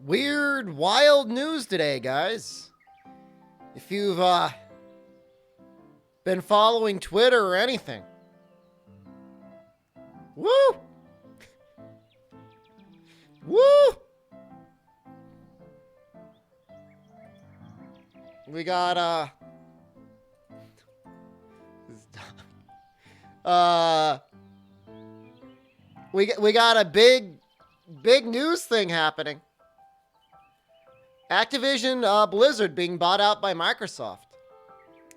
Weird, wild news today, guys. If you've been following Twitter or anything. Woo! Woo! We got we got a big news thing happening. Activision Blizzard being bought out by Microsoft.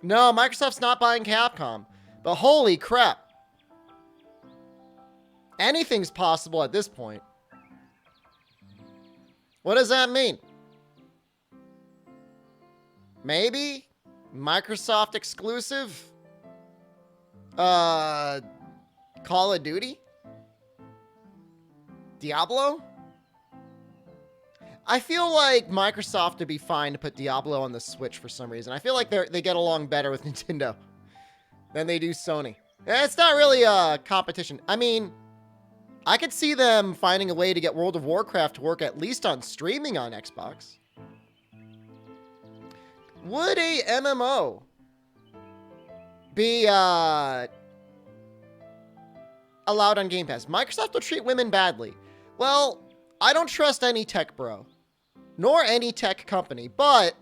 No, Microsoft's not buying Capcom. But holy crap. Anything's possible at this point. What does that mean? Maybe Microsoft exclusive? Call of Duty? Diablo? I feel like Microsoft would be fine to put Diablo on the Switch for some reason. I feel like they get along better with Nintendo than they do Sony. It's not really a competition. I mean, I could see them finding a way to get World of Warcraft to work at least on streaming on Xbox. Would a MMO be allowed on Game Pass? Microsoft will treat women badly. Well, I don't trust any tech bro, nor any tech company, but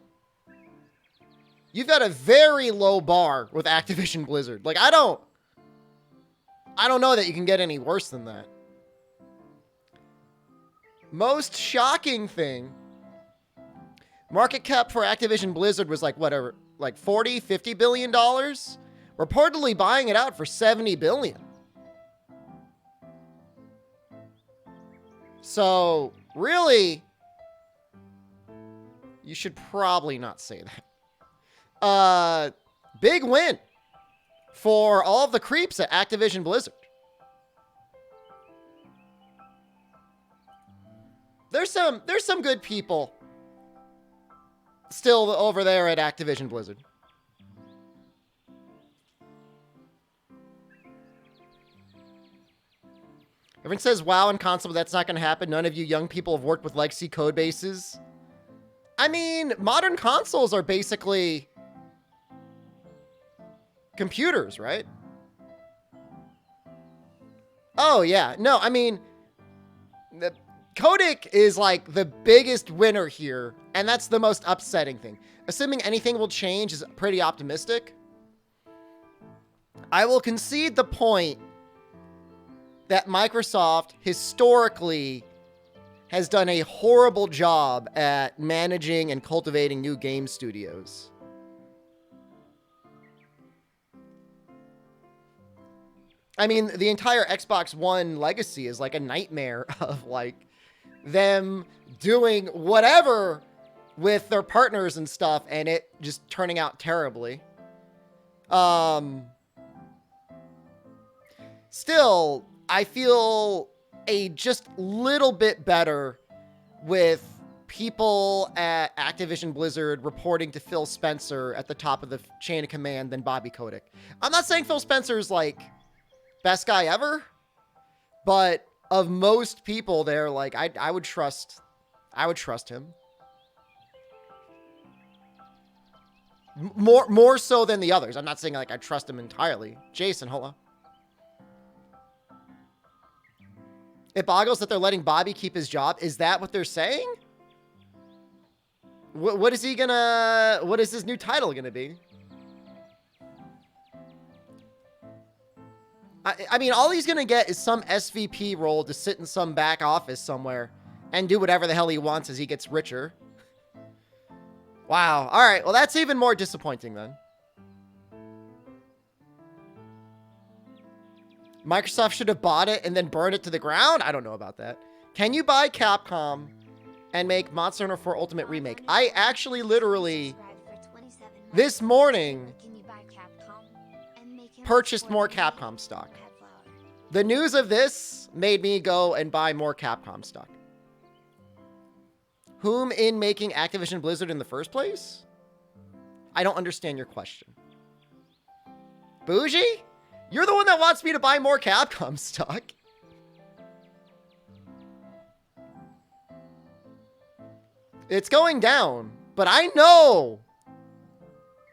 you've got a very low bar with Activision Blizzard. Like, I don't know that you can get any worse than that. Most shocking thing, market cap for Activision Blizzard was like, whatever, like 40, 50 billion dollars. Reportedly buying it out for 70 billion. So, really, you should probably not say that. Big win for all of the creeps at Activision Blizzard. There's some good people still over there at Activision Blizzard. Everyone says WoW and console, but that's not going to happen. None of you young people have worked with legacy code bases. I mean, modern consoles are basically computers, right? Oh, yeah. No, I mean, the Codec is like the biggest winner here, and that's the most upsetting thing. Assuming anything will change is pretty optimistic. I will concede the point that Microsoft historically has done a horrible job at managing and cultivating new game studios. I mean, the entire Xbox One legacy is like a nightmare of like them doing whatever with their partners and stuff and it just turning out terribly. Still, I feel a just little bit better with people at Activision Blizzard reporting to Phil Spencer at the top of the chain of command than Bobby Kotick. I'm not saying Phil Spencer's like best guy ever, but of most people there, like I would trust him more so than the others. I'm not saying like I trust him entirely. Jason, hello. It boggles that they're letting Bobby keep his job. Is that what they're saying? What is his new title gonna be? I mean, all he's gonna get is some SVP role to sit in some back office somewhere and do whatever the hell he wants as he gets richer. Wow. All right. Well, that's even more disappointing then. Microsoft should have bought it and then burned it to the ground? I don't know about that. Can you buy Capcom and make Monster Hunter 4 Ultimate Remake? I actually literally, this morning, purchased more Capcom stock. The news of this made me go and buy more Capcom stock. Whom in making Activision Blizzard in the first place? I don't understand your question. Bougie? You're the one that wants me to buy more Capcom stock. It's going down, but I know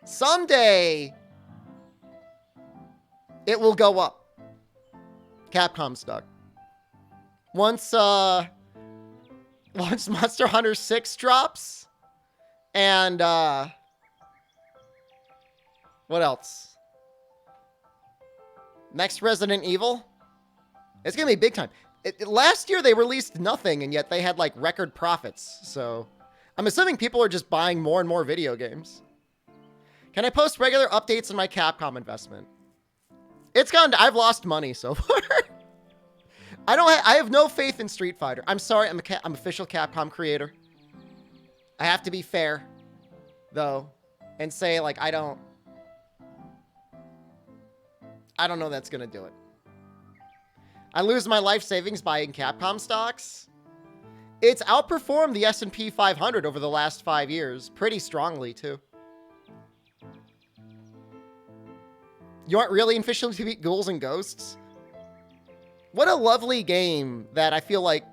someday it will go up. Capcom stock. Once Monster Hunter 6 drops, and what else? Next Resident Evil. It's gonna be big time. Last year they released nothing, and yet they had like record profits. So I'm assuming people are just buying more and more video games. Can I post regular updates on my Capcom investment? It's gone. I've lost money so far. I have no faith in Street Fighter. I'm sorry. I'm official Capcom creator. I have to be fair, though, and say like I don't know that's gonna do it. I lose my life savings buying Capcom stocks. It's outperformed the S&P 500 over the last 5 years pretty strongly too. You aren't really officially to beat Ghouls and Ghosts? What a lovely game that I feel like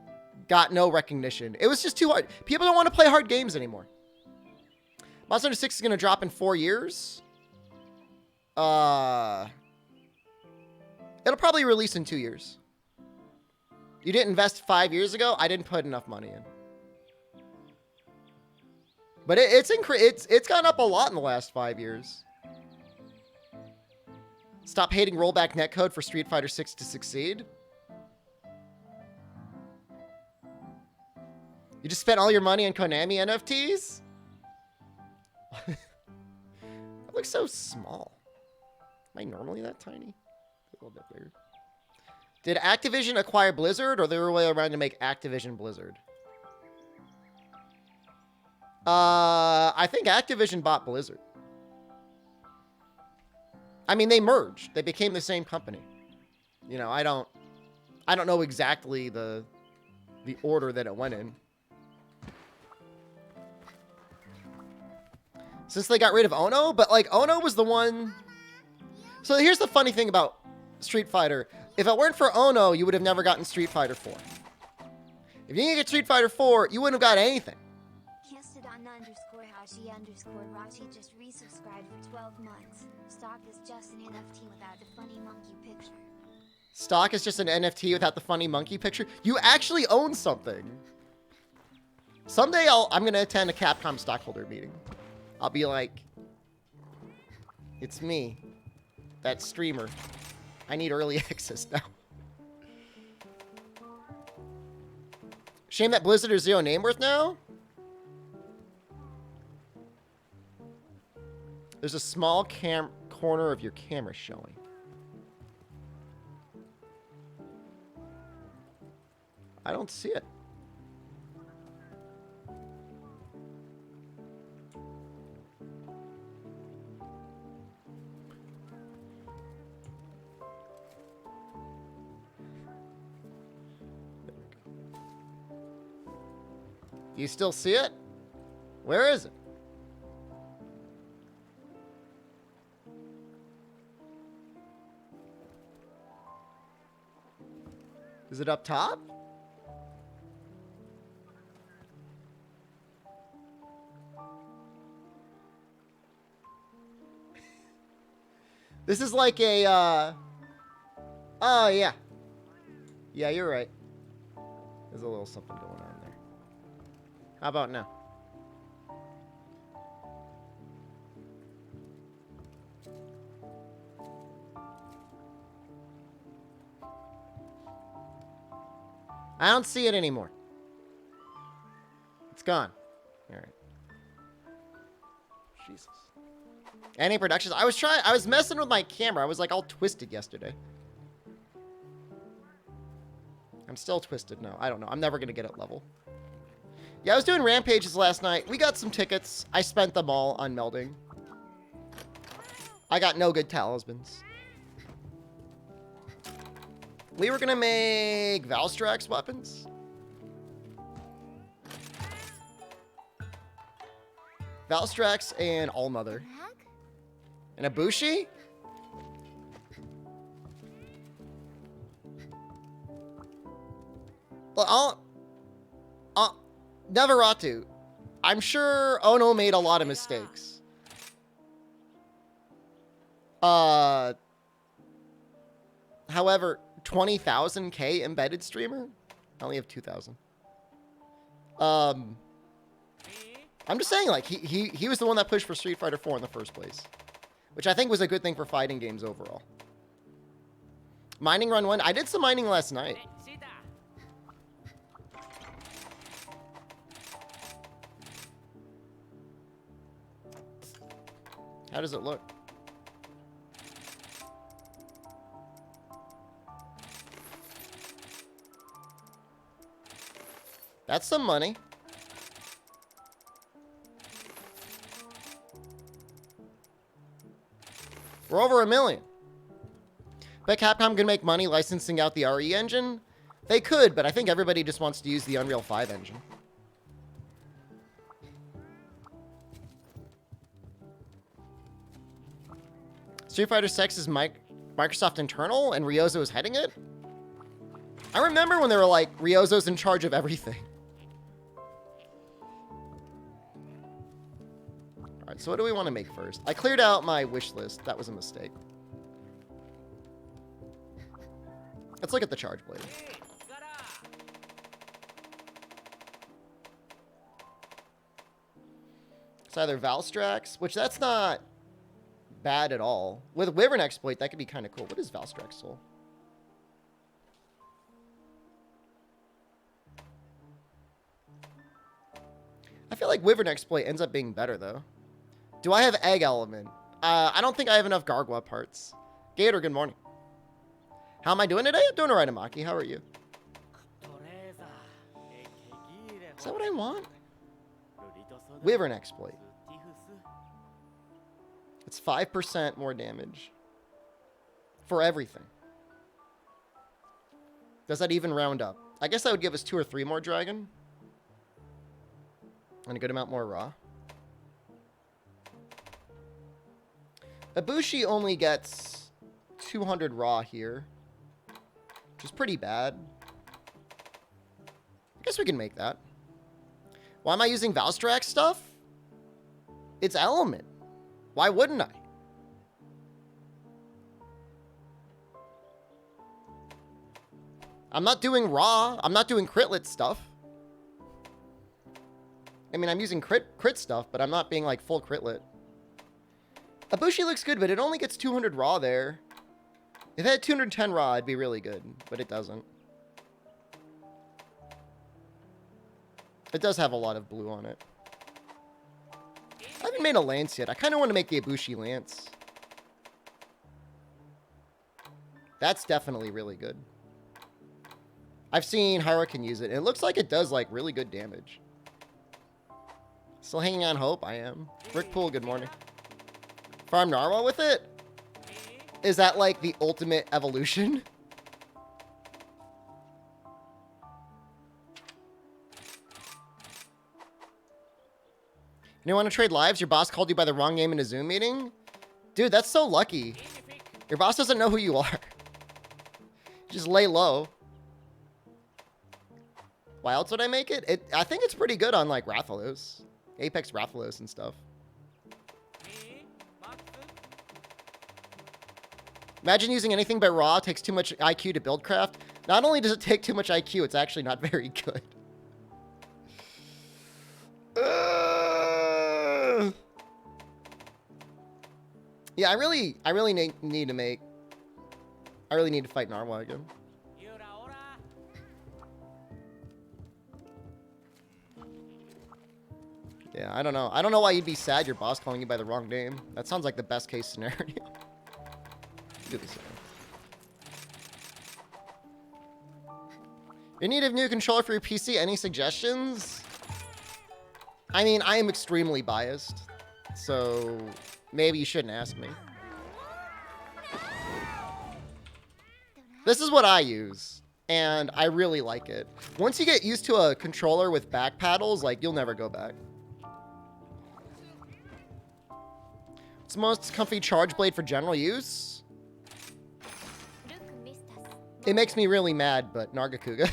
got no recognition. It was just too hard. People don't want to play hard games anymore. Monster Hunter 6 is going to drop in 4 years. It'll probably release in 2 years. You didn't invest 5 years ago? I didn't put enough money in. But it's gone up a lot in the last 5 years. Stop hating rollback netcode for Street Fighter 6 to succeed. You just spent all your money on Konami NFTs? That looks so small. Am I normally that tiny? A little bit bigger. Did Activision acquire Blizzard, or they were way around to make Activision Blizzard? I think Activision bought Blizzard. I mean, they merged. They became the same company. You know, I don't know exactly the order that it went in. Since they got rid of Ono, but like Ono was the one. So here's the funny thing about Street Fighter. If it weren't for Ono, you would have never gotten Street Fighter 4. If you didn't get Street Fighter 4, you wouldn't have got anything. Castodon_Hashi_Rachi just resubscribed for 12 months. Stock is just an NFT without the funny monkey picture. Stock is just an NFT without the funny monkey picture? You actually own something. Someday I'm going to attend a Capcom stockholder meeting. I'll be like, it's me, that streamer. I need early access now. Shame that Blizzard is zero name worth now. There's a small corner of your camera showing. I don't see it. Do you still see it? Where is it? Is it up top? This is like a, oh, yeah. Yeah, you're right. There's a little something going on there. How about now? I don't see it anymore. It's gone. All right. Jesus. Any Productions. I was messing with my camera. I was like all twisted yesterday. I'm still twisted now. I don't know. I'm never going to get it level. Yeah, I was doing rampages last night. We got some tickets. I spent them all on melding. I got no good talismans. We were going to make Valstrax weapons. Valstrax and Allmother. And Ibushi? Well, Neveratu. I'm sure Ono made a lot of mistakes. However, 20,000K embedded streamer? I only have 2,000. I'm just saying, like, he was the one that pushed for Street Fighter 4 in the first place. Which I think was a good thing for fighting games overall. Mining run 1. I did some mining last night. How does it look? That's some money. We're over 1 million. Bet Capcom can make money licensing out the RE engine? They could, but I think everybody just wants to use the Unreal 5 engine. Street Fighter 6 is Microsoft internal and Ryozo is heading it? I remember when they were like, Ryozo's in charge of everything. Alright, so what do we want to make first? I cleared out my wish list. That was a mistake. Let's look at the charge blade. It's either Valstrax, which that's not bad at all. With Wyvern Exploit, that could be kind of cool. What is Valstrax Soul? I feel like Wyvern Exploit ends up being better, though. Do I have Egg Element? I don't think I have enough Gargoyle parts. Gator, good morning. How am I doing today? I'm doing alright, Amaki. How are you? Is that what I want? Wyvern Exploit. It's 5% more damage. For everything. Does that even round up? I guess that would give us 2 or 3 more dragon. And a good amount more raw. Ibushi only gets 200 raw here. Which is pretty bad. I guess we can make that. Why am I using Valstrax stuff? It's element. Why wouldn't I? I'm not doing raw. I'm not doing critlet stuff. I mean, I'm using crit stuff, but I'm not being like full critlet. Ibushi looks good, but it only gets 200 raw there. If it had 210 raw, it'd be really good, but it doesn't. It does have a lot of blue on it. I haven't made a lance yet. I kind of want to make the Ibushi lance. That's definitely really good. I've seen Hurricane use it, and it looks like it does, like, really good damage. Still hanging on hope? I am. Rick Poole, good morning. Farm Narwhal with it? Is that, like, the ultimate evolution? You want to trade lives? Your boss called you by the wrong name in a Zoom meeting? Dude, that's so lucky. Your boss doesn't know who you are. Just lay low. Why else would I make it? I think it's pretty good on, like, Rathalos. Apex Rathalos and stuff. Imagine using anything but raw. Takes too much IQ to build craft. Not only does it take too much IQ, it's actually not very good. Yeah, I really need to make... I really need to fight Narwhal again. Yeah, I don't know. I don't know why you'd be sad your boss calling you by the wrong name. That sounds like the best case scenario. Do the same. You need a new controller for your PC. Any suggestions? I mean, I am extremely biased. So, maybe you shouldn't ask me. This is what I use. And I really like it. Once you get used to a controller with back paddles, like, you'll never go back. It's the most comfy charge blade for general use. It makes me really mad, but Nargacuga.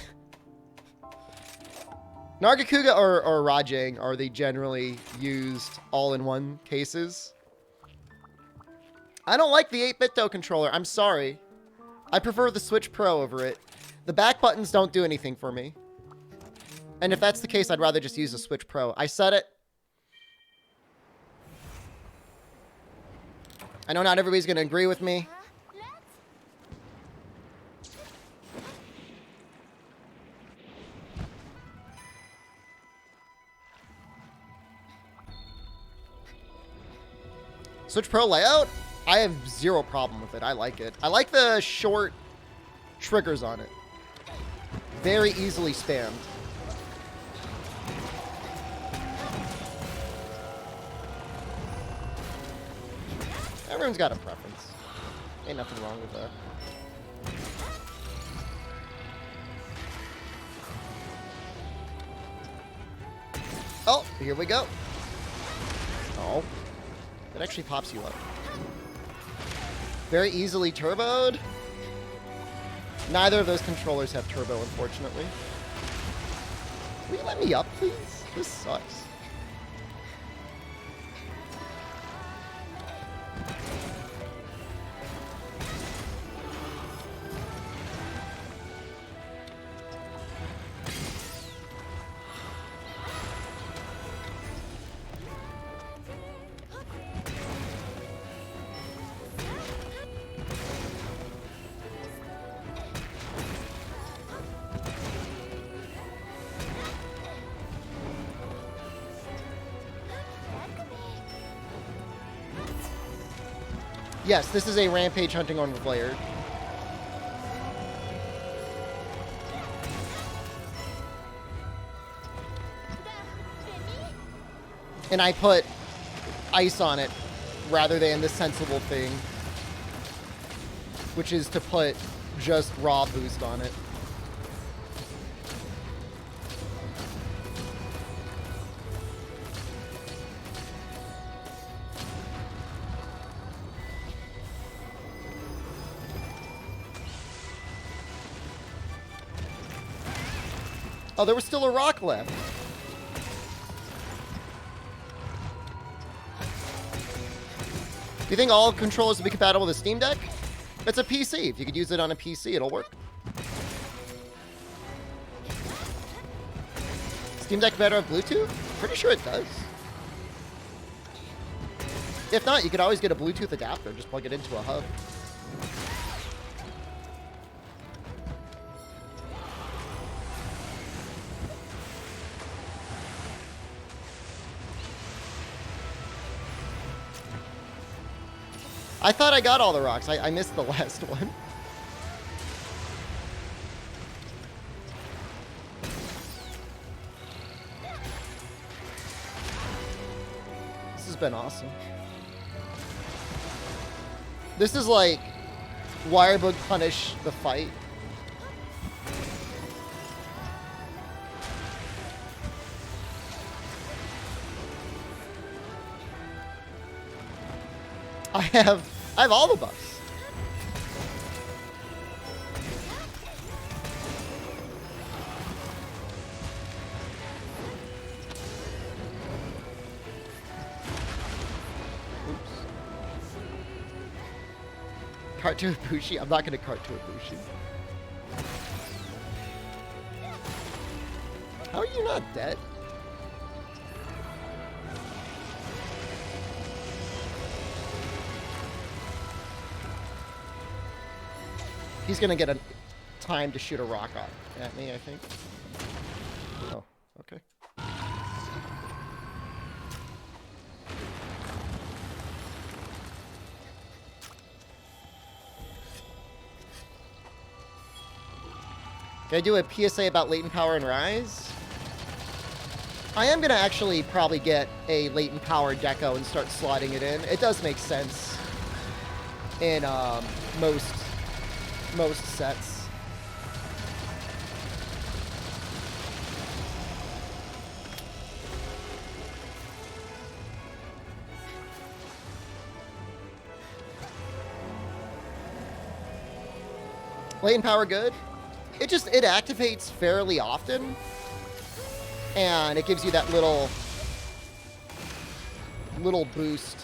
Nargacuga or Rajang are the generally used all-in-one cases. I don't like the 8-bit controller. I'm sorry. I prefer the Switch Pro over it. The back buttons don't do anything for me. And if that's the case, I'd rather just use the Switch Pro. I said it. I know not everybody's going to agree with me. Switch Pro layout? I have zero problem with it. I like it. I like the short triggers on it. Very easily spammed. Everyone's got a preference. Ain't nothing wrong with that. Oh, here we go. Oh. It actually pops you up. Very easily turboed. Neither of those controllers have turbo, unfortunately. Will you let me up, please? This sucks. Yes, this is a rampage hunting on Laird. And I put ice on it rather than the sensible thing, which is to put just raw boost on it. Oh, there was still a rock left. Do you think all controllers will be compatible with the Steam Deck? It's a PC. If you could use it on a PC, it'll work. Steam Deck better have Bluetooth? Pretty sure it does. If not, you could always get a Bluetooth adapter. Just plug it into a hub. I thought I got all the rocks. I missed the last one. This has been awesome. This is like Wirebug punish the fight. I have all the buffs. Oops. Cart to Ibushi? I'm not gonna cart to Ibushi. How are you not dead? He's gonna get a time to shoot a rock at me, I think. Oh, okay. Can I do a PSA about latent power and Rise? I am gonna actually probably get a latent power deco and start slotting it in. It does make sense in most sets. Latent power good. It activates fairly often. And it gives you that little boost.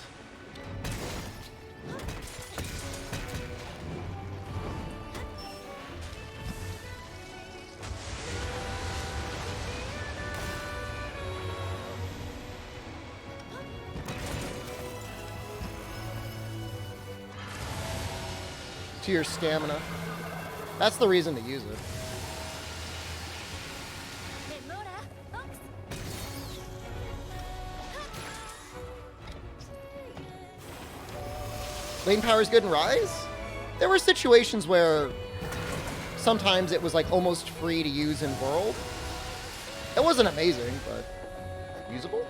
To your stamina. That's the reason to use it. Lane power is good in Rise? There were situations where sometimes it was like almost free to use in World. It wasn't amazing, but usable.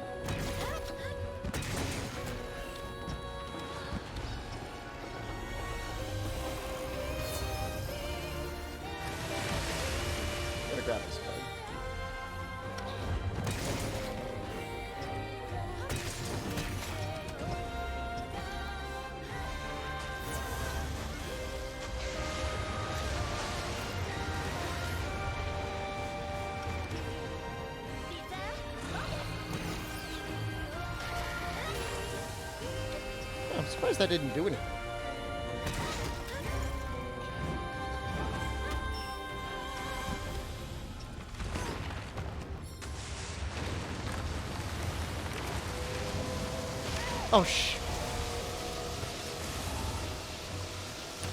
I'm gonna grab this card. I'm surprised that didn't do anything. Oh,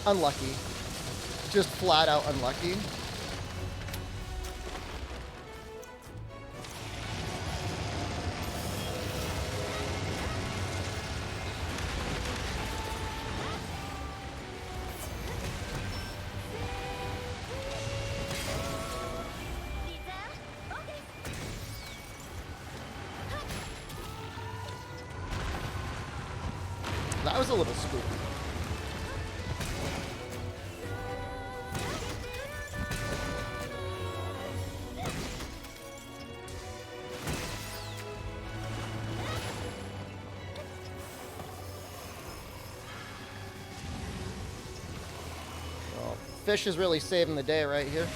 unlucky. Just flat out unlucky. That was a little spooky. Well, Fish is really saving the day right here.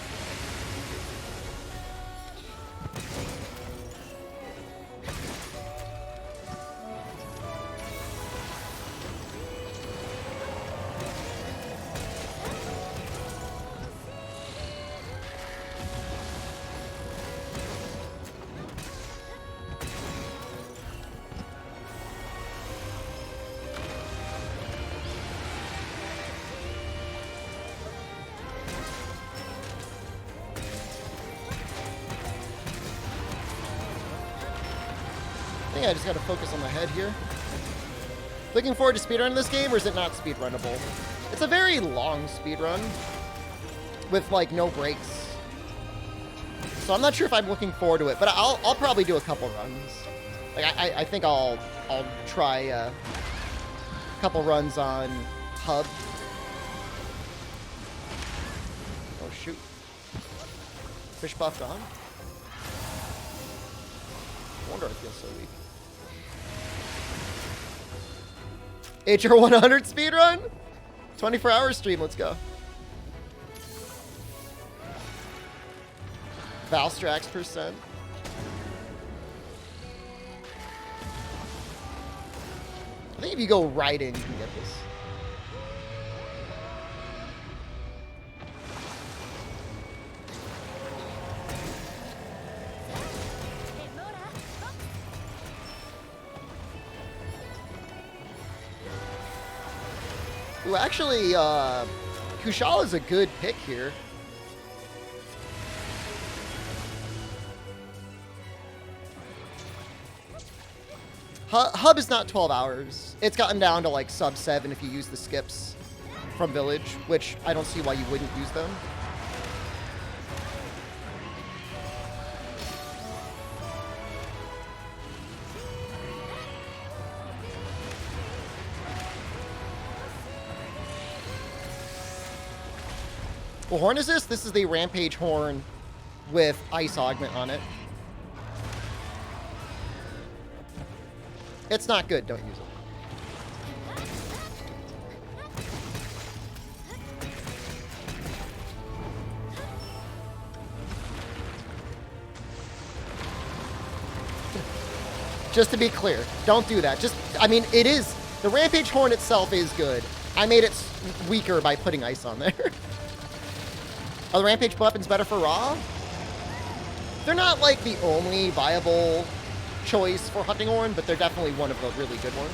I think I just gotta focus on the head here. Looking forward to speedrunning this game, or is it not speedrunnable? It's a very long speedrun with like no breaks. So I'm not sure if I'm looking forward to it, but I'll probably do a couple runs. Like I think I'll try a couple runs on Hub. Oh shoot. Fish buffed on. No wonder I feel so weak. HR 100 speedrun? 24-hour stream, let's go. Valstrax %. I think if you go right in, you can get this. Ooh, actually, Kushala is a good pick here. Hub is not 12 hours. It's gotten down to like sub 7 if you use the skips from Village, which I don't see why you wouldn't use them. What horn is this? This is the Rampage horn with Ice Augment on it. It's not good, don't use it. Just to be clear, don't do that. Just, I mean, it is, the Rampage Horn itself is good. I made it weaker by putting ice on there. Are the Rampage weapons better for Raw? They're not like the only viable choice for Hunting Horn, but they're definitely one of the really good ones.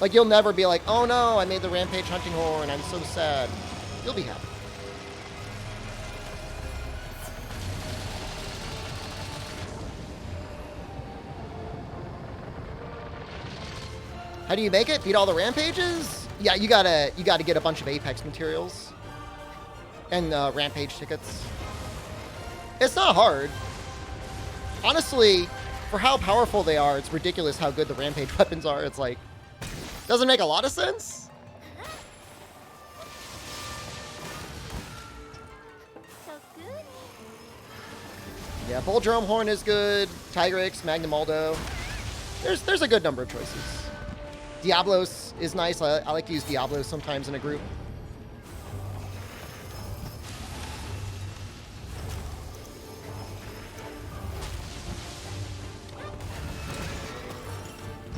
Like, you'll never be like, oh no, I made the Rampage Hunting Horn, I'm so sad. You'll be happy. How do you make it? Beat all the Rampages? Yeah, you gotta get a bunch of Apex materials. And Rampage tickets. It's not hard. Honestly, for how powerful they are, it's ridiculous how good the Rampage weapons are. It's like, doesn't make a lot of sense. So good. Yeah, Bull Drum Horn is good. Tigrix, Magnum Aldo. There's a good number of choices. Diablos is nice. I like to use Diablos sometimes in a group.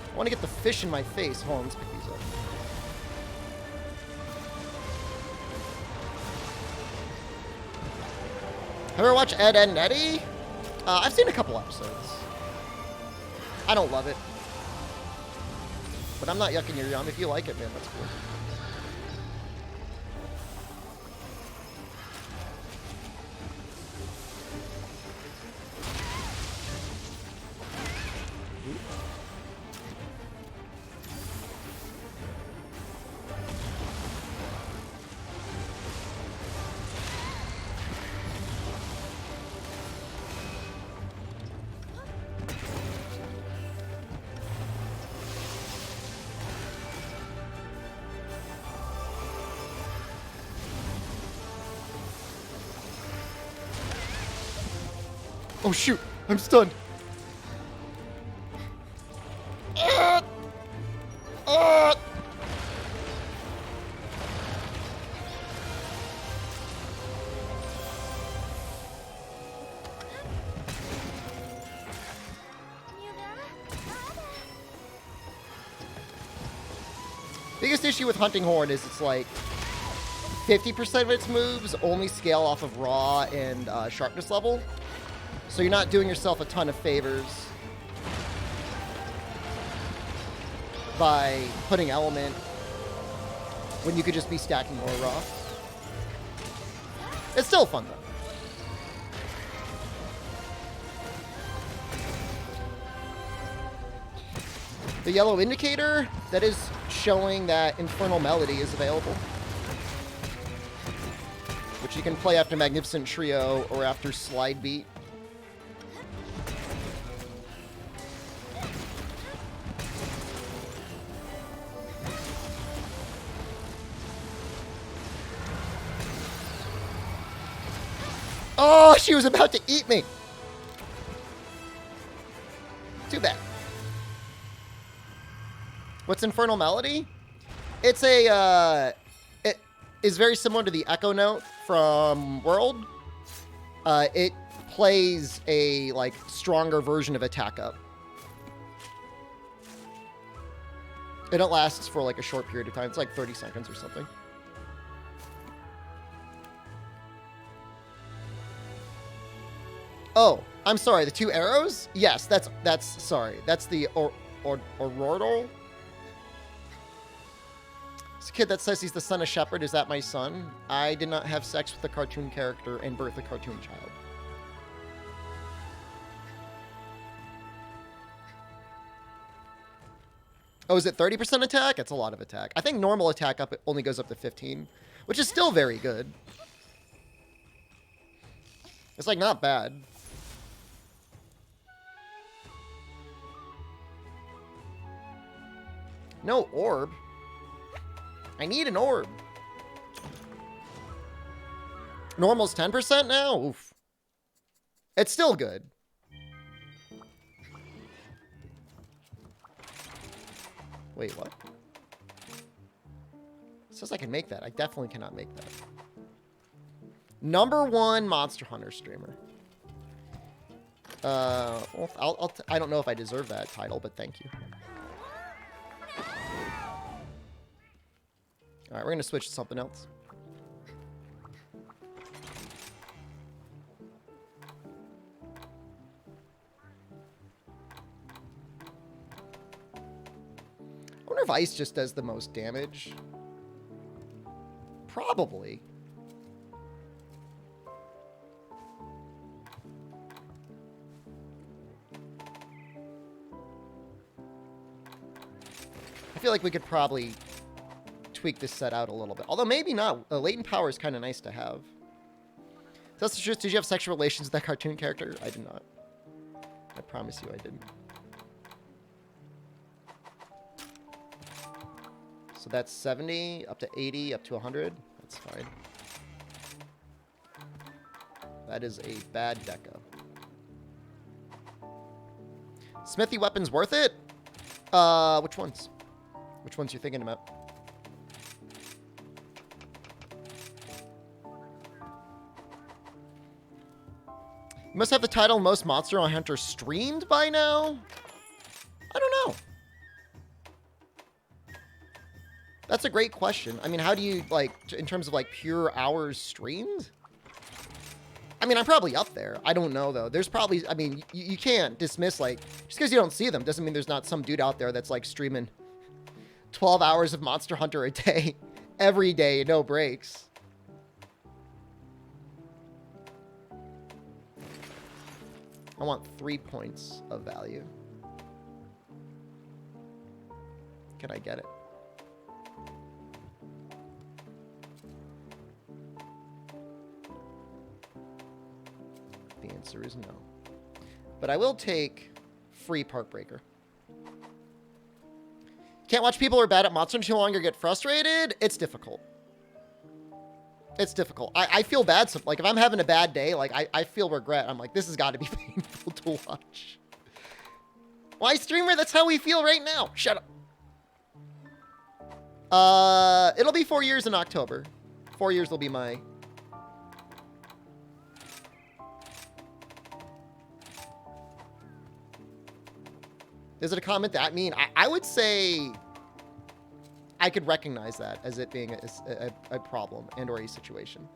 I want to get the fish in my face. Hold on, let's pick these up. Ever watch Ed, Edd n Eddy? I've seen a couple episodes. I don't love it. But I'm not yucking your yum. If you like it, man, that's cool. Oh shoot, I'm stunned. Biggest issue with Hunting Horn is it's like 50% of its moves only scale off of raw and sharpness level. So you're not doing yourself a ton of favors by putting element when you could just be stacking more raw. It's still fun though. The yellow indicator, that is showing that Infernal Melody is available, which you can play after Magnificent Trio or after Slide Beat. Oh, she was about to eat me. Too bad. What's Infernal Melody? It's a, it is very similar to the Echo Note from World. It plays a, like, stronger version of Attack Up. And it lasts for, like, a short period of time. It's like 30 seconds or something. Oh, I'm sorry. The two arrows? Yes, that's sorry. That's the Aurora. This kid that says he's the son of Shepard, is that my son? I did not have sex with a cartoon character and birth a cartoon child. Oh, is it 30% attack? It's a lot of attack. I think normal attack up only goes up to 15, which is still very good. It's like not bad. No orb. I need an orb. Normal's 10% now? Oof. It's still good. Wait, what? It says I can make that. I definitely cannot make that. #1 Monster Hunter streamer. Well, I don't know if I deserve that title, but thank you. All right, we're gonna switch to something else. I wonder if ice just does the most damage. Probably. I feel like we could probably tweak this set out a little bit. Although maybe not. Latent power is kind of nice to have. That's the truth. Did you have sexual relations with that cartoon character? I did not. I promise you I didn't. So that's 70, up to 80, up to 100. That's fine. That is a bad deco. Smithy weapons worth it? Which ones? Which ones you thinking about? You must have the title Most Monster Hunter streamed by now? I don't know. That's a great question. I mean, how do you, like, in terms of, like, pure hours streamed? I mean, I'm probably up there. I don't know, though. There's probably, I mean, you can't dismiss, like, just because you don't see them doesn't mean there's not some dude out there that's, like, streaming 12 hours of Monster Hunter a day. Every day, no breaks. I want 3 points of value. Can I get it? The answer is no. But I will take free Park Breaker. Can't watch people who are bad at Monster Hunter too long or get frustrated? It's difficult. It's difficult. I feel bad. Like, if I'm having a bad day, like, I feel regret. I'm like, this has got to be painful to watch. Why, streamer? That's how we feel right now. Shut up. It'll be 4 years in October. 4 years will be my... Is it a comment that mean? I would say I could recognize that as it being a problem and or a situation.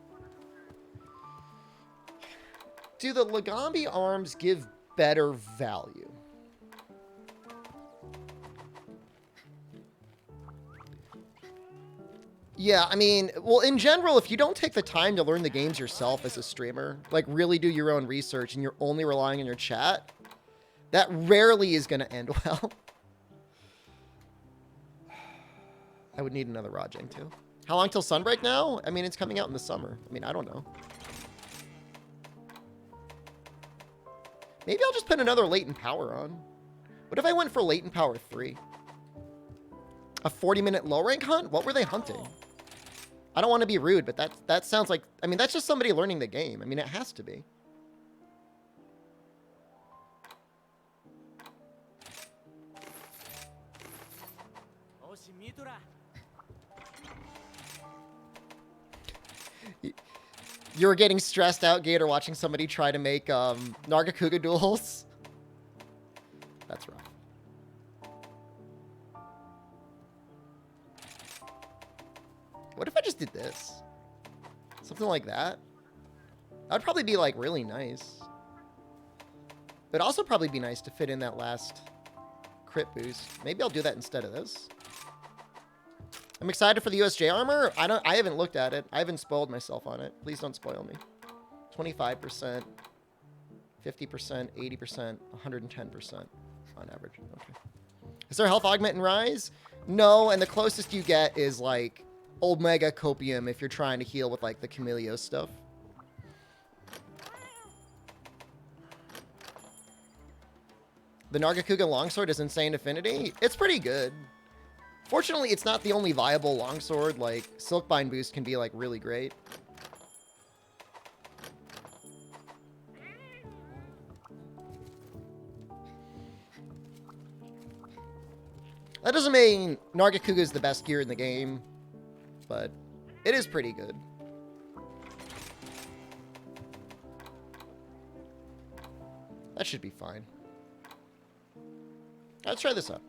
Do the Legambi arms give better value? Yeah, I mean, well, in general, if you don't take the time to learn the games yourself as a streamer, like really do your own research and you're only relying on your chat, that rarely is going to end well. I would need another Rajang too. How long till Sunbreak now? I mean, it's coming out in the summer. I mean, I don't know. Maybe I'll just put another Latent Power on. What if I went for Latent Power 3? A 40-minute low rank hunt? What were they hunting? I don't want to be rude, but that sounds like... I mean, that's just somebody learning the game. I mean, it has to be. You were getting stressed out, Gator, watching somebody try to make Nargacuga duels. That's rough. What if I just did this? Something like that? That would probably be, like, really nice. It'd also probably be nice to fit in that last crit boost. Maybe I'll do that instead of this. I'm excited for the USJ armor. I haven't looked at it. I haven't spoiled myself on it. Please don't spoil me. 25%, 50%, 80%, 110% on average. Okay. Is there health augment in Rise? No, and the closest you get is like Omega Copium if you're trying to heal with like the Camellia stuff. The Nargacuga longsword is insane affinity. It's pretty good. Fortunately, it's not the only viable longsword. Like, Silkbind boost can be, like, really great. That doesn't mean Nargacuga is the best gear in the game, but it is pretty good. That should be fine. Let's try this out.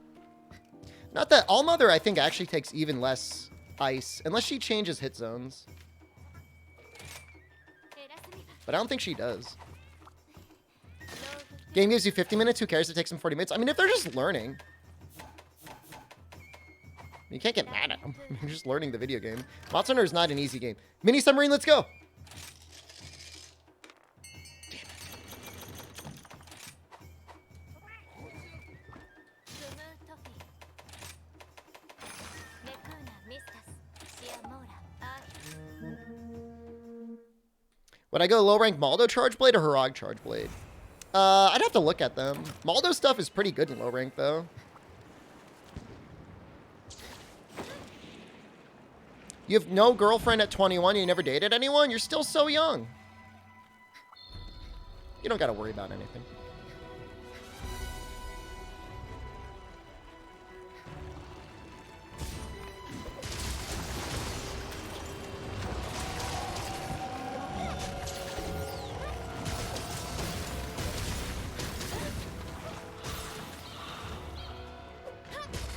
Not that Allmother, I think, actually takes even less ice, unless she changes hit zones. But I don't think she does. Game gives you 50 minutes. Who cares? It takes them 40 minutes. I mean, if they're just learning. You can't get mad at them. You're just learning the video game. Monster Hunter is not an easy game. Mini Submarine, let's go. Would I go low-rank Maldo Charge Blade or Harag Charge Blade? I'd have to look at them. Maldo stuff is pretty good in low rank, though. You have no girlfriend at 21, you never dated anyone? You're still so young. You don't gotta worry about anything.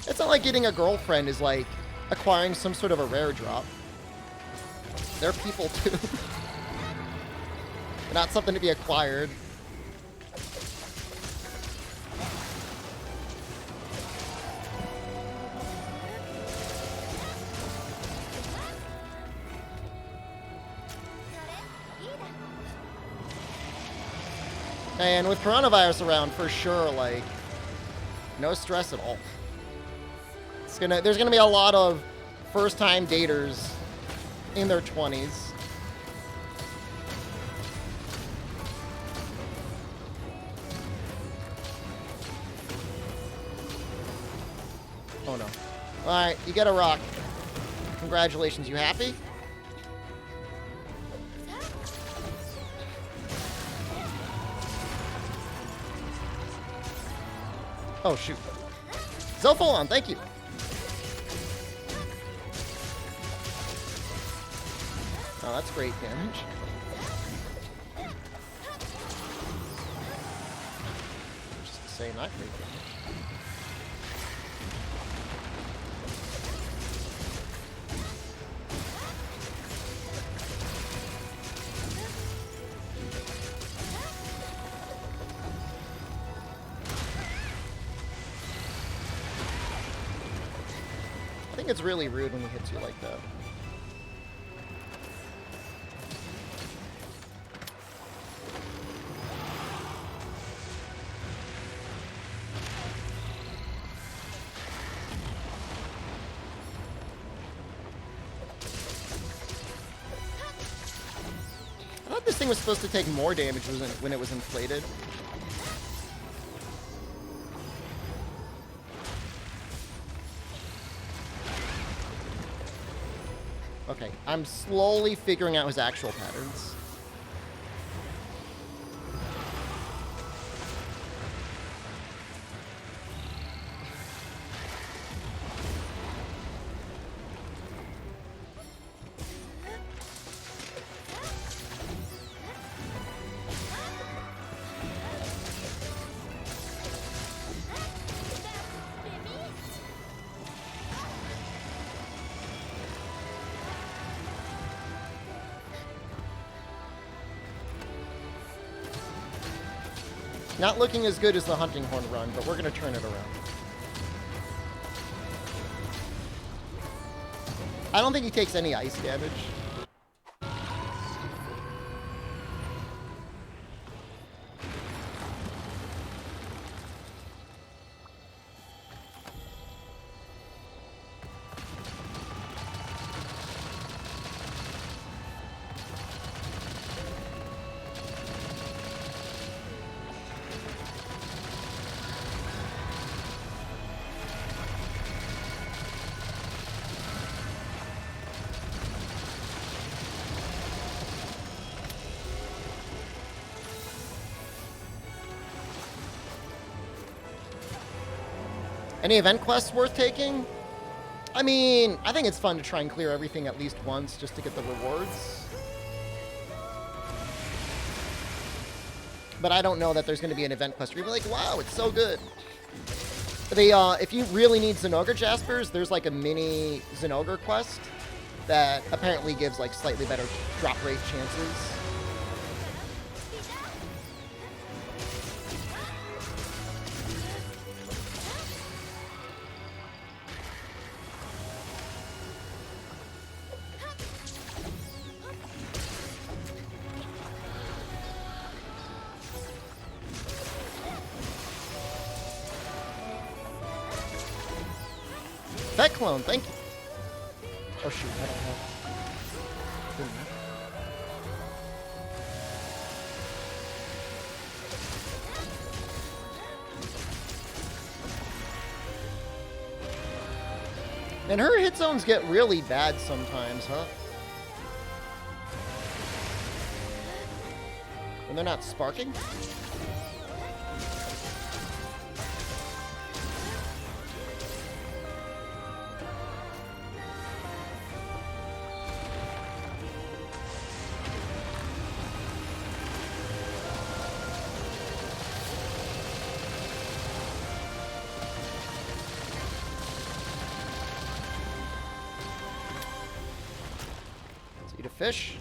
It's not like getting a girlfriend is like acquiring some sort of a rare drop. They're people too. They're not something to be acquired. And with coronavirus around, for sure, like, no stress at all. There's gonna be a lot of first-time daters in their 20s. Oh no. Alright, you get a rock. Congratulations, you happy? Oh shoot. Zopholon, thank you. Oh, that's great damage. Just to say, not great damage. I think it's really rude when he hits you like that. This thing was supposed to take more damage when it was inflated. Okay, I'm slowly figuring out his actual patterns. Not looking as good as the Hunting Horn run, but we're going to turn it around. I don't think he takes any ice damage. Any event quests worth taking? I mean, I think it's fun to try and clear everything at least once just to get the rewards. But I don't know that there's going to be an event quest where you're like, wow, it's so good. If you really need Zinogre Jaspers, there's like a mini Zinogre quest that apparently gives like slightly better drop rate chances. Pet clone, thank you. Oh shoot, I don't have. And her hit zones get really bad sometimes, huh? When they're not sparking? Fish.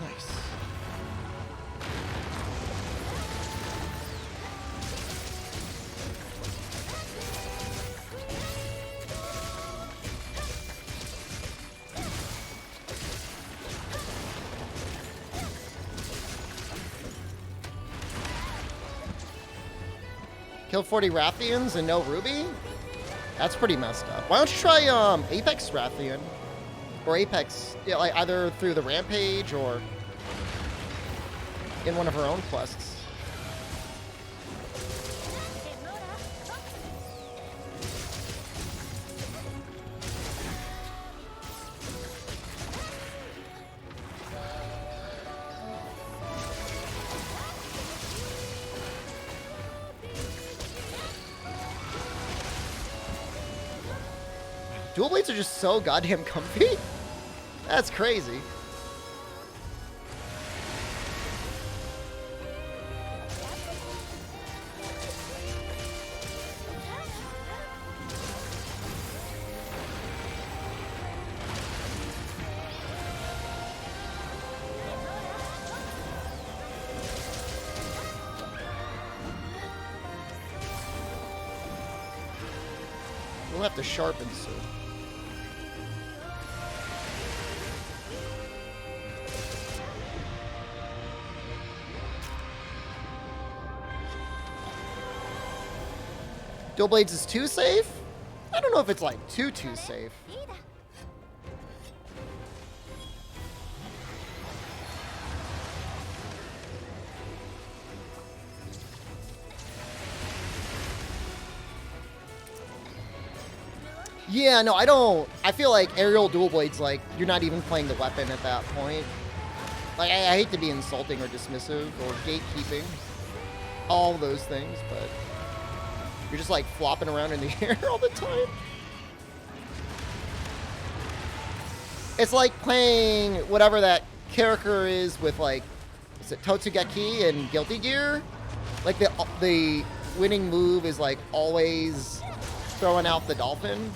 Nice. Kill 40 Rathians and no Ruby? That's pretty messed up. Why don't you try Apex Rathian? Or Apex, yeah, like either through the Rampage or in one of her own quests. Dual blades are just so goddamn comfy. That's crazy. We'll have to sharpen soon. Dual Blades is too safe? I don't know if it's like too safe. Yeah, no, I don't. I feel like aerial dual blades, like, you're not even playing the weapon at that point. Like, I hate to be insulting or dismissive or gatekeeping. All those things, but you're just, like, flopping around in the air all the time. It's like playing whatever that character is with, like, is it Totsugeki and Guilty Gear? Like, the winning move is, like, always throwing out the dolphin.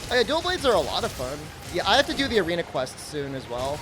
Oh yeah, dual blades are a lot of fun. Yeah, I have to do the arena quest soon as well.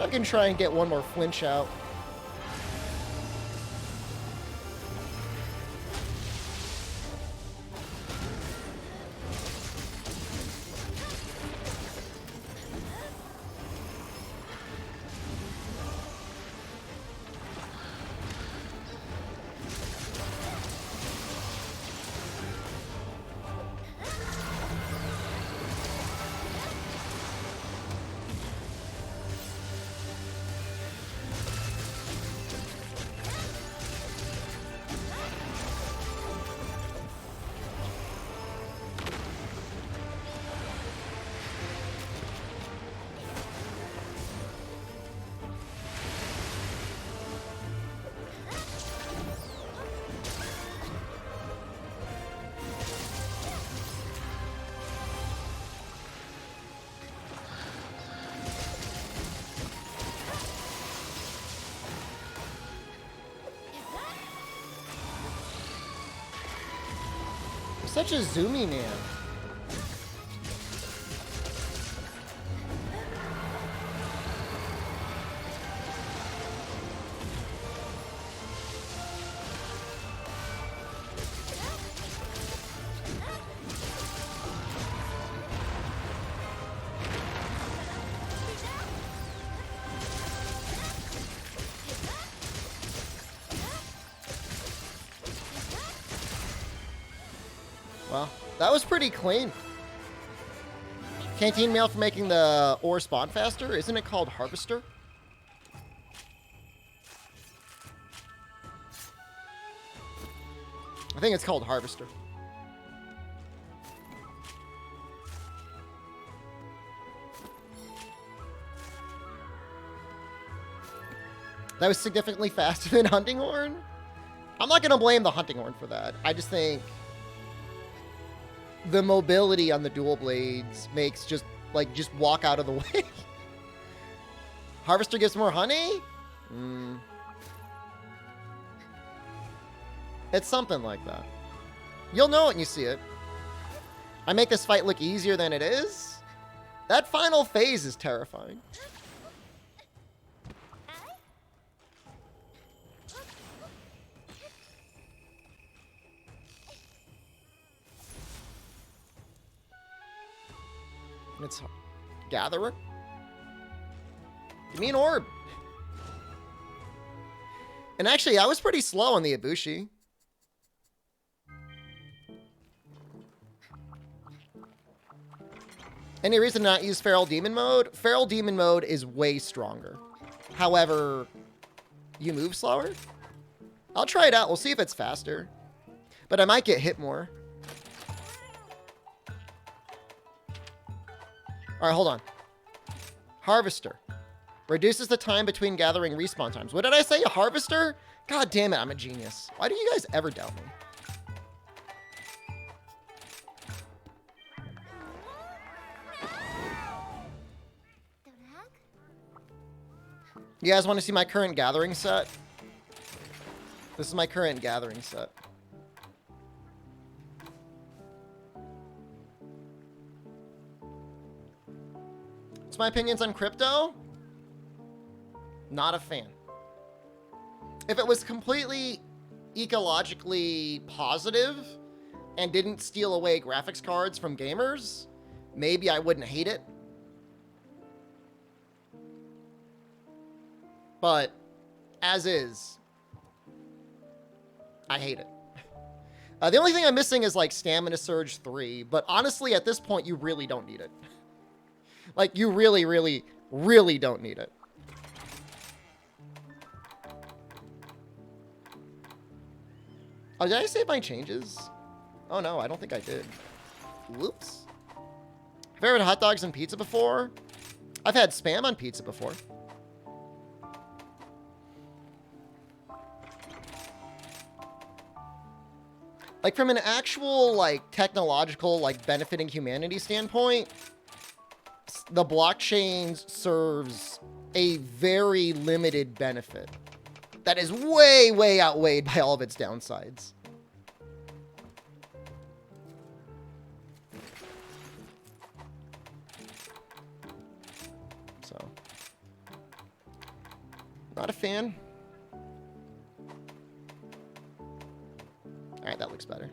fucking try and get one more flinch out. Such a zoomy man. Well, that was pretty clean. Canteen mail for making the ore spawn faster? Isn't it called Harvester? I think it's called Harvester. That was significantly faster than Hunting Horn? I'm not going to blame the Hunting Horn for that. I just think the mobility on the dual blades makes just walk out of the way. Harvester gives more honey? It's something like that. You'll know it when you see it. I make this fight look easier than it is? That final phase is terrifying. It's Gatherer? Give me an orb. And actually, I was pretty slow on the Ibushi. Any reason to not use Feral Demon mode? Feral Demon mode is way stronger. However, you move slower? I'll try it out. We'll see if it's faster. But I might get hit more. Alright, hold on. Harvester. Reduces the time between gathering respawn times. What did I say? A Harvester? God damn it, I'm a genius. Why do you guys ever doubt me? You guys want to see my current gathering set? This is my current gathering set. What's my opinions on crypto? Not a fan. If it was completely ecologically positive and didn't steal away graphics cards from gamers, maybe I wouldn't hate it. But as is, I hate it. The only thing I'm missing is like Stamina Surge 3, but honestly, at this point, you really don't need it. Like, you really, really, really don't need it. Oh, did I save my changes? Oh no, I don't think I did. Whoops. Have you ever had hot dogs and pizza before? I've had Spam on pizza before. Like, from an actual, like, technological, like, benefiting humanity standpoint, the blockchain serves a very limited benefit that is way, way outweighed by all of its downsides. So, Not a fan. Alright, that looks better.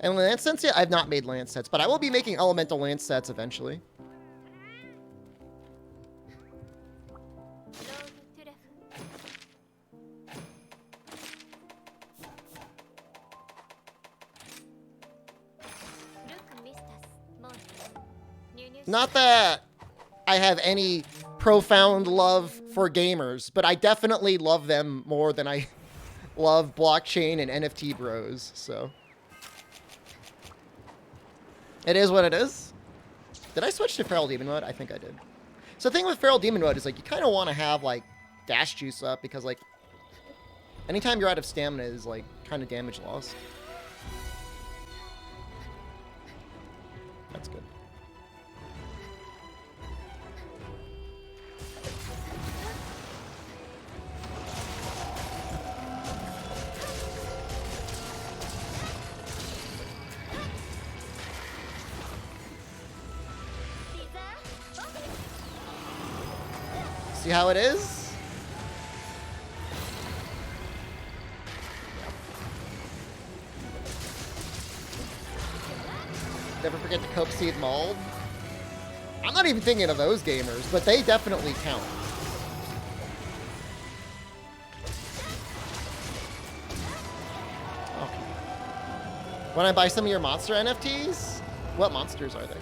And lance sets, yeah, I've not made lance sets, but I will be making elemental lance sets eventually. Not that I have any profound love for gamers, but I definitely love them more than I love blockchain and NFT bros, so. It is what it is. Did I switch to Feral Demon mode? I think I did. So the thing with Feral Demon mode is, like, you kind of want to have, like, dash juice up because, like, anytime you're out of stamina is, like, kind of damage lost. That's good. See how it is? Never forget the Coke Seed Mold. I'm not even thinking of those gamers, but they definitely count. Okay. When I buy some of your monster NFTs, what monsters are they?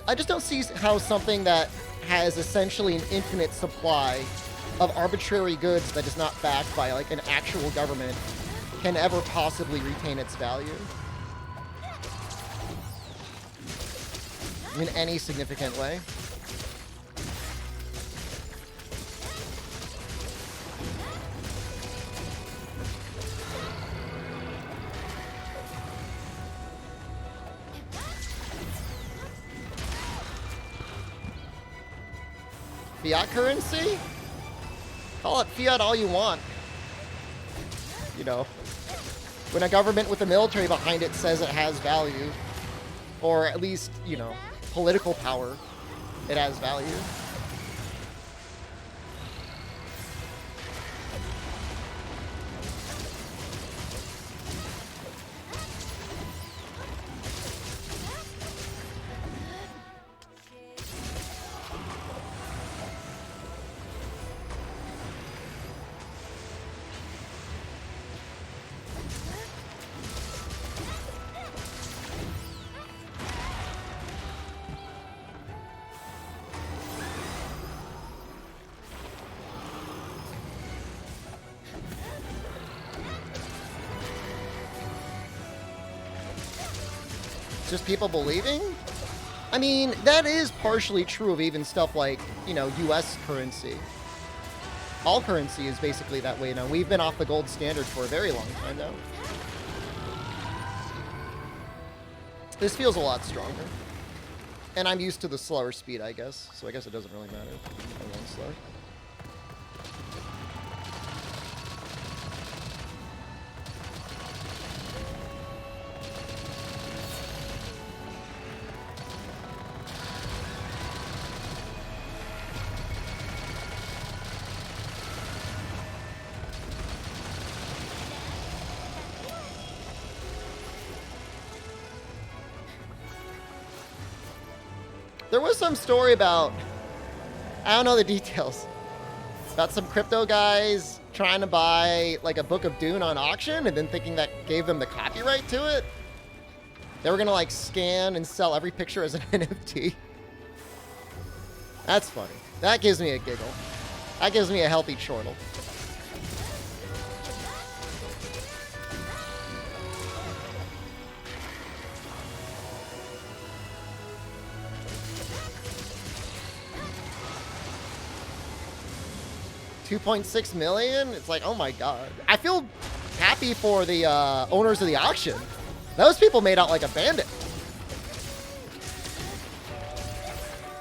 I just don't see how something that has essentially an infinite supply of arbitrary goods that is not backed by, like, an actual government can ever possibly retain its value in any significant way. Fiat currency? Call it fiat all you want. You know, when a government with a military behind it says it has value, or at least, you know, political power, it has value. Just people believing? I mean, that is partially true of even stuff like, you know, US currency. All currency is basically that way now. We've been off the gold standard for a very long time now. This feels a lot stronger. And I'm used to the slower speed, I guess. So I guess it doesn't really matter. I'm going slower. There was some story about, I don't know the details, about some crypto guys trying to buy like a Book of Dune on auction and then thinking that gave them the copyright to it. They were gonna like scan and sell every picture as an NFT. That's funny. That gives me a giggle. That gives me a healthy chortle. 2.6 million? It's like, oh my god. I feel happy for the owners of the auction. Those people made out like a bandit.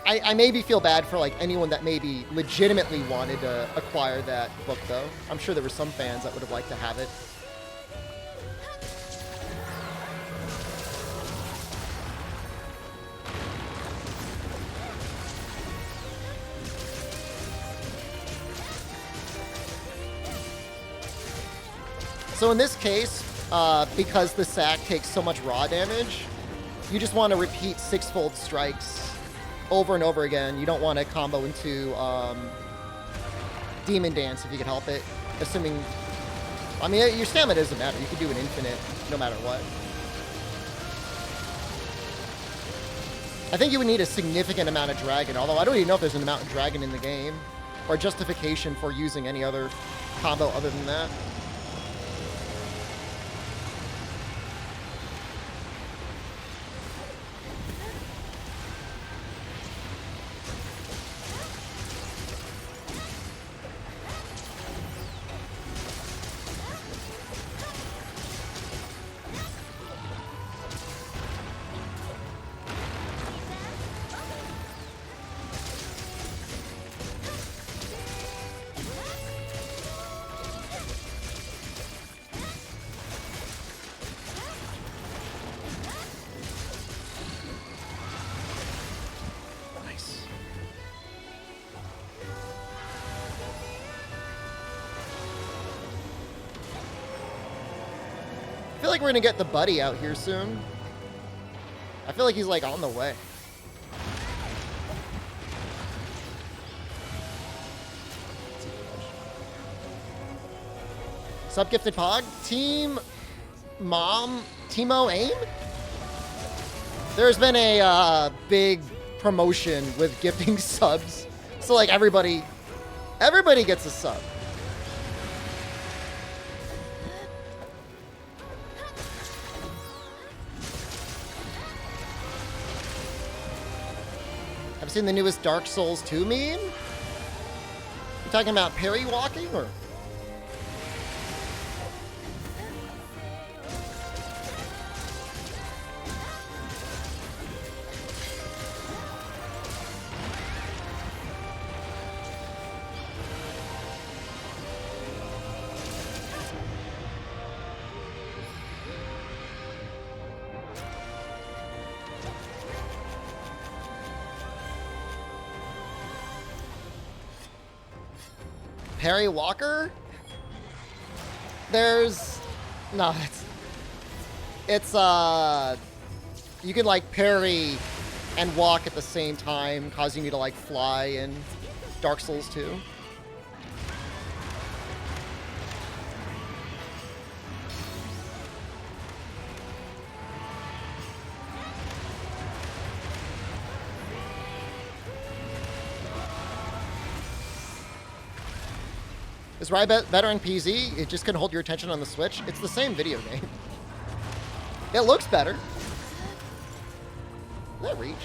I maybe feel bad for like anyone that maybe legitimately wanted to acquire that book though. I'm sure there were some fans that would have liked to have it. So in this case, because the sack takes so much raw damage, you just want to repeat 6-fold strikes over and over again. You don't want to combo into Demon Dance if you can help it. Assuming, I mean, your stamina doesn't matter. You can do an infinite no matter what. I think you would need a significant amount of dragon, although I don't even know if there's an amount of dragon in the game or justification for using any other combo other than that. I feel like we're gonna get the buddy out here soon. I feel like he's like on the way. Sub gifted Pog? Team Mom? Timo Aim? There's been a big promotion with gifting subs. So like everybody gets a sub. Have you seen the newest Dark Souls 2 meme? You talking about parry walking or? Perry Walker? There's... No, it's you can like parry and walk at the same time, causing you to like fly in Dark Souls 2. Is Rye better in PZ? It just couldn't hold your attention on the Switch? It's the same video game. It looks better. Did that reach?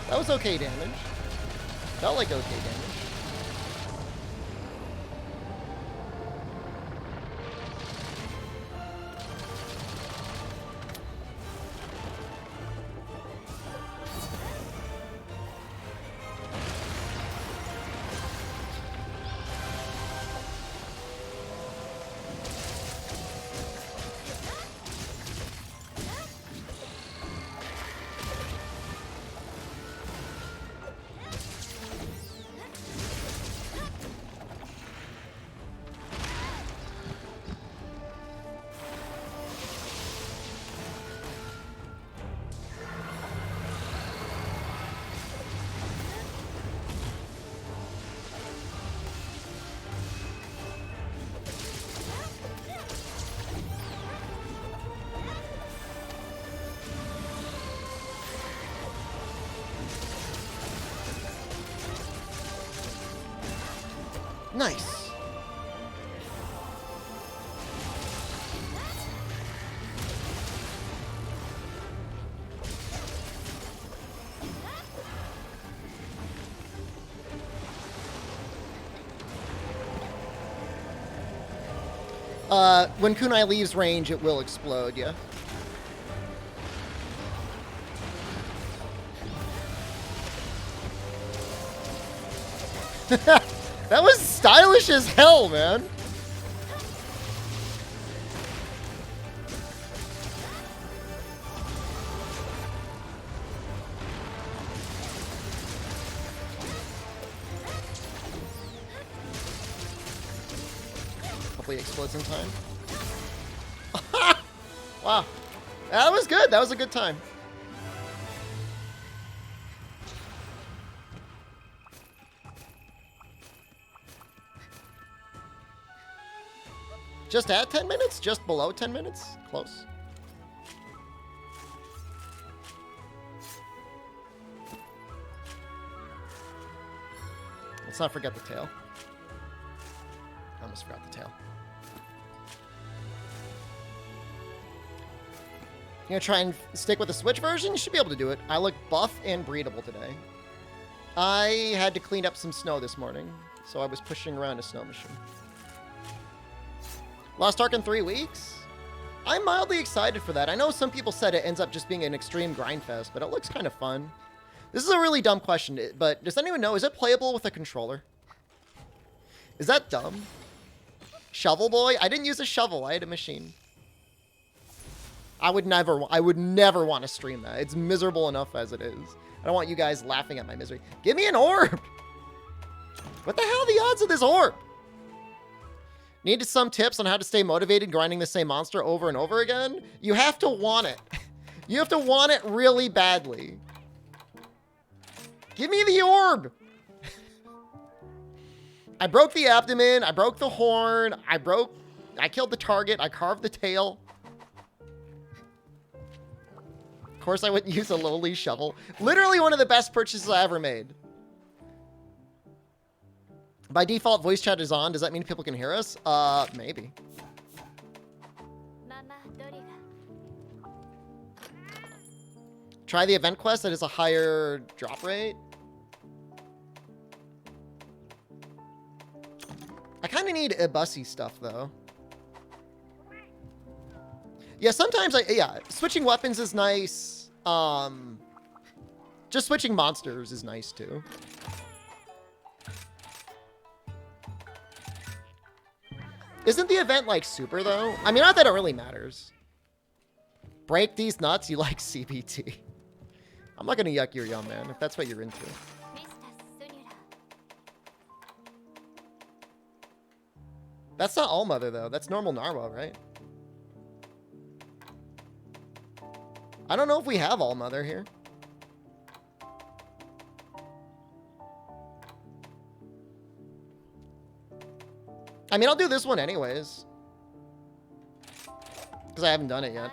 That was okay damage. Felt like okay damage. Nice. When kunai leaves range, it will explode, yeah. That was stylish as hell, man. Hopefully it explodes in time. Wow. That was good. That was a good time. Just at 10 minutes? Just below 10 minutes? Close. Let's not forget the tail. I almost forgot the tail. You gonna try and stick with the Switch version? You should be able to do it. I look buff and breedable today. I had to clean up some snow this morning, so I was pushing around a snow machine. Lost Ark in 3 weeks? I'm mildly excited for that. I know some people said it ends up just being an extreme grind fest, but it looks kind of fun. This is a really dumb question, but does anyone know, is it playable with a controller? Is that dumb? Shovel Boy? I didn't use a shovel. I had a machine. I would never want to stream that. It's miserable enough as it is. I don't want you guys laughing at my misery. Give me an orb! What the hell are the odds of this orb? Need some tips on how to stay motivated grinding the same monster over and over again? You have to want it. You have to want it really badly. Give me the orb! I broke the abdomen, I broke the horn, I killed the target, I carved the tail. Of course I wouldn't use a lowly shovel. Literally one of the best purchases I ever made. By default, voice chat is on. Does that mean people can hear us? Maybe. Try the event quest that is a higher drop rate. I kind of need a bussy stuff, though. Yeah, sometimes switching weapons is nice. Just switching monsters is nice, too. Isn't the event, like, super, though? I mean, not that it really matters. Break these nuts, you like CBT. I'm not gonna yuck your yum, man, if that's what you're into. That's not Allmother, though. That's normal Narwhal, right? I don't know if we have Allmother here. I mean, I'll do this one anyways. Because I haven't done it yet.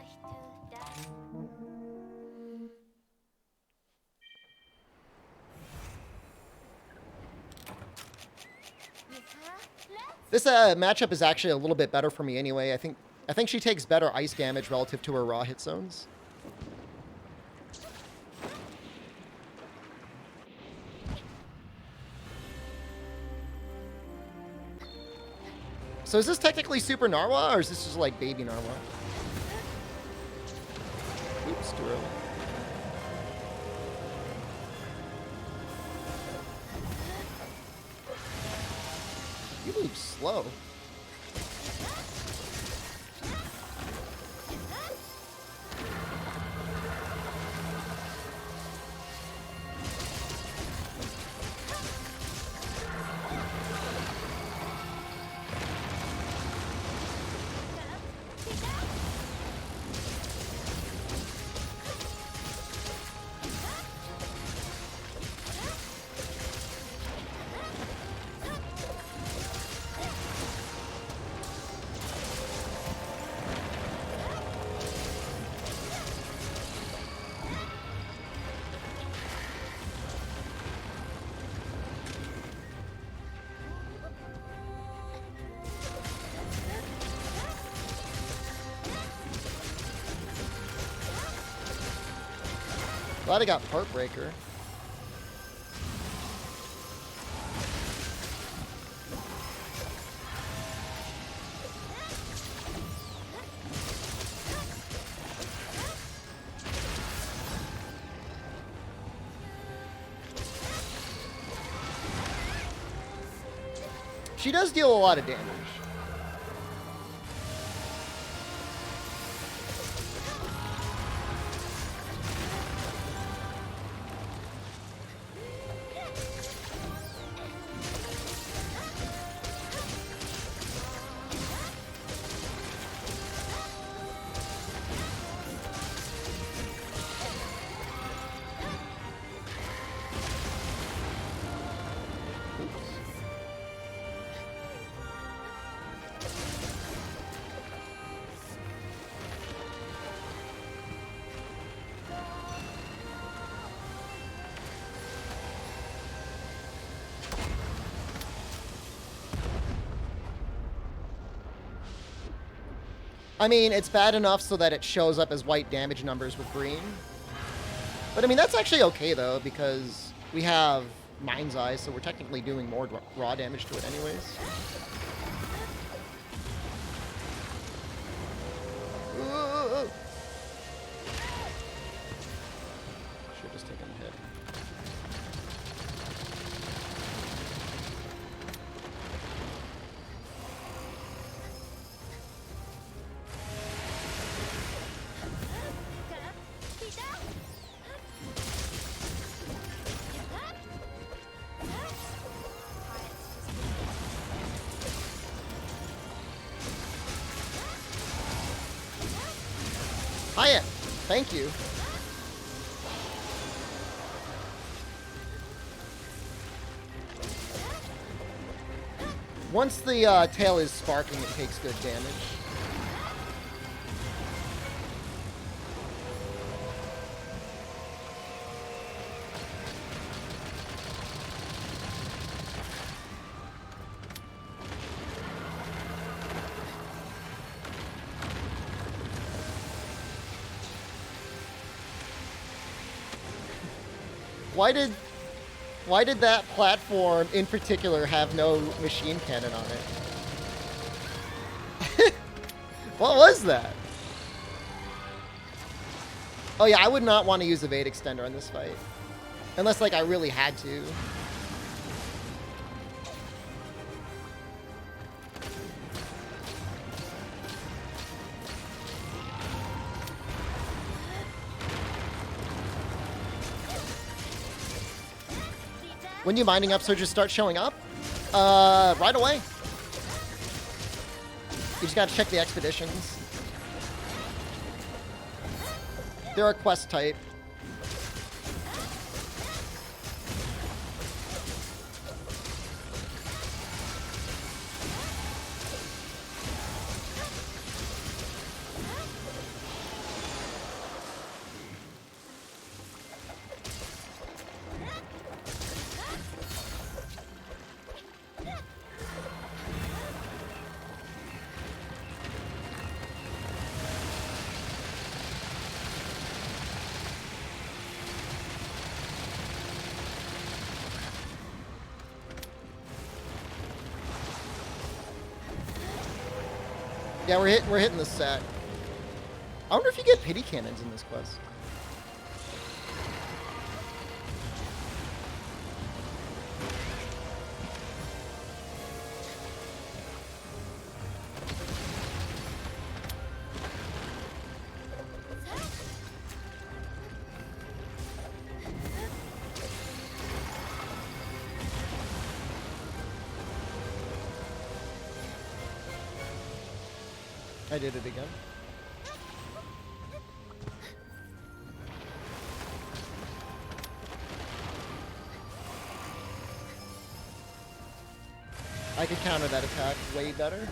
This matchup is actually a little bit better for me anyway. I think she takes better ice damage relative to her raw hit zones. So is this technically Super Narwhal, or is this just like Baby Narwhal? Oops, too early. You move slow. Glad I got Heartbreaker. She does deal a lot of damage. I mean, it's bad enough so that it shows up as white damage numbers with green. But I mean, that's actually okay though, because we have Mind's Eye, so we're technically doing more raw damage to it anyways. Ooh. Should've just taken a hit. Hyatt, thank you. Once the tail is sparking, it takes good damage. Why did that platform in particular have no machine cannon on it? What was that? Oh yeah, I would not want to use Evade Extender on this fight. Unless like I really had to. When do Minding Upsurges start showing up? Right away. You just gotta check the expeditions. They're a quest type. Yeah, we're hitting the set. I wonder if you get pity cannons in this quest. I did it again. I could counter that attack way better.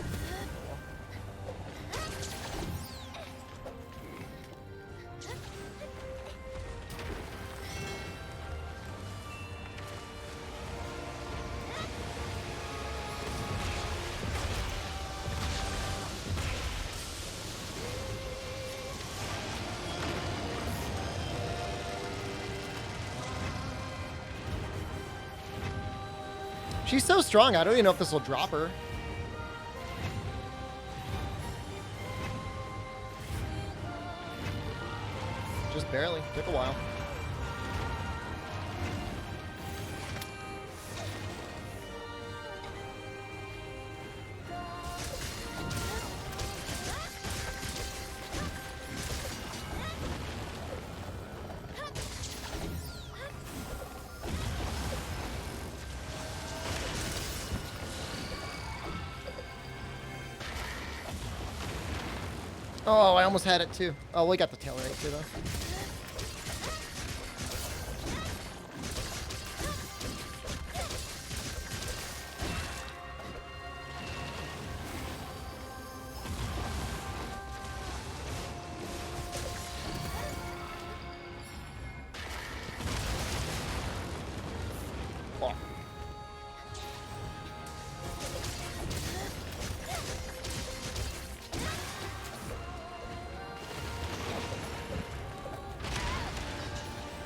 She's so strong, I don't even know if this will drop her. Just barely. Took a while. Oh, I almost had it too. Oh, we got the tail right too, though. Oh.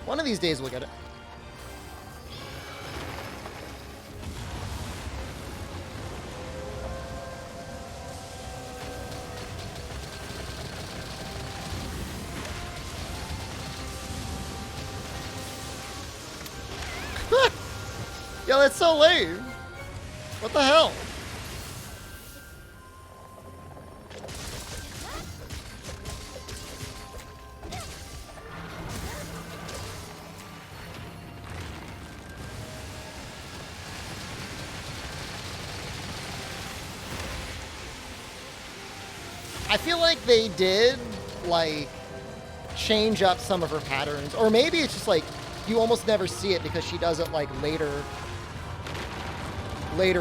One of these days we'll get it. Yo, that's so lame. What the hell? I feel like they did, like, change up some of her patterns. Or maybe it's just, like, you almost never see it because she does it, like, later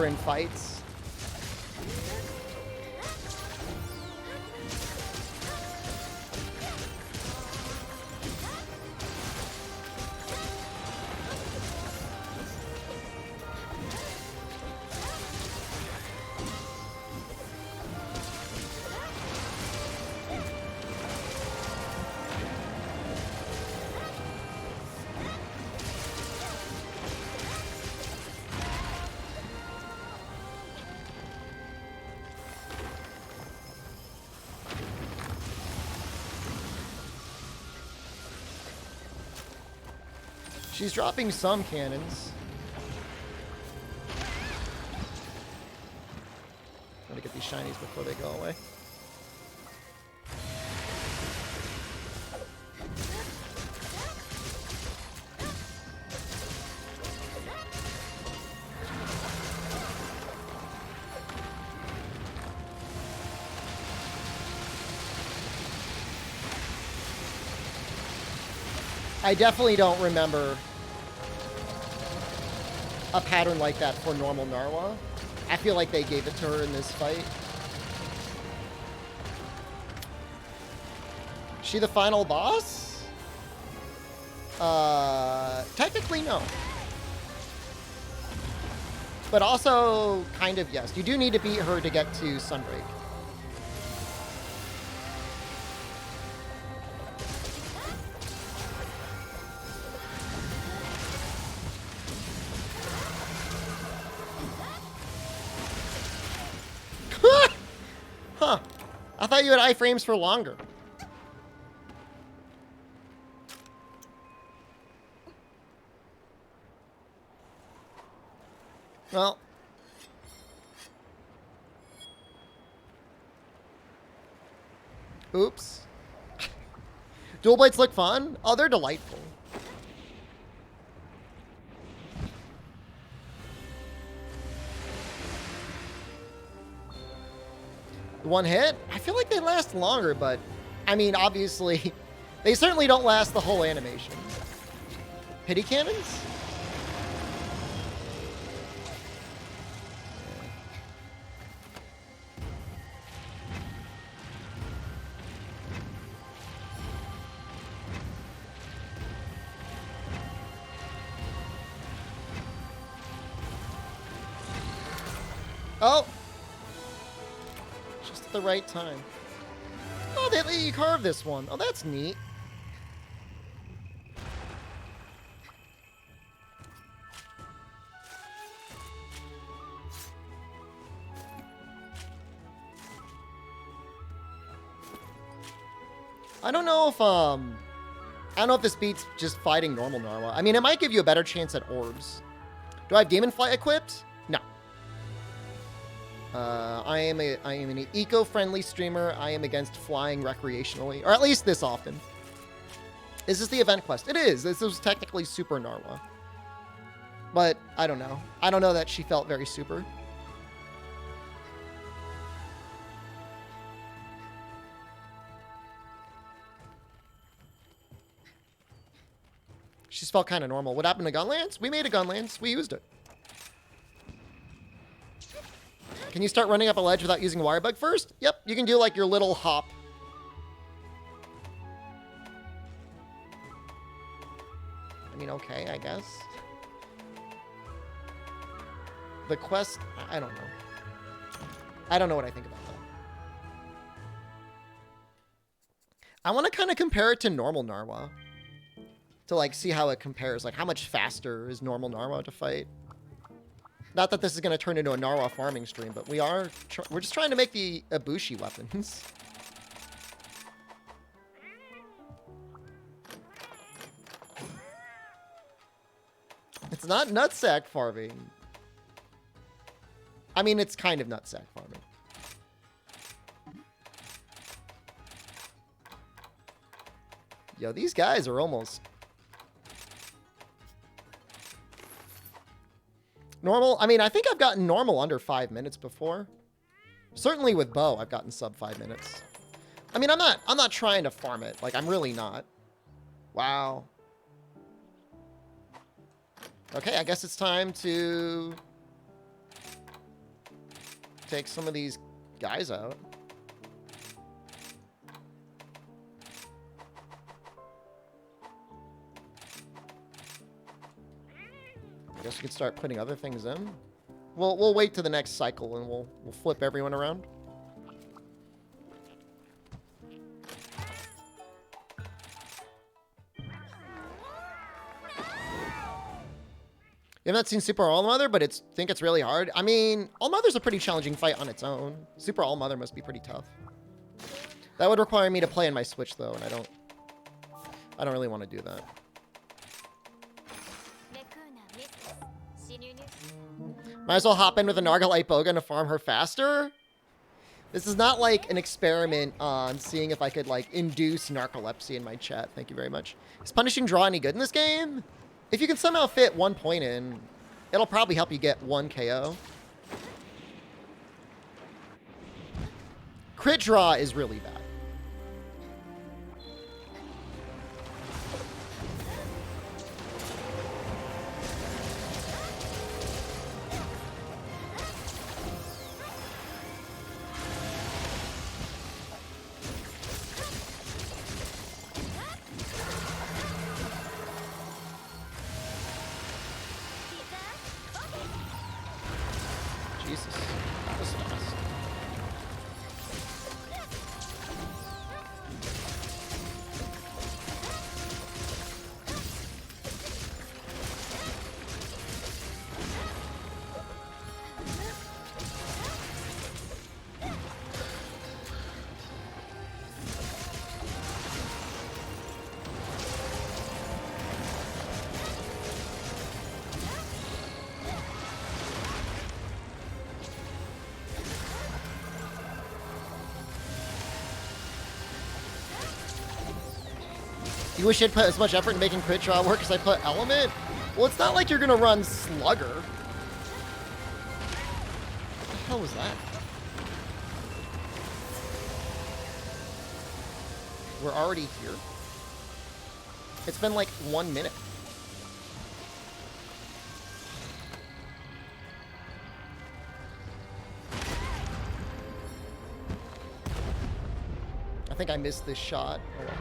in fights. She's dropping some cannons. Gotta get these shinies before they go away. I definitely don't remember a pattern like that for normal Narwa. I feel like they gave it to her in this fight. She the final boss? Technically no. But also, kind of yes. You do need to beat her to get to Sunbreak. Huh. I thought you had iframes for longer. Well. Oops. Dual blades look fun? Oh, they're delightful. One hit? I feel like they last longer, but I mean, obviously, they certainly don't last the whole animation. Pity cannons? Oh! Just at the right time. Oh, they let you carve this one. Oh, that's neat. I don't know if this beats just fighting normal Narwa. I mean, it might give you a better chance at orbs. Do I have Demon Flight equipped? No. I am an eco-friendly streamer. I am against flying recreationally, or at least this often. Is this the event quest? It is. This was technically Super Narwa. But I don't know. I don't know that she felt very super. She's felt kind of normal. What happened to Gunlance? We made a Gunlance. We used it. Can you start running up a ledge without using wire bug first? Yep, you can do like your little hop. I mean, okay, I guess. The quest, I don't know. I don't know what I think about that. I want to kind of compare it to normal Narwa. To like see how it compares. Like how much faster is normal Narwa to fight? Not that this is going to turn into a Narwa farming stream, but we're just trying to make the Ibushi weapons. It's not nutsack farming. I mean, it's kind of nutsack farming. Yo, these guys are almost... Normal, I mean, I think I've gotten normal under 5 minutes before. Certainly with bow, I've gotten sub 5 minutes. I mean, I'm not trying to farm it. Like, I'm really not. Wow. Okay, I guess it's time to take some of these guys out. I guess we could start putting other things in. We'll wait to the next cycle and we'll flip everyone around. You have not seen Super All Mother, but think it's really hard. I mean, All Mother's a pretty challenging fight on its own. Super All Mother must be pretty tough. That would require me to play on my Switch though, and I don't really want to do that. Might as well hop in with a Nargalite Bogan to farm her faster. This is not like an experiment on seeing if I could like induce narcolepsy in my chat. Thank you very much. Is punishing draw any good in this game? If you can somehow fit 1 point in, it'll probably help you get 1 KO. Crit draw is really bad. You wish I'd put as much effort into making crit draw work as I put element? Well, it's not like you're gonna run Slugger. What the hell was that? We're already here? It's been like 1 minute. I think I missed this shot. Oh, well.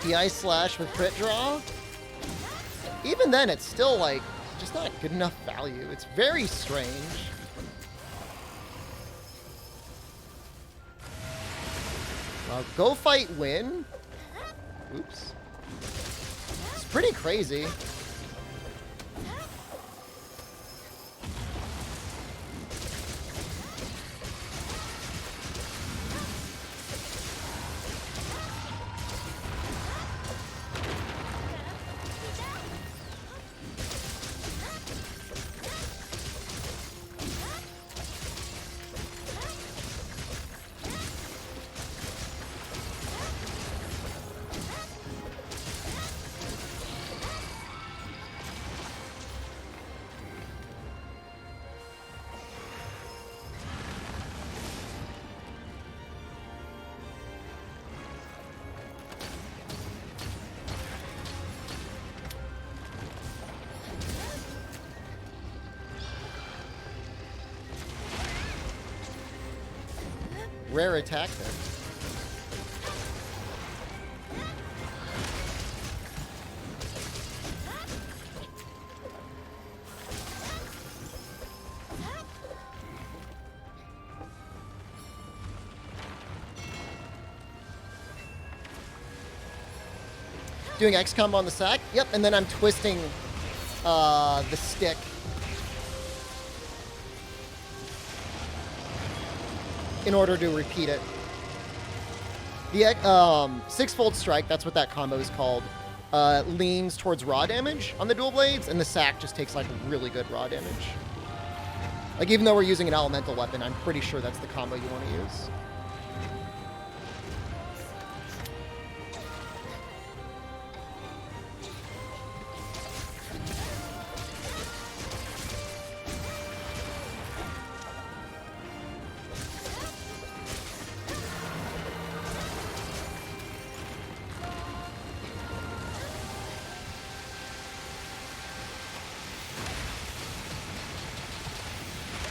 DPI slash with crit draw. Even then, it's still, like, just not good enough value. It's very strange. Go fight win? Oops. It's pretty crazy. Rare attack there. Doing X combo on the sack. Yep, and then I'm twisting the stick. In order to repeat it. The six-fold strike, that's what that combo is called, leans towards raw damage on the dual blades, and the sack just takes like really good raw damage. Like even though we're using an elemental weapon, I'm pretty sure that's the combo you want to use.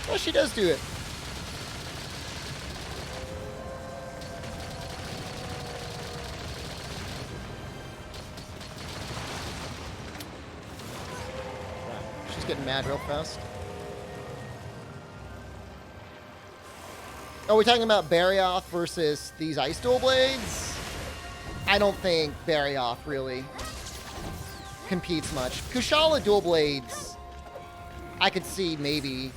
Well, she does do it. She's getting mad real fast. Oh, we're talking about Barioth versus these Ice Dual Blades? I don't think Barioth really competes much. Kushala Dual Blades, I could see maybe.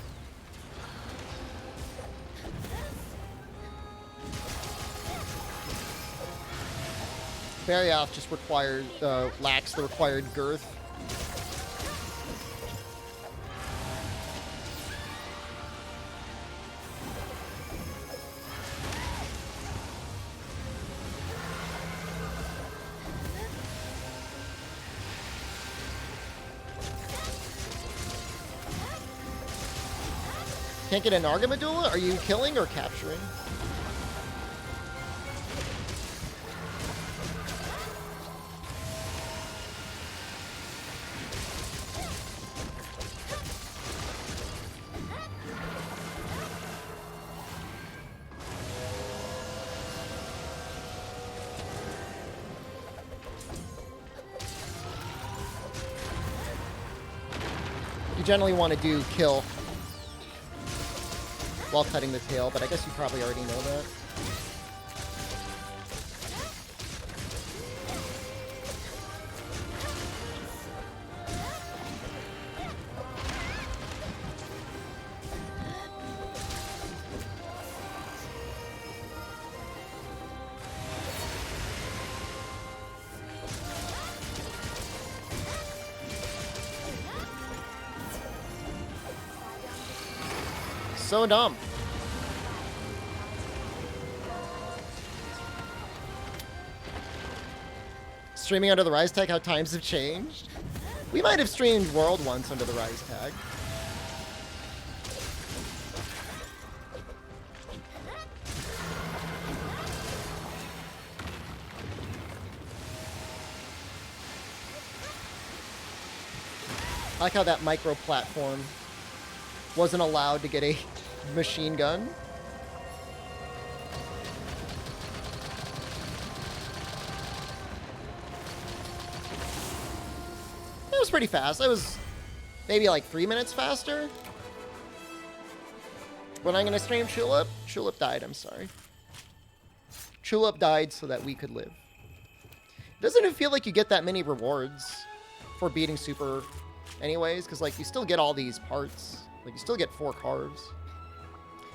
Barioth just requires, lacks the required girth. Can't get an Argamadula? Are you killing or capturing? You generally want to do kill while cutting the tail, but I guess you probably already know that. So dumb. Streaming under the Rise tag, how times have changed. We might have streamed World once under the Rise tag. I like how that micro platform wasn't allowed to get a machine gun. was pretty fast. It was maybe like 3 minutes faster. When I'm gonna stream Tulip? Tulip died, I'm sorry. Tulip died so that we could live. Doesn't it feel like you get that many rewards for beating Super anyways? Because, like, you still get all these parts. Like, you still get 4 cars.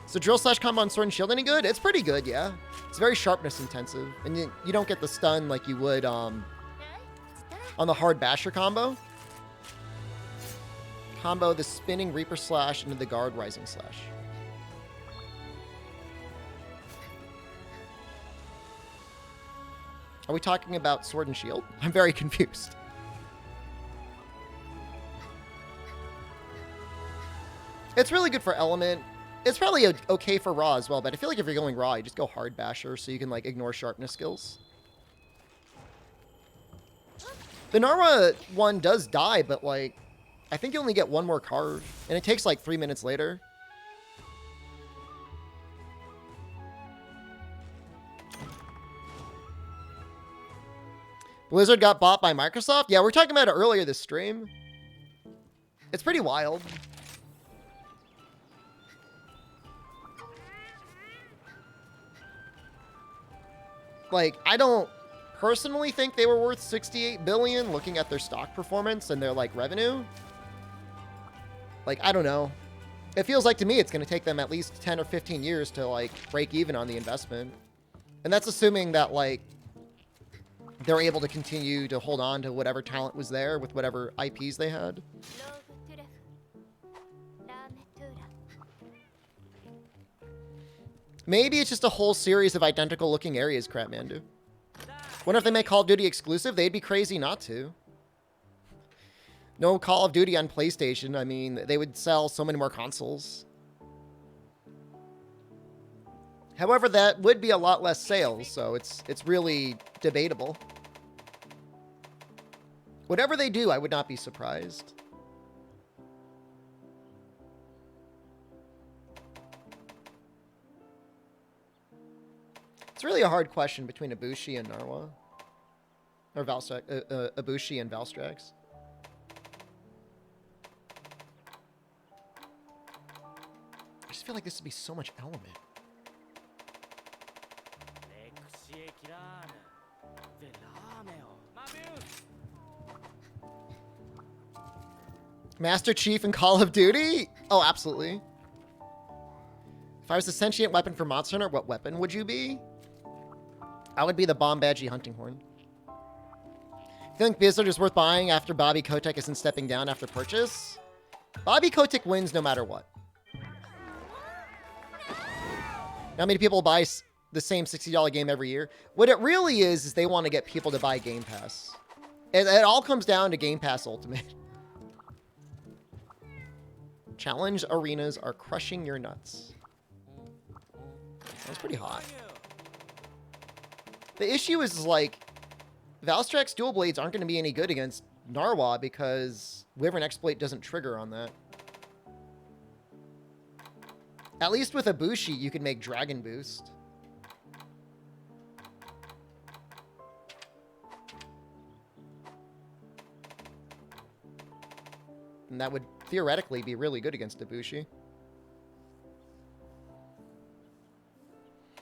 So drill slash combo on sword and shield any good? It's pretty good, yeah. It's very sharpness intensive. And you don't get the stun like you would on the hard basher combo. Combo the spinning Reaper slash into the guard rising slash. Are we talking about sword and shield? I'm very confused. It's really good for element. It's probably okay for raw as well, but I feel like if you're going raw, you just go hard basher so you can, like, ignore sharpness skills. The Narwa one does die, but, like, I think you only get 1 more card, and it takes, like, 3 minutes later. Blizzard got bought by Microsoft? Yeah, we were talking about it earlier this stream. It's pretty wild. Like, I don't personally think they were worth 68 billion looking at their stock performance and their, like, revenue. Like, I don't know. It feels like to me it's going to take them at least 10 or 15 years to, like, break even on the investment. And that's assuming that, like, they're able to continue to hold on to whatever talent was there with whatever IPs they had. Maybe it's just a whole series of identical looking areas, Crapmandu. Wonder if they make Call of Duty exclusive? They'd be crazy not to. No Call of Duty on PlayStation. I mean, they would sell so many more consoles. However, that would be a lot less sales, so it's really debatable. Whatever they do, I would not be surprised. It's really a hard question between Ibushi and Narwa. Or Valstrax, Ibushi and Valstrax. I just feel like this would be so much element. Master Chief in Call of Duty? Oh, absolutely. If I was a sentient weapon for Monster Hunter, what weapon would you be? I would be the Bombadgy hunting horn. You think Blizzard is worth buying after Bobby Kotick isn't stepping down after purchase? Bobby Kotick wins no matter what. How many people buy the same $60 game every year? What it really is they want to get people to buy Game Pass. It all comes down to Game Pass Ultimate. Challenge arenas are crushing your nuts. That's pretty hot. The issue is, like, Valstrax dual blades aren't going to be any good against Narwa because Wyvern Exploit doesn't trigger on that. At least with Ibushi, you can make Dragon Boost. And that would theoretically be really good against Ibushi.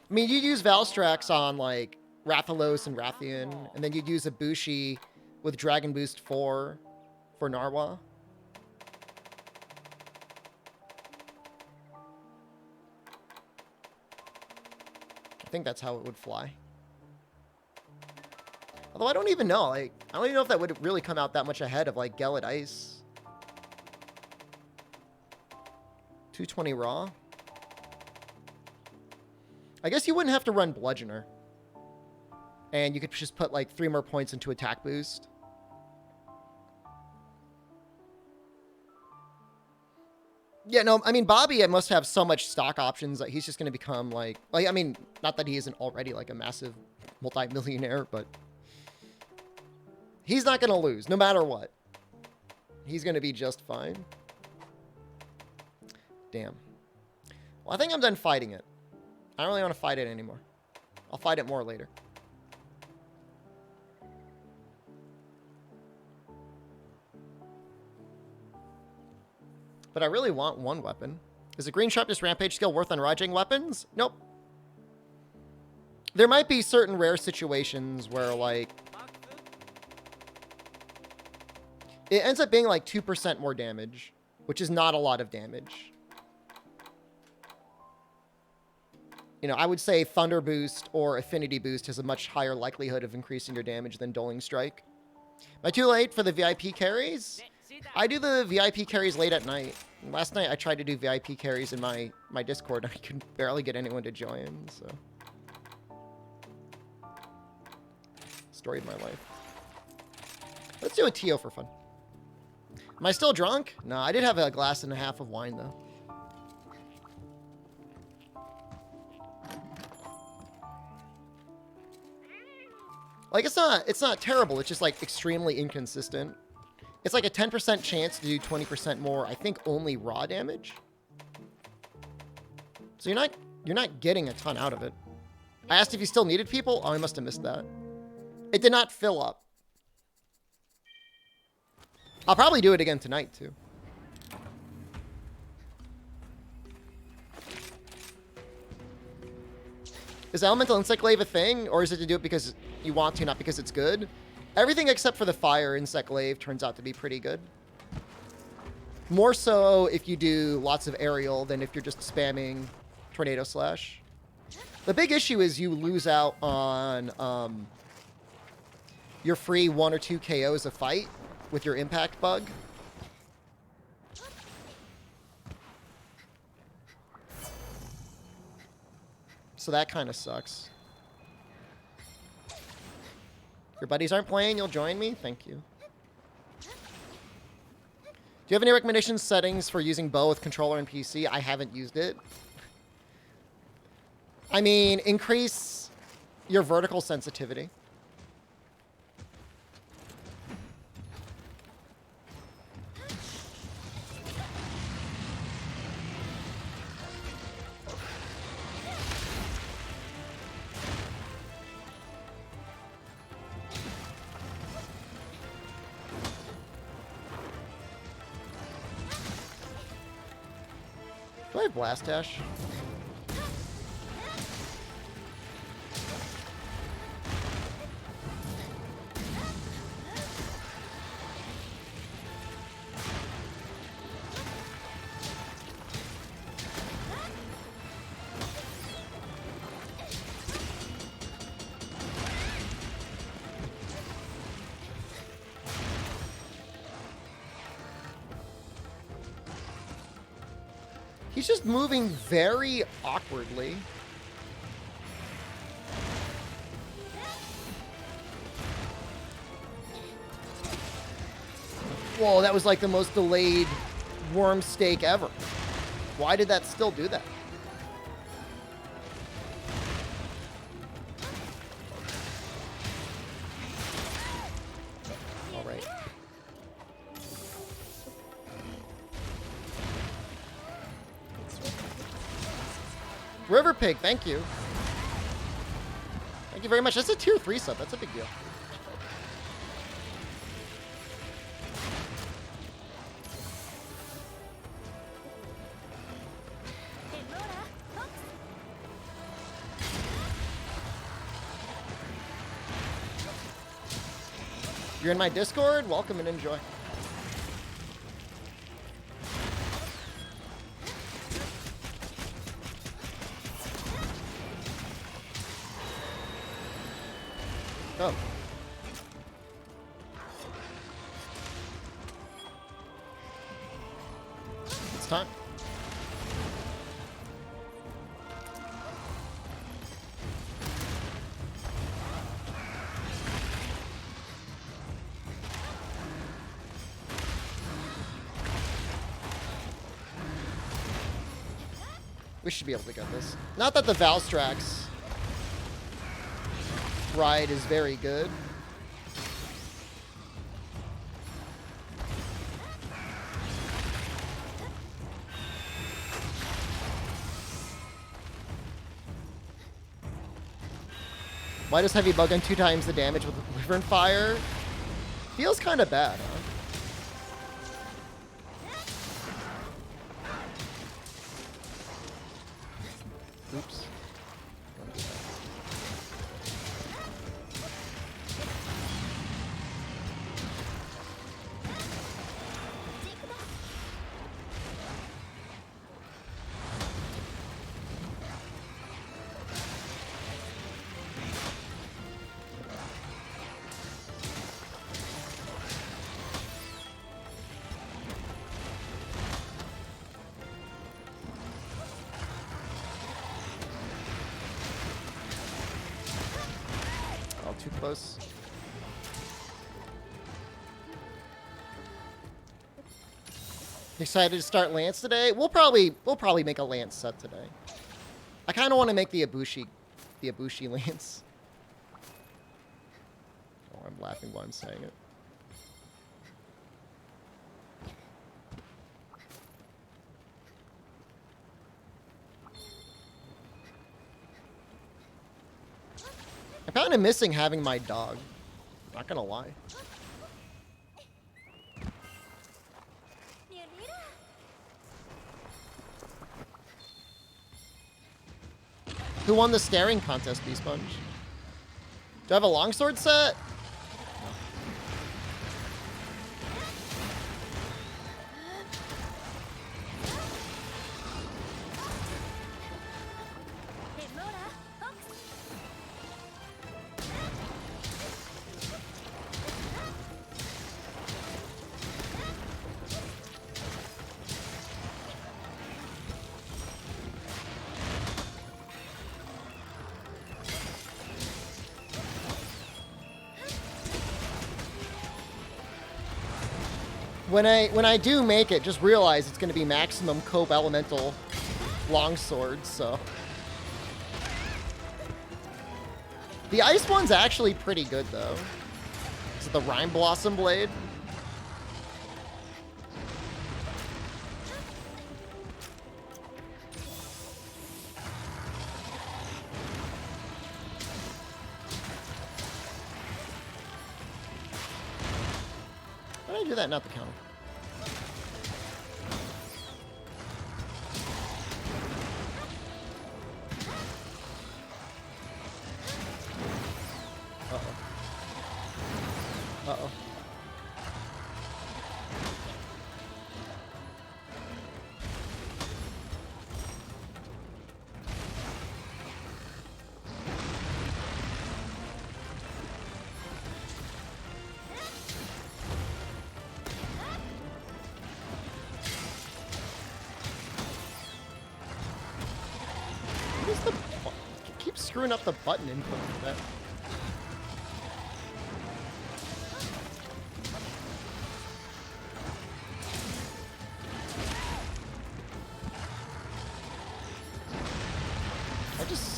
I mean, you use Valstrax on, like, Rathalos and Rathian, and then you'd use Ibushi with Dragon Boost 4 for Narwa. I think that's how it would fly. Although I don't even know, like, I don't even know if that would really come out that much ahead of, like, Gelid Ice. 220 raw. I guess you wouldn't have to run Bludgeoner. And you could just put, like, 3 more points into attack boost. Yeah, no, I mean, Bobby must have so much stock options that he's just going to become, like, I mean, not that he isn't already, like, a massive multi-millionaire, but he's not going to lose, no matter what. He's going to be just fine. Damn. Well, I think I'm done fighting it. I don't really want to fight it anymore. I'll fight it more later. But I really want one weapon. Is a green sharpness rampage skill worth enraging weapons? Nope. There might be certain rare situations where, like, it ends up being like 2% more damage, which is not a lot of damage. You know, I would say Thunder Boost or Affinity Boost has a much higher likelihood of increasing your damage than Dueling Strike. Am I too late for the VIP carries? I do the VIP carries late at night. Last night I tried to do VIP carries in my Discord and I could barely get anyone to join, so. Story of my life. Let's do a TO for fun. Am I still drunk? No, I did have a glass and a half of wine though. Like, it's not terrible. It's just, like, extremely inconsistent. It's like a 10% chance to do 20% more, I think, only raw damage. So you're not getting a ton out of it. I asked if you still needed people. Oh, I must have missed that. It did not fill up. I'll probably do it again tonight, too. Is Elemental Insect Glaive a thing, or is it to do it because you want to, not because it's good? Everything except for the Fire Insect Glaive turns out to be pretty good. More so if you do lots of aerial than if you're just spamming Tornado Slash. The big issue is you lose out on your free 1 or 2 KOs a fight with your impact bug. So that kind of sucks. Your buddies aren't playing, you'll join me? Thank you. Do you have any recommendations settings for using bow with controller and PC? I haven't used it. I mean, increase your vertical sensitivity. Do I have Blast Dash? He's just moving very awkwardly. Whoa, that was like the most delayed worm stake ever. Why did that still do that? All right. River Pig, thank you. Thank you very much. That's a tier 3 sub. That's a big deal. You're in my Discord? Welcome and enjoy. Oh. It's time. We should be able to get this. Not that the Valstrax ride is very good. Why does Heavy Bug on 2 times the damage with Wyvern Fire? Feels kind of bad, huh? Oops. Don't do that. Too close. Excited to start Lance today? We'll probably make a Lance set today. I kind of want to make the Ibushi Lance. Oh, I'm laughing while I'm saying it. I'm kind of missing having my dog. Not gonna lie. Who won the staring contest, B-Sponge? Do I have a longsword set? When I do make it, just realize it's going to be maximum Cope Elemental longsword, so. The ice one's actually pretty good, though. Is it the Rime Blossom Blade? How did I do that? Not the counter. Uh-oh. What is the... Keep screwing up the button input for that.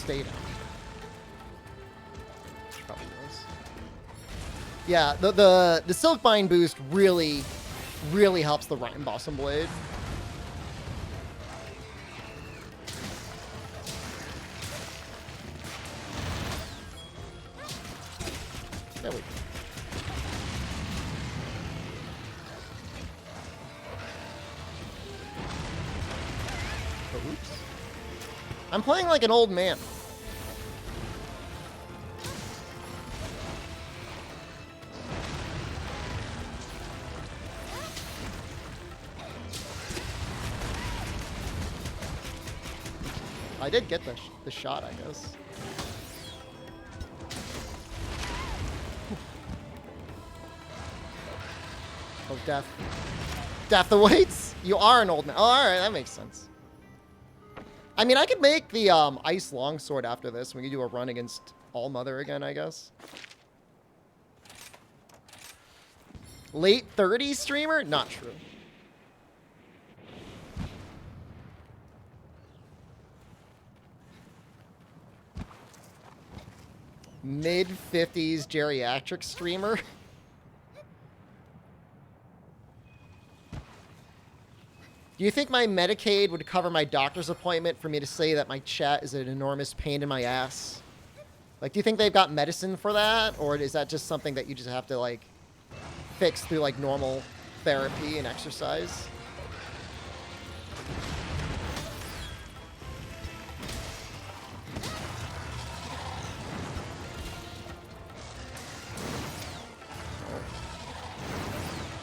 Stayed out. Probably was. Yeah, the Silkbind boost really helps the Rime Blossom Blade. There we go. Oh, oops. I'm playing like an old man. I did get the shot, I guess. Oh, death. Death awaits? You are an old man. Oh, alright, that makes sense. I mean, I could make the ice longsword after this. We could do a run against Allmother again, I guess. Late 30s streamer? Not true. Mid-50s geriatric streamer? Do you think my Medicaid would cover my doctor's appointment for me to say that my chat is an enormous pain in my ass? Like, do you think they've got medicine for that? Or is that just something that you just have to, like, fix through, like, normal therapy and exercise?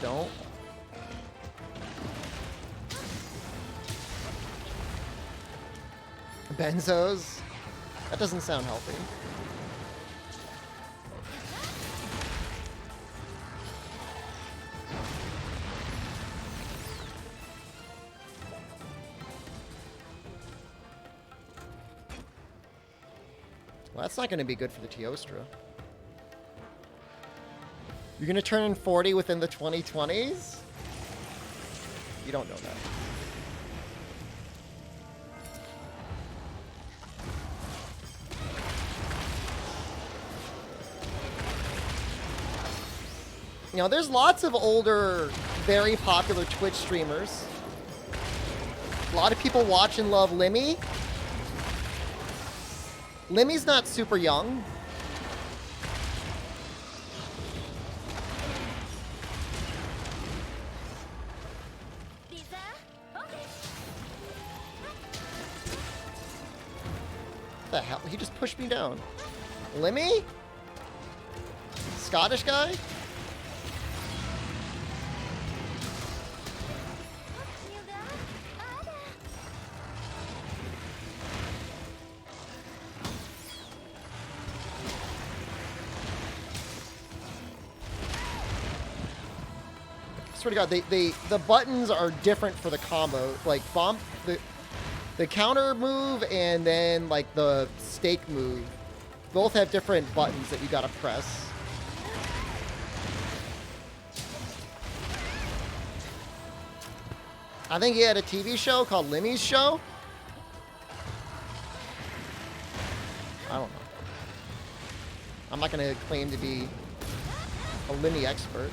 don't. Benzos? That doesn't sound healthy. Well, that's not going to be good for the Teostra. You're going to turn 40 within the 2020s? You don't know that. You know, there's lots of older, very popular Twitch streamers. A lot of people watch and love Limmy. Limmy's not super young. What the hell? He just pushed me down. Limmy? Scottish guy? Swear to God, the buttons are different for the combo. Like the counter move and then like the stake move, both have different buttons that you gotta press. I think he had a TV show called Limmy's Show. I don't know. I'm not gonna claim to be a Limmy expert.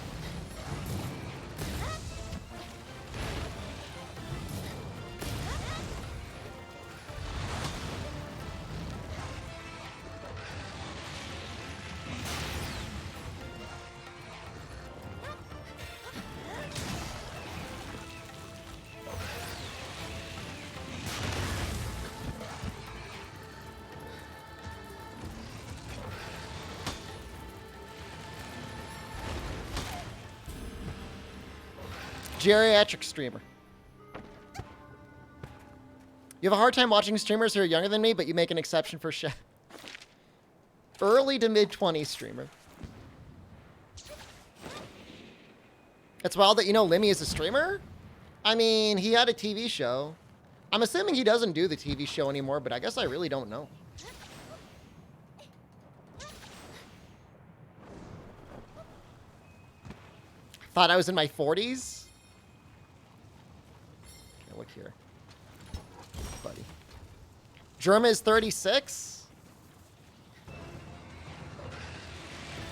Geriatric streamer. You have a hard time watching streamers who are younger than me, but you make an exception for Chef. Early to mid-20s streamer. It's wild that you know Limmy is a streamer? I mean, he had a TV show. I'm assuming he doesn't do the TV show anymore, but I guess I really don't know. Thought I was in my 40s? Look here, buddy. Germa is 36.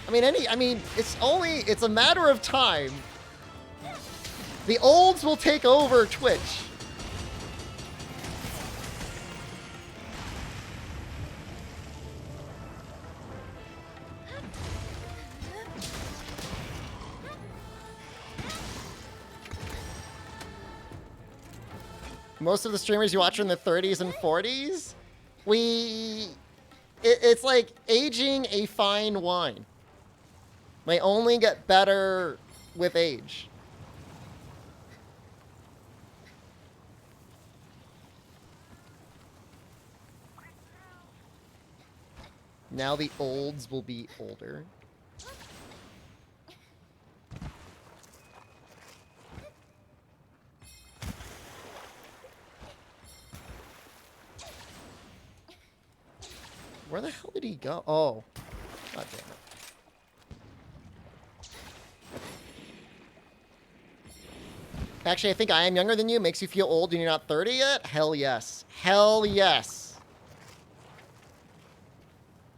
I mean, it's a matter of time. The olds will take over Twitch. Most of the streamers you watch are in the 30s and 40s. It's like aging a fine wine. May only get better with age. Now the olds will be older. Where the hell did he go? Oh. God damn it. Actually, I think I am younger than you. Makes you feel old and you're not 30 yet? Hell yes. Hell yes.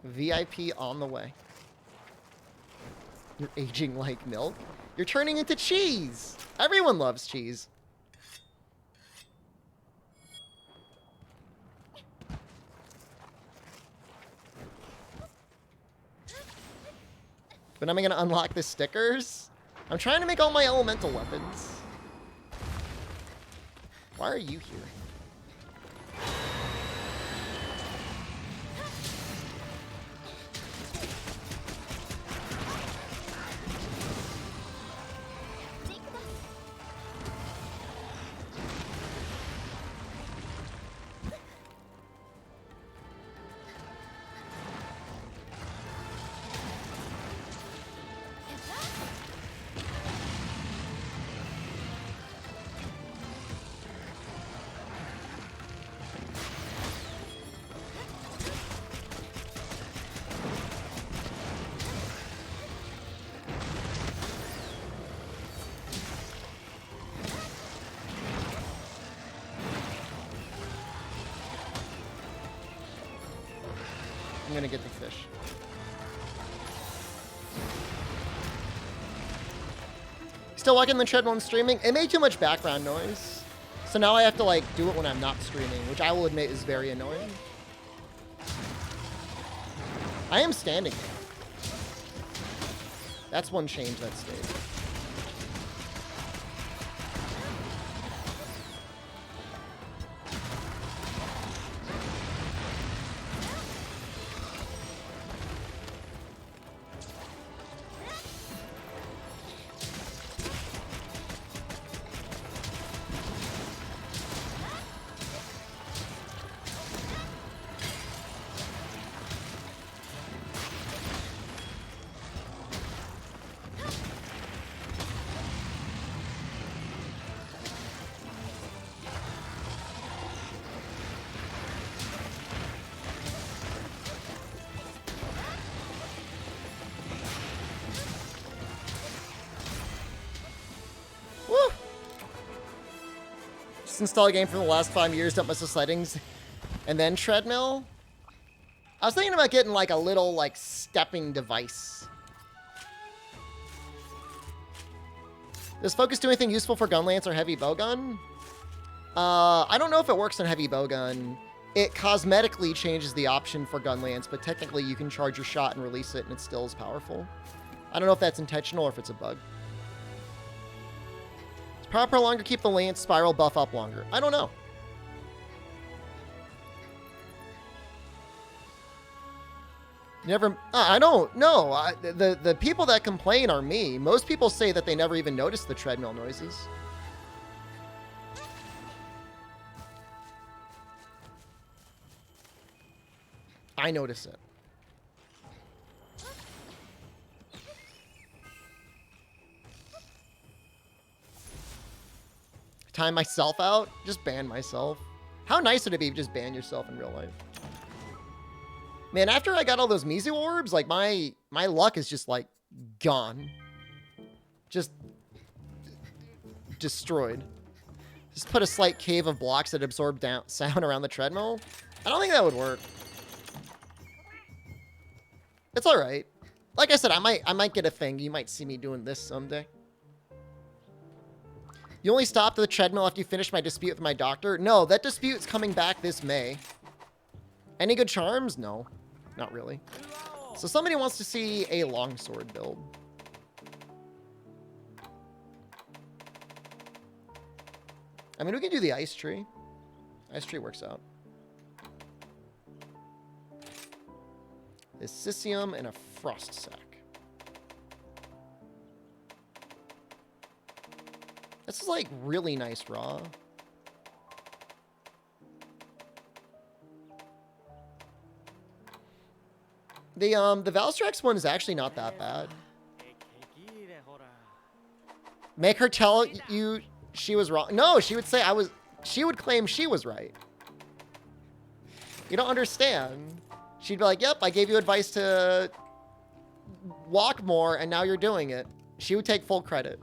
VIP on the way. You're aging like milk. You're turning into cheese. Everyone loves cheese. But am I going to unlock the stickers? I'm trying to make all my elemental weapons. Why are you here? gonna get the fish. Still liking the treadmill and streaming? It made too much background noise. So now I have to like do it when I'm not streaming, which I will admit is very annoying. I am standing. That's one change that stayed. Install a game from the last 5 years, don't mess with settings, and then treadmill. I was thinking about getting like a little like stepping device. Does focus do anything useful for gun lance or heavy bowgun? I don't know if it works on heavy bowgun. It cosmetically changes the option for gun lance, but technically you can charge your shot and release it and it still is powerful. I don't know if that's intentional or if it's a bug. Proper longer, keep the lance spiral buff up longer. I don't know. Never. I don't know. The people that complain are me. Most people say that they never even notice the treadmill noises. I notice it. Time myself out? Just ban myself. How nice would it be to just ban yourself in real life? Man, after I got all those Mizu orbs, like my luck is just like gone. Just destroyed. Just put a slight cave of blocks that absorb sound around the treadmill. I don't think that would work. It's all right. Like I said, I might get a thing. You might see me doing this someday. You only stopped the treadmill after you finished my dispute with my doctor? No, that dispute's coming back this May. Any good charms? No, not really. So somebody wants to see a longsword build. I mean, we can do the ice tree. Ice tree works out. A Cisium and a frost sack. This is like really nice raw. The Valstrax one is actually not that bad. Make her tell you she was wrong. No, she would say she would claim she was right. You don't understand. She'd be like, yep, I gave you advice to walk more and now you're doing it. She would take full credit.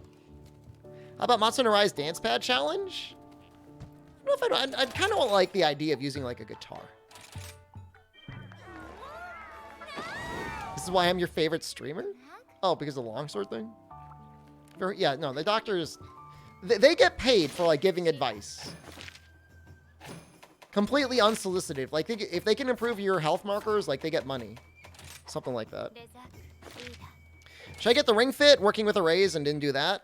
How about MHRise Dance Pad Challenge? I don't know if I'd kind of like the idea of using like a guitar. This is why I'm your favorite streamer? Oh, because of the longsword thing? Yeah, no, the doctors, they get paid for like giving advice. Completely unsolicited. Like if they can improve your health markers, like they get money. Something like that. Should I get the Ring Fit working with arrays and didn't do that?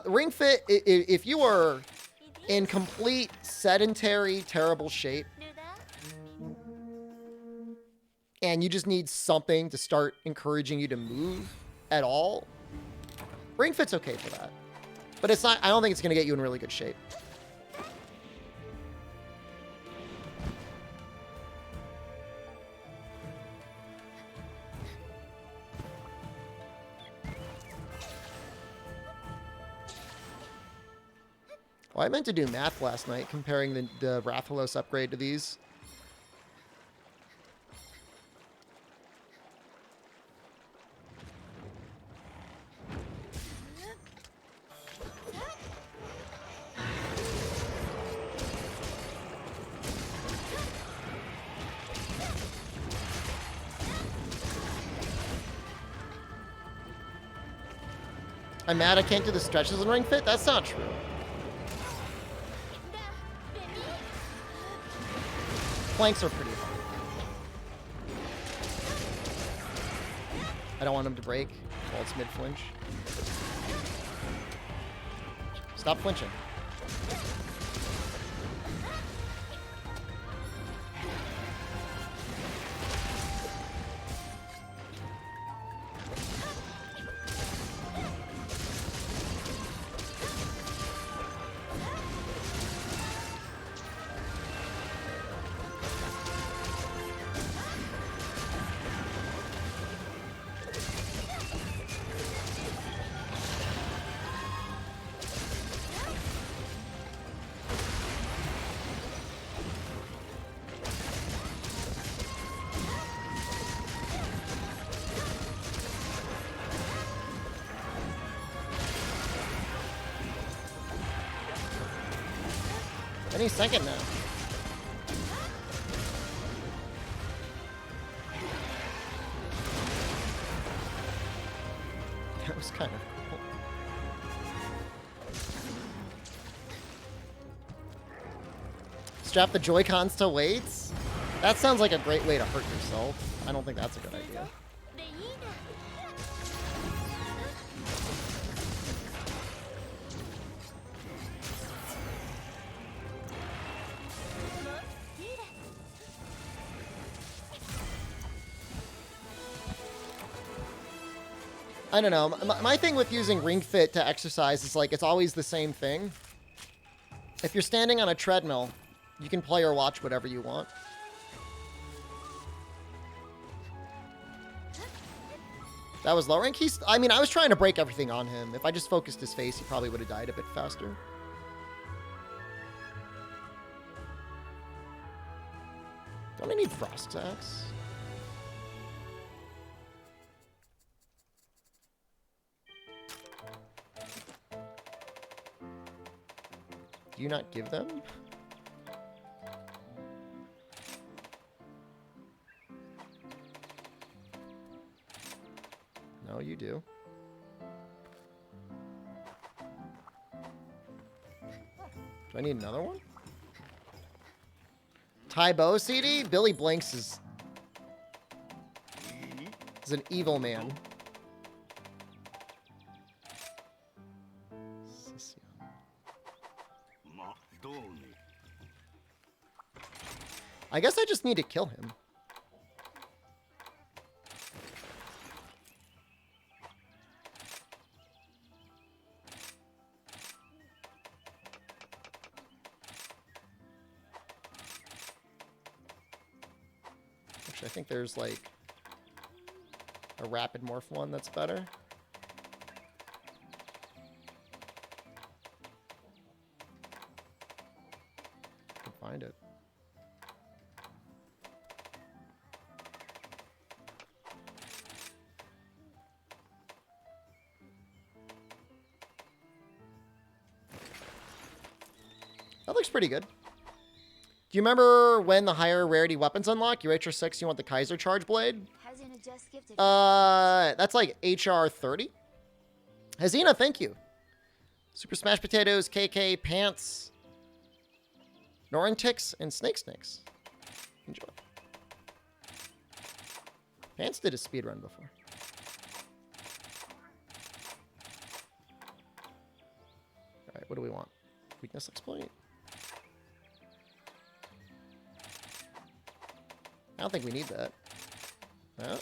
Ring Fit, if you are in complete sedentary, terrible shape, and you just need something to start encouraging you to move at all, Ring Fit's okay for that. But it's not, I don't think it's gonna get you in really good shape. Well, I meant to do math last night, comparing the Rathalos upgrade to these. I'm mad I can't do the stretches in Ring Fit? That's not true. Planks are pretty hard. I don't want him to break while it's mid-flinch. Stop flinching. Any second now. That was kind of cool. Strap the Joy-Cons to weights? That sounds like a great way to hurt yourself. I don't think that's a good idea. I don't know. My thing with using Ring Fit to exercise is like it's always the same thing. If you're standing on a treadmill, you can play or watch whatever you want. That was low rank. I mean, I was trying to break everything on him. If I just focused his face, he probably would have died a bit faster. Don't I need Frost Axe? Do you not give them? No, you do. Do I need another one? Tybo CD? Billy Blanks is an evil man. I guess I just need to kill him. Actually, I think there's like a rapid morph one that's better. I can find it. That looks pretty good. Do you remember when the higher rarity weapons unlock? Your HR 6, you want the Kaiser Charge Blade? That's like HR 30. Hazina, thank you. Super Smash Potatoes, KK, Pants, Norintix, and Snakes. Enjoy. Pants did a speedrun before. Alright, what do we want? Weakness exploit? I don't think we need that. No.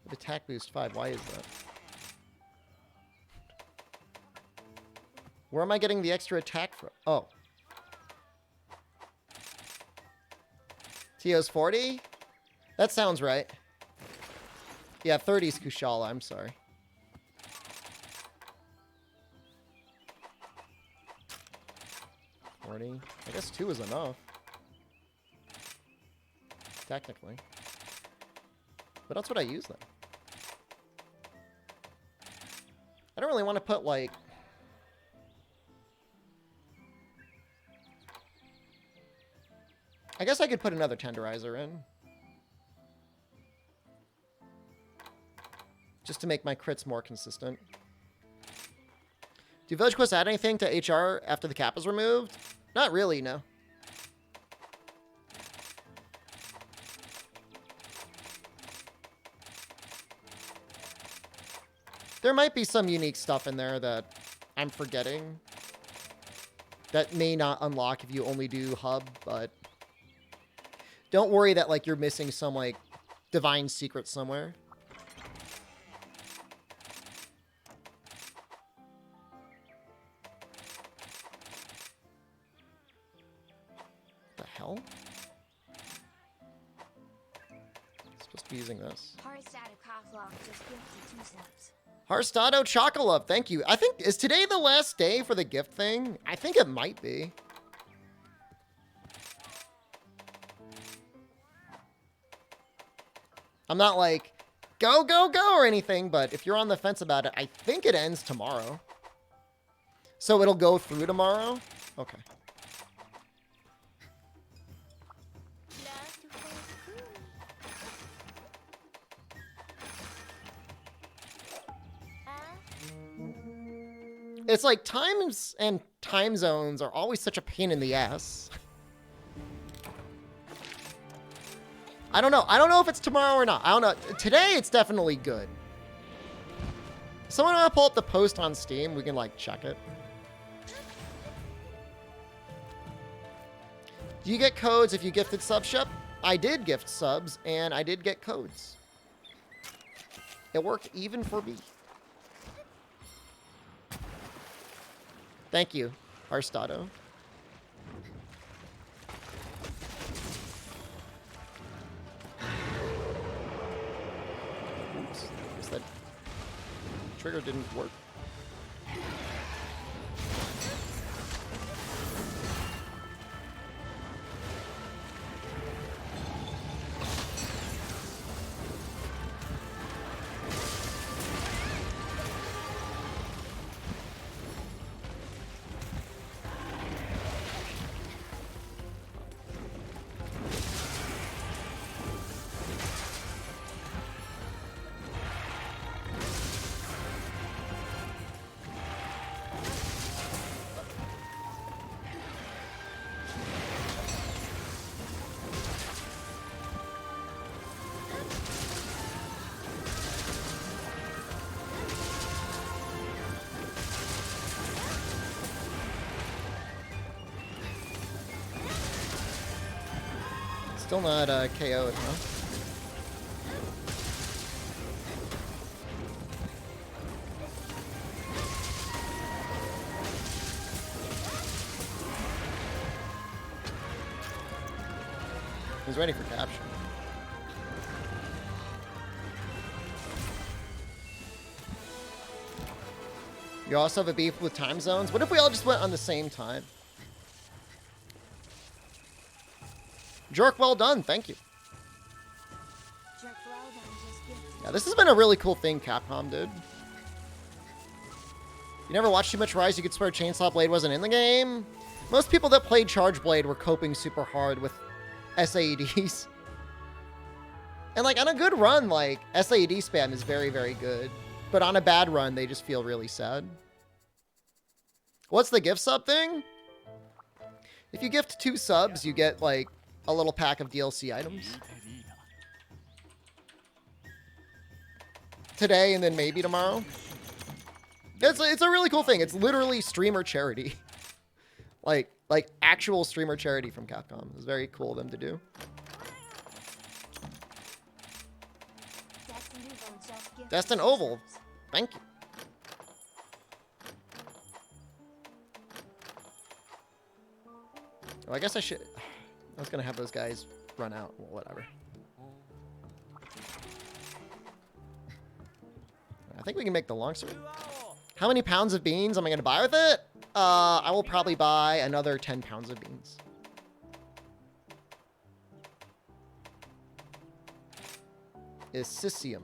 With attack boost 5, why is that? Where am I getting the extra attack from? Oh. TO's 40? That sounds right. Yeah, 30 is Kushala, I'm sorry. I guess 2 is enough. Technically. But that's what I use then. I don't really want to put like... I guess I could put another tenderizer in. just to make my crits more consistent. Do village quests add anything to HR after the cap is removed? Not really, no. There might be some unique stuff in there that I'm forgetting that may not unlock if you only do hub, but don't worry that like you're missing some like divine secret somewhere. The hell? Supposed to be using this. Harstado Chocolove, thank you. I think, is today the last day for the gift thing? I think it might be. I'm not like, go, go, go or anything, but if you're on the fence about it, I think it ends tomorrow. So it'll go through tomorrow? Okay. It's like times and time zones are always such a pain in the ass. I don't know. I don't know if it's tomorrow or not. I don't know. Today, it's definitely good. Someone want to pull up the post on Steam? We can, like, check it. Do you get codes if you gifted subs, Shep? I did gift subs, and I did get codes. It worked even for me. Thank you, Arstado. Oops, I guess that trigger didn't work. Still not KO'd, huh? He's ready for capture. You also have a beef with time zones? What if we all just went on the same time? Jerk, well done. Thank you. Yeah, this has been a really cool thing Capcom did. You never watched too much Rise, you could swear Chainsaw Blade wasn't in the game? Most people that played Charge Blade were coping super hard with SAEDs. And like on a good run, like SAED spam is very, very good. But on a bad run, they just feel really sad. What's the gift sub thing? If you gift 2 subs, you get like a little pack of DLC items. Today and then maybe tomorrow. It's a really cool thing. It's literally streamer charity. like actual streamer charity from Capcom. It's very cool of them to do. Destin Oval. Thank you. Oh, I guess I should... I was gonna have those guys run out. Well, whatever. I think we can make the longsword. How many pounds of beans am I gonna buy with it? I will probably buy another 10 pounds of beans. Isicium.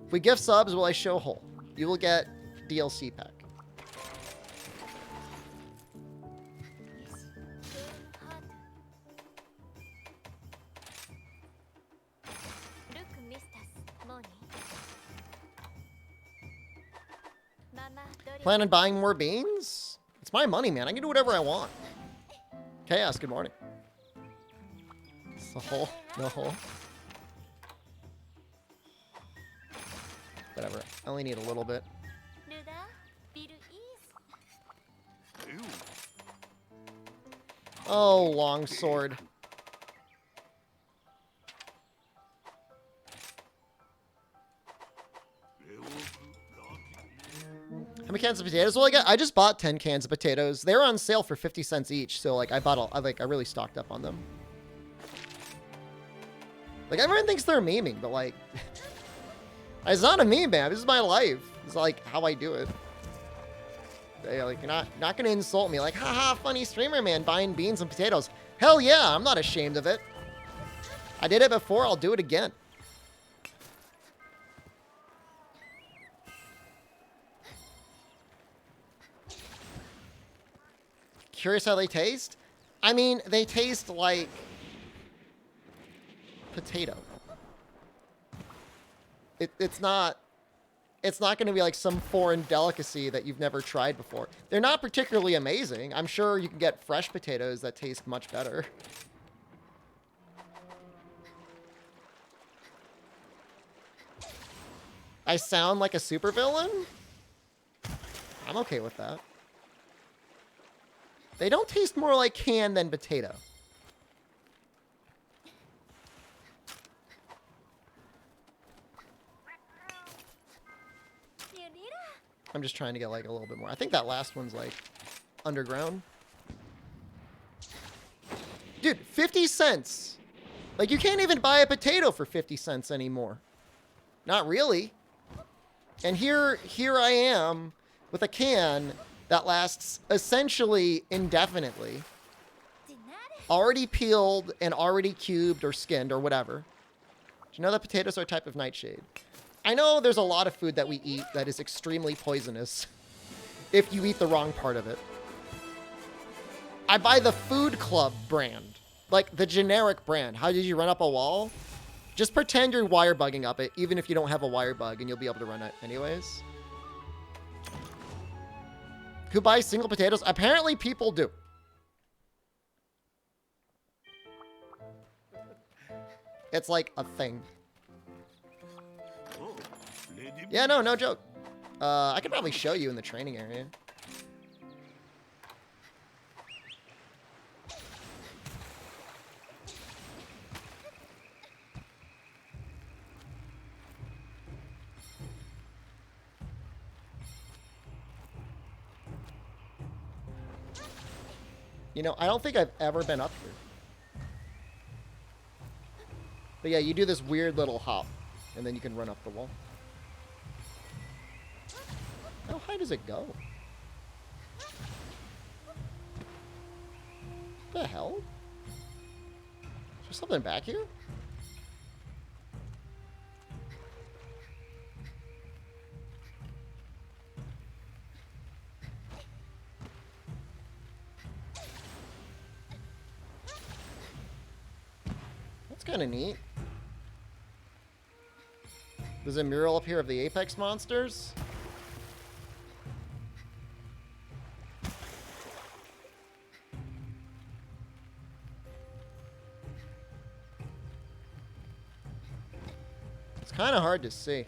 If we gift subs, will I show whole? You will get DLC pack. Plan on buying more beans? It's my money, man. I can do whatever I want. Chaos, good morning. It's the hole. No hole. Whatever. I only need a little bit. Oh, longsword. How many cans of potatoes will I get? I just bought 10 cans of potatoes. They were on sale for 50 cents each, so like I really stocked up on them. Like everyone thinks they're memeing, but like it's not a meme, man. This is my life. It's like how I do it. Like you're not gonna insult me like, haha, funny streamer man buying beans and potatoes. Hell yeah, I'm not ashamed of it. I did it before, I'll do it again. Curious how they taste? I mean, they taste like potato. It's not going to be like some foreign delicacy that you've never tried before. They're not particularly amazing. I'm sure you can get fresh potatoes that taste much better. I sound like a supervillain? I'm okay with that. They don't taste more like can than potato. I'm just trying to get like a little bit more. I think that last one's like underground. Dude, 50 cents. Like you can't even buy a potato for 50 cents anymore. Not really. And here I am with a can that lasts essentially indefinitely. Already peeled and already cubed or skinned or whatever. Do you know that potatoes are a type of nightshade? I know there's a lot of food that we eat that is extremely poisonous if you eat the wrong part of it. I buy the Food Club brand, like the generic brand. How did you run up a wall? Just pretend you're wire bugging up it, even if you don't have a wire bug, and you'll be able to run it anyways. Who buys single potatoes? Apparently people do. It's like a thing. Yeah, no joke. I could probably show you in the training area. You know, I don't think I've ever been up here. But yeah, you do this weird little hop, and then you can run up the wall. How high does it go? What the hell? Is there something back here? That's kind of neat. There's a mural up here of the Apex monsters. It's kind of hard to see.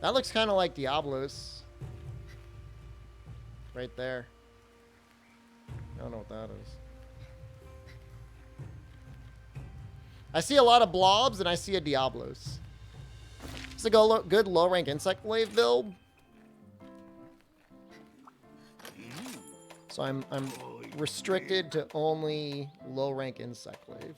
That looks kind of like Diablos. Right there. I don't know what that is. I see a lot of blobs and I see a Diablos. It's a good low-rank insect wave build. So I'm restricted to only low-rank insect wave.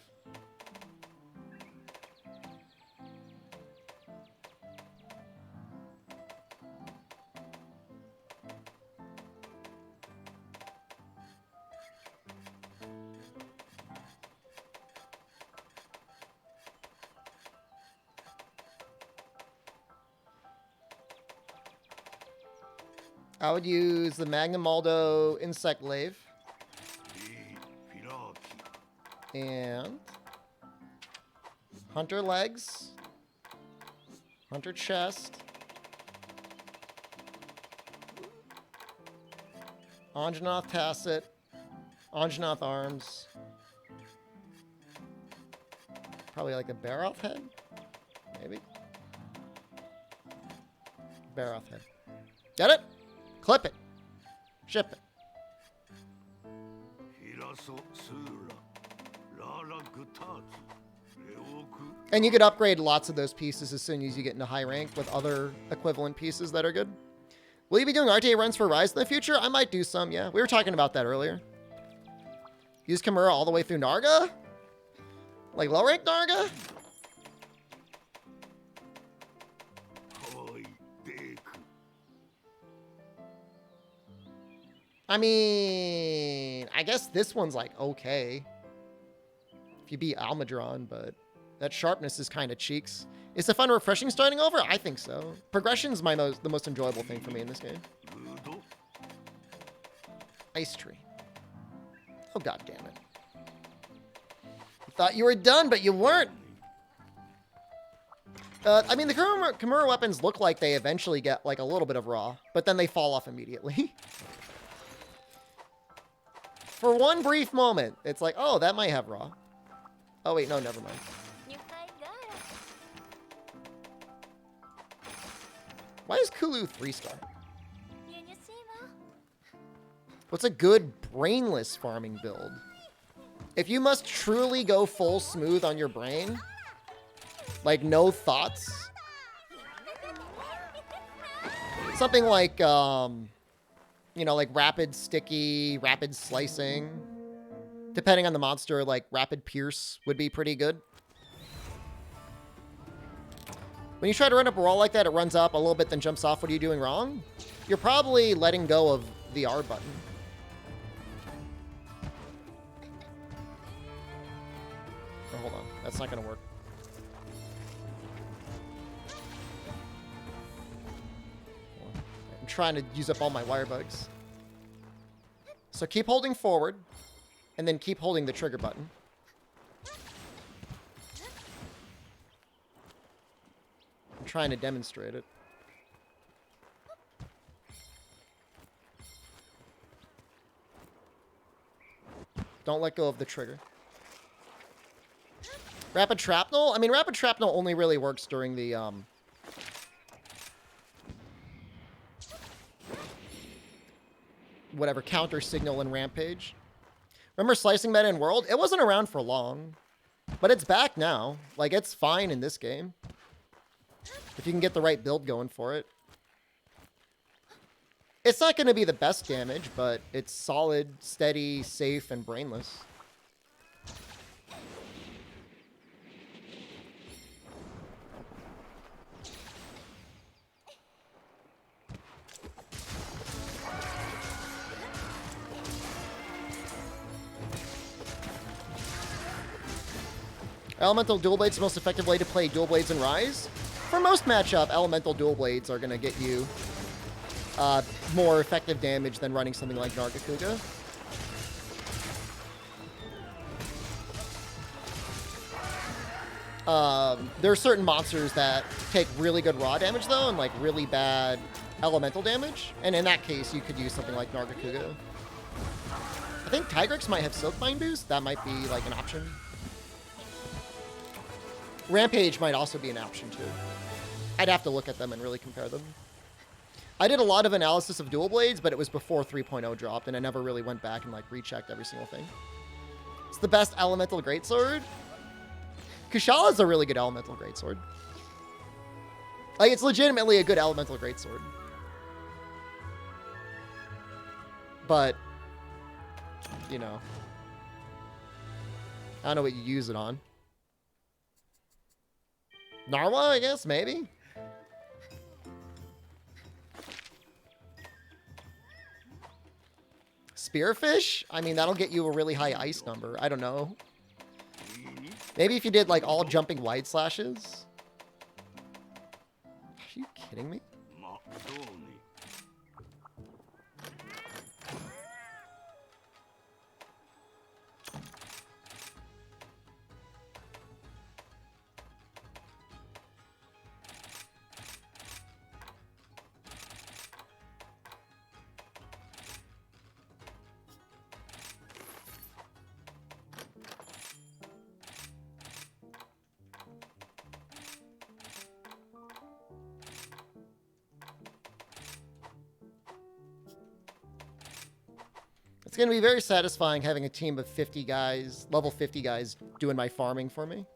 I would use the Magnum Aldo Insect Lave. And Hunter Legs. Hunter Chest. Anjanath Tacit. Anjanath Arms. Probably like a Baroth head? Maybe? Baroth head. Get it? Clip it. Ship it. And you could upgrade lots of those pieces as soon as you get into high rank with other equivalent pieces that are good. Will you be doing RTA runs for Rise in the future? I might do some, yeah. We were talking about that earlier. Use Kimura all the way through Narga? Like low rank Narga? I mean, I guess this one's like okay. If you beat Almadron, but that sharpness is kind of cheeks. Is it fun refreshing starting over? I think so. Progression's the most enjoyable thing for me in this game. Ice Tree. Oh, god damn it. I thought you were done, but you weren't. I mean, the Kimura weapons look like they eventually get like a little bit of raw, but then they fall off immediately. For one brief moment, it's like, oh, that might have raw. Oh, wait, no, never mind. Why is Kulu 3-star? What's a good brainless farming build? If you must truly go full smooth on your brain, like no thoughts, something like, you know, like rapid sticky, rapid slicing. Depending on the monster, like rapid pierce would be pretty good. When you try to run up a wall like that, it runs up a little bit, then jumps off. What are you doing wrong? You're probably letting go of the R button. Oh, hold on. That's not going to work. I'm trying to use up all my wire bugs. So keep holding forward, and then keep holding the trigger button. I'm trying to demonstrate it. Don't let go of the trigger. Rapid Shrapnel? I mean, Rapid Shrapnel only really works during the, whatever, counter signal and Rampage. Remember Slicing Meta in World? It wasn't around for long, but it's back now. Like, it's fine in this game. If you can get the right build going for it. It's not going to be the best damage, but it's solid, steady, safe, and brainless. Elemental Dual Blades is the most effective way to play Dual Blades in Rise. For most matchup, Elemental Dual Blades are going to get you more effective damage than running something like Nargacuga. There are certain monsters that take really good raw damage, though, and like really bad elemental damage. And in that case, you could use something like Nargacuga. I think Tigrex might have Silkbind boost. That might be like an option. Rampage might also be an option, too. I'd have to look at them and really compare them. I did a lot of analysis of Dual Blades, but it was before 3.0 dropped, and I never really went back and, like, rechecked every single thing. It's the best Elemental Greatsword. Kushala's a really good Elemental Greatsword. Like, it's legitimately a good Elemental Greatsword. But, you know. I don't know what you use it on. Narwa, I guess, maybe? Spearfish? I mean, that'll get you a really high ice number. I don't know. Maybe if you did, like, all jumping wide slashes? Are you kidding me? It's going to be very satisfying having a team of 50 guys, level 50 guys, doing my farming for me.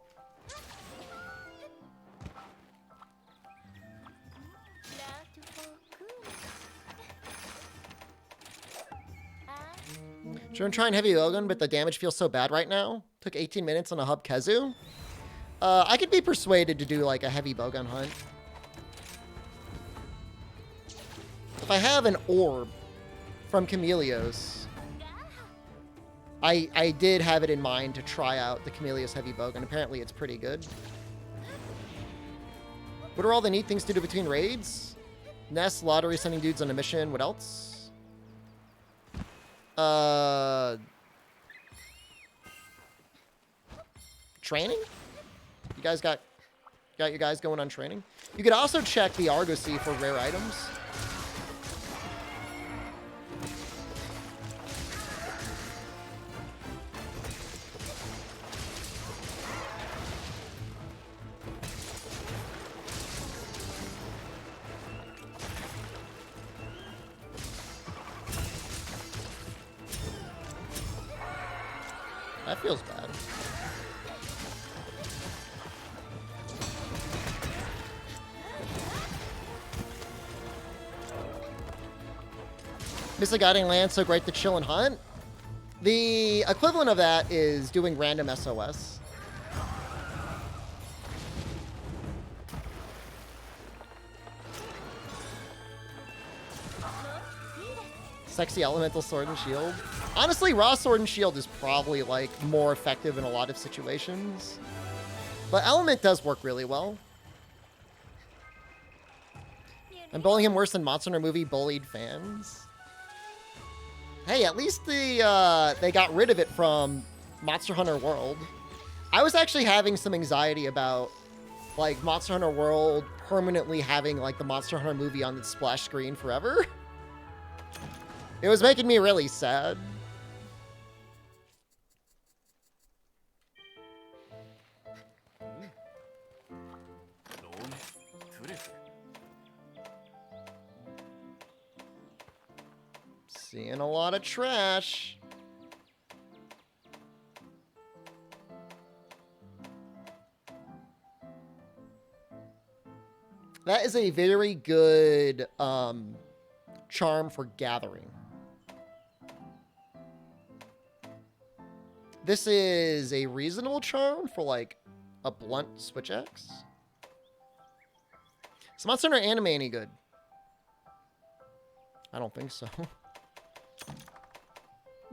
Sure, I'm trying heavy bowgun, but the damage feels so bad right now. Took 18 minutes on a hub Kezu. I could be persuaded to do like a heavy bowgun hunt. If I have an orb from Chameleos, I did have it in mind to try out the Chameleos heavy bowgun. Apparently it's pretty good. What are all the neat things to do between raids? Nest, lottery, sending dudes on a mission. What else? Training? You guys got your guys going on training? You could also check the Argosy for rare items. That feels bad. Miss a guiding land, so great to chill and hunt. The equivalent of that is doing random SOS. Sexy elemental sword and shield. Honestly, raw sword and shield is probably like more effective in a lot of situations. But element does work really well. I'm bullying him worse than Monster Hunter movie bullied fans. Hey, at least they got rid of it from Monster Hunter World. I was actually having some anxiety about like Monster Hunter World permanently having like the Monster Hunter movie on the splash screen forever. It was making me really sad. Seeing a lot of trash. That is a very good charm for gathering. This is a reasonable charm for like a blunt switch axe. Is Monster Hunter anime any good? I don't think so.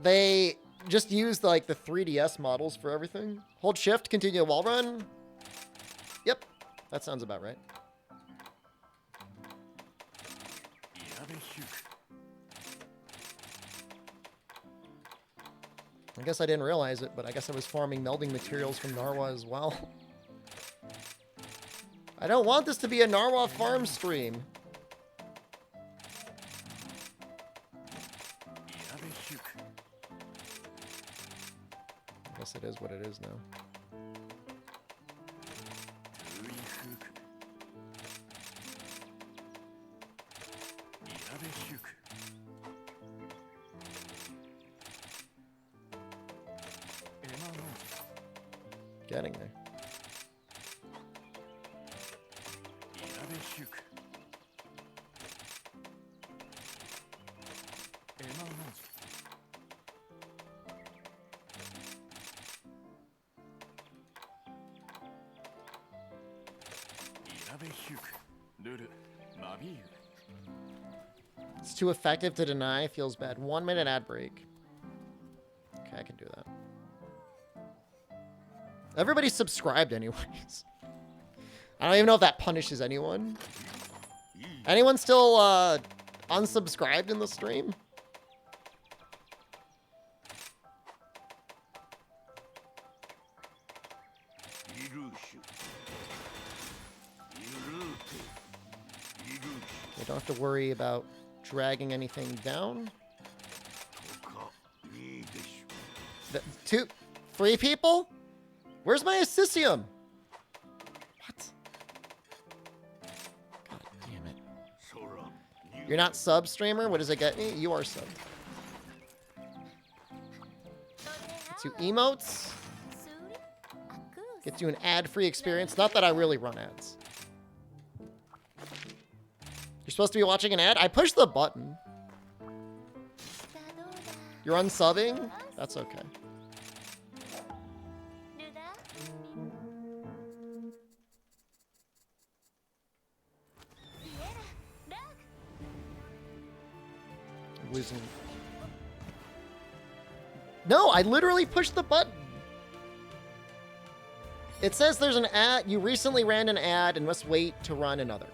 They just used like the 3DS models for everything. Hold shift, continue a wall run. Yep, that sounds about right. I guess I didn't realize it, but I guess I was farming melding materials from Narwa as well. I don't want this to be a Narwa farm stream. I guess it is what it is now. Getting there. It's too effective to deny. Feels bad. 1 minute ad break. Okay, I can do that. Everybody's subscribed anyways. I don't even know if that punishes anyone. Anyone still unsubscribed in the stream? You don't have to worry about dragging anything down. Three people? Where's my Assisium? What? God damn it. You're not sub streamer? What does it get me? You are sub. Gets you emotes. Gets you an ad-free experience. Not that I really run ads. You're supposed to be watching an ad? I pushed the button. You're unsubbing? That's okay. Losing. No, I literally pushed the button. It says there's an ad. You recently ran an ad and must wait to run another.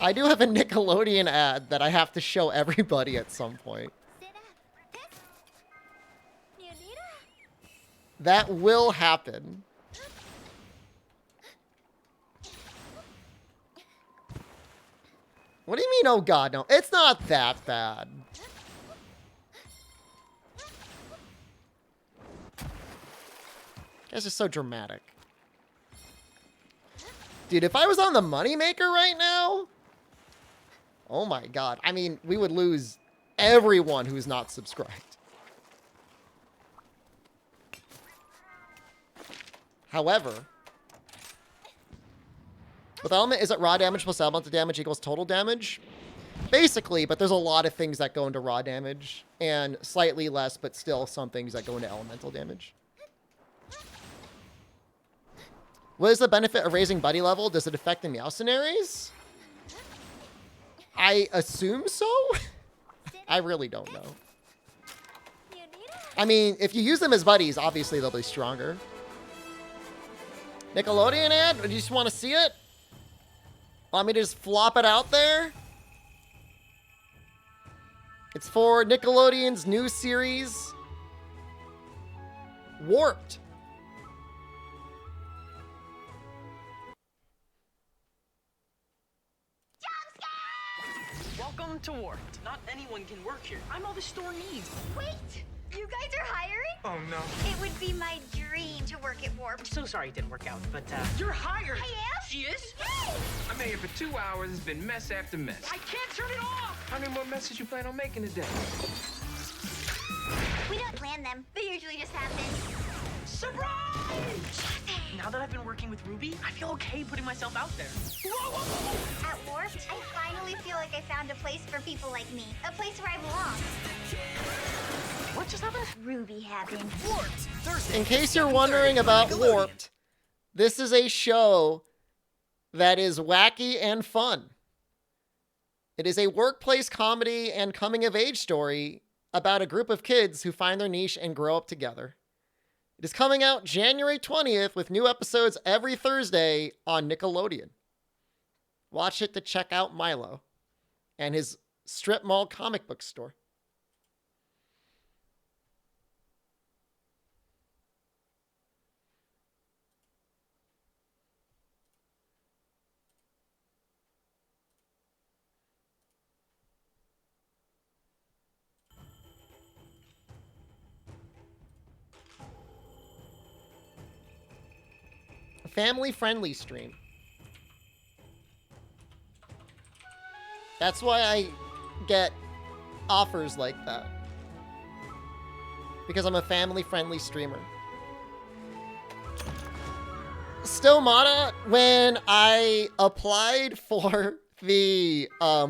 I do have a Nickelodeon ad that I have to show everybody at some point. That will happen. What do you mean, oh god, no? It's not that bad. You guys are so dramatic. Dude, if I was on the Moneymaker right now... Oh my god. I mean, we would lose everyone who's not subscribed. However, with element, is it raw damage plus elemental damage equals total damage? Basically, but there's a lot of things that go into raw damage, and slightly less, but still some things that go into elemental damage. What is the benefit of raising buddy level? Does it affect the Meowcenaries? I assume so? I really don't know. I mean, if you use them as buddies, obviously they'll be stronger. Nickelodeon ad? Do you just want to see it? Want me to just flop it out there? It's for Nickelodeon's new series, Warped. Welcome to Warped. Not anyone can work here. I'm all the store needs. Wait! You guys are hiring? Oh no. It would be my dream to work at Warp. I'm so sorry it didn't work out, but you're hired! I am? She is? Hey! I'm here for 2 hours. It's been mess after mess. I can't turn it off! How many more messes you plan on making today? We don't plan them. They usually just happen. Surprise! Now that I've been working with Ruby, I feel okay putting myself out there. Whoa! At Warped, I finally feel like I found a place for people like me. A place where I belong. What just happened? Ruby happened. Warped! Thursday. In case you're wondering about Warped, this is a show that is wacky and fun. It is a workplace comedy and coming-of-age story about a group of kids who find their niche and grow up together. It is coming out January 20th with new episodes every Thursday on Nickelodeon. Watch it to check out Milo and his strip mall comic book store. Family-friendly stream. That's why I get offers like that. Because I'm a family-friendly streamer. Stomata, when I applied for the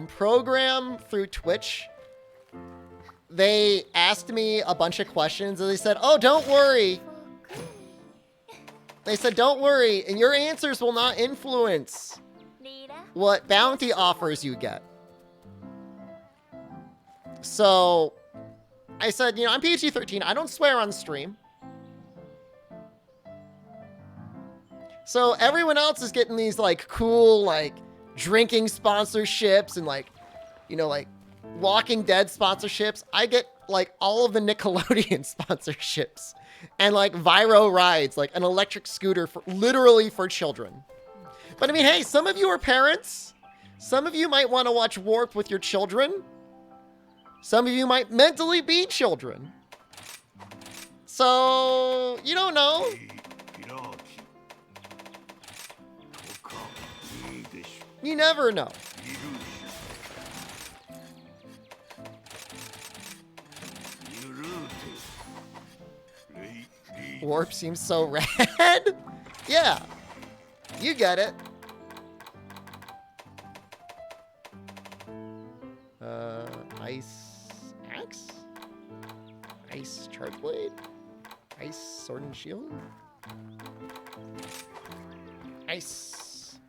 program through Twitch, they asked me a bunch of questions and they said, oh, don't worry. They said, don't worry, and your answers will not influence what bounty offers you get. So, I said, you know, I'm PG-13. I don't swear on stream. So, everyone else is getting these, like, cool, like, drinking sponsorships and, like, you know, like, Walking Dead sponsorships. I get, like, all of the Nickelodeon sponsorships. And like Viro rides, like an electric scooter for literally for children. But I mean, hey, some of you are parents. Some of you might want to watch Warped with your children. Some of you might mentally be children. So, you don't know. You never know. Warp seems so rad. Yeah, you get it. Ice axe? Ice charge blade? Ice sword and shield? Ice.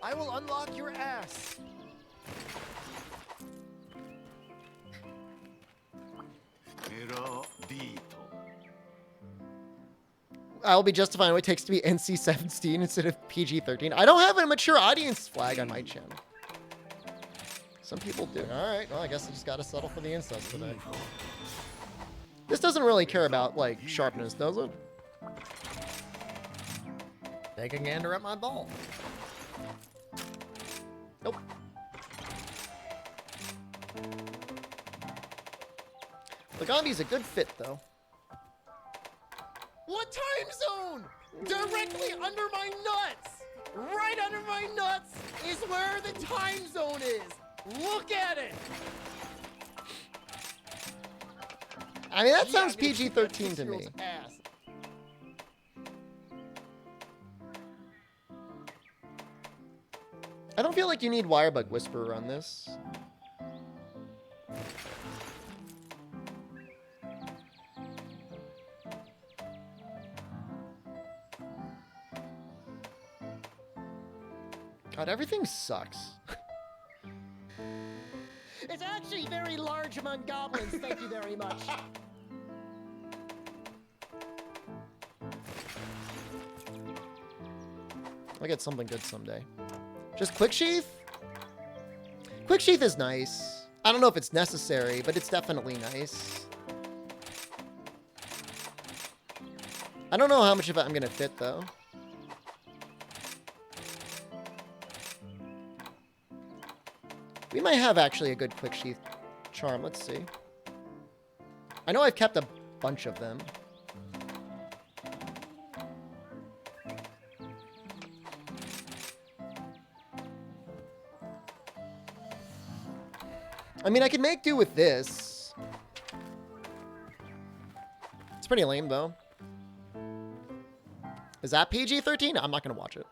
I will unlock your ass. I'll be justifying what it takes to be NC-17 instead of PG-13. I don't have a mature audience flag on my channel. Some people do. Alright, well, I guess I just gotta settle for the incest today. This doesn't really care about, like, sharpness, does it? Take a gander at my ball. Nope. Lagandi's a good fit, though. What time zone? Directly under my nuts! Right under my nuts is where the time zone is! Look at it! I mean, that sounds I'm gonna shoot that PG-13 to me. 6-year-old's ass. I don't feel like you need Wirebug Whisperer on this. God, everything sucks. It's actually very large among goblins, thank you very much. I'll get something good someday. Just Quick Sheath? Quick Sheath is nice. I don't know if it's necessary, but it's definitely nice. I don't know how much of it I'm gonna fit, though. We might have actually a good Quick Sheath charm. Let's see. I know I've kept a bunch of them. I mean, I can make do with this. It's pretty lame, though. Is that PG-13? I'm not going to watch it.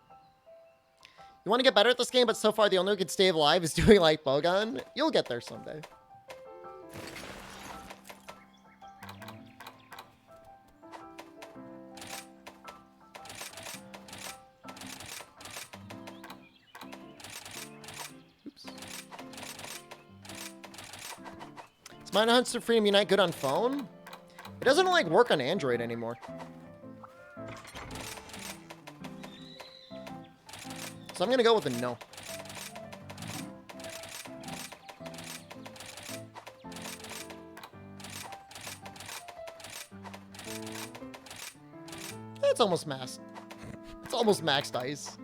You want to get better at this game, but so far the only who can stay alive is doing like Bogan? You'll get there someday. Oops. Is Mine Hunts to Freedom Unite good on phone? It doesn't like work on Android anymore. So I'm gonna go with a no. It's almost maxed. It's almost maxed ice.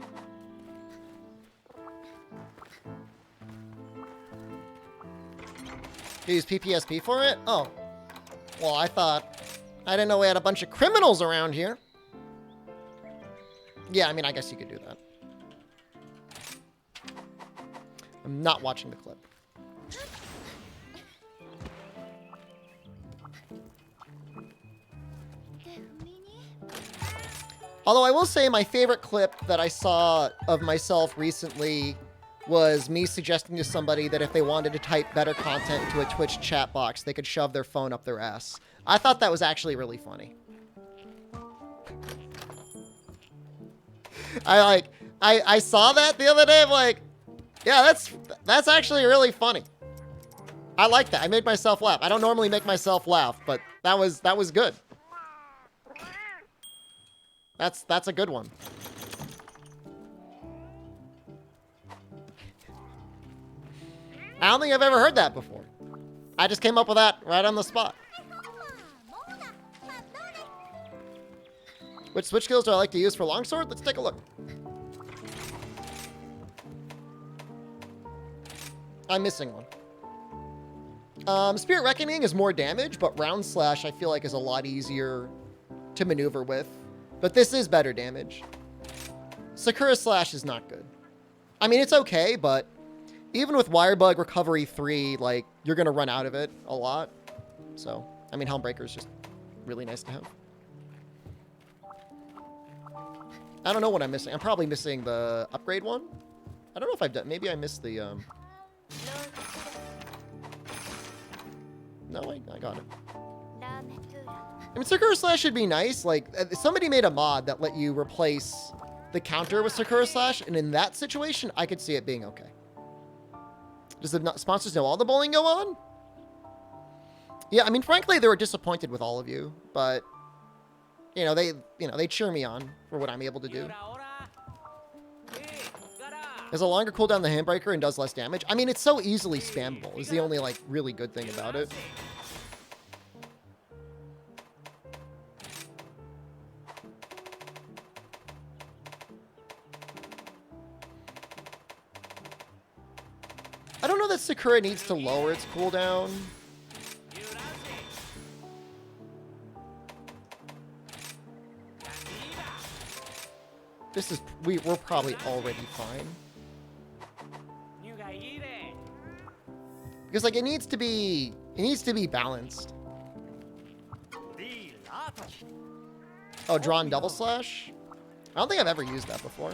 You use PPSP for it? Oh. Well, I didn't know we had a bunch of criminals around here. Yeah, I mean, I guess you could do that. I'm not watching the clip. Although I will say my favorite clip that I saw of myself recently was me suggesting to somebody that if they wanted to type better content into a Twitch chat box, they could shove their phone up their ass. I thought that was actually really funny. I saw that the other day. I'm like, yeah, that's actually really funny. I like that. I made myself laugh. I don't normally make myself laugh, but that was good. That's a good one. I don't think I've ever heard that before. I just came up with that right on the spot. Which switch skills do I like to use for longsword? Let's take a look. I'm missing one. Spirit Reckoning is more damage, but Round Slash I feel like is a lot easier to maneuver with. But this is better damage. Sakura Slash is not good. I mean, it's okay, but even with Wirebug Recovery 3, like, you're going to run out of it a lot. So, I mean, Helmbreaker is just really nice to have. I don't know what I'm missing. I'm probably missing the upgrade one. I don't know if I've done... Maybe I missed the... No, I got it. I mean, Sakura Slash should be nice. Like, somebody made a mod that let you replace the counter with Sakura Slash, and in that situation, I could see it being okay. Does the sponsors know all the bowling go on? Yeah, I mean, frankly, they were disappointed with all of you, but they cheer me on for what I'm able to do. Has a longer cooldown than Handbreaker and does less damage. I mean, it's so easily spammable is the only, like, really good thing about it. I don't know that Sakura needs to lower its cooldown. This is... We're probably already fine. Because, like, it needs to be balanced. Oh, drawn double slash? I don't think I've ever used that before.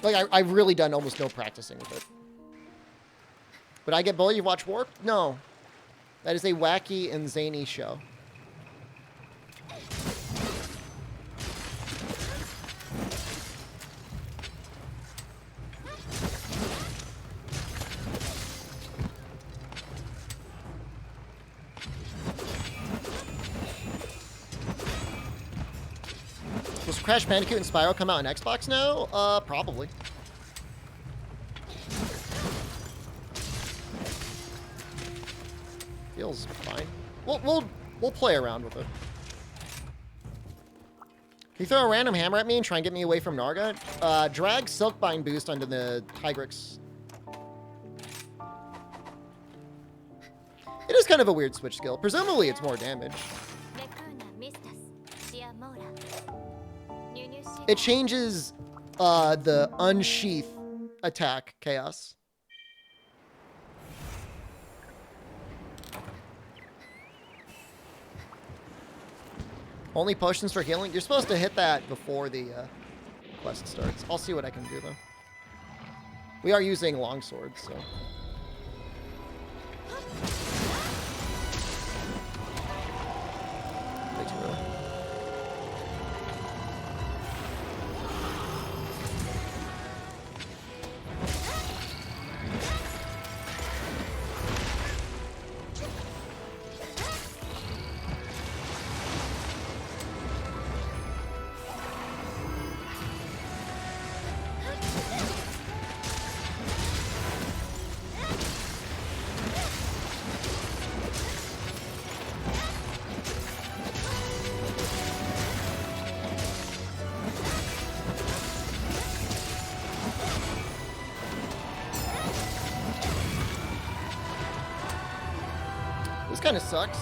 Like, I've really done almost no practicing with it. Would I get bullied if you watch Warp? No. That is a wacky and zany show. Does Crash Bandicoot and Spyro come out on Xbox now? Probably. Feels fine. We'll play around with it. Can you throw a random hammer at me and try and get me away from Narga? Drag Silkbind boost onto the Tigrix. It is kind of a weird switch skill. Presumably it's more damage. It changes the unsheath attack chaos. Only potions for healing? You're supposed to hit that before the quest starts. I'll see what I can do, though. We are using longswords, so... Way too early. Kind of sucks.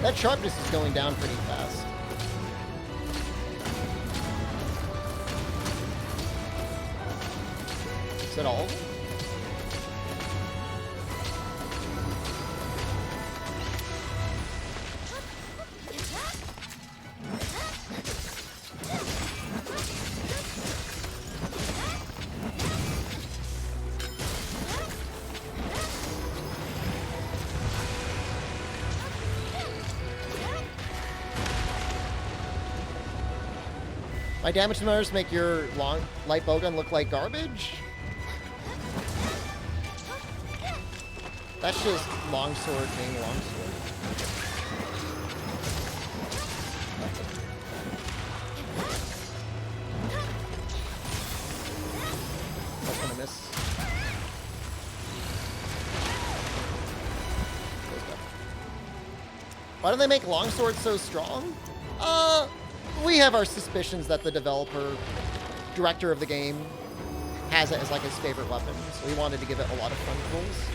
That sharpness is going down pretty fast. Is that all? My damage numbers make your long light bowgun look like garbage? That's just longsword being longsword. That's gonna miss. Why do they make longswords so strong? We have our suspicions that the director of the game, has it as like his favorite weapon, so he wanted to give it a lot of fun pulls.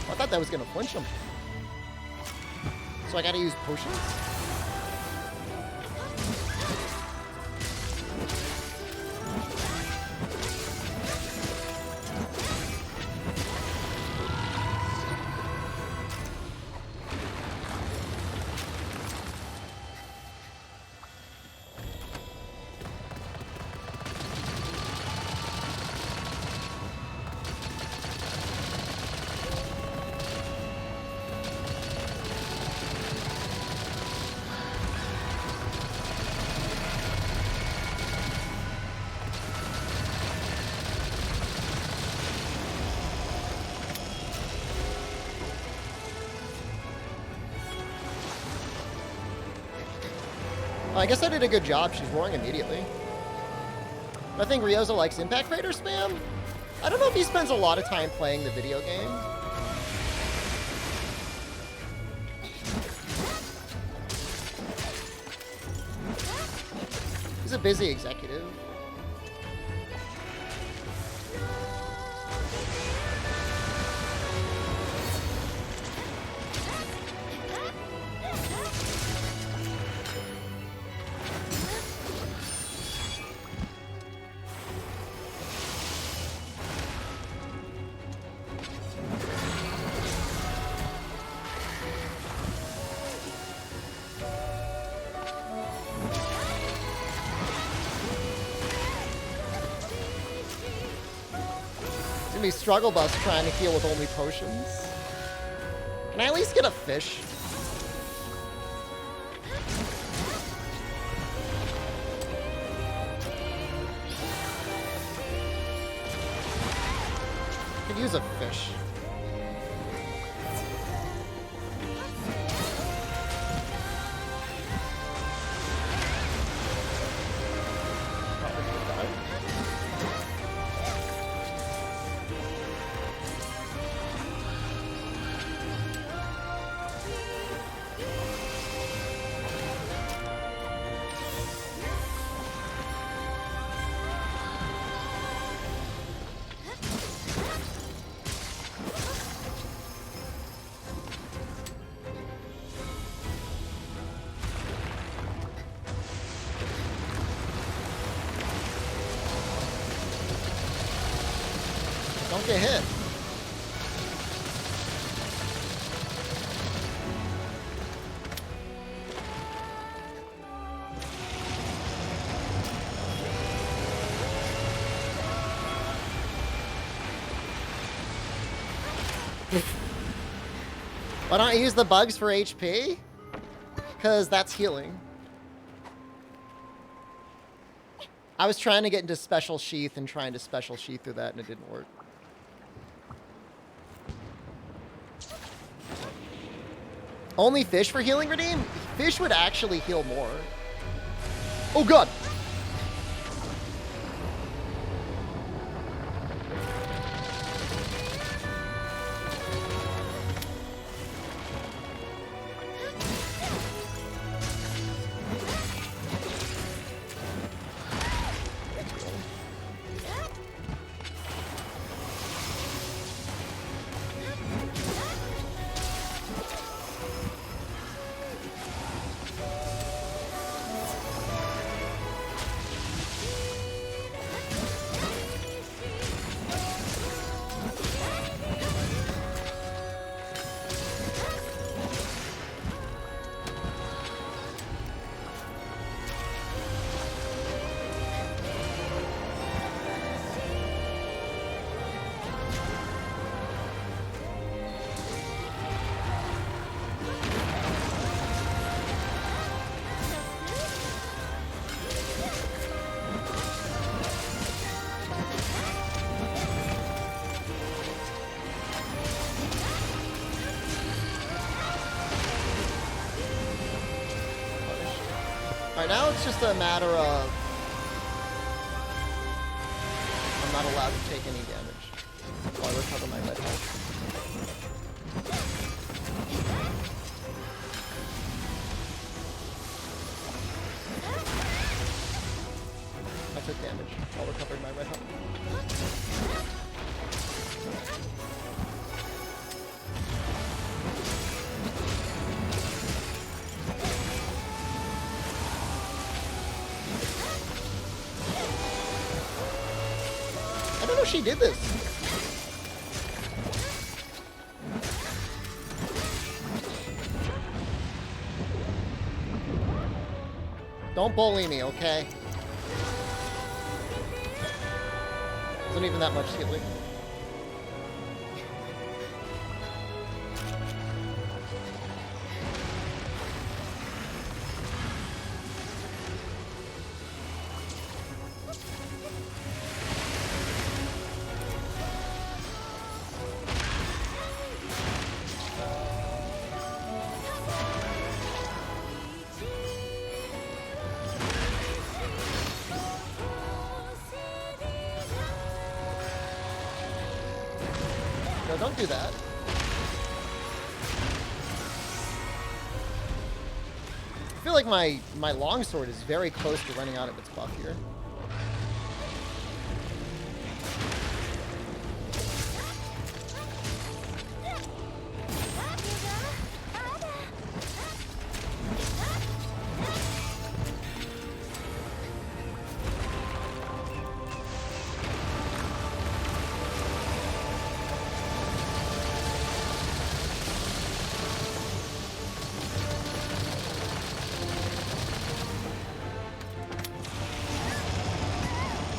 I thought that was gonna flinch him. So I gotta use potions? I guess I did a good job. She's roaring immediately. I think Ryoza likes Impact Crater spam. I don't know if he spends a lot of time playing the video game. He's a busy executive. Be struggle bus trying to heal with only potions. Can I at least get a fish? Could use a fish. Don't get hit. Why don't I use the bugs for HP? Because that's healing. I was trying to get into Special Sheath and trying to Special Sheath through that and it didn't work. Only fish for healing redeem? Fish would actually heal more. Oh god! Alright, now it's just a matter of... I'm not allowed to take any damage while I recover my red health. I took damage while recovering my red health. I don't know if she did this. Don't bully me, okay? Isn't even that much skilling. No, don't do that. I feel like my longsword is very close to running out of its buff here.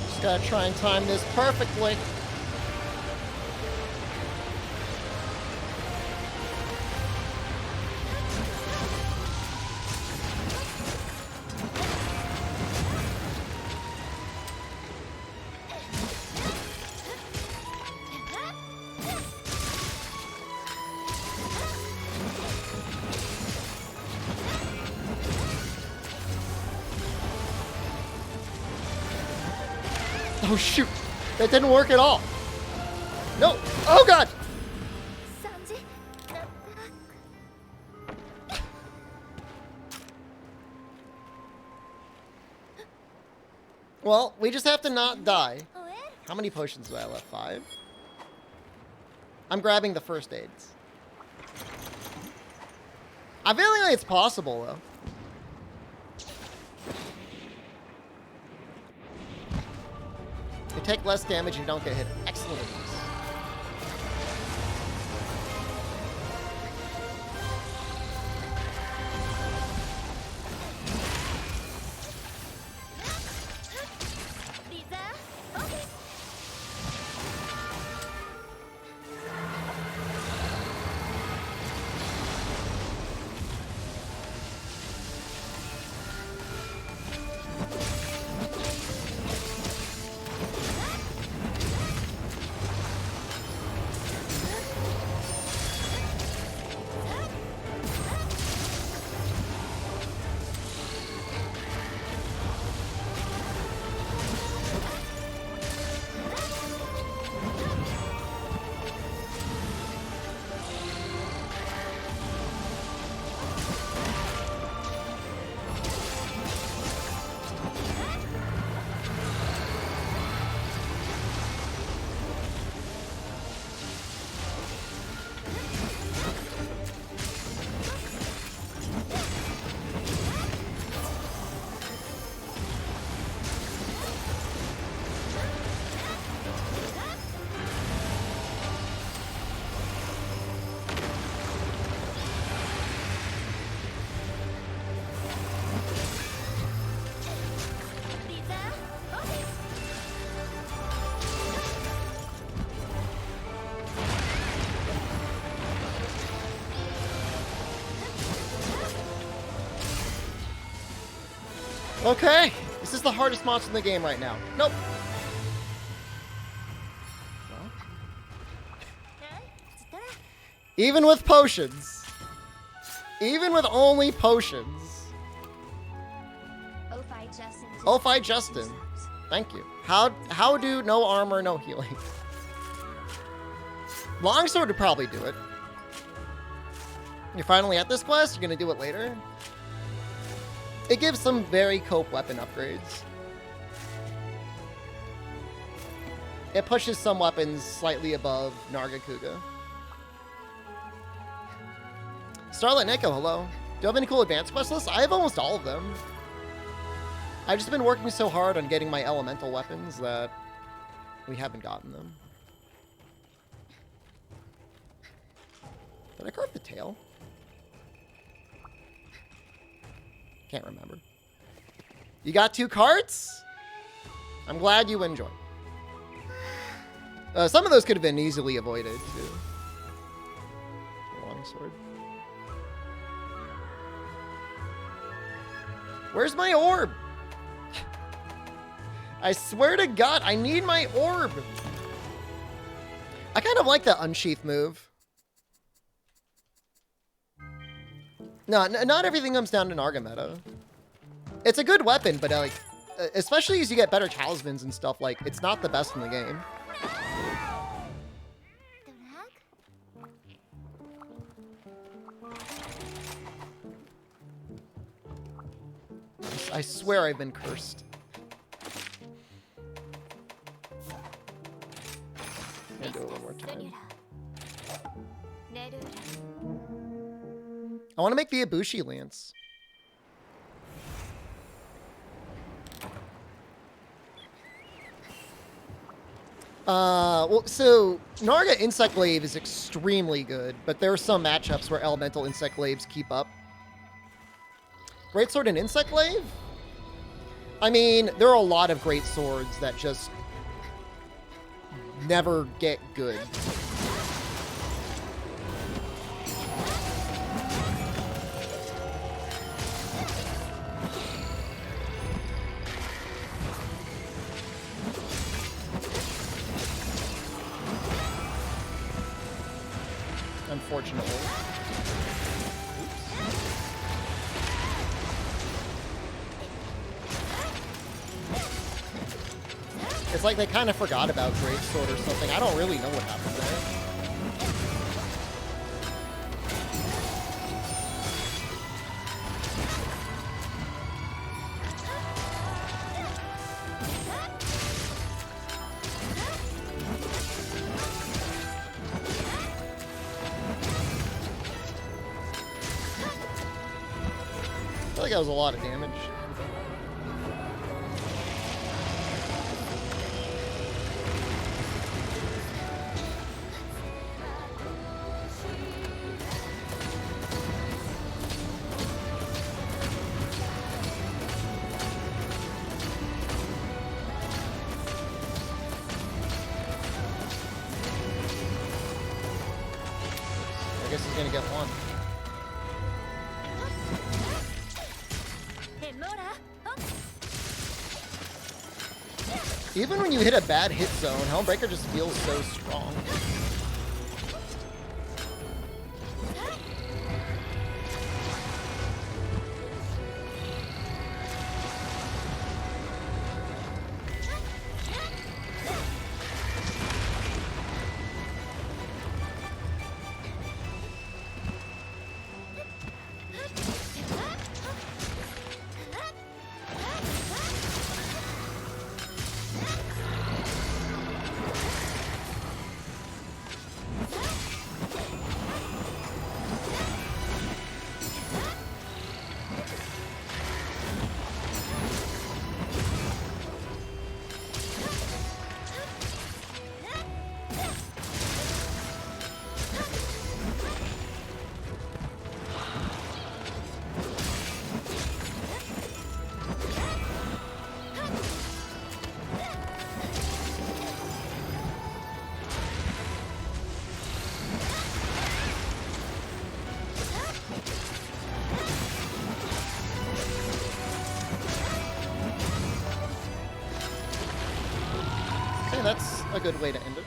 Just gotta try and time this perfectly. Oh shoot! That didn't work at all! No! Oh god! Sanji? Well, we just have to not die. How many potions do I have left? 5? I'm grabbing the first aids. I'm feeling like it's possible, though. You take less damage, you don't get hit. Excellent. Okay, this is the hardest monster in the game right now. Nope. Well. Even with potions. Even with only potions. Fi Justin. Oh, Fi Justin. Thank you. How do no armor, no healing? Longsword would probably do it. You're finally at this quest? You're gonna do it later? It gives some very cope weapon upgrades. It pushes some weapons slightly above Nargacuga. Starlight Neko, hello. Do you have any cool advanced quest lists? I have almost all of them. I've just been working so hard on getting my elemental weapons that we haven't gotten them. Did I carve the tail? Can't remember. You got 2 carts? I'm glad you enjoyed. Some of those could have been easily avoided, too. Longsword. Where's my orb? I swear to God, I need my orb. I kind of like that unsheath move. No, not everything comes down to Narga meta. It's a good weapon, but like, especially as you get better talismans and stuff, like, it's not the best in the game. I swear I've been cursed. I'm gonna do it one more time. I want to make the Ibushi Lance. Well, so Narga Insect Glaive is extremely good, but there are some matchups where Elemental Insect Glaives keep up. Greatsword and Insect Glaive? I mean, there are a lot of great swords that just never get good. Unfortunately. It's like they kind of forgot about Greatsword or something. I don't really know what happened there. I feel like that was a lot of damage. I guess he's gonna get one. Even when you hit a bad hit zone, Helmbreaker just feels so strong. Okay, that's a good way to end it.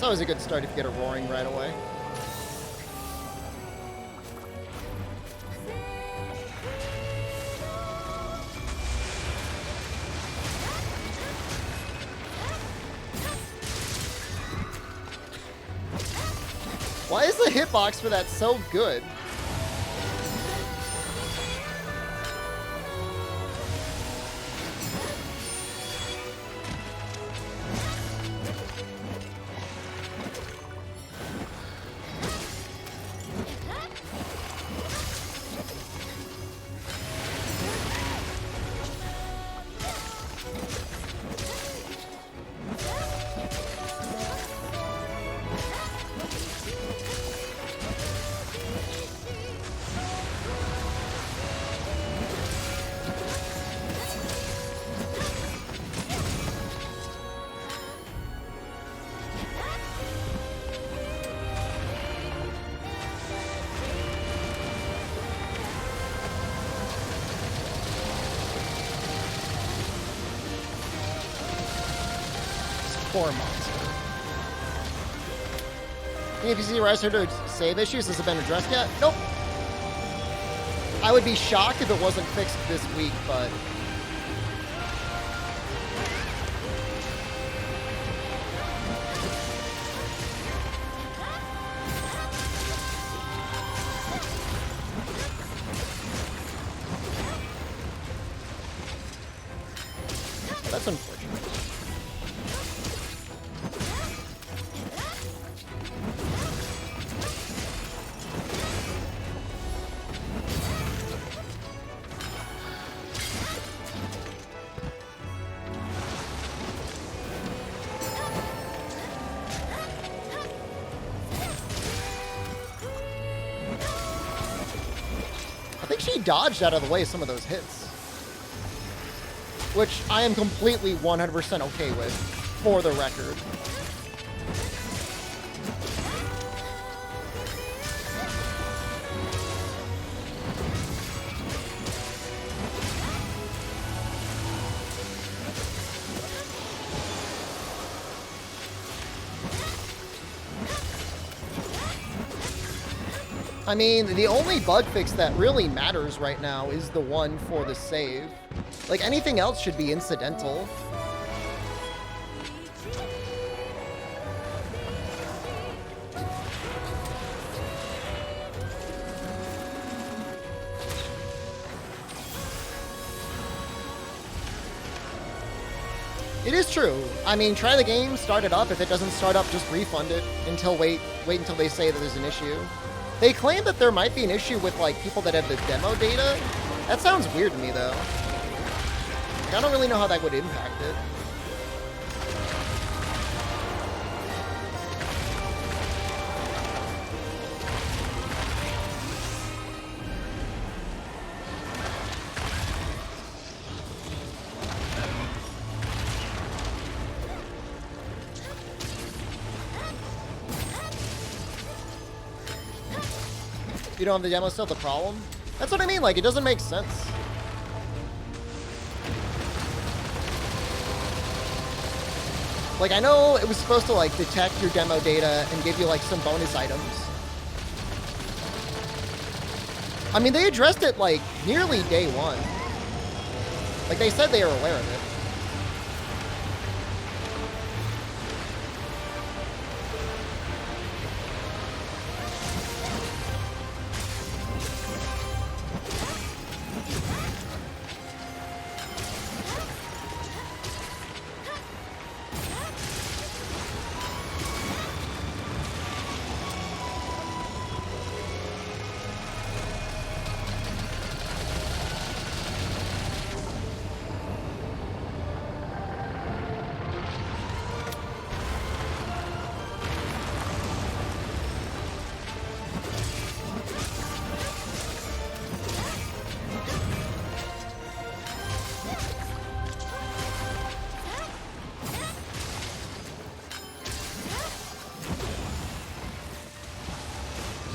always a good start if you get a roaring right away. Why is the hitbox for that so good? Poor monster. If you see Rise to save issues, has it been addressed yet? Nope. I would be shocked if it wasn't fixed this week, but that's unfortunate. I think she dodged out of the way some of those hits, which I am completely 100% okay with, for the record. I mean, the only bug fix that really matters right now is the one for the save. Like, anything else should be incidental. It is true. I mean, try the game, start it up. If it doesn't start up, just refund it until wait until they say that there's an issue. They claim that there might be an issue with, like, people that have the demo data. That sounds weird to me, though. I don't really know how that would impact it. You don't have the demo still, the problem? That's what I mean, like, it doesn't make sense. Like, I know it was supposed to, like, detect your demo data and give you, like, some bonus items. I mean, they addressed it, like, nearly day one. Like, they said they were aware of it.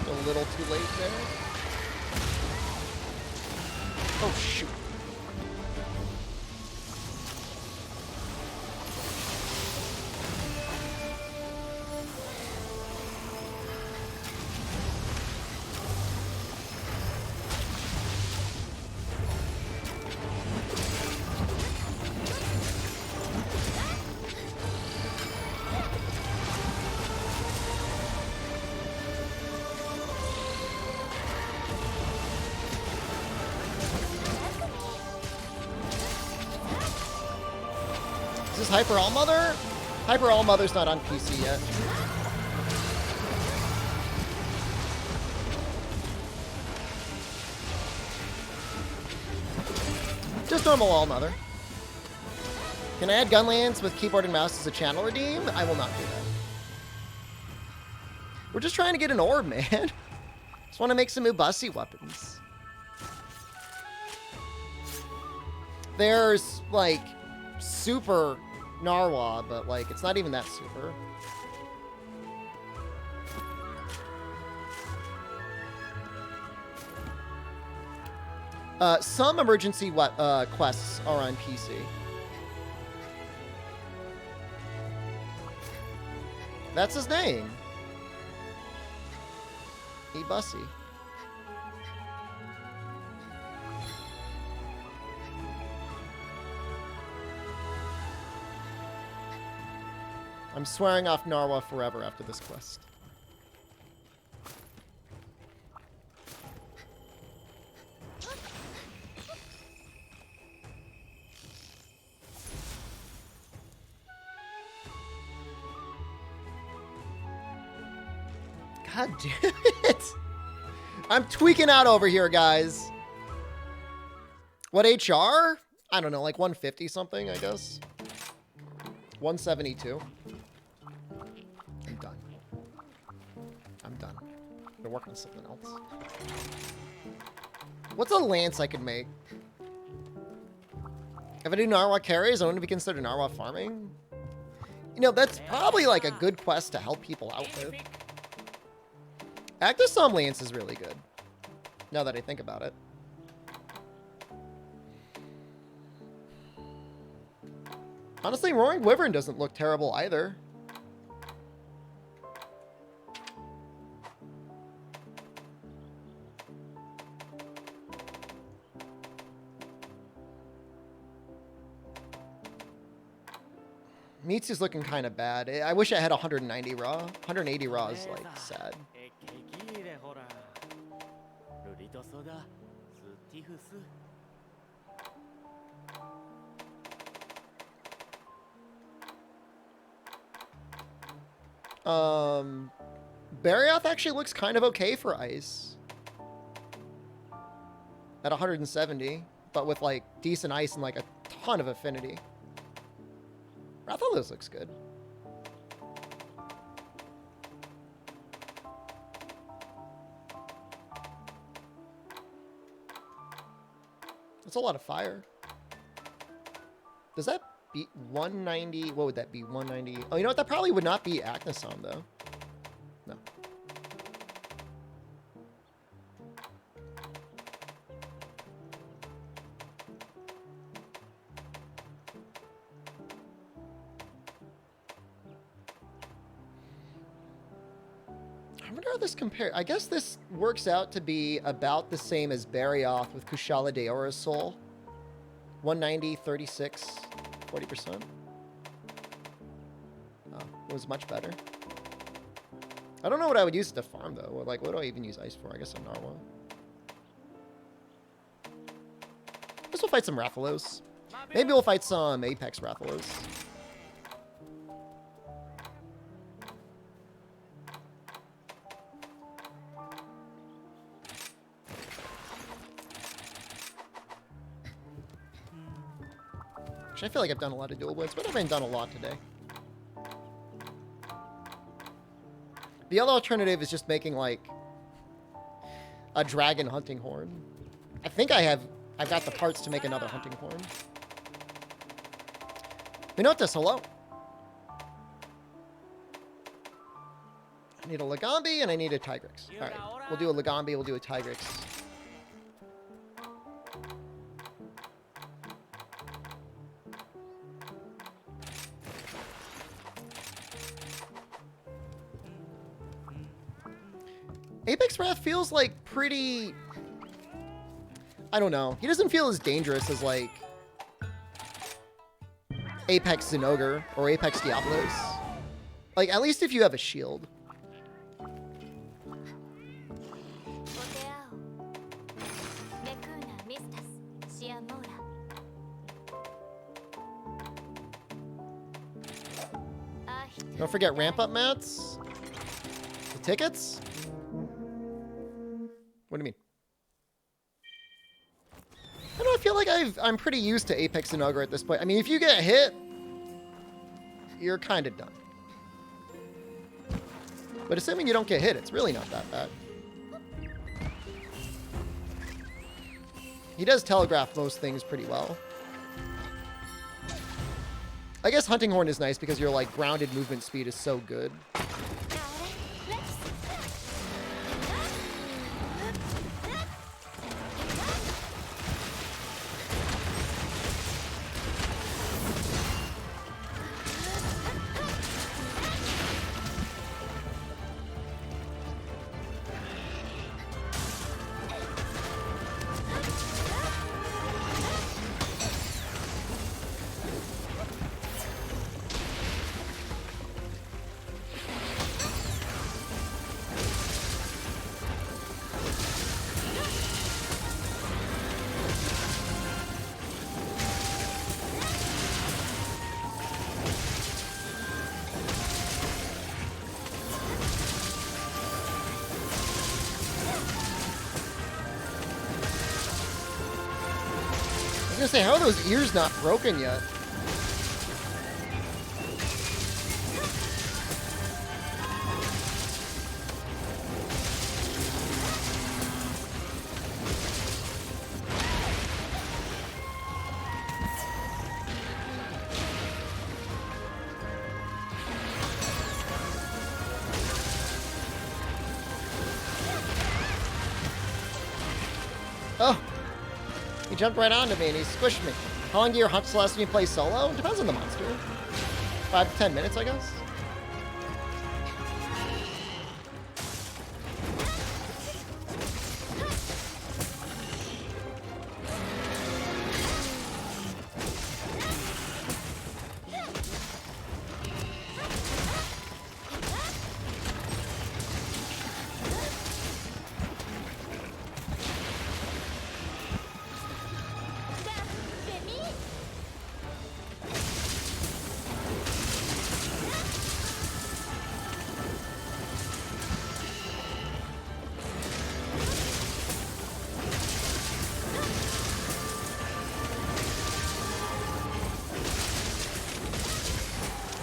A little too late there. Oh, shoot. Hyper All Mother? Hyper All Mother's not on PC yet. Just normal All Mother. Can I add Gunlance with keyboard and mouse as a channel redeem? I will not do that. We're just trying to get an orb, man. Just want to make some Ubasi weapons. There's, like, super Narwa, but, like, it's not even that super. Some emergency quests are on PC. That's his name. Ubasi. I'm swearing off Narwa forever after this quest. God damn it! I'm tweaking out over here, guys. What HR? I don't know, like 150 something, I guess. 172. I'm done. I'm done. I'm gonna work on something else. What's a lance I could make? If I do Narwa carries, I want to be considered Narwa farming. You know, that's probably like a good quest to help people out with. Active Psalm Lance is really good, now that I think about it. Honestly, Roaring Wyvern doesn't look terrible either. Mitsu's looking kind of bad. I wish I had 190 raw. 180 raw is, like, sad. Barioth actually looks kind of okay for ice. At 170, but with, like, decent ice and, like, a ton of affinity. Rathalos looks good. That's a lot of fire. Does that beat 190? What would that be? 190? Oh, you know what? That probably would not be Acnasom, though. No. I wonder how this compares. I guess this works out to be about the same as Barioth with Kushala Deora's Soul. 190, 36, 40%. Oh, it was much better. I don't know what I would use it to farm, though. Like, what do I even use ice for? I guess a Narwa. Guess we'll fight some Rathalos. Maybe we'll fight some Apex Rathalos. I feel like I've done a lot of dual wins, but I haven't done a lot today. The other alternative is just making, like, a dragon hunting horn. I think I've got the parts to make another hunting horn. Minotas, hello. I need a Lagambi and I need a Tigrex. Alright, we'll do a Lagambi, we'll do a Tigrex. Apex Wrath feels like pretty... I don't know. He doesn't feel as dangerous as, like, Apex Zinogre or Apex Diablos. Like, at least if you have a shield. Don't forget ramp-up mats. The tickets? What do you mean? I don't know, I feel like I'm pretty used to Apex and Ogre at this point. I mean, if you get hit, you're kind of done. But assuming you don't get hit, it's really not that bad. He does telegraph most things pretty well. I guess Hunting Horn is nice because your like grounded movement speed is so good. I was gonna say, how are those ears not broken yet? Oh! He jumped right onto me and he squished me. How long do your hunts last when you play solo? Depends on the monster. 5 to 10 minutes, I guess.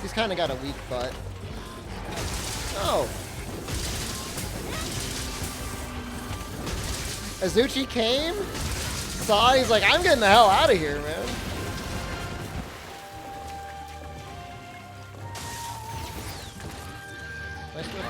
He's kind of got a weak butt. Oh. Azuchi came, saw, he's like, I'm getting the hell out of here, man. Nice one.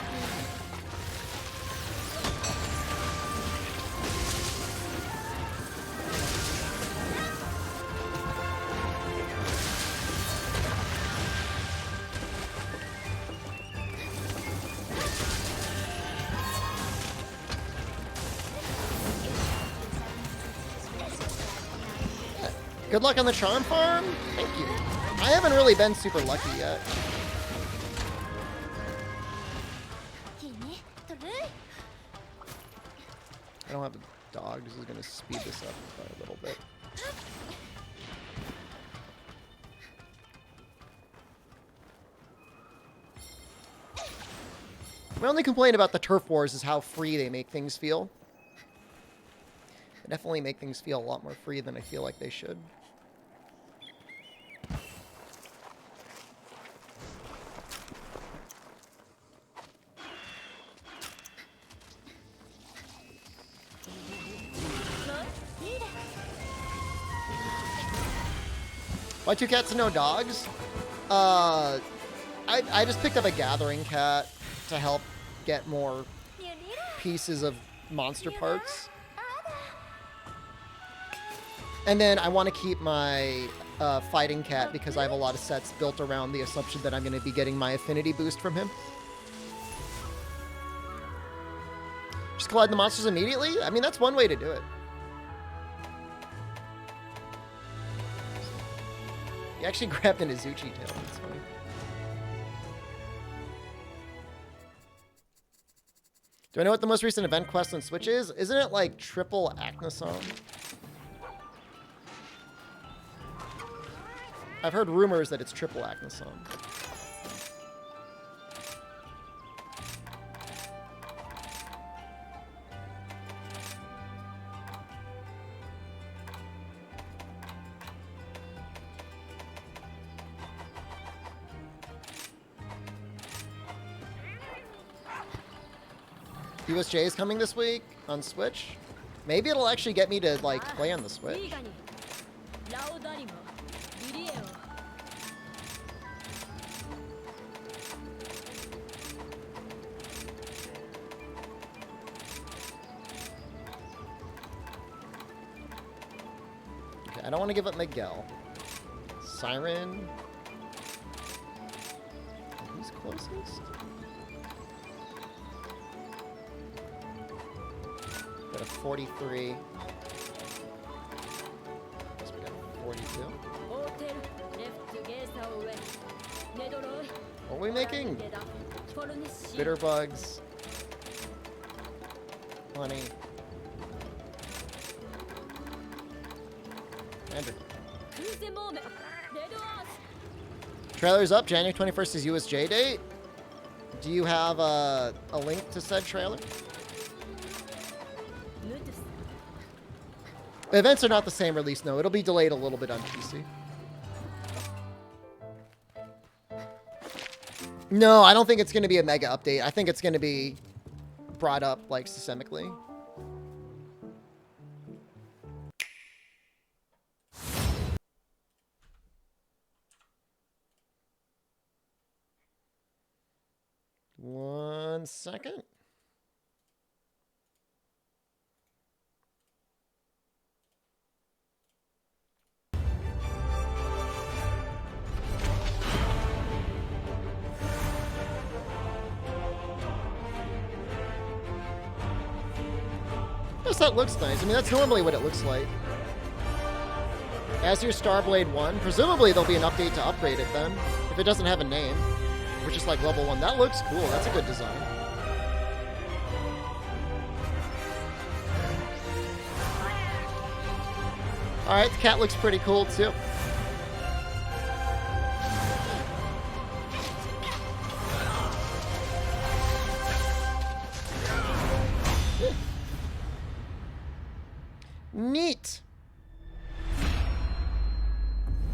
Good luck on the charm farm. Thank you. I haven't really been super lucky yet. I don't have a dog. This is going to speed this up by a little bit. My only complaint about the turf wars is how free they make things feel. They definitely make things feel a lot more free than I feel like they should. Why 2 cats and no dogs? I just picked up a gathering cat to help get more pieces of monster parts. And then I want to keep my fighting cat because I have a lot of sets built around the assumption that I'm going to be getting my affinity boost from him. Just collide the monsters immediately? I mean, that's one way to do it. He actually grabbed an Azuchi tail. That's funny. Do I know what the most recent event quest on Switch is? Isn't it like triple Acnosong? I've heard rumors that it's triple Acnosong. USJ is coming this week on Switch. Maybe it'll actually get me to like play on the Switch. Okay, I don't want to give up Miguel. Siren. Who's closest? Got a 43. Guess we got a 42. What are we making? Bitter bugs. Honey. Andrew. Trailer's up. January 21st is USJ date. Do you have a link to said trailer? The events are not the same release, no. It'll be delayed a little bit on PC. No, I don't think it's going to be a mega update. I think it's going to be brought up, like, systemically. One second. Yes, that looks nice. I mean, that's normally what it looks like. As your Starblade 1, presumably there'll be an update to upgrade it then, if it doesn't have a name, which is like level 1. That looks cool. That's a good design. Alright, the cat looks pretty cool too. Neat.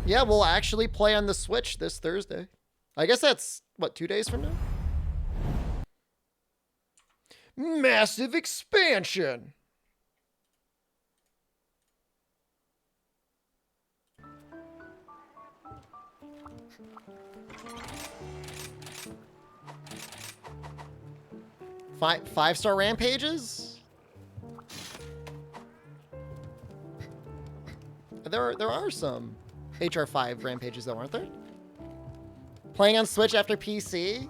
Yeah, we'll actually play on the Switch this Thursday. I guess that's, what, 2 days from now? Massive expansion! Five-star rampages? There are some HR5 rampages though, aren't there? Playing on Switch after PC?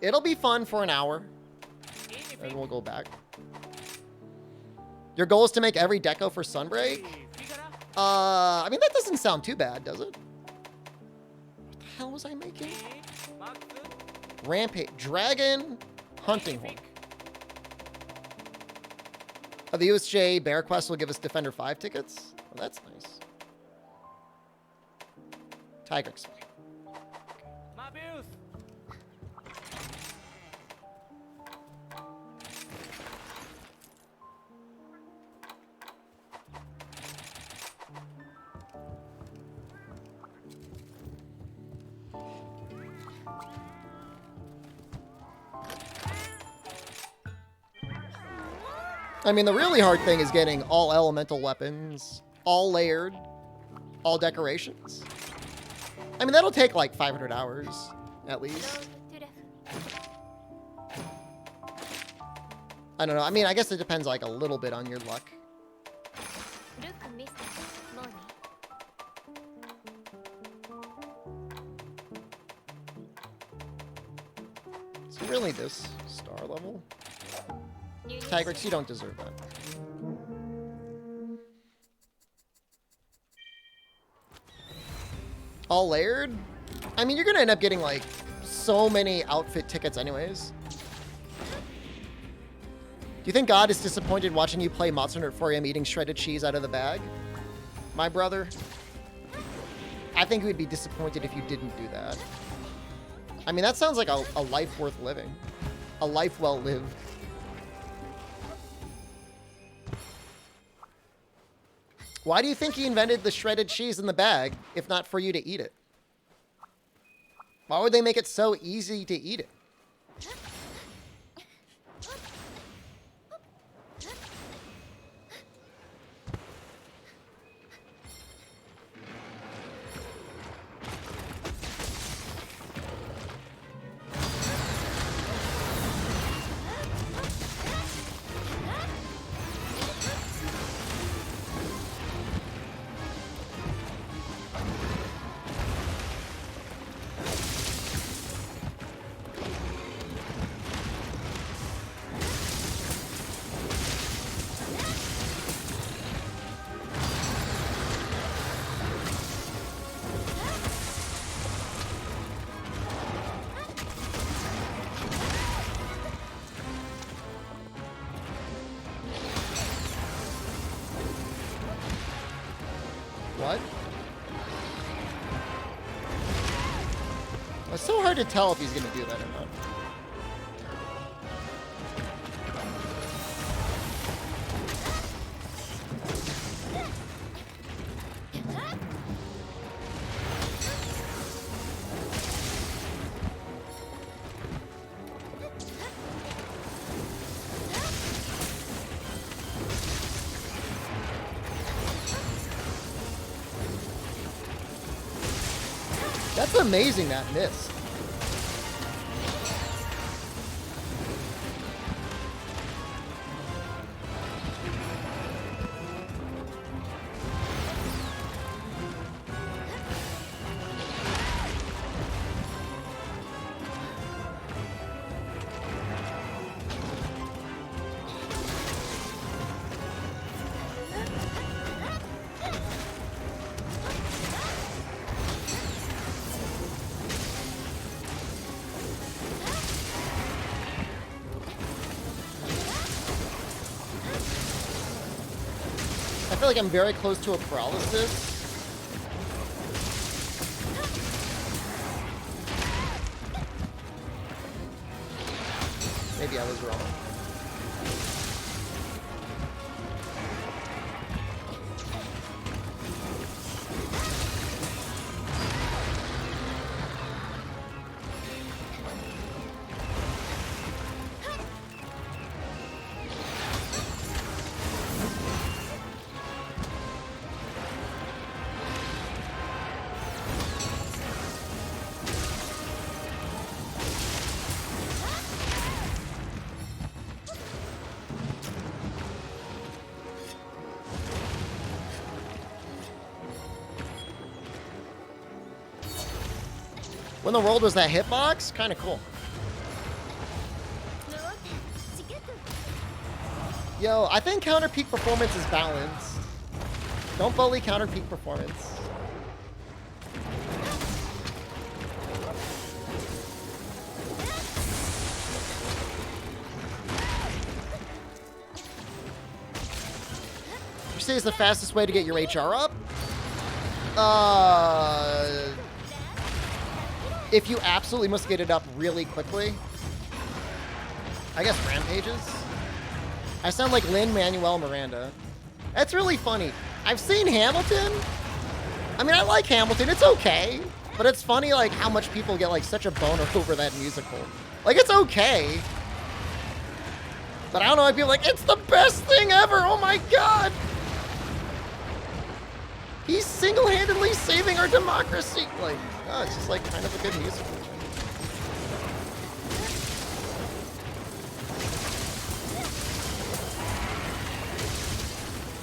It'll be fun for an hour. And we'll go back. Your goal is to make every deco for Sunbreak? I mean, that doesn't sound too bad, does it? What the hell was I making? Rampage. Dragon Hunting Horn. Oh, the USJ Bear Quest will give us Defender 5 tickets? Oh, that's nice. Tigrex. I mean, the really hard thing is getting all elemental weapons, all layered, all decorations. I mean, that'll take like 500 hours, at least. I don't know. I mean, I guess it depends like a little bit on your luck. Is it really this star level? Tigrex, you don't deserve that. All layered? I mean, you're gonna end up getting like so many outfit tickets anyways. Do you think God is disappointed watching you play Monster Hunter 4M eating shredded cheese out of the bag? My brother? I think we'd be disappointed if you didn't do that. I mean, that sounds like a life worth living. A life well lived. Why do you think he invented the shredded cheese in the bag, if not for you to eat it? Why would they make it so easy to eat it? hard to tell if he's gonna do that or not. That's amazing, that miss. I feel like I'm very close to a paralysis. Maybe I was wrong. When the world was that hitbox, kind of cool. Yo, I think counter peak performance is balanced. Don't bully counter peak performance. You say it's the fastest way to get your HR up? If you absolutely must get it up really quickly. I guess rampages. I sound like Lin-Manuel Miranda. That's really funny. I've seen Hamilton. I mean, I like Hamilton. It's okay. But it's funny, like, how much people get, like, such a boner over that musical. Like, it's okay. But I don't know, I'd be like, it's the best thing ever. Oh, my God. He's single-handedly saving our democracy. Like, oh, it's just, like, kind of a good musical.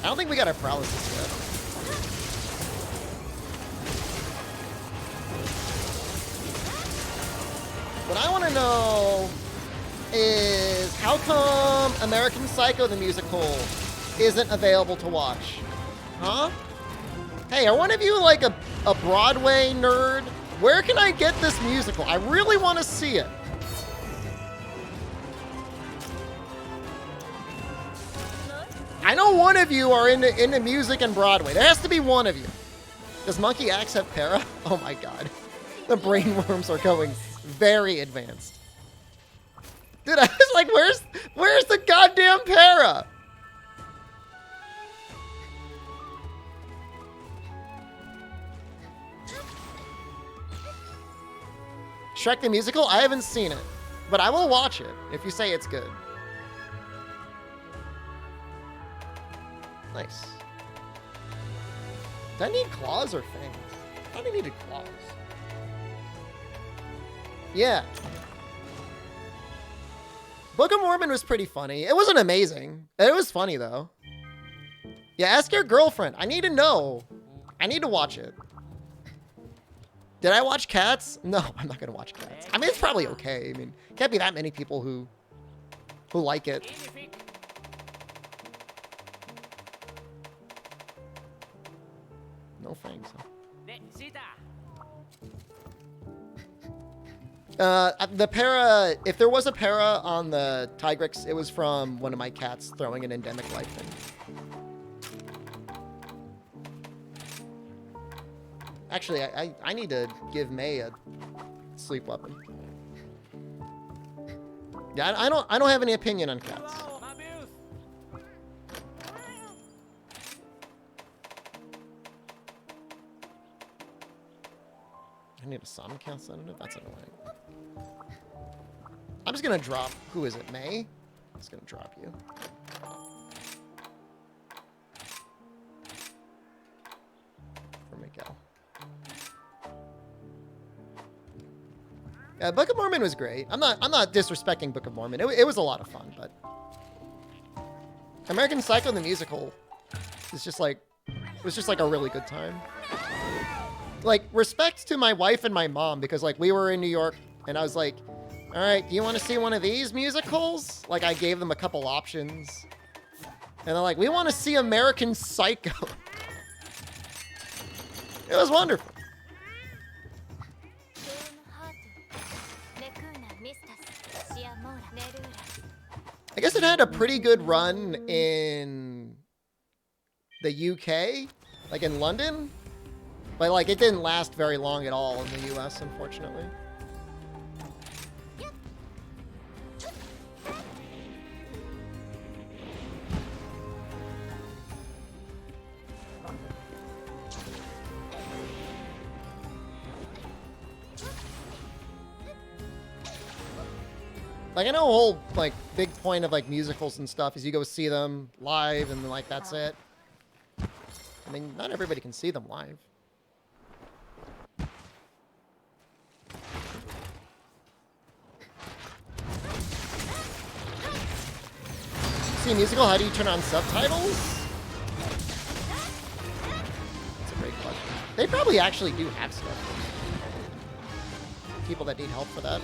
I don't think we got our paralysis yet. What I want to know is how come American Psycho the musical isn't available to watch? Huh? Hey, are one of you like a Broadway nerd? Where can I get this musical? I really want to see it. I know one of you are into music and Broadway. There has to be one of you. Does Monkey Axe have para? Oh my God. The brainworms are going very advanced. Dude, I was like, where's the goddamn para? Shrek the Musical? I haven't seen it, but I will watch it if you say it's good. Nice. Do I need claws or fangs? I thought I needed claws. Yeah. Book of Mormon was pretty funny. It wasn't amazing. It was funny, though. Yeah, ask your girlfriend. I need to know. I need to watch it. Did I watch Cats? No, I'm not going to watch Cats. I mean, it's probably okay. I mean, can't be that many people who like it. No fangs, huh? The para, if there was a para on the Tigrex, it was from one of my cats throwing an endemic life thing. Actually, I need to give May Sleep weapon. Yeah, I don't have any opinion on cats. I need a sonic sensitive. That's annoying. I'm just gonna drop. Who is it? May? I'm just gonna drop you. For Miguel. Yeah, Book of Mormon was great. I'm not disrespecting Book of Mormon. It was a lot of fun, but American Psycho the musical is just like, it was just like a really good time. Like, respect to my wife and my mom, because like we were in New York and I was like, all right, do you want to see one of these musicals? Like, I gave them a couple options and they're like, we want to see American Psycho. It was wonderful. I guess it had a pretty good run in the UK, like in London, but like it didn't last very long at all in the US, unfortunately. Like, I know a whole, like, big point of, like, musicals and stuff is you go see them live and, like, that's it. I mean, not everybody can see them live. See a musical, how do you turn on subtitles? That's a great question. They probably actually do have stuff. People that need help for that.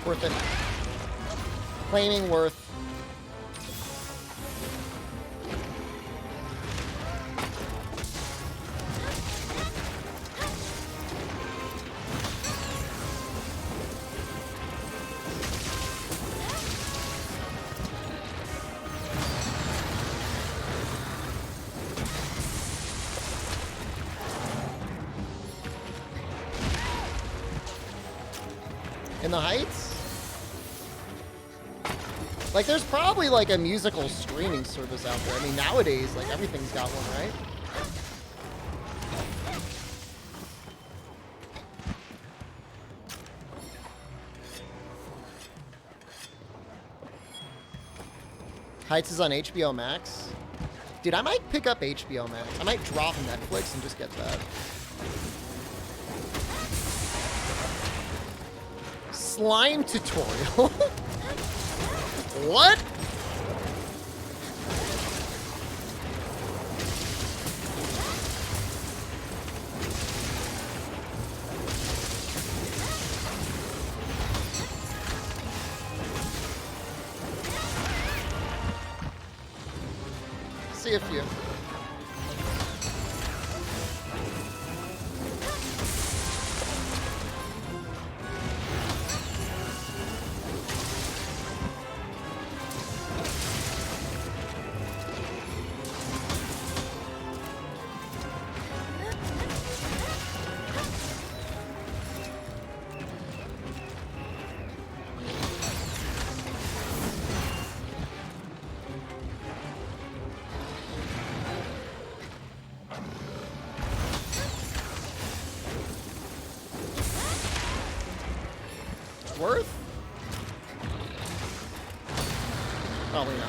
Worth it. Claiming worth. In the Heights? Like, there's probably, like, a musical streaming service out there. I mean, nowadays, like, everything's got one, right? Heights is on HBO Max. Dude, I might pick up HBO Max. I might drop Netflix and just get that. Slime tutorial? What? See a few. Worth? Probably not.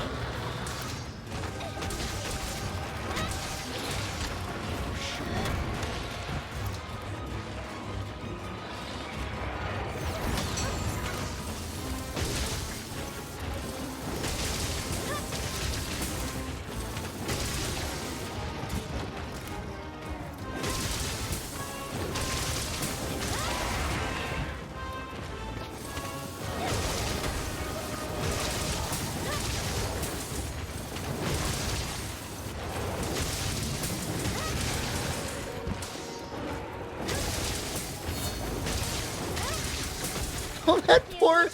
Oh, that poor...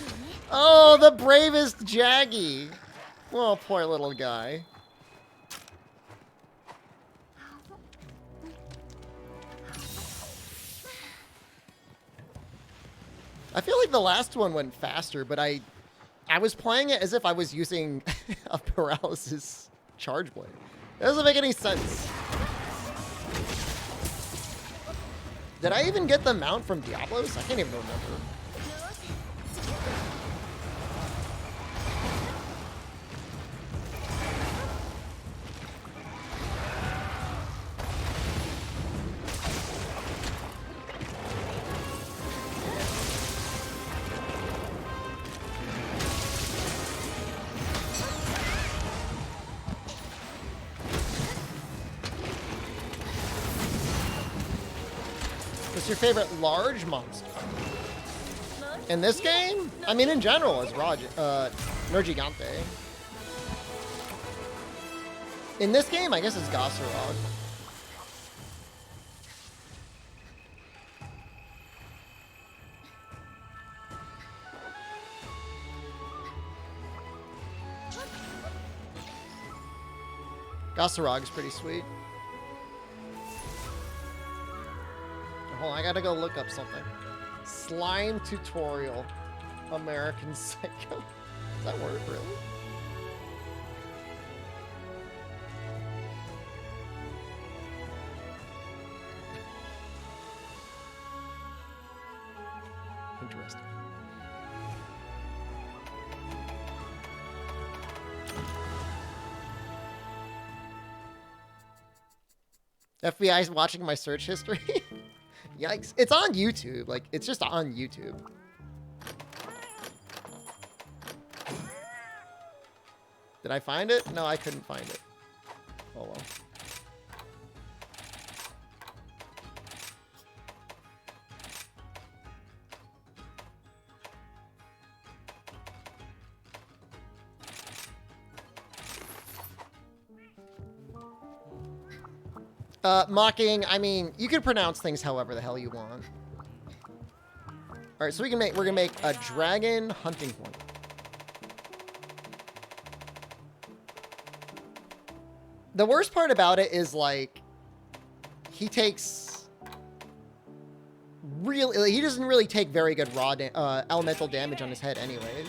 Oh, the bravest Jaggy. Oh, poor little guy. I feel like the last one went faster, but I was playing it as if I was using a paralysis charge blade. That doesn't make any sense. Did I even get the mount from Diablos? I can't even remember. What's your favorite large monster? In this game? I mean, in general, it's Nergigante. In this game, I guess it's Gossarog. Gossarog's pretty sweet. Hold on, I gotta go look up something. Slime tutorial. American Psycho. Does that work, really? Interesting. FBI's watching my search history. Yikes. It's on YouTube. Like, it's just on YouTube. Did I find it? No, I couldn't find it. Oh, well. Mocking, I mean, you can pronounce things however the hell you want. Alright, so we're gonna make a dragon hunting point. The worst part about it is, like, he takes really, he doesn't really take very good raw elemental damage on his head anyways.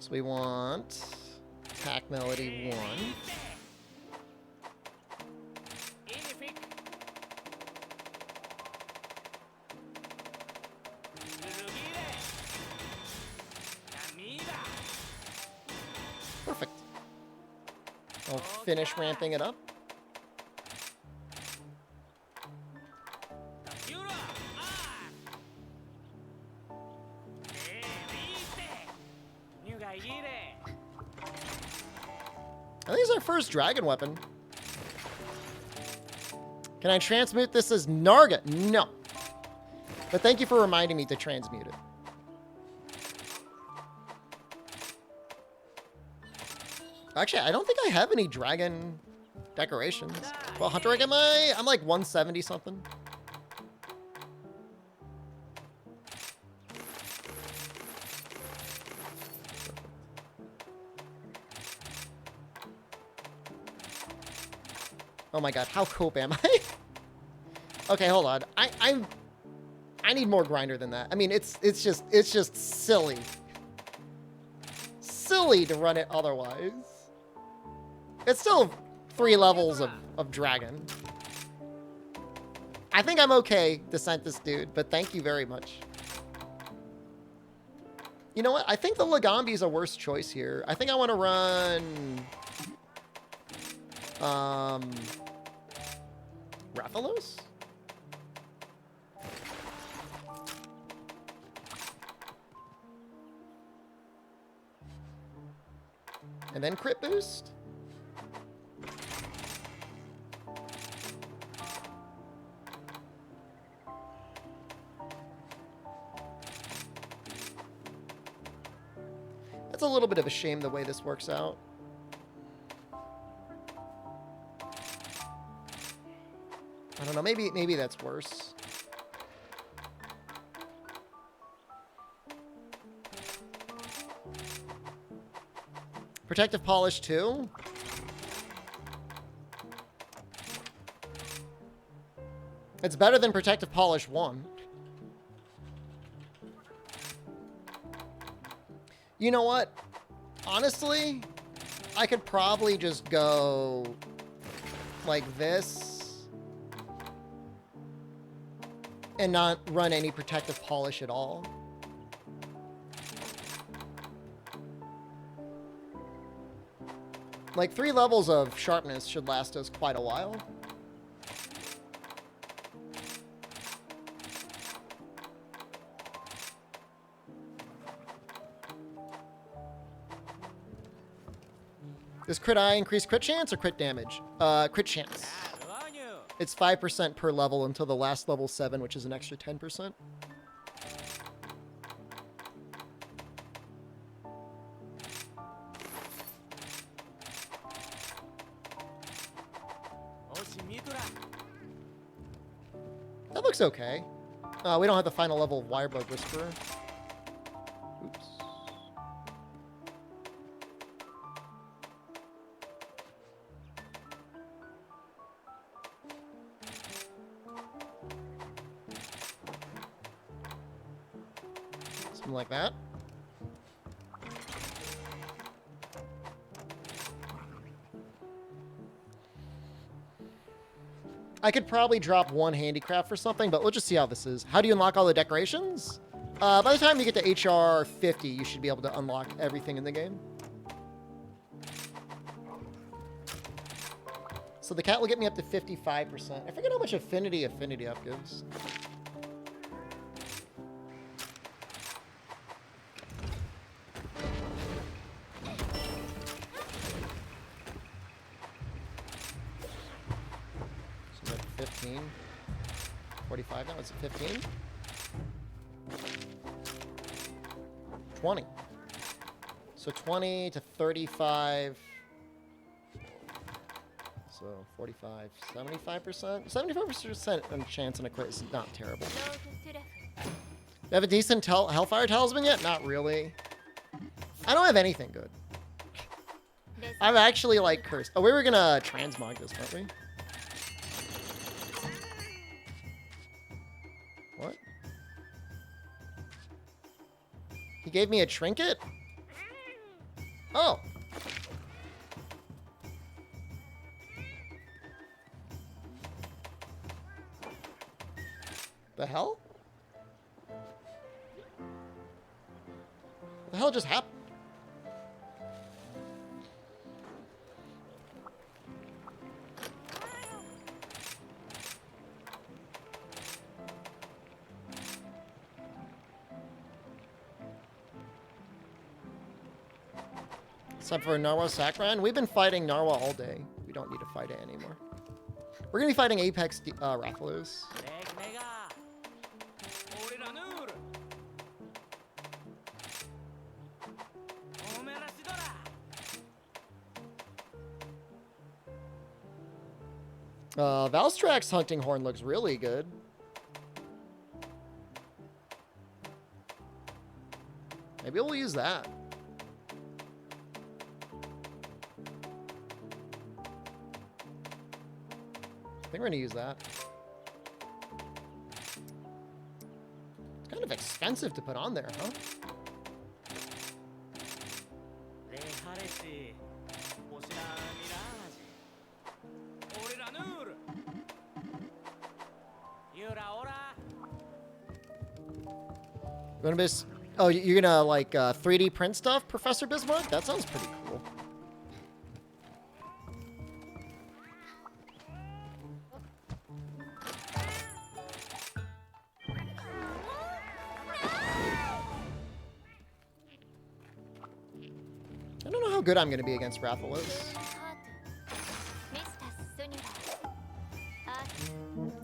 So we want attack melody 1. Perfect. I'll finish ramping it up. I think it's our first dragon weapon. Can I transmute this as Narga? No. But thank you for reminding me to transmute it. Actually, I don't think I have any dragon decorations. Well, Hunter rank am I? I'm like 170 something. Oh my god, how cope am I? Okay, hold on. I need more grinder than that. I mean, it's just silly. Silly to run it otherwise. It's still 3 levels of dragon. I think I'm okay to send this dude, but thank you very much. You know what? I think the Lagambi is a worse choice here. I think I want to run... Rathalos? And then crit boost? That's a little bit of a shame the way this works out. don't know. Maybe that's worse. Protective Polish 2? It's better than Protective Polish 1. You know what? Honestly, I could probably just go like this and not run any Protective Polish at all. Like 3 levels of sharpness should last us quite a while. Does crit eye increase crit chance or crit damage? Crit chance. It's 5% per level until the last level 7, which is an extra 10%. That looks okay. We don't have the final level of Wirebug Whisperer. Oops. Something like that. I could probably drop 1 handicraft for something, but we'll just see how this is. How do you unlock all the decorations? By the time you get to HR 50, you should be able to unlock everything in the game. So the cat will get me up to 55%. I forget how much affinity up gives. So like 15. 45 now, it's at 15. 20. So 20 to 35. So 45, 75%? 75% chance on a crit is not terrible. You have a decent Hellfire Talisman yet? Not really. I don't have anything good. I'm actually like cursed. Oh, we were gonna transmog this, weren't we? What? He gave me a trinket? Oh. The hell? What the hell just happened? It's time for a Narwa sack run. We've been fighting Narwa all day. We don't need to fight it anymore. We're gonna be fighting Apex Rathalos. Valstrax's hunting horn looks really good. Maybe we'll use that. I think we're gonna use that. It's kind of expensive to put on there, huh? You wanna miss? Oh, you're gonna like 3D print stuff, Professor Bismarck? That sounds pretty cool. I don't know how good I'm gonna be against Rathalos.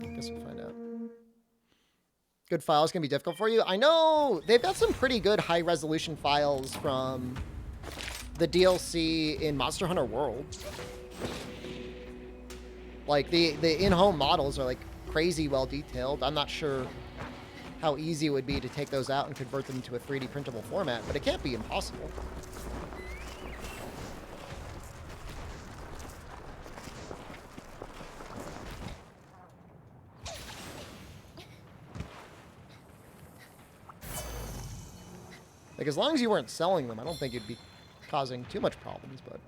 Guess we'll find out. Good files can be difficult for you. I know they've got some pretty good high resolution files from the DLC in Monster Hunter World. Like the in-home models are like crazy well detailed. I'm not sure how easy it would be to take those out and convert them into a 3D printable format, but it can't be impossible. Like, as long as you weren't selling them, I don't think it'd be causing too much problems, but...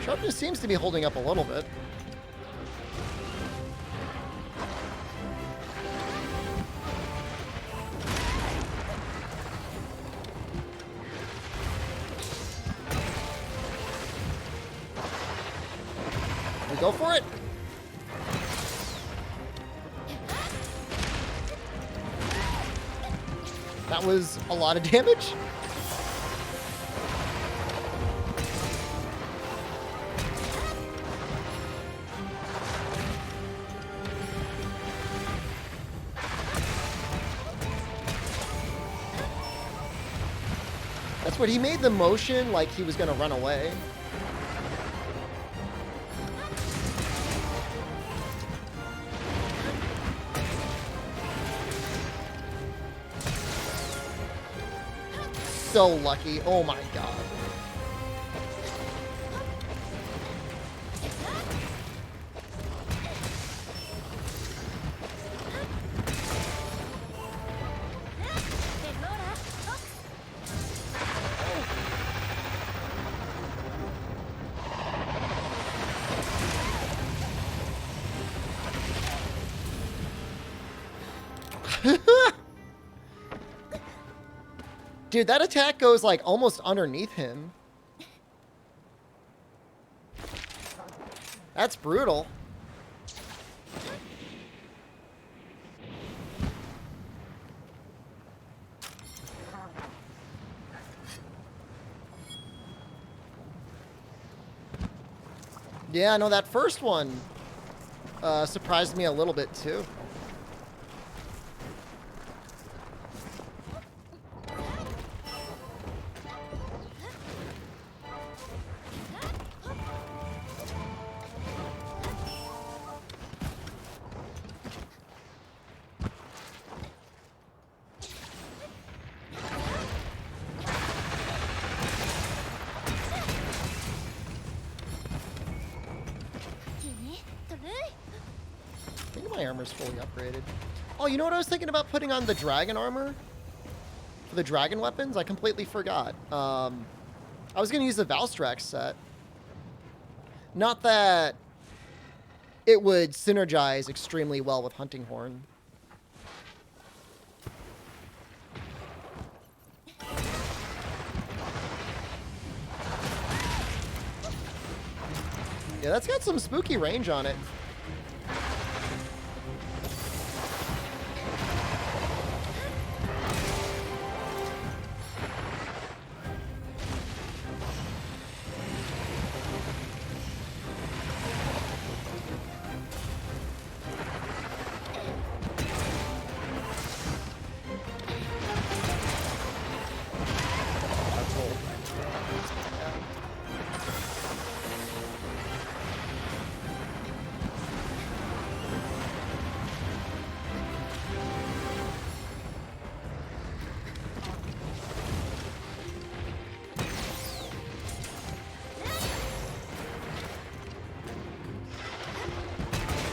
Sharpness seems to be holding up a little bit. We go for it. That was a lot of damage. That's what he made the motion like he was gonna run away. So lucky. Oh my god. Dude, that attack goes like almost underneath him. That's brutal. Yeah, no, that first one surprised me a little bit too. I think my armor's fully upgraded. Oh, you know what I was thinking about putting on the dragon armor? For the dragon weapons? I completely forgot. I was going to use the Valstrax set. Not that it would synergize extremely well with Hunting Horn. Yeah, that's got some spooky range on it.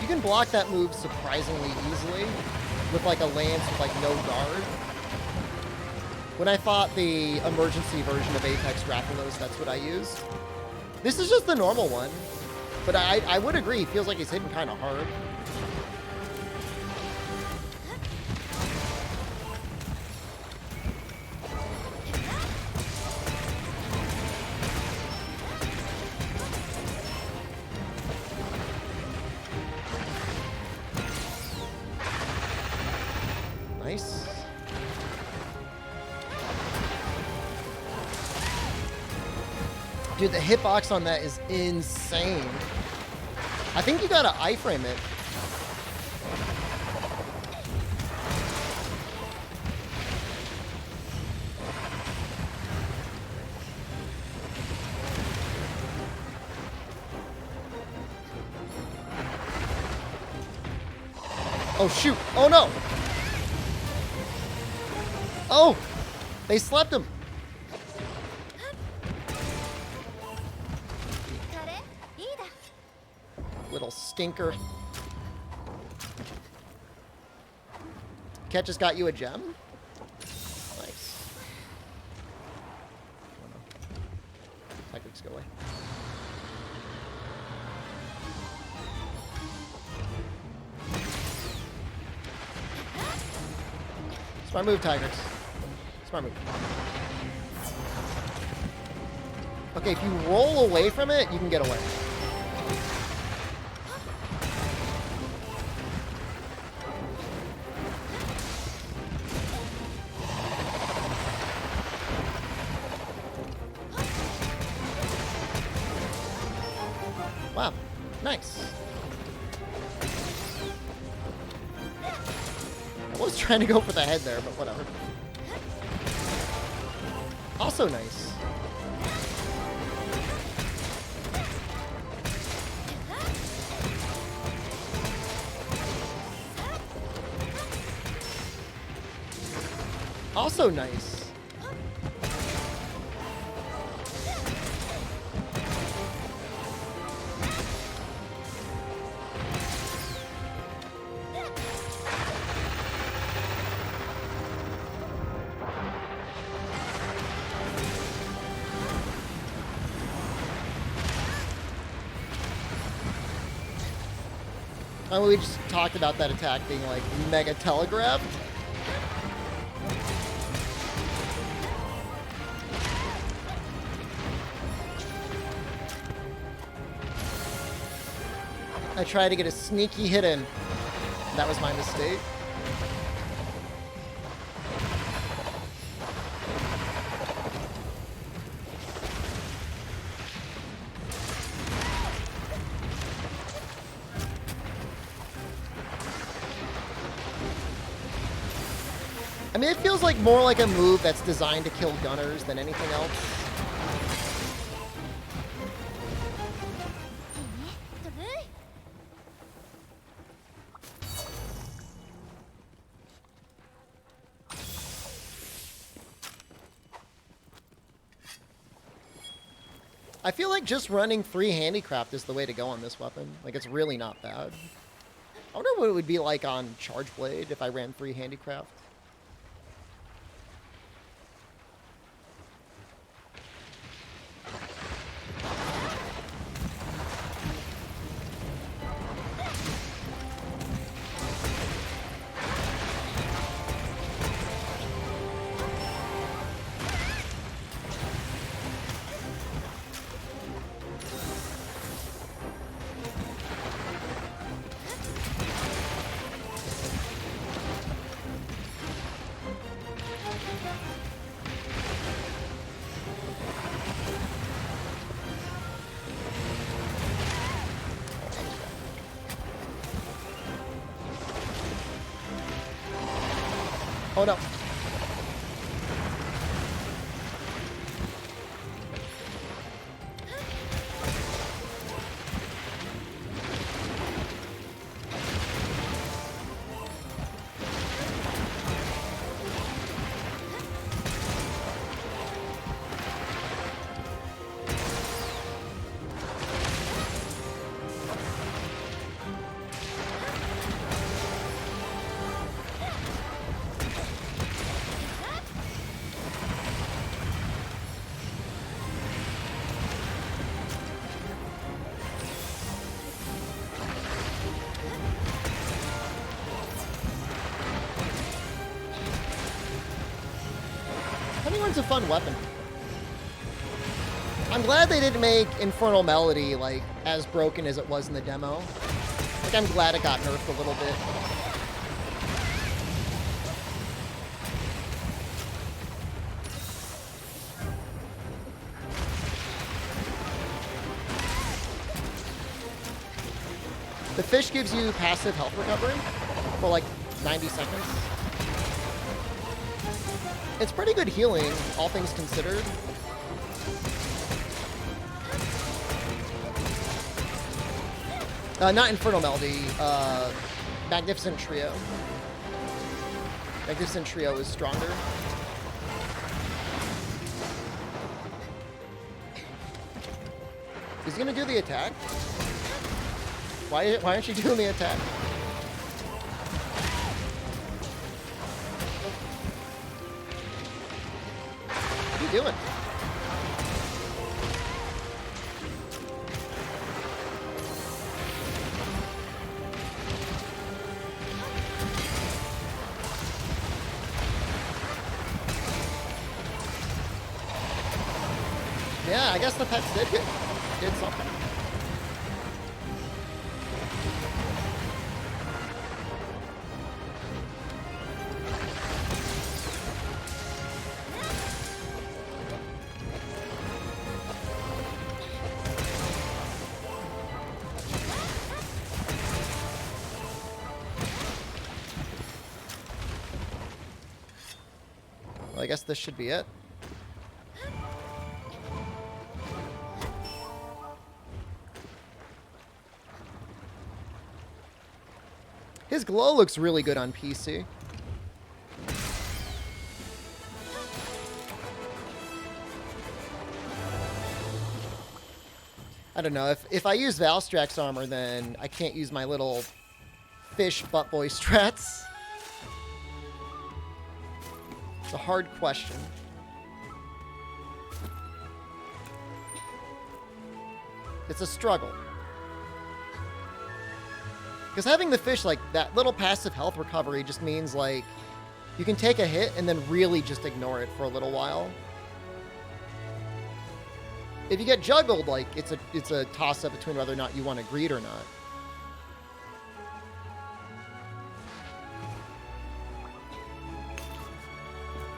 You can block that move surprisingly easily with like a lance with like no guard. When I fought the emergency version of Apex Dracula's, that's what I used. This is just the normal one, but I would agree, it feels like he's hitting kind of hard. Dude, the hitbox on that is insane. I think you gotta iframe it. Oh shoot! Oh no! Oh! They slept him! Little stinker. Cat just got you a gem? Nice. Oh no. Tactics go away. Smart move, Tigers. Smart move. Okay, if you roll away from it, you can get away. Wow, nice. I was trying to go for the head there, but whatever. Also nice. Also nice. We just talked about that attack being like mega telegraphed. I tried to get a sneaky hit in. That was my mistake. I mean, it feels like more like a move that's designed to kill gunners than anything else. I feel like just running 3 handicraft is the way to go on this weapon. Like, it's really not bad. I wonder what it would be like on Charge Blade if I ran 3 handicraft. Oh no. It's a fun weapon. I'm glad they didn't make Infernal Melody like as broken as it was in the demo. Like, I'm glad it got nerfed a little bit. The fish gives you passive health recovery for like 90 seconds. It's pretty good healing, all things considered. Not Infernal Melody, Magnificent Trio. Magnificent Trio is stronger. Is he gonna do the attack? Why aren't you doing the attack? What are you doing? Yeah, I guess the pets did something. Well, I guess this should be it. His glow looks really good on PC. I don't know. If I use Valstrax armor, then I can't use my little fish butt boy strats. It's a hard question. It's a struggle. Because having the fish, like, that little passive health recovery just means, like, you can take a hit and then really just ignore it for a little while. If you get juggled, like, it's a toss-up between whether or not you want to greed or not.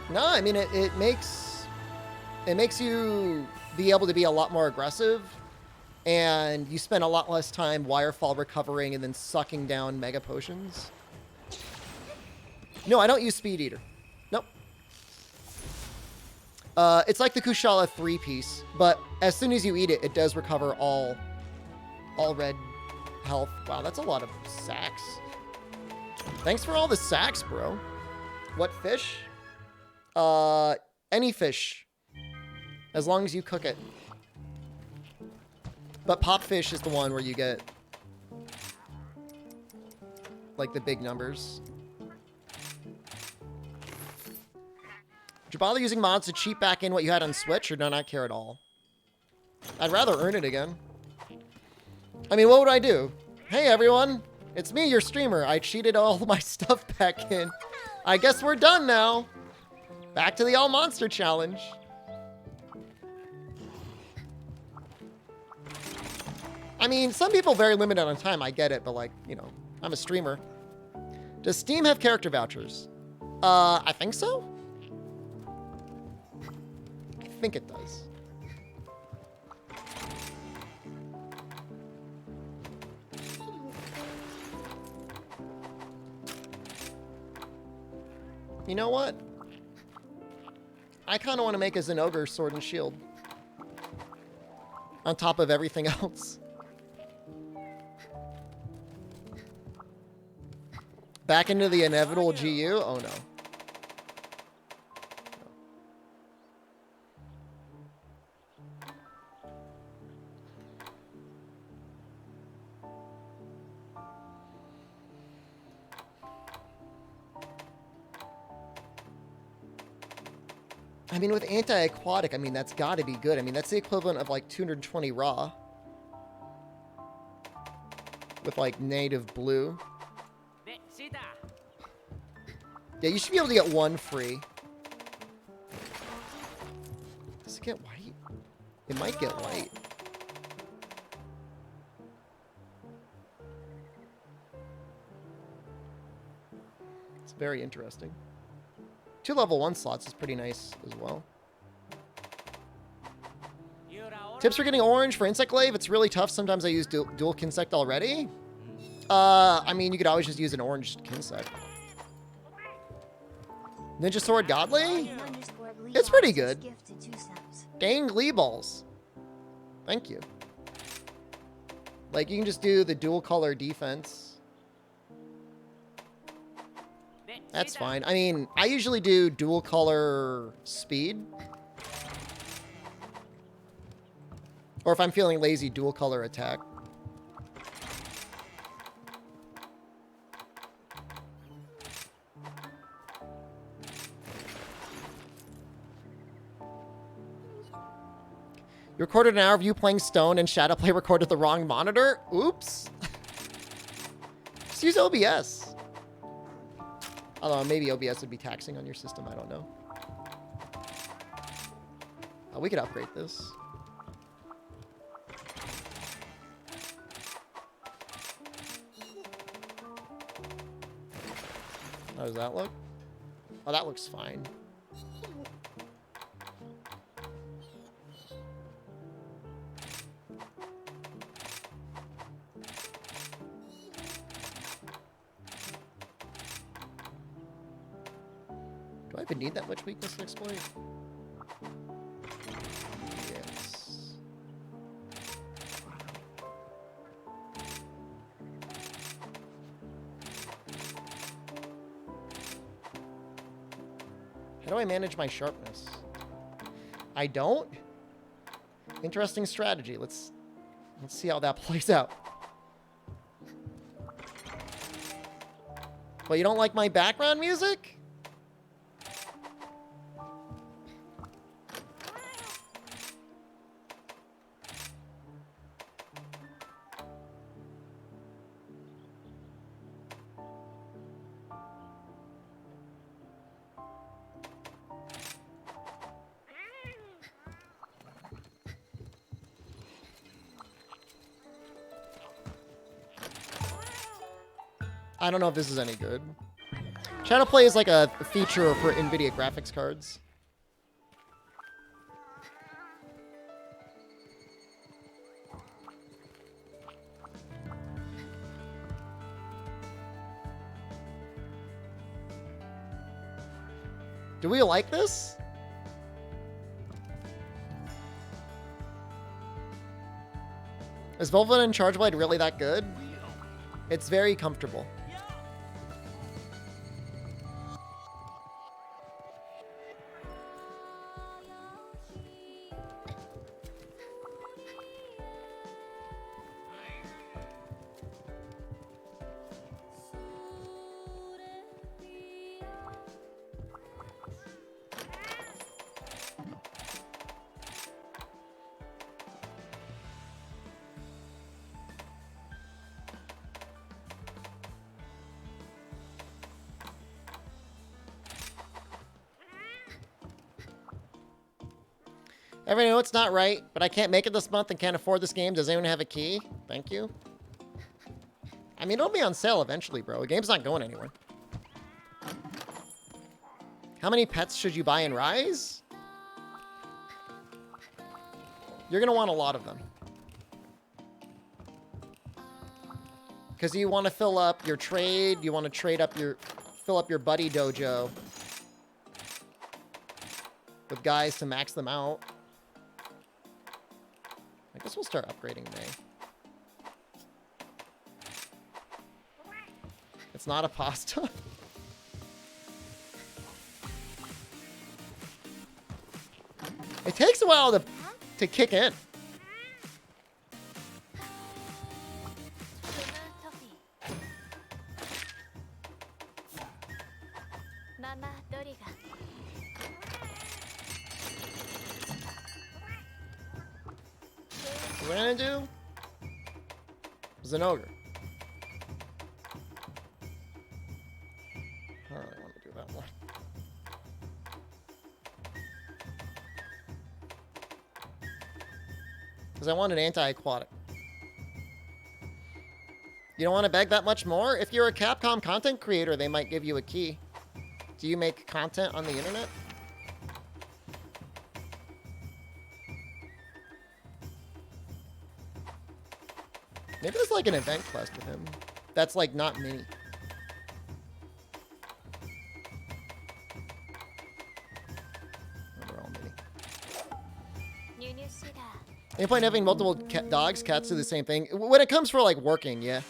No, I mean, it makes you be able to be a lot more aggressive. And you spend a lot less time wirefall recovering and then sucking down mega potions. No, I don't use Speed Eater. Nope. It's like the Kushala 3-piece, but as soon as you eat it, it does recover all red health. Wow, that's a lot of sacks. Thanks for all the sacks, bro. What fish? Any fish. As long as you cook it. But popfish is the one where you get, like, the big numbers. Would you bother using mods to cheat back in what you had on Switch, or do not care at all? I'd rather earn it again. I mean, what would I do? Hey, everyone. It's me, your streamer. I cheated all my stuff back in. I guess we're done now. Back to the All Monster Challenge. I mean, some people very limited on time, I get it, but like, you know, I'm a streamer. Does Steam have character vouchers? I think so. I think it does. You know what? I kind of want to make a Zenogre Sword and Shield. On top of everything else. Back into the inevitable GU? Oh no. I mean, with anti-aquatic, I mean, that's got to be good. I mean, that's the equivalent of like 220 raw. With like native blue. Yeah, you should be able to get one free. Does it get white? It might get white. It's very interesting. 2 level 1 slots is pretty nice as well. Tips for getting orange for Insect Glaive. It's really tough. Sometimes I use dual Kinsect already. I mean, you could always just use an orange kinset. Ninja Sword Godly? It's pretty good. Dang Glee Balls. Thank you. Like, you can just do the dual color defense. That's fine. I mean, I usually do dual color speed. Or if I'm feeling lazy, dual color attack. You recorded an hour of you playing Stone and Shadowplay recorded the wrong monitor? Oops. Just use OBS. Although maybe OBS would be taxing on your system, I don't know. Oh, we could upgrade this. How does that look? Oh, that looks fine. Do I even need that much weakness to exploit? Yes. How do I manage my sharpness? I don't? Interesting strategy. Let's see how that plays out. Well, you don't like my background music? I don't know if this is any good. Shadowplay is like a feature for NVIDIA graphics cards. Do we like this? Is Volva and Charge Blade really that good? It's very comfortable. Everyone know it's not right, but I can't make it this month and can't afford this game. Does anyone have a key? Thank you. I mean, it'll be on sale eventually, bro. The game's not going anywhere. How many pets should you buy in Rise? You're going to want a lot of them. Because you want to fill up your trade. You want to fill up your buddy dojo with guys to max them out. I guess we'll start upgrading May. It's not a pasta. It takes a while to kick in. What we're gonna do is an ogre. I don't really want to do that one. Because I want an anti-aquatic. You don't want to beg that much more? If you're a Capcom content creator, they might give you a key. Do you make content on the internet? Maybe there's like an event quest with him. That's like not mini. They're all mini. Any point in having multiple dogs, cats do the same thing. When it comes for like working, yeah.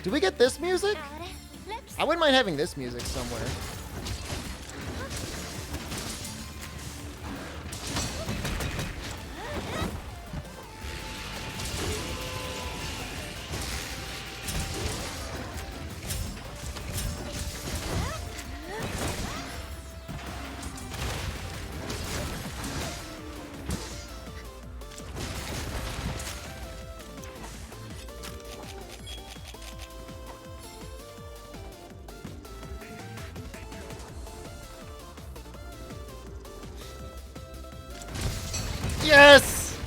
Do we get this music? I wouldn't mind having this music somewhere. Yes!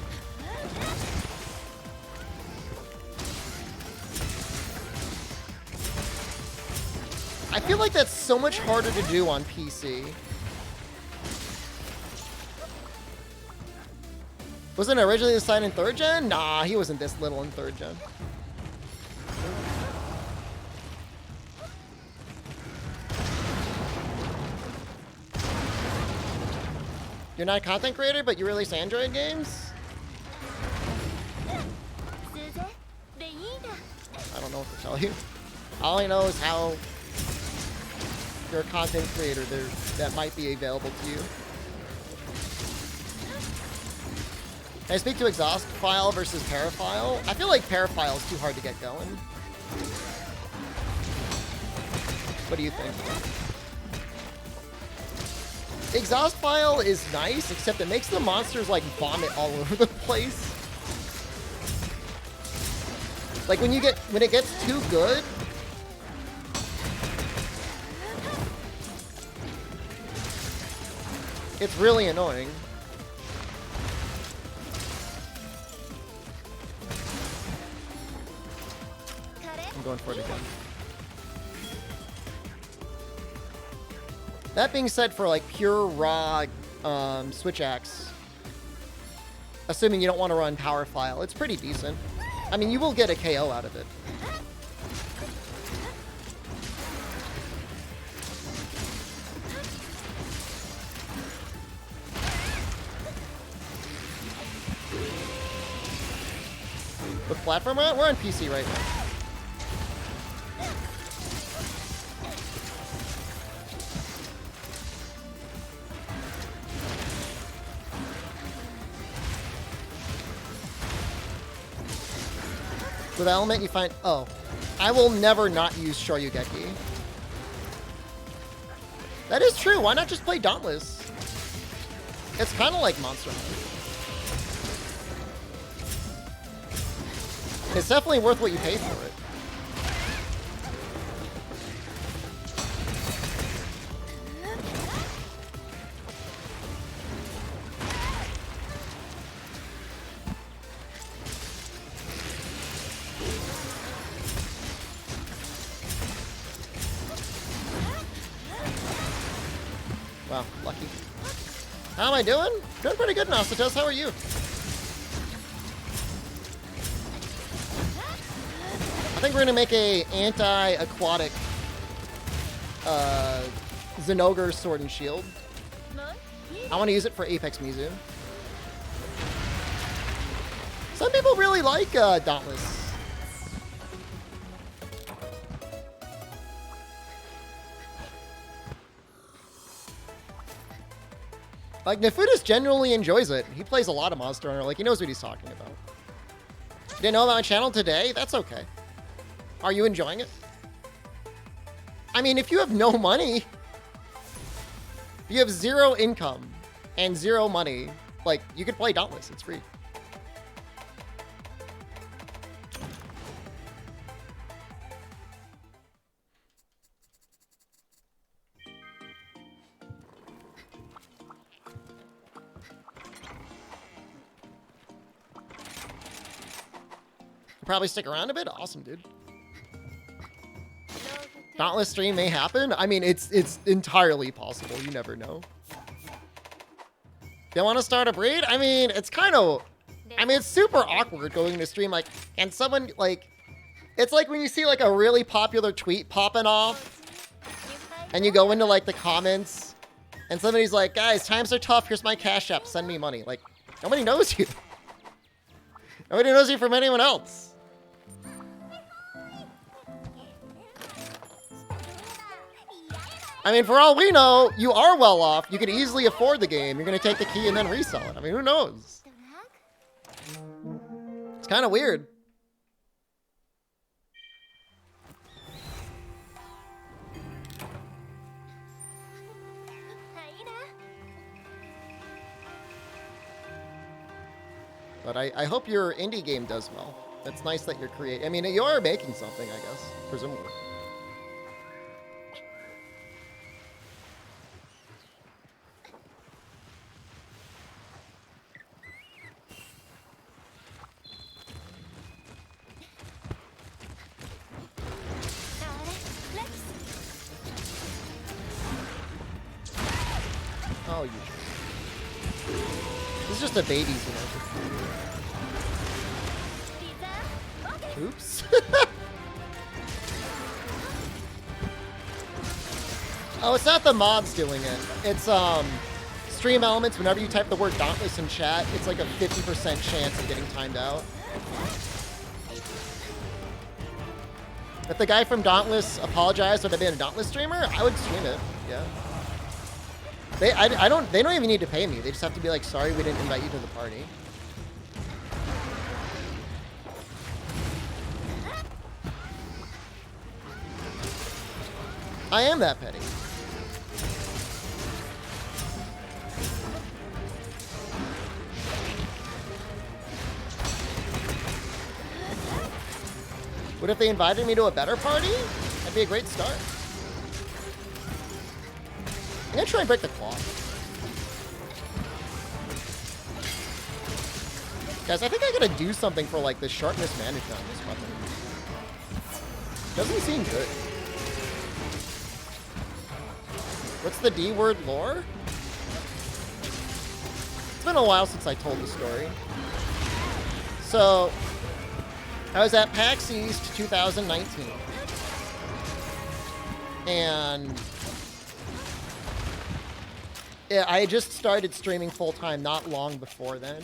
I feel like that's so much harder to do on PC. Wasn't it originally designed in 3rd gen? Nah, he wasn't this little in 3rd gen. You're not a content creator, but you release Android games? I don't know what to tell you. All I know is how you're a content creator there that might be available to you. Can I speak to exhaust file versus paraphile? I feel like paraphile is too hard to get going. What do you think? Exhaust file is nice, except it makes the monsters like vomit all over the place. Like when it gets too good, it's really annoying. I'm going for it again. That being said, for like pure raw switch axe, assuming you don't want to run power file, it's pretty decent. I mean, you will get a KO out of it. What platform we're on? We're on PC right now. With element, you find... Oh. I will never not use Shoryugeki. That is true. Why not just play Dauntless? It's kind of like Monster Hunter. It's definitely worth what you pay for it. Wow, lucky. How am I doing? Doing pretty good, Nostatos. How are you? I think we're gonna make a anti-aquatic Zenogre Sword and Shield. I want to use it for Apex Mizu. Some people really like Dauntless. Like, Nefudis genuinely enjoys it. He plays a lot of Monster Hunter. Like, he knows what he's talking about. Didn't know about my channel today? That's okay. Are you enjoying it? I mean, if you have no money, if you have zero income and zero money, like, you could play Dauntless. It's free. Probably stick around a bit. Awesome, dude. Dauntless stream may happen. I mean, it's entirely possible. You never know. You want to start a breed? I mean, it's kind of... I mean, it's super awkward going to stream, like, and someone, like... It's like when you see, like, a really popular tweet popping off, and you go into, like, the comments, and somebody's like, guys, times are tough, here's my Cash App, send me money. Like, nobody knows you. Nobody knows you from anyone else. I mean, for all we know, you are well off. You can easily afford the game. You're going to take the key and then resell it. I mean, who knows? It's kind of weird. But I hope your indie game does well. It's nice that you're creating. I mean, you are making something, I guess, presumably. Oh, you. This is just a baby's, you know. Oops. Oh, it's not the mods doing it. It's Stream Elements. Whenever you type the word Dauntless in chat, it's like a 50% chance of getting timed out. If the guy from Dauntless apologized for being a Dauntless streamer, I would stream it. Yeah. They don't even need to pay me. They just have to be like, sorry, we didn't invite you to the party. I am that petty. What if they invited me to a better party? That'd be a great start. I'm gonna try and break the clock. Guys, I think I gotta do something for like the sharpness management on this weapon. Doesn't seem good. What's the D word lore? It's been a while since I told the story. So, I was at PAX East 2019. And yeah, I had just started streaming full-time not long before then.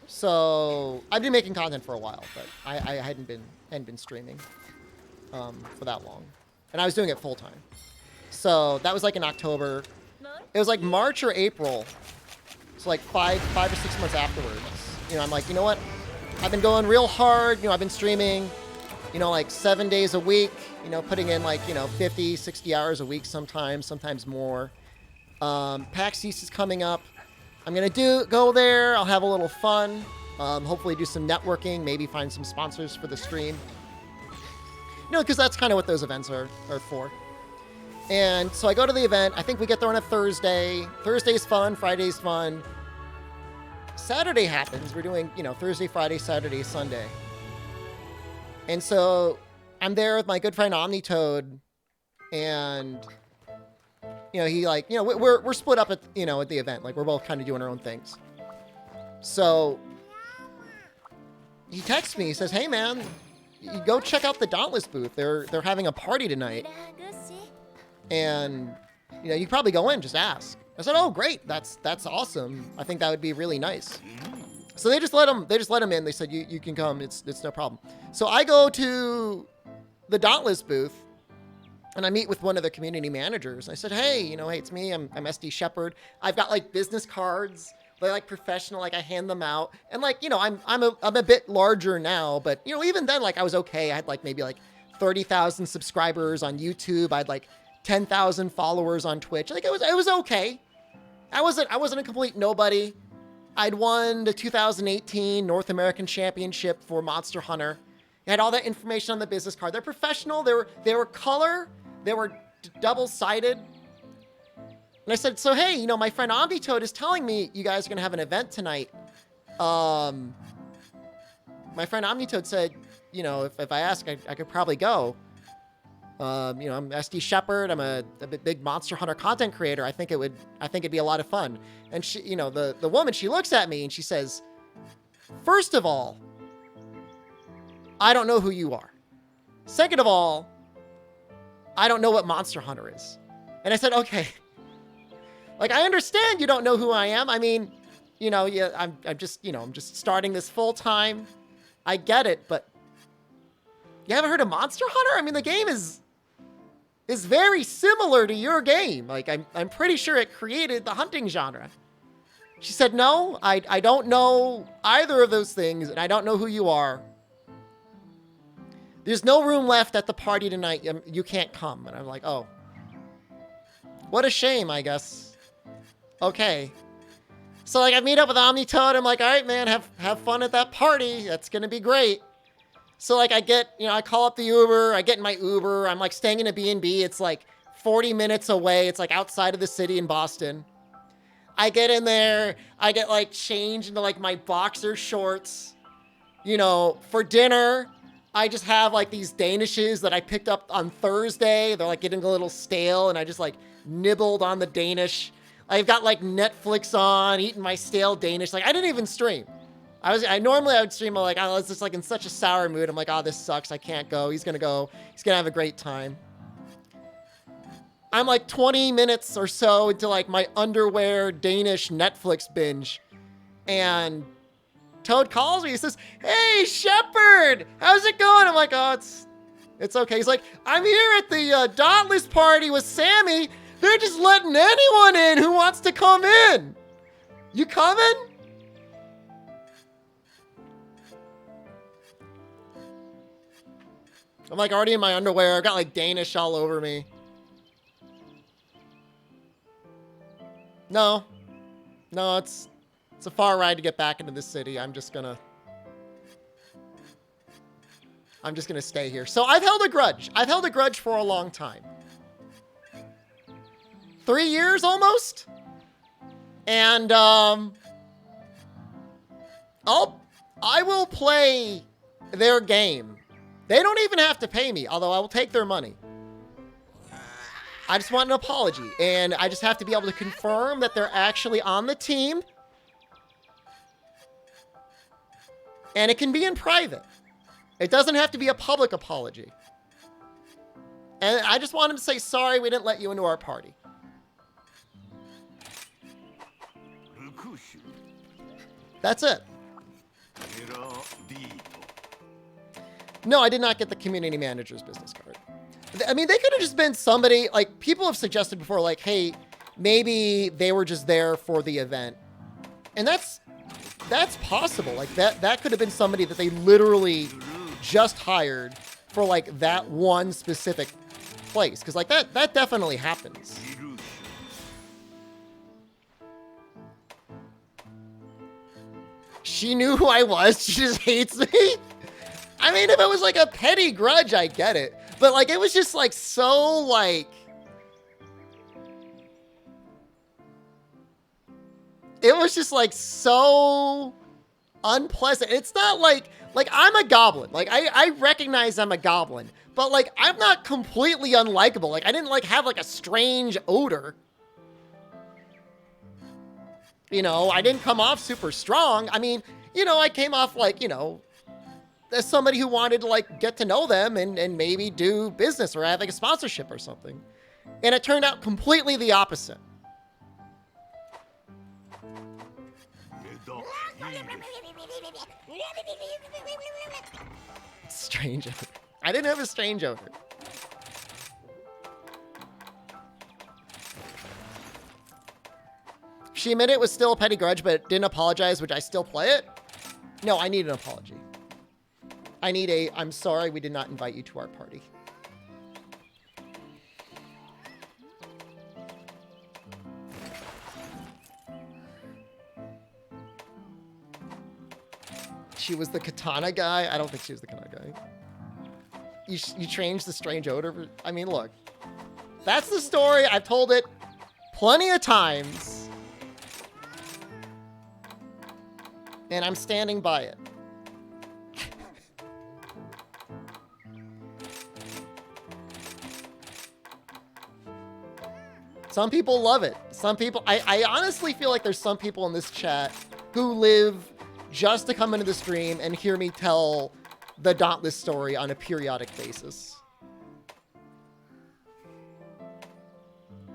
So, I've been making content for a while, but I hadn't been streaming for that long. And I was doing it full-time. So that was like in October. It was like March or April. So like five or 6 months afterwards. You know, I'm like, you know what? I've been going real hard. You know, I've been streaming, you know, like 7 days a week, you know, putting in like, you know, 50, 60 hours a week sometimes more. PAX East is coming up. I'm going to go there. I'll have a little fun. Hopefully do some networking, maybe find some sponsors for the stream. You know, because that's kind of what those events are for. And so I go to the event. I think we get there on a Thursday. Thursday's fun. Friday's fun. Saturday happens. We're doing, you know, Thursday, Friday, Saturday, Sunday. And so I'm there with my good friend Omnitoad. And, you know, he like, you know, we're split up at, you know, at the event. Like, we're both kind of doing our own things. So he texts me. He says, hey, man, you go check out the Dauntless booth. They're having a party tonight. And, you know, you probably go in, just ask. I said, oh, great. That's awesome. I think that would be really nice. So they just let him in. They said, you can come. It's no problem. So I go to the Dauntless booth and I meet with one of the community managers. I said, hey, you know, hey, it's me. I'm SDShepard. I've got like business cards. They're like professional. Like I hand them out. And like, you know, I'm a bit larger now, but you know, even then, like I was okay. I had like maybe like 30,000 subscribers on YouTube. I had like 10,000 followers on Twitch. Like it was okay. I wasn't a complete nobody. I'd won the 2018 North American Championship for Monster Hunter. I had all that information on the business card. They're professional. They were color. They were double-sided. And I said, so hey, you know, my friend Omnitoad is telling me you guys are gonna have an event tonight. My friend Omnitoad said, you know, if I ask, I could probably go. You know, I'm SDShepard. I'm a big Monster Hunter content creator. I think it'd be a lot of fun. And she, you know, the woman, she looks at me and she says, first of all, I don't know who you are. Second of all, I don't know what Monster Hunter is. And I said, okay. Like, I understand you don't know who I am. I mean, you know, yeah, I'm just starting this full time. I get it, but you haven't heard of Monster Hunter? I mean, the game is very similar to your game. Like, I'm pretty sure it created the hunting genre. She said, no, I don't know either of those things, and I don't know who you are. There's no room left at the party tonight. You can't come. And I'm like, oh. What a shame, I guess. Okay. So, like, I meet up with Omnitoad. I'm like, all right, man, have fun at that party. That's going to be great. So, like, I call up the Uber. I get in my Uber. I'm, like, staying in a B&B. It's, like, 40 minutes away. It's, like, outside of the city in Boston. I get in there. I get, like, changed into, like, my boxer shorts. You know, for dinner, I just have, like, these Danishes that I picked up on Thursday. They're, like, getting a little stale, and I just, like, nibbled on the Danish. I've got, like, Netflix on, eating my stale Danish. Like, I didn't even stream. I normally would stream, I'm like, I was just, like, in such a sour mood. I'm like, oh, this sucks. I can't go. He's gonna go. He's gonna have a great time. I'm, like, 20 minutes or so into, like, my underwear Danish Netflix binge. And Toad calls me. He says, hey, Shepard, how's it going? I'm like, oh, it's okay. He's like, I'm here at the Dauntless party with Sammy. They're just letting anyone in who wants to come in. You coming? I'm like already in my underwear. I've got like Danish all over me. No, it's a far ride to get back into the city. I'm just gonna stay here. So I've held a grudge. I've held a grudge for a long time. 3 years almost. And I will play their game. They don't even have to pay me, although I will take their money. I just want an apology, and I just have to be able to confirm that they're actually on the team. And it can be in private. It doesn't have to be a public apology. And I just want him to say, sorry, we didn't let you into our party. That's it. No, I did not get the community manager's business card. I mean, they could have just been somebody, like, people have suggested before, like, hey, maybe they were just there for the event. And that's possible. Like, that could have been somebody that they literally just hired for, like, that one specific place. Because, like, that definitely happens. She knew who I was. She just hates me. I mean, if it was like a petty grudge, I get it. But like, it was just like so like, it was just like so unpleasant. It's not like I'm a goblin. Like I recognize I'm a goblin, but like, I'm not completely unlikable. Like I didn't like have like a strange odor. You know, I didn't come off super strong. I mean, you know, I came off like, you know, as somebody who wanted to like get to know them and maybe do business or have like a sponsorship or something. And it turned out completely the opposite. Strange odor. I didn't have a strange odor. She admitted it was still a petty grudge, but didn't apologize. Would I still play it? No, I need an apology. I need a, I'm sorry we did not invite you to our party. She was the katana guy? I don't think she was the katana guy. You changed the strange odor? I mean, look. That's the story. I've told it plenty of times. And I'm standing by it. Some people love it. Some people, I honestly feel like there's some people in this chat who live just to come into the stream and hear me tell the Dauntless story on a periodic basis.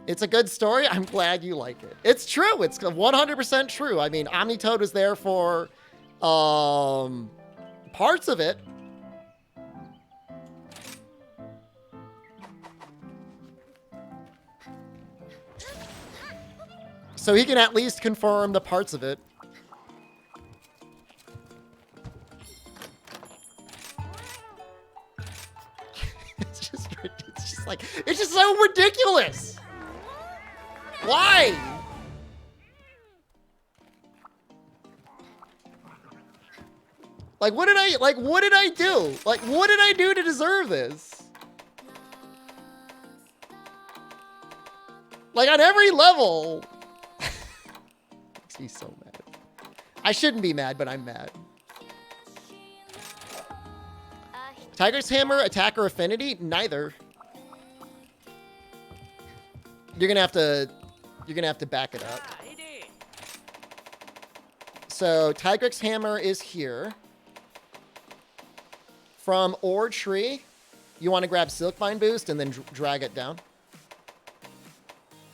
It's a good story. I'm glad you like it. It's true. It's 100% true. I mean, Omnitoad was there for parts of it. So he can at least confirm the parts of it. It's just so ridiculous. Why? Like, what did I do? Like, what did I do to deserve this? Like, on every level. Makes me so mad. I shouldn't be mad, but I'm mad. Tiger's Hammer, Attacker Affinity? Neither. You're gonna have to back it up. So Tigrex Hammer is here. From Ore Tree, you want to grab Silkvine Boost and then drag it down.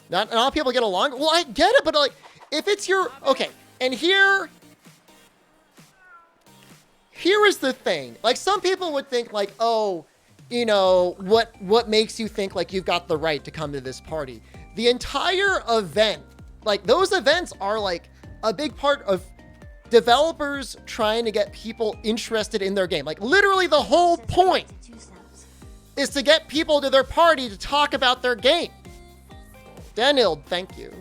Not all people get along. Well, I get it, but like, if it's your okay, and here is the thing. Like, some people would think like, oh, you know, what makes you think like you've got the right to come to this party? The entire event, like those events are like a big part of developers trying to get people interested in their game. Like, literally the whole point is to get people to their party to talk about their game. Daniel, thank you.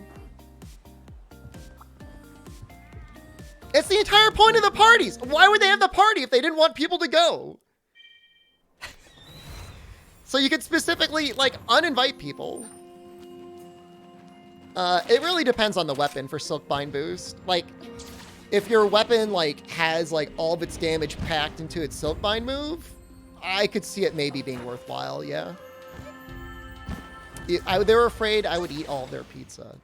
It's the entire point of the parties. Why would they have the party if they didn't want people to go? So you could specifically, like, uninvite people. It really depends on the weapon for Silkvine Boost. Like, if your weapon, like, has, like, all of its damage packed into its Silkvine move, I could see it maybe being worthwhile, yeah. They were afraid I would eat all of their pizza.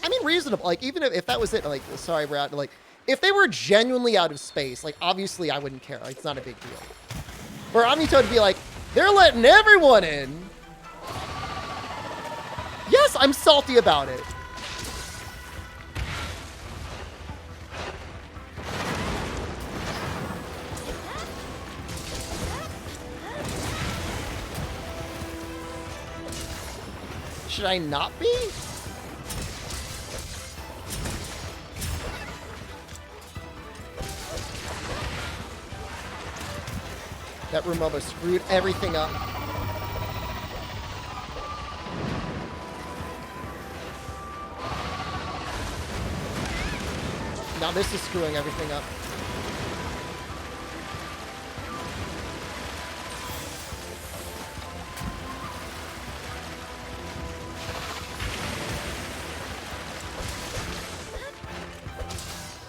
I mean, reasonable. Like, even if that was it, like, sorry, we're out. Like, if they were genuinely out of space, like, obviously I wouldn't care. Like, it's not a big deal. For Omnitoad to be like, they're letting everyone in. Yes, I'm salty about it. Should I not be? That room almost screwed everything up. Now this is screwing everything up.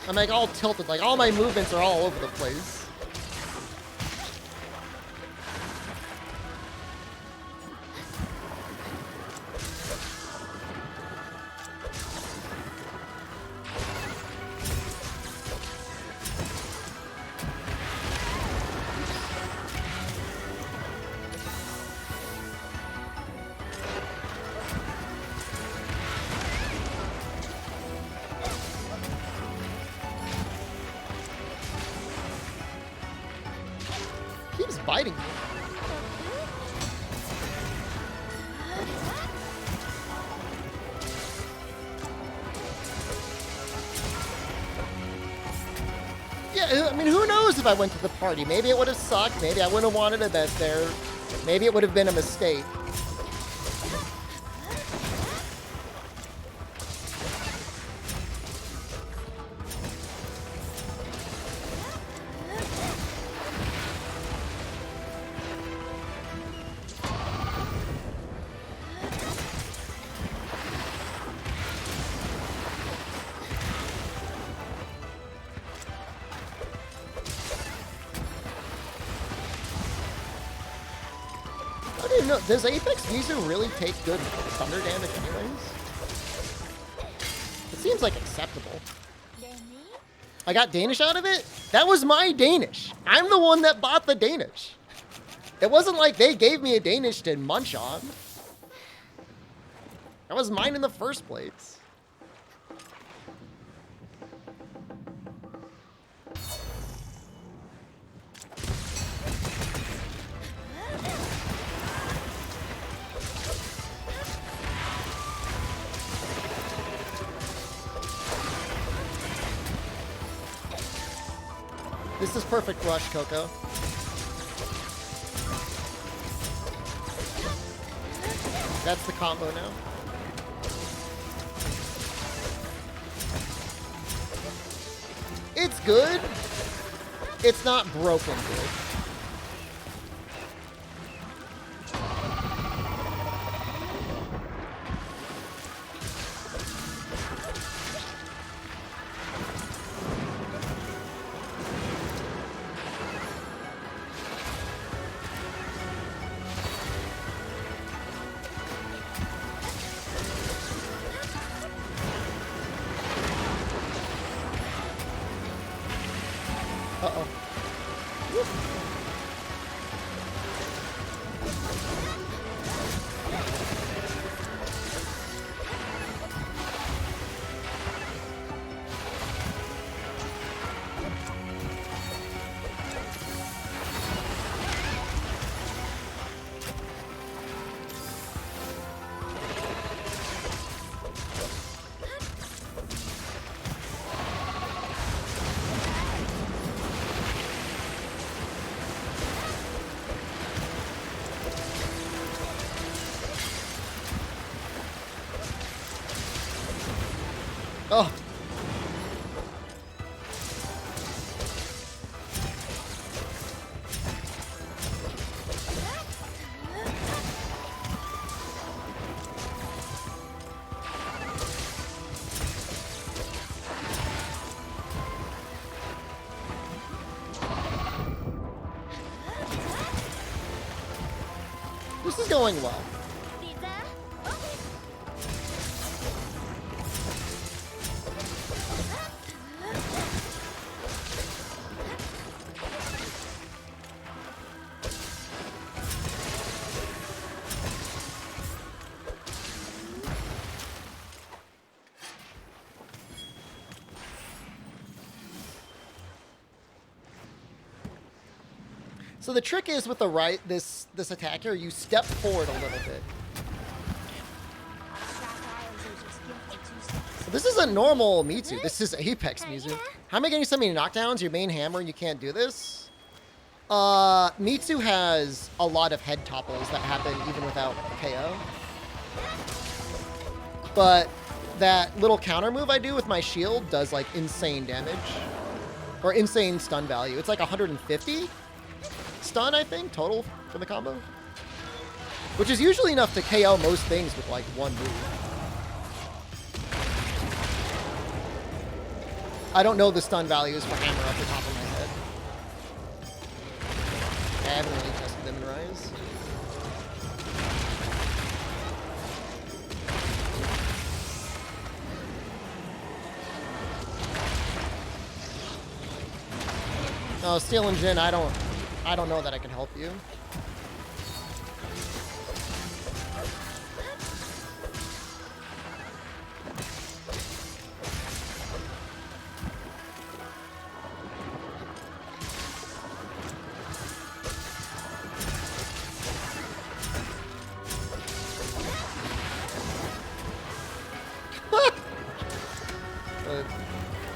I'm like all tilted, like all my movements are all over the place. Keeps biting me. Yeah, I mean, who knows if I went to the party? Maybe it would have sucked. Maybe I wouldn't have wanted a bet there. Maybe it would have been a mistake. even know, does Apex Mizu really take good thunder damage anyways? It seems like acceptable. I got Danish out of it? That was my Danish. I'm the one that bought the Danish. It wasn't like they gave me a Danish to munch on. That was mine in the first place. This is perfect rush, Coco. That's the combo now. It's good. It's not broken good. Uh-oh. Oh. This is going well. So the trick is with the right, this attack here, you step forward a little bit. This isn't normal Mizu. This is Apex Mizu. How am I getting so many knockdowns? Your main hammer and you can't do this? Mizu has a lot of head topples that happen even without KO. But that little counter move I do with my shield does like insane damage. Or insane stun value. It's like 150 stun, I think, total for the combo. Which is usually enough to KO most things with like one move. I don't know the stun values for hammer off the top of my head. I haven't really tested them in Rise. No, Steel and Jin, I don't know that I can help you.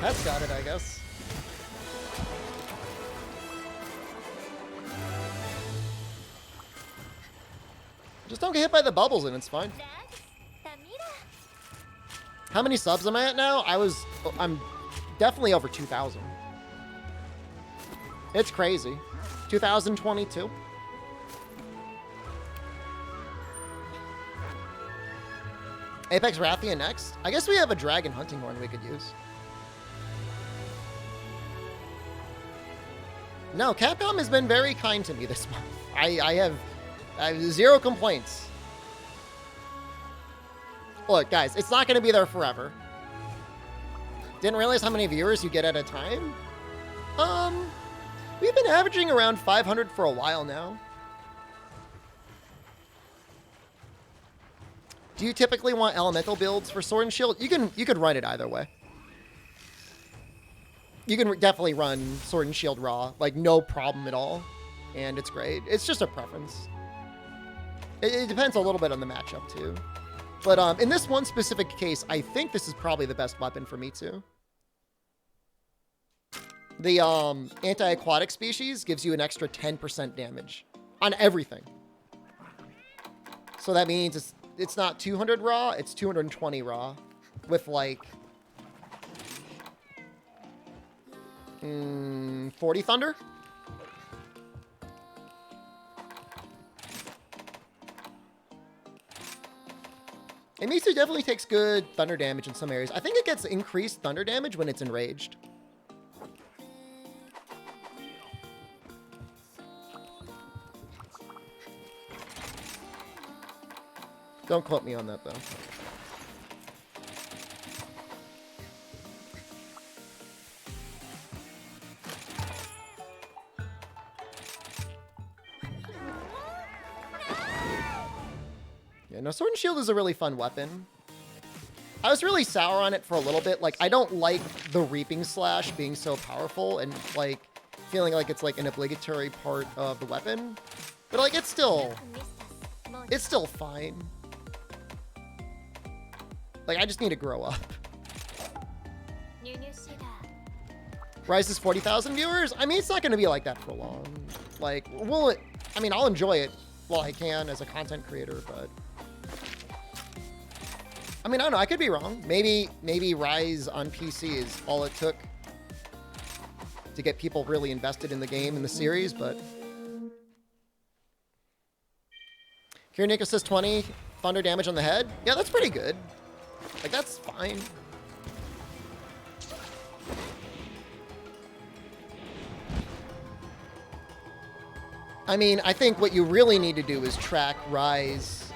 That's got it, I guess. Just don't get hit by the bubbles and it's fine. How many subs am I at now? I'm definitely over 2,000. It's crazy. 2022. Apex Rathian next. I guess we have a dragon hunting horn we could use. No, Capcom has been very kind to me this month. I have I have zero complaints. Look, guys, it's not going to be there forever. Didn't realize how many viewers you get at a time. We've been averaging around 500 for a while now. Do you typically want elemental builds for Sword and Shield? You could run it either way. You can definitely run Sword and Shield raw, like no problem at all, and it's great. It's just a preference. It depends a little bit on the matchup too. But in this one specific case, I think this is probably the best weapon for me too. The anti-aquatic species gives you an extra 10% damage on everything. So that means it's not 200 raw, it's 220 raw with like 40 thunder. And Misu definitely takes good thunder damage in some areas. I think it gets increased thunder damage when it's enraged. Don't quote me on that, though. Yeah, no, Sword and Shield is a really fun weapon. I was really sour on it for a little bit. Like, I don't like the Reaping Slash being so powerful and, like, feeling like it's, like, an obligatory part of the weapon. But, like, it's still fine. Like, I just need to grow up. Rise is 40,000 viewers? I mean, it's not going to be like that for long. Like, I mean, I'll enjoy it while I can as a content creator, but... I mean, I don't know. I could be wrong. Maybe Rise on PC is all it took to get people really invested in the game and the series, but... Kiriko says 20 thunder damage on the head. Yeah, that's pretty good. Like, that's fine. I mean, I think what you really need to do is track Rise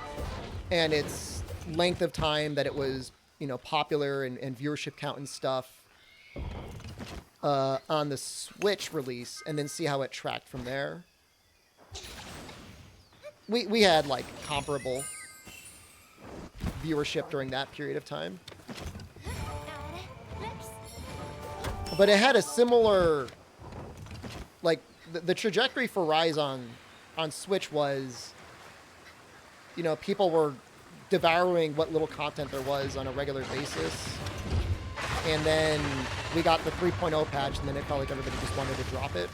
and its length of time that it was, you know, popular and viewership count and stuff on the Switch release, and then see how it tracked from there. We had, like, comparable viewership during that period of time. But it had a similar, like, the trajectory for Rise on Switch was, you know, people were devouring what little content there was on a regular basis. And then we got the 3.0 patch, and then it felt like everybody just wanted to drop it.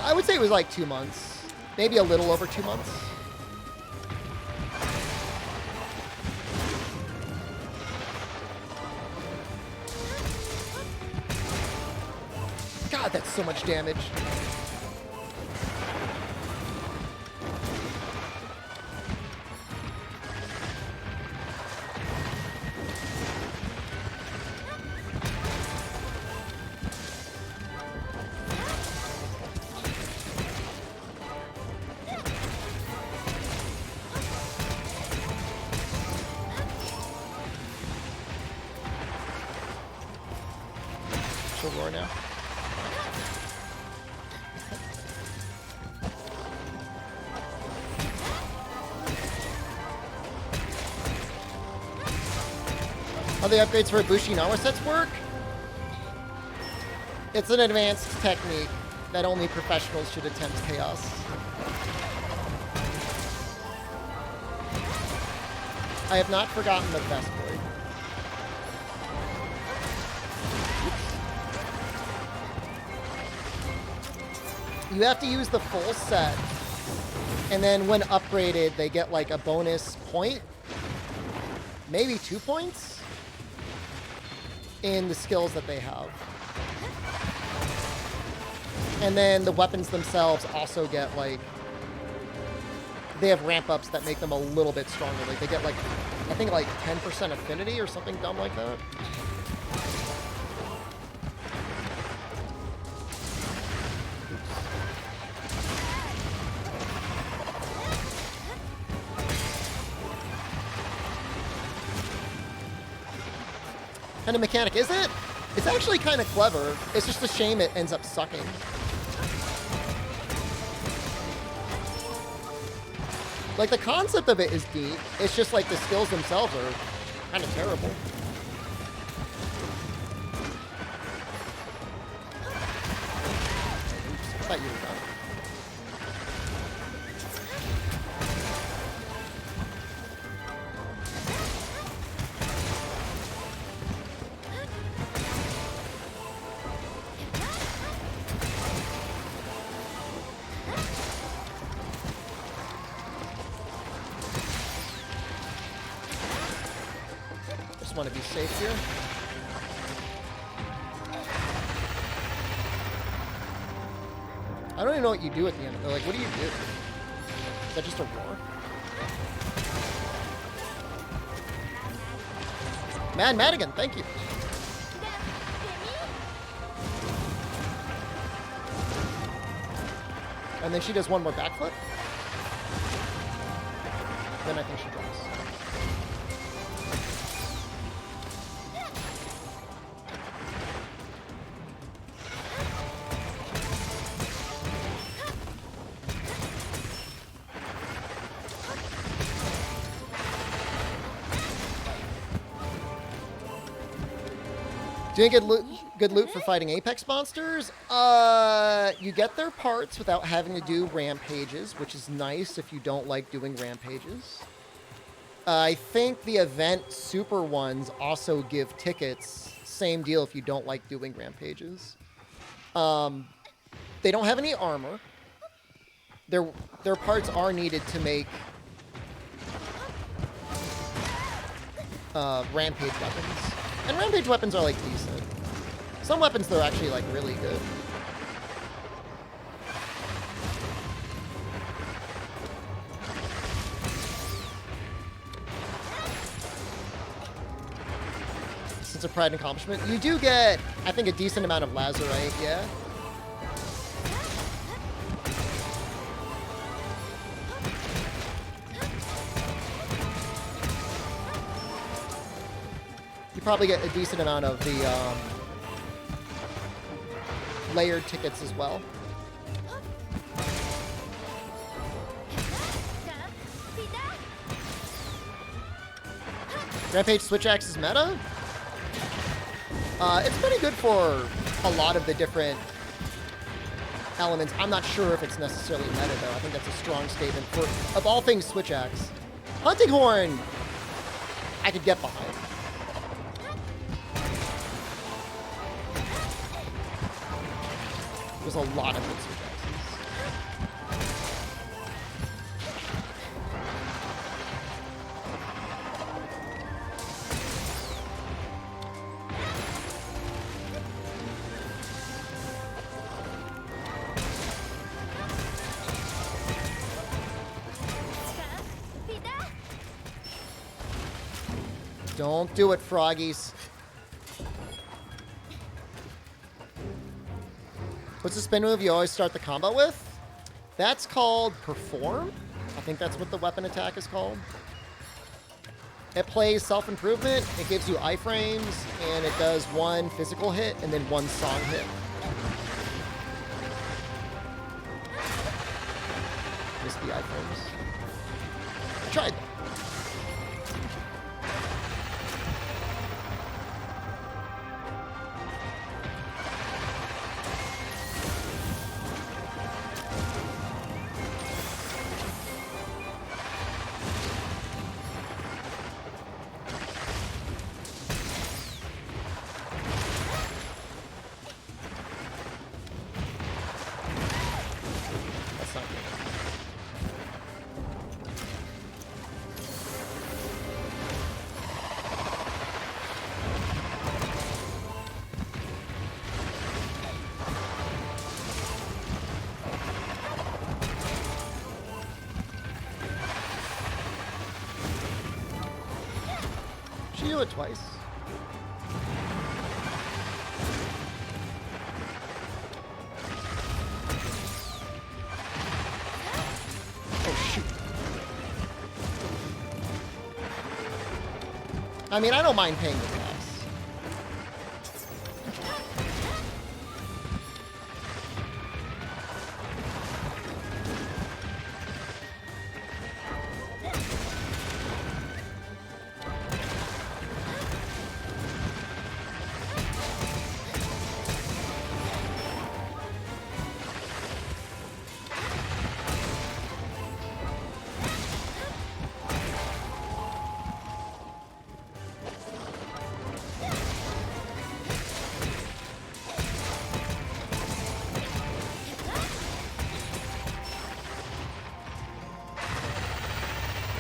I would say it was like 2 months. Maybe a little over 2 months. God, that's so much damage. She'll roar now. How the upgrades for Ibushi Nawa sets work? It's an advanced technique that only professionals should attempt chaos. I have not forgotten the best boy. You have to use the full set, and then when upgraded, they get like a bonus point, maybe 2 points, in the skills that they have. And then the weapons themselves also get like, they have ramp ups that make them a little bit stronger. Like they get like I think like 10% affinity or something dumb like that. Kind of mechanic, is it? It's actually kind of clever. It's just a shame it ends up sucking. Like, the concept of it is deep. It's just like the skills themselves are kind of terrible. Oops, I thought you were done. Want to be safe here. I don't even know what you do at the end. Like, what do you do? Is that just a roar? Mad Madigan, thank you. And then she does one more backflip. Then I think she drops. Doing good loot for fighting Apex monsters? You get their parts without having to do rampages, which is nice if you don't like doing rampages. I think the event super ones also give tickets. Same deal if you don't like doing rampages. They don't have any armor. Their parts are needed to make rampage weapons. And rampage weapons are, like, decent. Some weapons, they're actually, like, really good. Sense of pride and accomplishment. You do get, I think, a decent amount of lazurite, yeah. You probably get a decent amount of the layered tickets as well. Rampage Switch Axe is meta? It's pretty good for a lot of the different elements. I'm not sure if it's necessarily meta, though. I think that's a strong statement. For, of all things Switch Axe, Hunting Horn, I could get behind. There's a lot of good Switch axes. Don't do it, froggies. What's the spin move you always start the combo with? That's called Perform. I think that's what the weapon attack is called. It plays self-improvement, it gives you iframes, and it does one physical hit and then one song hit. Just the iframes. I tried that. do it twice. Oh, shoot. I mean, I don't mind paying the tax.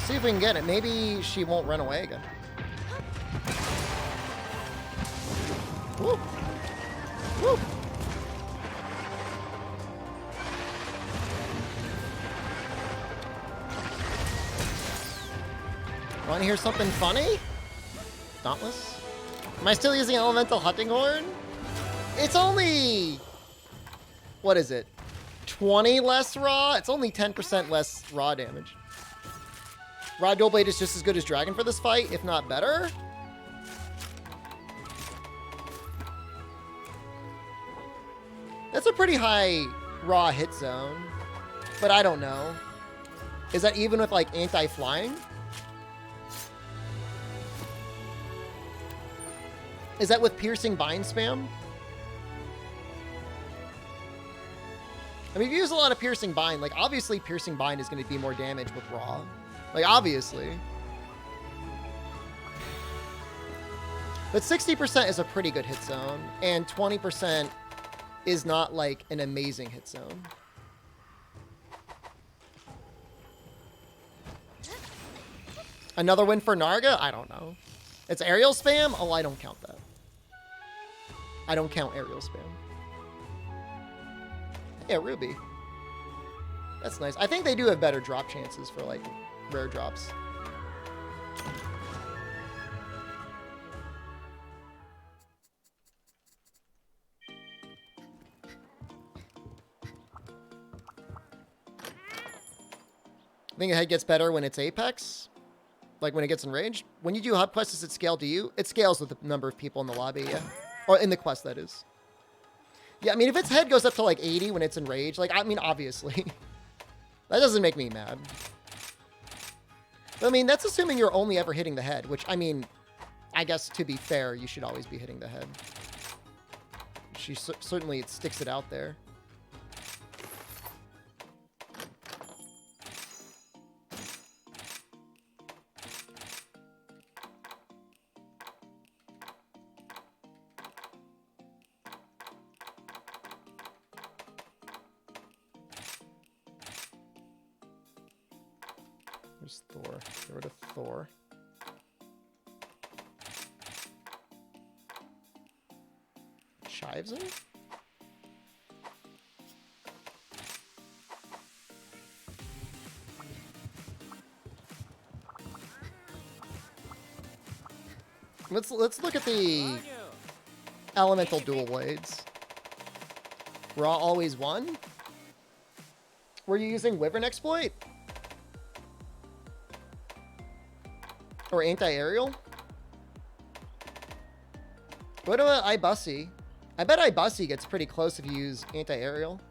See if we can get it. Maybe she won't run away again. Woo! Woo! Want to hear something funny? Dauntless? Am I still using Elemental Hunting Horn? It's only... What is it? 20 less raw? It's only 10% less raw damage. Raw Dual Blade is just as good as Dragon for this fight, if not better. That's a pretty high raw hit zone, but I don't know. Is that even with, like, anti-flying? Is that with Piercing Bind spam? I mean, if you use a lot of Piercing Bind, like, obviously Piercing Bind is going to be more damage with raw. Like, obviously. But 60% is a pretty good hit zone, and 20% is not, like, an amazing hit zone. Another win for Narga? I don't know. It's aerial spam? Oh, I don't count that. I don't count aerial spam. Yeah, Ruby. That's nice. I think they do have better drop chances for, like, rare drops. I think a head gets better when it's Apex. Like when it gets enraged. When you do hub quests, does it scale to you? It scales with the number of people in the lobby, yeah. Or in the quest, that is. Yeah, I mean, if its head goes up to like 80 when it's enraged, like, I mean, obviously. That doesn't make me mad. But, I mean, that's assuming you're only ever hitting the head, which, I mean, I guess to be fair, you should always be hitting the head. She certainly it sticks it out there. Where's Thor? Get rid of Thor. Chives in? Let's look at the elemental dual blades. Raw always won? Were you using Wyvern exploit? Or anti-aerial? What about Ibussy? I bet Ibussy gets pretty close if you use anti-aerial.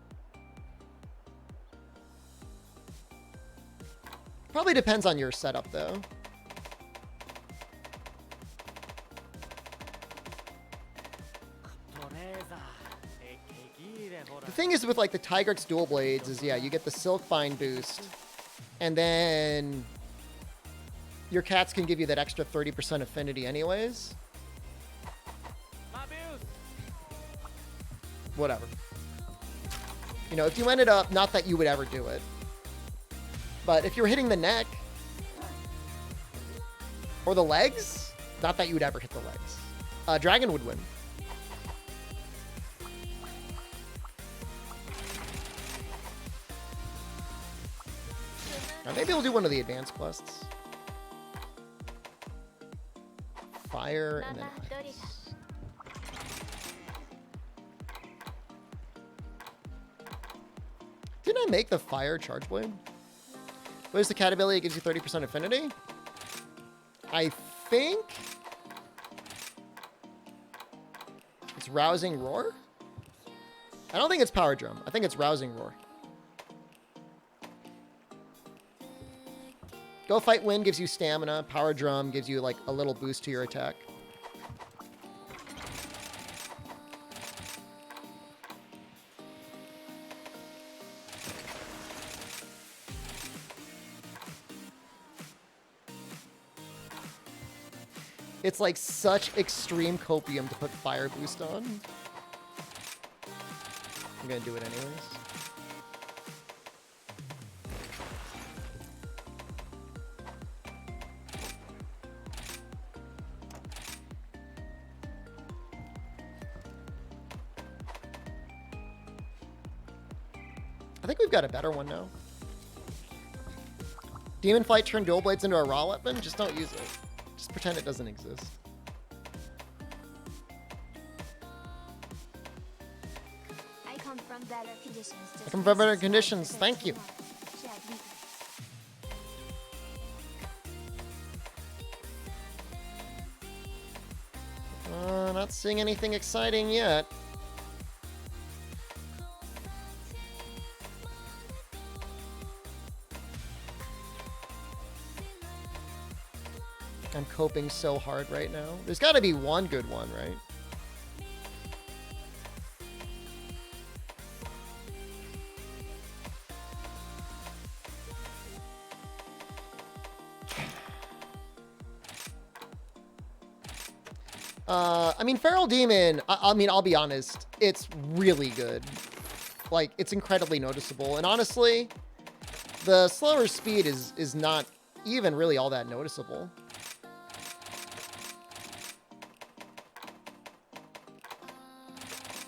Probably depends on your setup, though. The thing is with, like, the Tigrex dual blades is, yeah, you get the Silk Bind boost. And then your cats can give you that extra 30% affinity anyways. Whatever. You know, if you ended up, not that you would ever do it, but if you're hitting the neck or the legs, not that you would ever hit the legs, Dragon would win. Now, maybe we'll do one of the advanced quests. fire, and then ice. Didn't I make the fire charge blade? What is the cat ability? It gives you 30% affinity? I think it's Rousing Roar? I don't think it's Power Drum. I think it's Rousing Roar. Go Fight Wind gives you stamina. Power Drum gives you like a little boost to your attack. It's like such extreme copium to put Fire Boost on. I'm gonna do it anyways. I think we've got a better one now. Demon Flight turn dual blades into a raw weapon? Just don't use it. Just pretend it doesn't exist. I come from better conditions. I come from better conditions. Thank you. Not seeing anything exciting yet. I'm coping so hard right now. There's got to be one good one, right? I mean, Feral Demon, I mean, I'll be honest, it's really good. Like, it's incredibly noticeable. And honestly, the slower speed is not even really all that noticeable.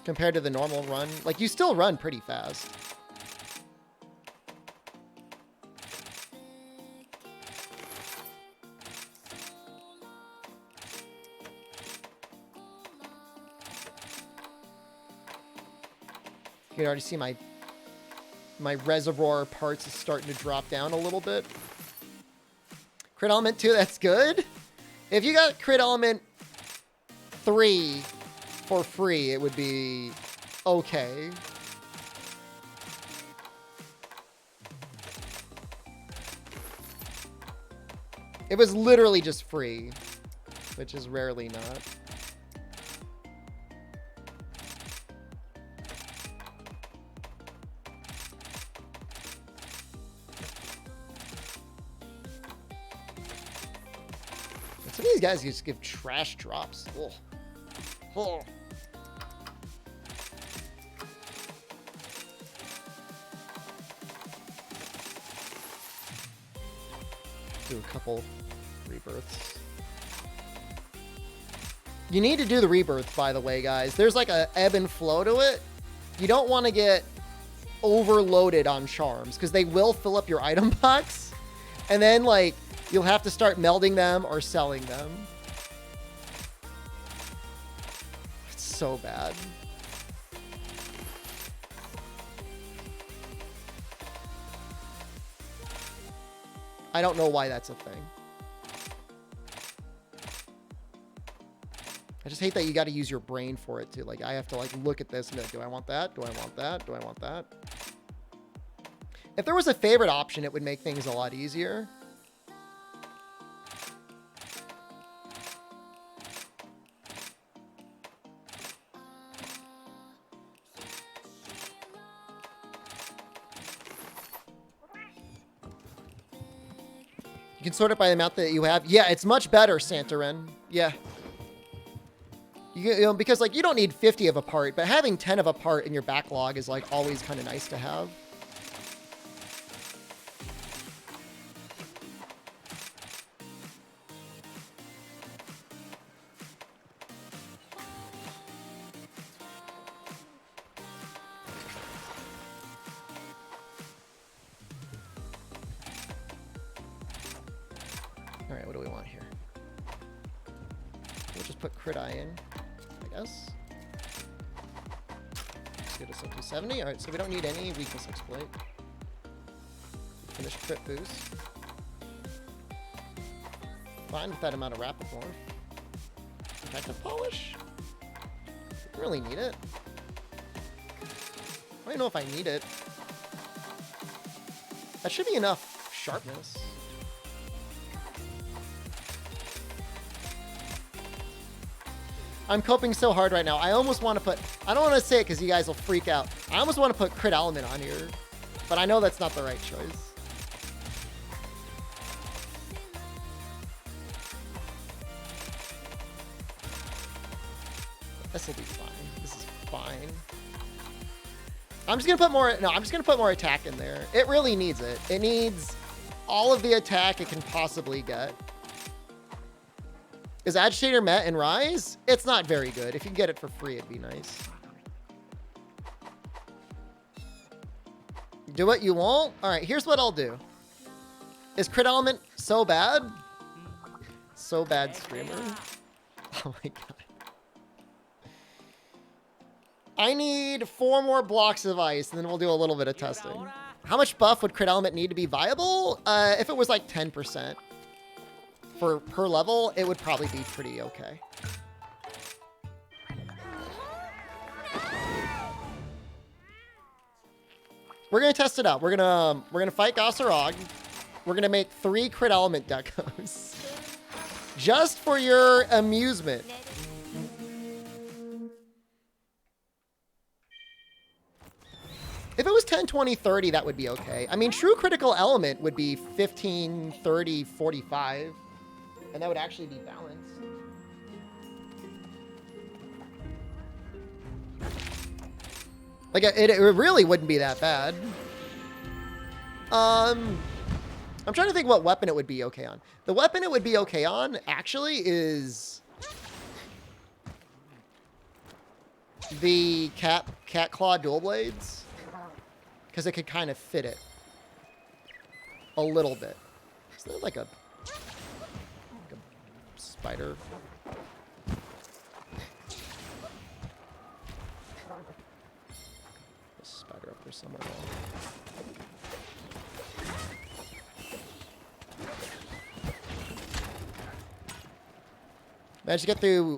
Compared to the normal run. Like, you still run pretty fast. You can already see my reservoir parts is starting to drop down a little bit. Crit Element 2, that's good. If you got Crit Element 3 for free, it would be okay. It was literally just free, which is rarely not. Some of these guys just give trash drops. Ugh. Oh. Do a couple rebirths. You need to do the rebirth, by the way, guys. There's like a ebb and flow to it. You don't want to get overloaded on charms because they will fill up your item box, and then like you'll have to start melding them or selling them. It's so bad. I don't know why that's a thing. I just hate that you got to use your brain for it too. Like, I have to like look at this and be like, do I want that? Do I want that? Do I want that? If there was a favorite option, it would make things a lot easier. You can sort it by the amount that you have. Yeah, it's much better, Santorin. Yeah. You know, because like you don't need 50 of a part, but having 10 of a part in your backlog is like always kind of nice to have. All right, what do we want here? We'll just put crit eye in, I guess. Let's get us up to 70. All right, so we don't need any weakness exploit. Finish crit boost. Fine with that amount of rapid morph. Protective polish. Don't really need it. I don't even know if I need it. That should be enough sharpness. I'm coping so hard right now. I almost want to put, I don't want to say it because you guys will freak out. I almost want to put crit element on here, but I know that's not the right choice. This will be fine. This is fine. I'm just gonna put more, no, I'm just gonna put more attack in there. It really needs it. It needs all of the attack it can possibly get. Is Agitator met in Rise? It's not very good. If you can get it for free, it'd be nice. Do what you won't? All right, here's what I'll do. Is crit element so bad? So bad, streamer. Oh my god. I need 4 more blocks of ice, and then we'll do a little bit of testing. How much buff would crit element need to be viable? If it was like 10% per level, it would probably be pretty okay. We're gonna test it out. We're gonna fight Gossarog. We're gonna make 3 crit element decos. Just for your amusement. If it was 10, 20, 30, that would be okay. I mean, true critical element would be 15, 30, 45. And that would actually be balanced. Like, it really wouldn't be that bad. I'm trying to think what weapon it would be okay on. The weapon it would be okay on, actually, is the cat claw dual blades. Because it could kind of fit it a little bit. Is there like a spider? There's a spider up there somewhere. Managed to get through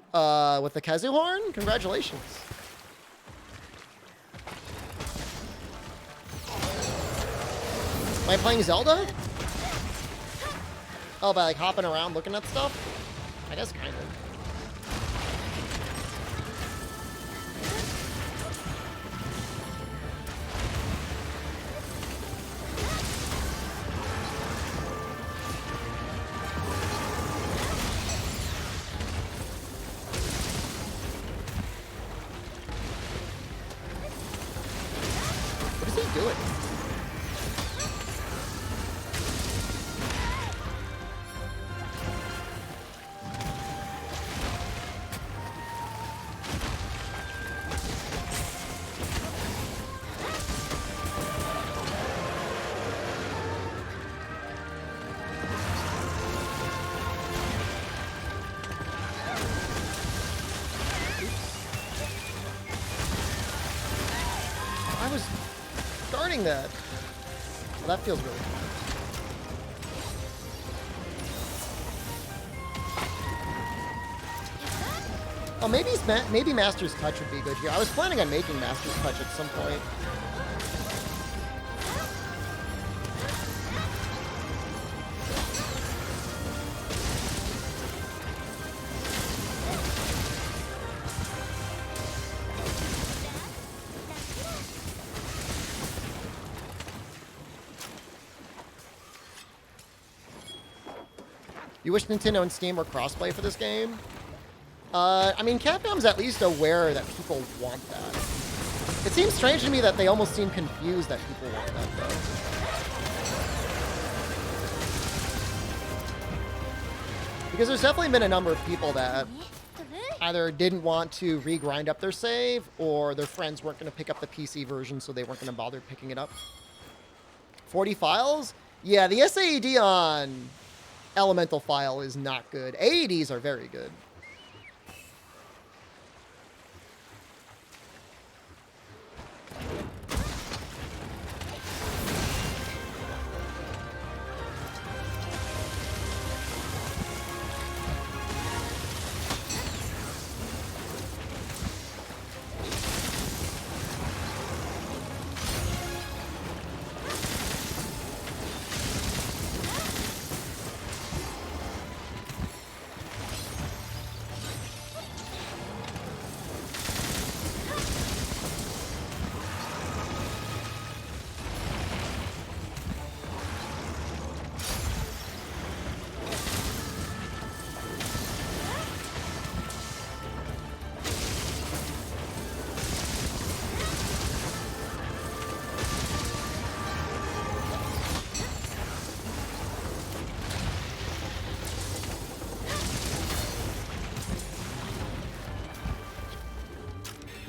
with the Kazoo horn? Congratulations. Am I playing Zelda? Oh, by like hopping around looking at stuff? I guess kind of. What is he doing? That. Well, that feels really fun. Oh, maybe Master's Touch would be good here. I was planning on making Master's Touch at some point. You wish Nintendo and Steam were crossplay for this game? I mean, Capcom's at least aware that people want that. It seems strange to me that they almost seem confused that people want that, though. Because there's definitely been a number of people that either didn't want to re-grind up their save, or their friends weren't going to pick up the PC version, so they weren't going to bother picking it up. 40 files? Yeah, the SAED on Elemental file is not good. AEDs are very good.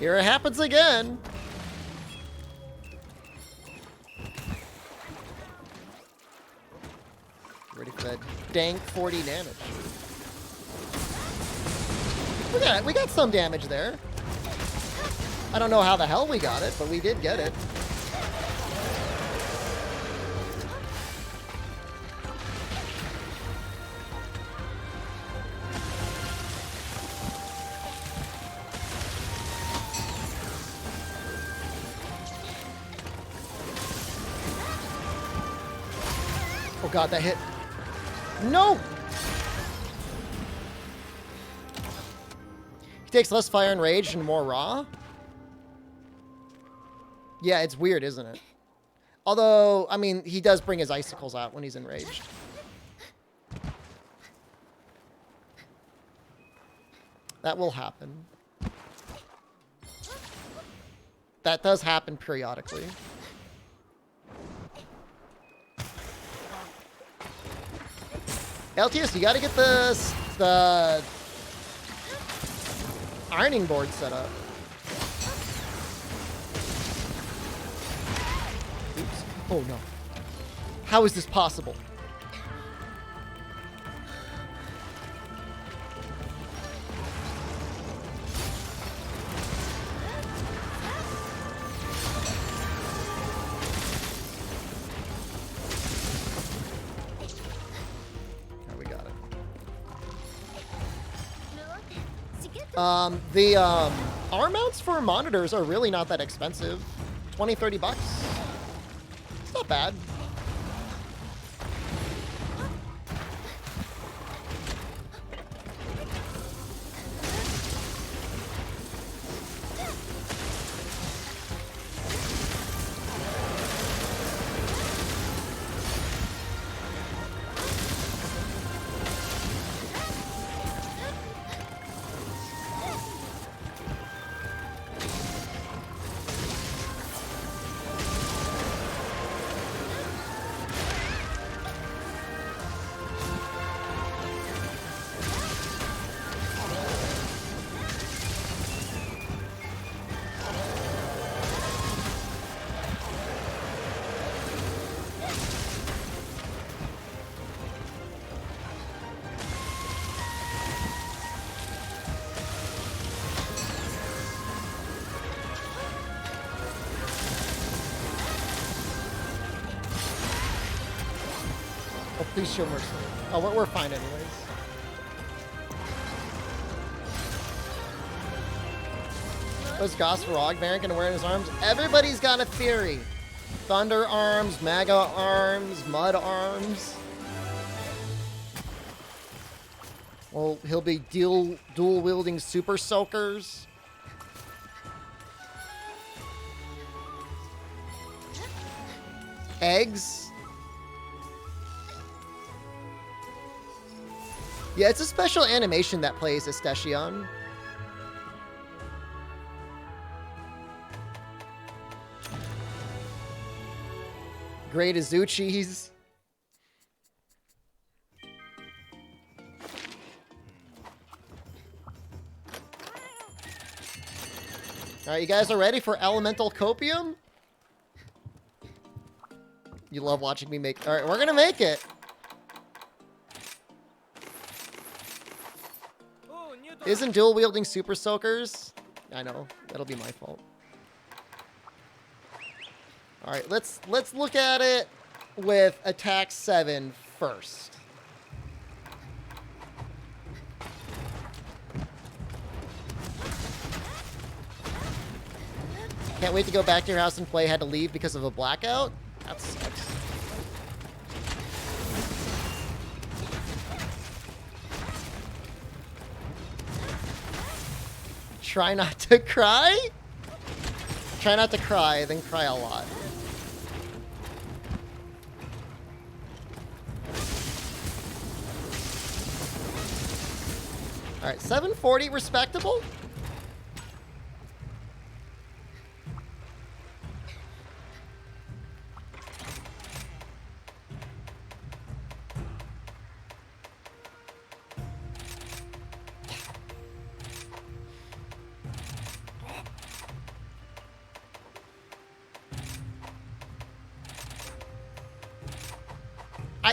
Here it happens again. Ready for that dank 40 damage. We got some damage there. I don't know how the hell we got it, but we did get it. Oh god, that hit. No! He takes less fire and rage and more raw? Yeah, it's weird, isn't it? Although, I mean, he does bring his icicles out when he's enraged. That will happen. That does happen periodically. LTS, you gotta get the ironing board set up. Oops. Oh no. How is this possible? The arm mounts for monitors are really not that expensive. 20, 30 bucks. It's not bad. Oh, please show mercy. Oh, we're fine anyways. What's Goss Rog Baron gonna wear in his arms? Everybody's got a theory. Thunder arms, Maga arms, Mud arms. Well, he'll be dual wielding super soakers. Eggs. Yeah, it's a special animation that plays Estation. Great Azuchis. Alright, you guys are ready for Elemental Copium? You love watching me make... Alright, we're gonna make it. Isn't dual wielding super soakers? I know, that'll be my fault. All right, let's look at it with attack 7 first. Can't wait to go back to your house and play. Had to leave because of a blackout. That sucks. Try not to cry? Try not to cry, then cry a lot. Alright, 740, respectable.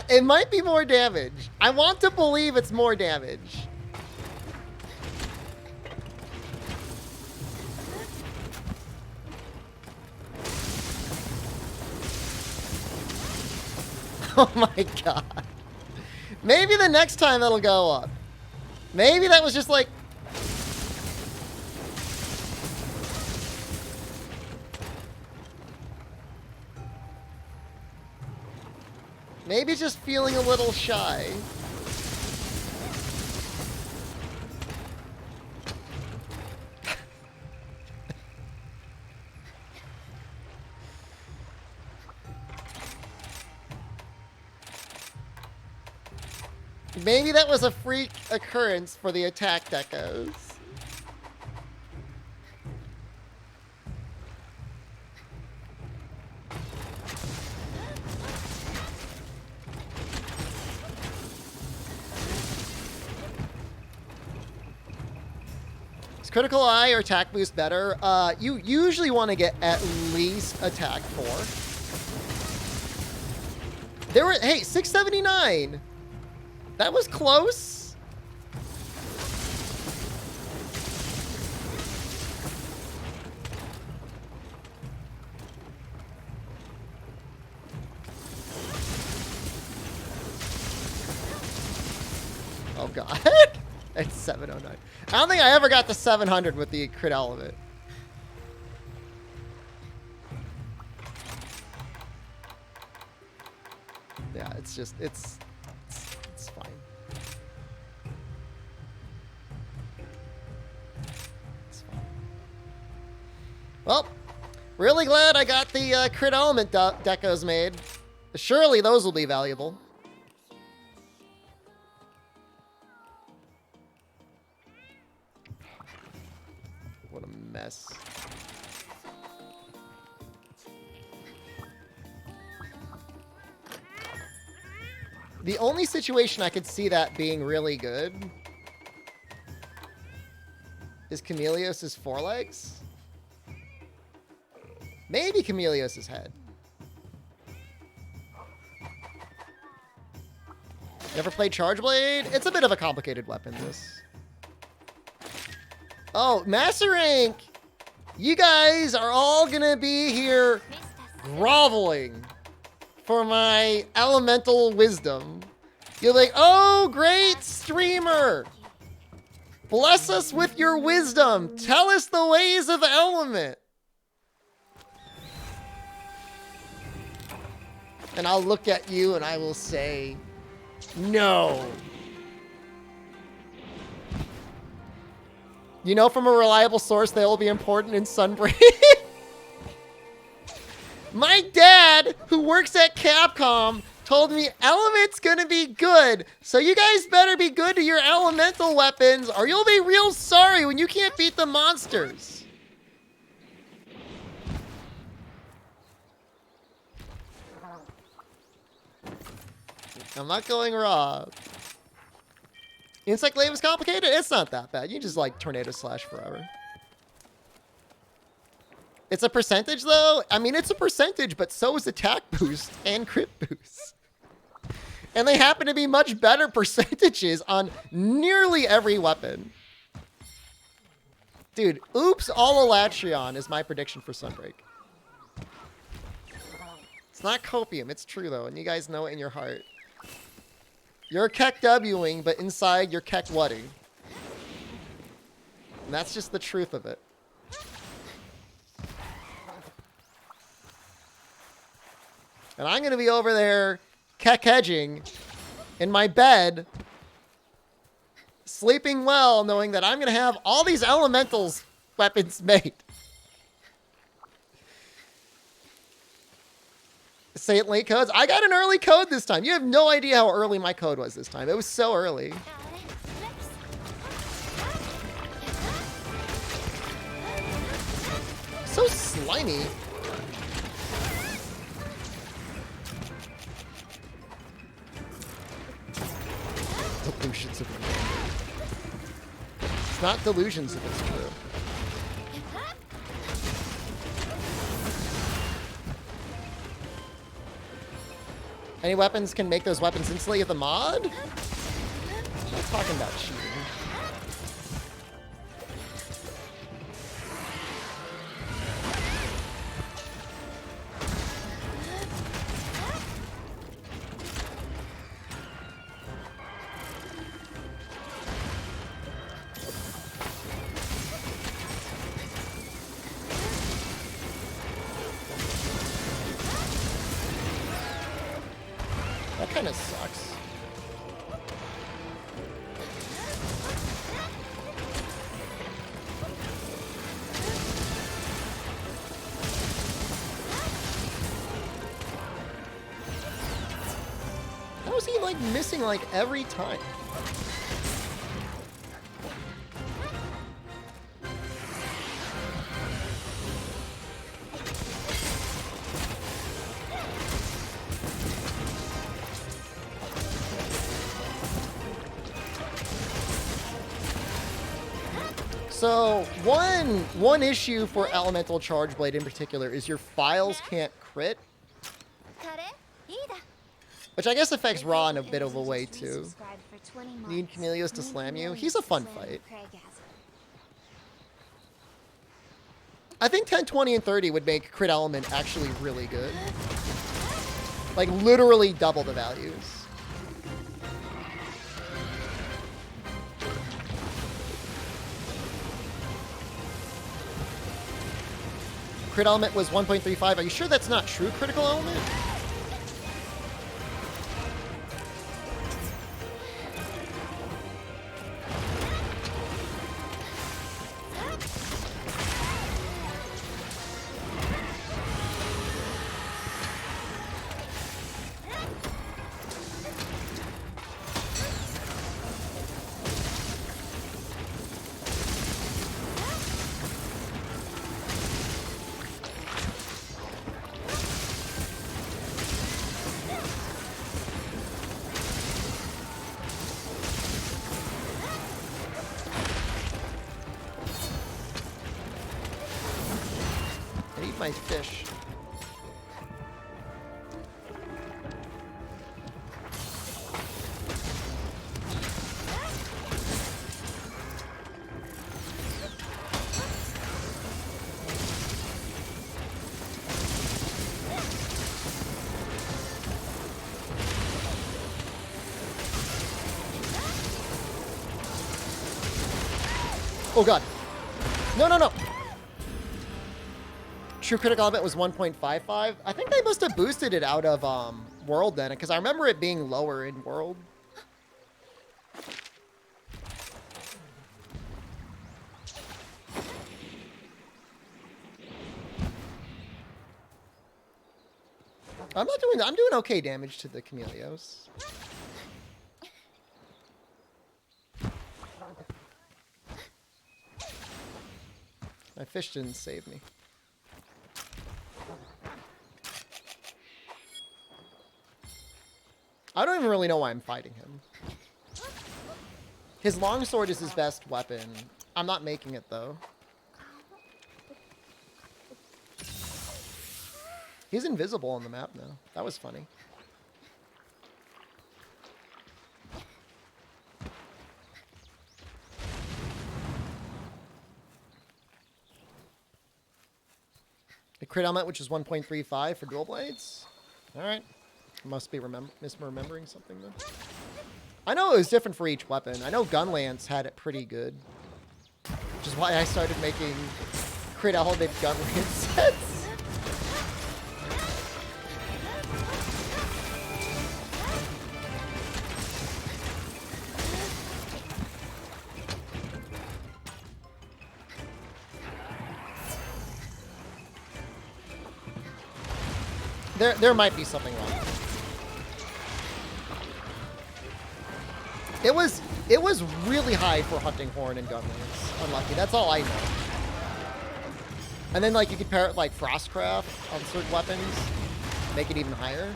It might be more damage. I want to believe it's more damage. Oh my god. Maybe the next time it'll go up. Maybe that was just like... Maybe just feeling a little shy. Maybe that was a freak occurrence for the attack decos. Is critical eye or attack boost better? You usually want to get at least attack 4. There were, hey, 679. That was close. Oh god. It's 709. I don't think I ever got to 700 with the crit element. Yeah, it's just, it's fine. It's fine. Well, really glad I got the crit element decos made. Surely those will be valuable. What a mess. The only situation I could see that being really good is Chameleos' forelegs. Maybe Chameleos' head. Never played Charge Blade? It's a bit of a complicated weapon, this. Oh, Master Rank! You guys are all gonna be here groveling for my elemental wisdom. You're like, oh, great streamer! Bless us with your wisdom! Tell us the ways of element! And I'll look at you and I will say, no. You know from a reliable source they will be important in Sunbreak. My dad, who works at Capcom, told me Element's gonna be good, so you guys better be good to your elemental weapons, or you'll be real sorry when you can't beat the monsters. I'm not going raw. Insect Glaive is complicated? It's not that bad. You just like Tornado Slash forever. It's a percentage though? I mean, it's a percentage, but so is attack boost and crit boost. And they happen to be much better percentages on nearly every weapon. Dude, oops, all Elatrion is my prediction for Sunbreak. It's not copium, it's true though, and you guys know it in your heart. You're Keck Wing, but inside you're Keck Wutting. And that's just the truth of it. And I'm going to be over there Keck hedging in my bed, sleeping well, knowing that I'm going to have all these elementals weapons made. Saint late codes? I got an early code this time. You have no idea how early my code was this time. It was so early. So slimy. Delusions of it. It's not delusions if it's true. Any weapons can make those weapons instantly with the mod? I'm not talking about cheating. That kind of sucks. How is he like missing like every time? So one issue for Elemental Charge Blade in particular is your files can't crit, which I guess affects Raw in a bit of a way too. Need Chameleos to slam you? He's a fun fight. I think 10, 20, and 30 would make Crit Element actually really good. Like literally double the values. Crit Element was 1.35. Are you sure that's not true, Critical Element? My fish. Oh god. No, no, no. True critical element was 1.55. I think they must have boosted it out of World then, because I remember it being lower in World. I'm doing okay damage to the Chameleos. My fish didn't save me. I don't even really know why I'm fighting him. His longsword is his best weapon. I'm not making it, though. He's invisible on the map now. That was funny. The crit element, which is 1.35 for dual blades. All right. Must be misremembering something then. I know it was different for each weapon. I know Gunlance had it pretty good. Which is why I started making crit element Gunlance sets. There might be something wrong. It was really high for Hunting Horn and Gunlance. Unlucky. That's all I know. And then like you could pair it like Frostcraft on certain weapons, make it even higher.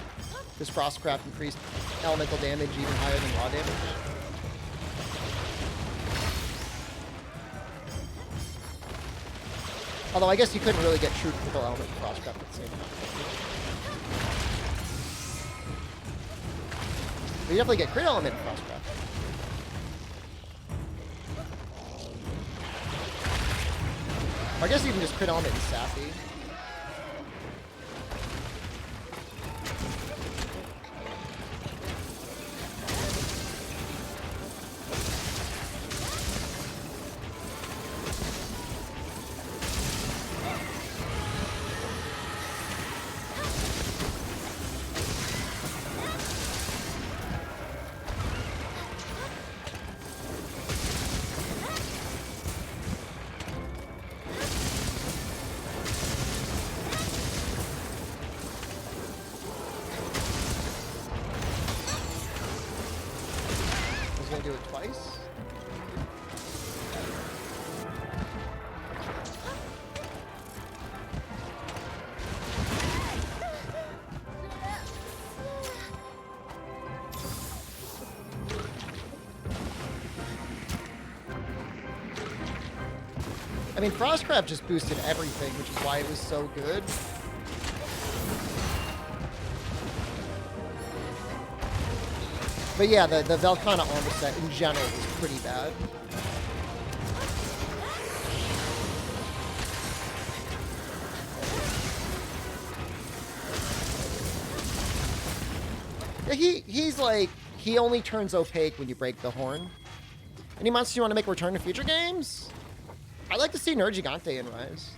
Because Frostcraft increased elemental damage even higher than raw damage. Although I guess you couldn't really get true critical element Frostcraft at the same time. But you definitely get crit element in Frostcraft. Or I guess you can just crit element in Sappy. Do it twice. I mean, Frostcraft just boosted everything, which is why it was so good. But yeah, the Velkhana armor set in general was pretty bad. Yeah, he's like, he only turns opaque when you break the horn. Any monsters you want to make return to future games? I'd like to see Nergigante in Rise.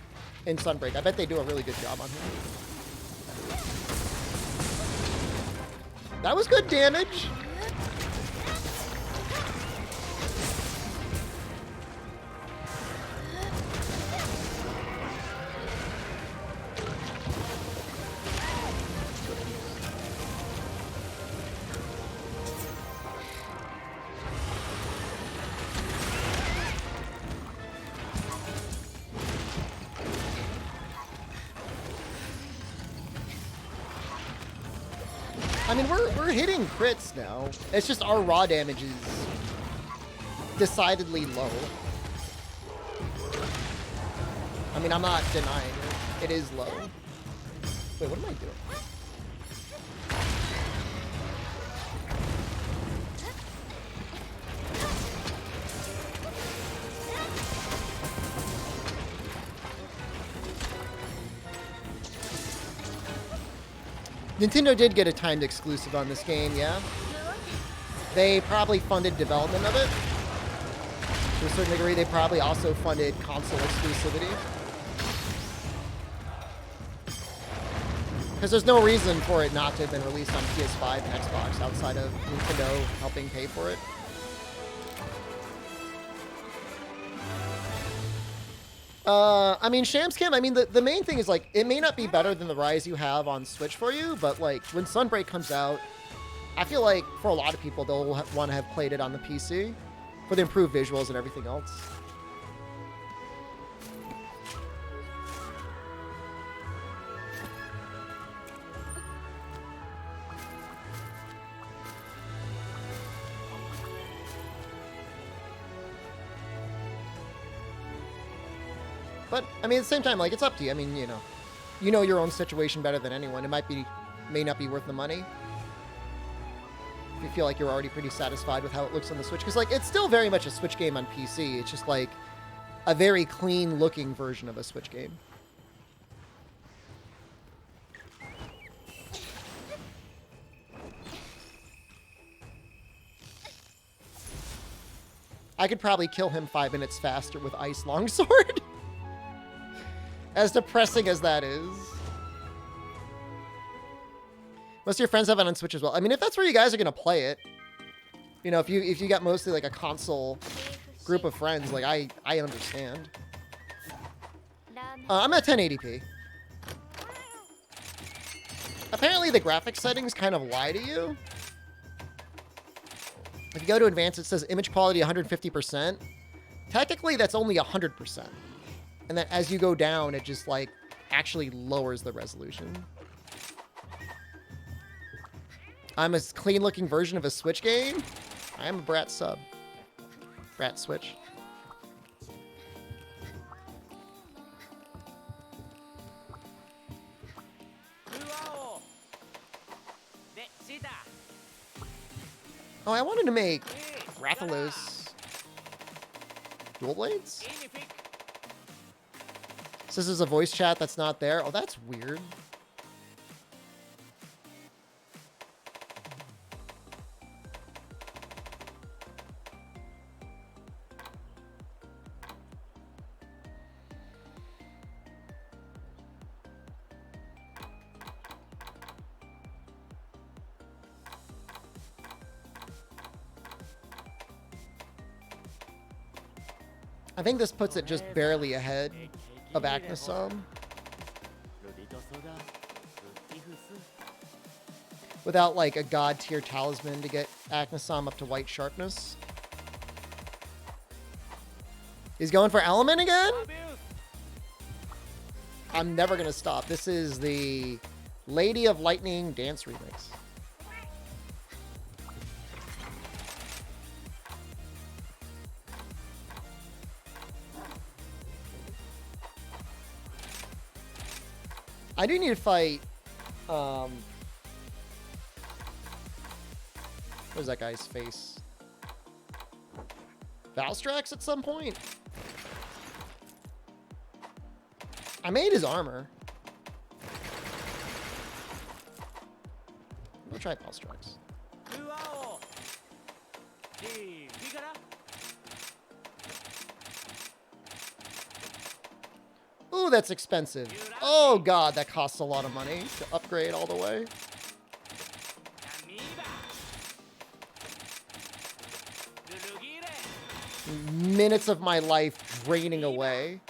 In Sunbreak. I bet they do a really good job on him. That was good damage. I mean, we're hitting crits now. It's just our raw damage is decidedly low. I mean, I'm not denying it. It is low. Wait, what am I doing? Nintendo did get a timed exclusive on this game, yeah. They probably funded development of it. To a certain degree, they probably also funded console exclusivity. Because there's no reason for it not to have been released on PS5 and Xbox outside of Nintendo helping pay for it. I mean, Shamscam, I mean, the main thing is, like, it may not be better than the Rise you have on Switch for you, but, like, when Sunbreak comes out, I feel like, for a lot of people, they'll want to have played it on the PC for the improved visuals and everything else. But, I mean, at the same time, like, it's up to you. I mean, you know your own situation better than anyone. It may not be worth the money. If you feel like you're already pretty satisfied with how it looks on the Switch. Because, like, it's still very much a Switch game on PC. It's just, like, a very clean-looking version of a Switch game. I could probably kill him 5 minutes faster with Ice Longsword. As depressing as that is. Most of your friends have it on Switch as well. I mean, if that's where you guys are going to play it, you know, if you got mostly like a console group of friends, like I understand. I'm at 1080p. Apparently the graphics settings kind of lie to you. If you go to advanced, it says image quality 150%. Technically, that's only 100%. And then as you go down, it just, like, actually lowers the resolution. I'm a clean-looking version of a Switch game. I am a Brat sub. Brat Switch. Oh, I wanted to make Rathalos dual blades? So this is a voice chat that's not there? Oh, that's weird. I think this puts it just barely ahead of Acnosum. Without like a god tier talisman to get Acnosum up to white sharpness. He's going for element again? I'm never gonna stop. This is the Lady of Lightning dance remix. I do need to fight, where's that guy's face? Valstrax at some point? I made his armor. We'll try Valstrax. Ooh, that's expensive. Oh god, that costs a lot of money to upgrade all the way. Minutes of my life draining away.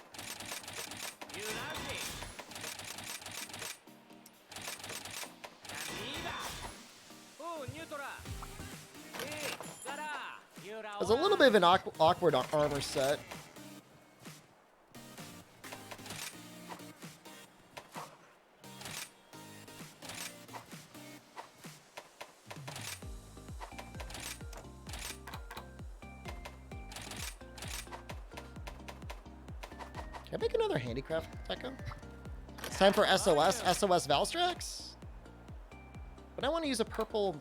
There's a little bit of an awkward armor set. Can I make another handicraft deco? It's time for SOS. SOS Valstrax? But I want to use a purple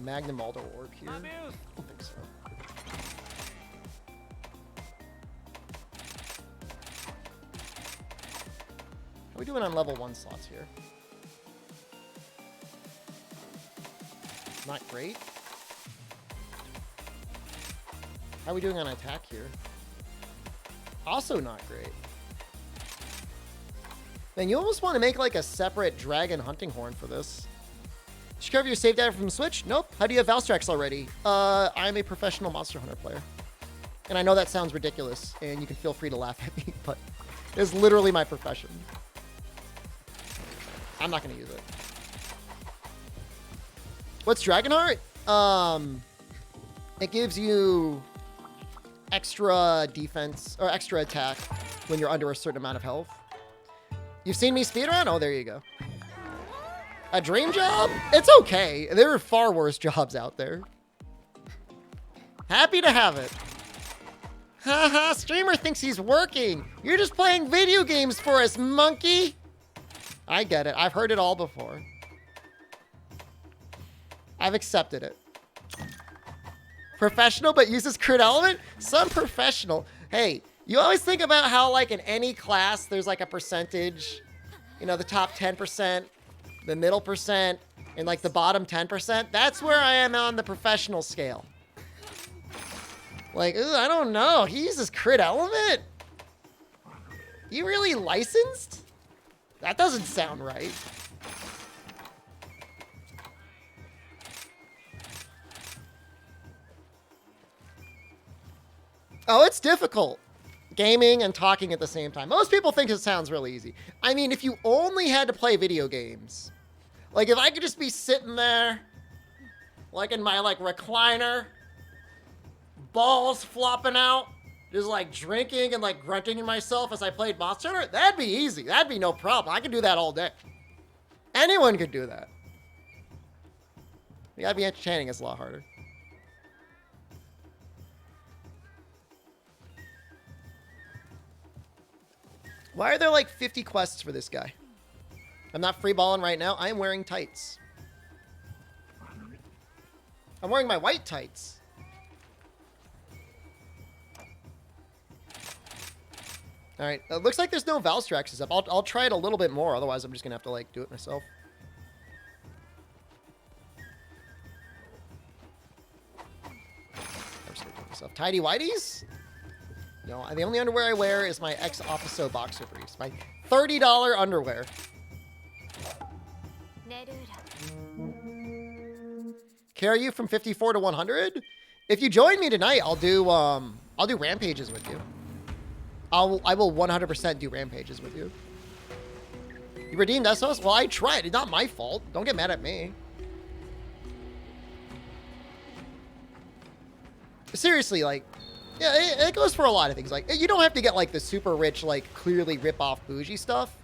Magnum Alder orb here. I don't think so. How are we doing on level 1 slots here? Not great. How are we doing on attack here? Also not great. Then you almost want to make like a separate dragon hunting horn for this. Did you cover your save data from Switch? Nope. How do you have Valstrax already? I'm a professional Monster Hunter player. And I know that sounds ridiculous, and you can feel free to laugh at me, but it's literally my profession. I'm not going to use it. What's Dragonheart? It gives you extra defense, or extra attack when you're under a certain amount of health. You've seen me speedrun? Oh, there you go. A dream job? It's okay. There are far worse jobs out there. Happy to have it. Haha, streamer thinks he's working. You're just playing video games for us, monkey. I get it. I've heard it all before. I've accepted it. Professional but uses crit element? Some professional. Hey, you always think about how like in any class there's like a percentage, you know, the top 10%, the middle percent, and like the bottom 10%. That's where I am on the professional scale. Like, ooh, I don't know. He uses crit element? You really licensed? That doesn't sound right. Oh, it's difficult. Gaming and talking at the same time. Most people think it sounds really easy. I mean, if you only had to play video games, like if I could just be sitting there, like in my like recliner, balls flopping out, just like drinking and like grunting to myself as I played Monster Hunter, that'd be easy. That'd be no problem. I could do that all day. Anyone could do that. You gotta be entertaining. It's a lot harder. Why are there like 50 quests for this guy? I'm not freeballing right now. I am wearing tights. I'm wearing my white tights. All right, it looks like there's no Valstraxes up. I'll try it a little bit more, otherwise I'm just gonna have to like do it myself. I'm just gonna do it myself. Tidy whities? No, the only underwear I wear is my ex-officio boxer briefs. My $30 underwear. Carry you from 54 to 100? If you join me tonight, I'll do rampages with you. I will 100% do rampages with you. You redeemed Essos? Well, I tried. It's not my fault. Don't get mad at me. Seriously, like, yeah, it goes for a lot of things. Like, you don't have to get, like, the super rich, like, clearly rip-off bougie stuff.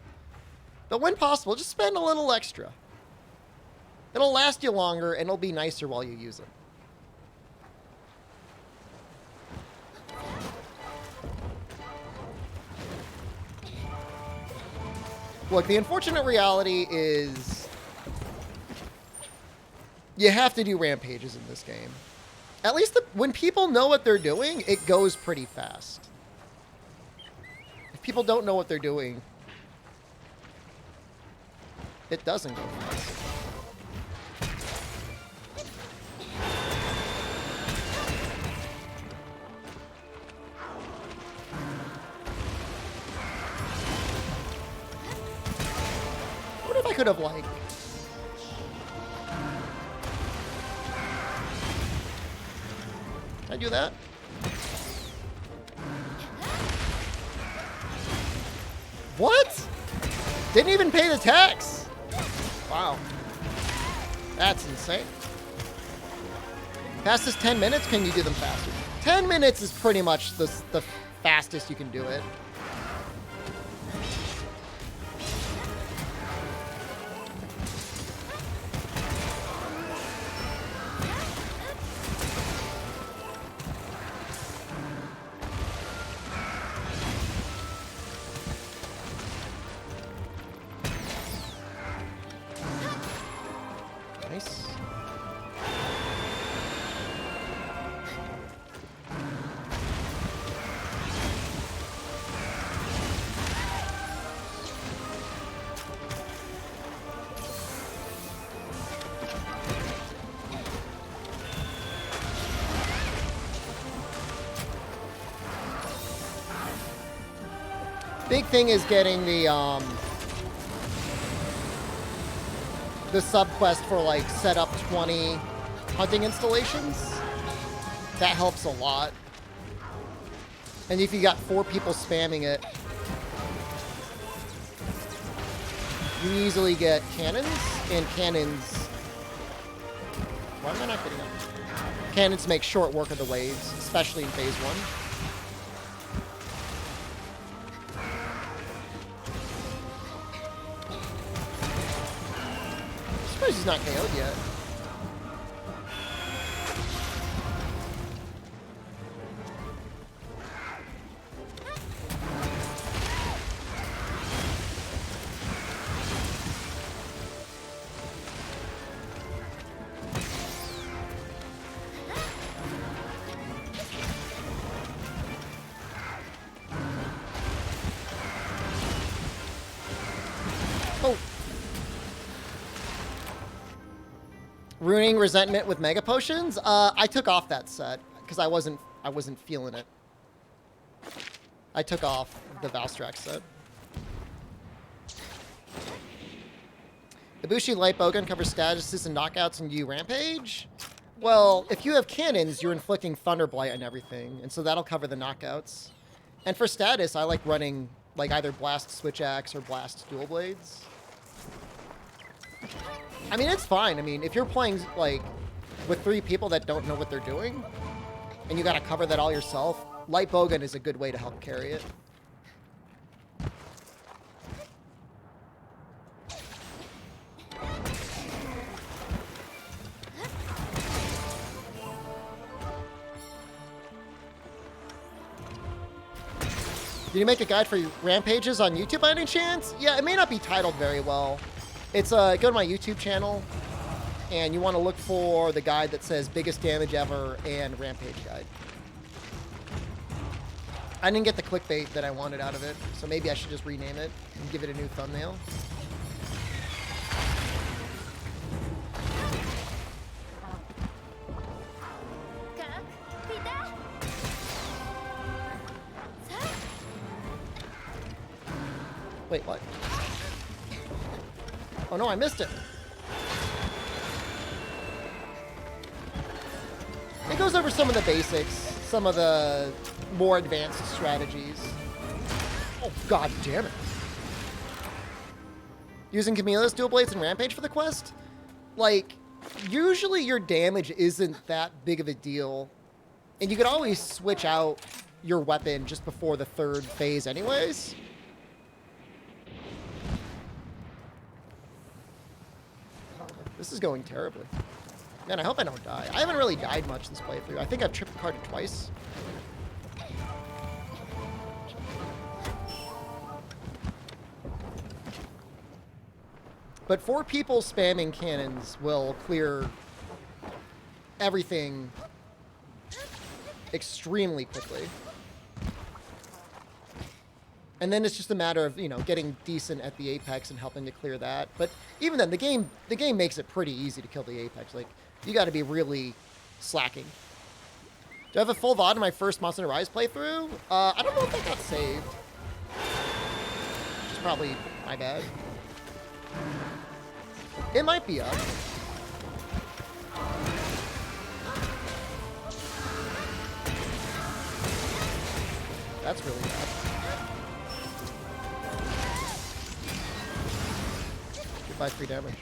But when possible, just spend a little extra. It'll last you longer, and it'll be nicer while you use it. Look, the unfortunate reality is you have to do rampages in this game. At least when people know what they're doing, it goes pretty fast. If people don't know what they're doing, it doesn't go fast. What if I could have, like... Can I do that? What? Didn't even pay the tax. Wow. That's insane. Fastest 10 minutes? Can you do them faster? 10 minutes is pretty much the fastest you can do it. Nice. Big thing is getting the sub-quest for, like, set up 20 hunting installations. That helps a lot. And if you got 4 people spamming it, you easily get cannons, and cannons... Why am I not getting up? Cannons make short work of the waves, especially in phase 1. He's not KO'd yet. Oh. Ruining Resentment with Mega Potions? I took off that set because I wasn't feeling it. I took off the Valstrax set. Ibushi Light Bowgun covers statuses and knockouts in U Rampage? Well, if you have cannons, you're inflicting Thunder Blight on everything, and so that'll cover the knockouts. And for status, I like running like either Blast Switch Axe or Blast Dual Blades. I mean, it's fine. I mean, if you're playing, like, with 3 people that don't know what they're doing, and you gotta cover that all yourself, Light Bowgun is a good way to help carry it. Did you make a guide for rampages on YouTube by any chance? Yeah, it may not be titled very well. It's go to my YouTube channel, and you want to look for the guide that says biggest damage ever and rampage guide. I didn't get the clickbait that I wanted out of it, so maybe I should just rename it and give it a new thumbnail. Wait, what? Oh no, I missed it. It goes over some of the basics, some of the more advanced strategies. Oh, god damn it. Using Camilla's dual blades and rampage for the quest? Like, usually your damage isn't that big of a deal. And you could always switch out your weapon just before the third phase anyways. This is going terribly. Man, I hope I don't die. I haven't really died much this playthrough. I think I've triple carded twice. But 4 people spamming cannons will clear everything extremely quickly. And then it's just a matter of, you know, getting decent at the apex and helping to clear that. But even then, the game makes it pretty easy to kill the apex. Like, you got to be really slacking. Do I have a full VOD in my first Monster Hunter Rise playthrough? I don't know if that got saved. Which is probably my bad. It might be up. That's really bad. Goodbye, 3 damage.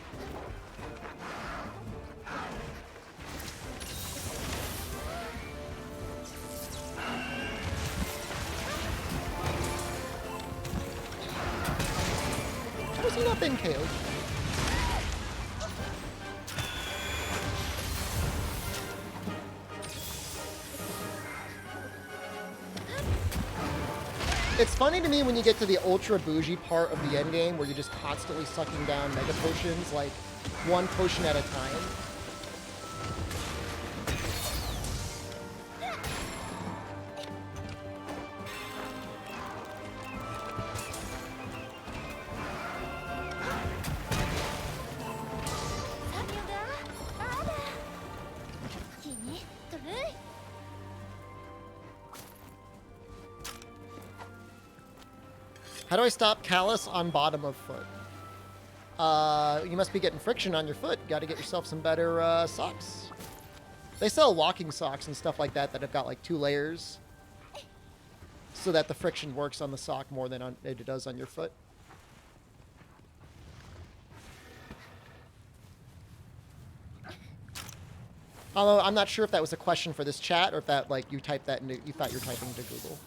How has he not been KO'd? It's funny to me when you get to the ultra bougie part of the endgame where you're just constantly sucking down mega potions, like 1 potion at a time. How do I stop callus on bottom of foot? You must be getting friction on your foot. Got to get yourself some better socks. They sell walking socks and stuff like that that have got like 2 layers, so that the friction works on the sock more than it does on your foot. Although I'm not sure if that was a question for this chat or if that like you typed that into, you thought you were typing into Google.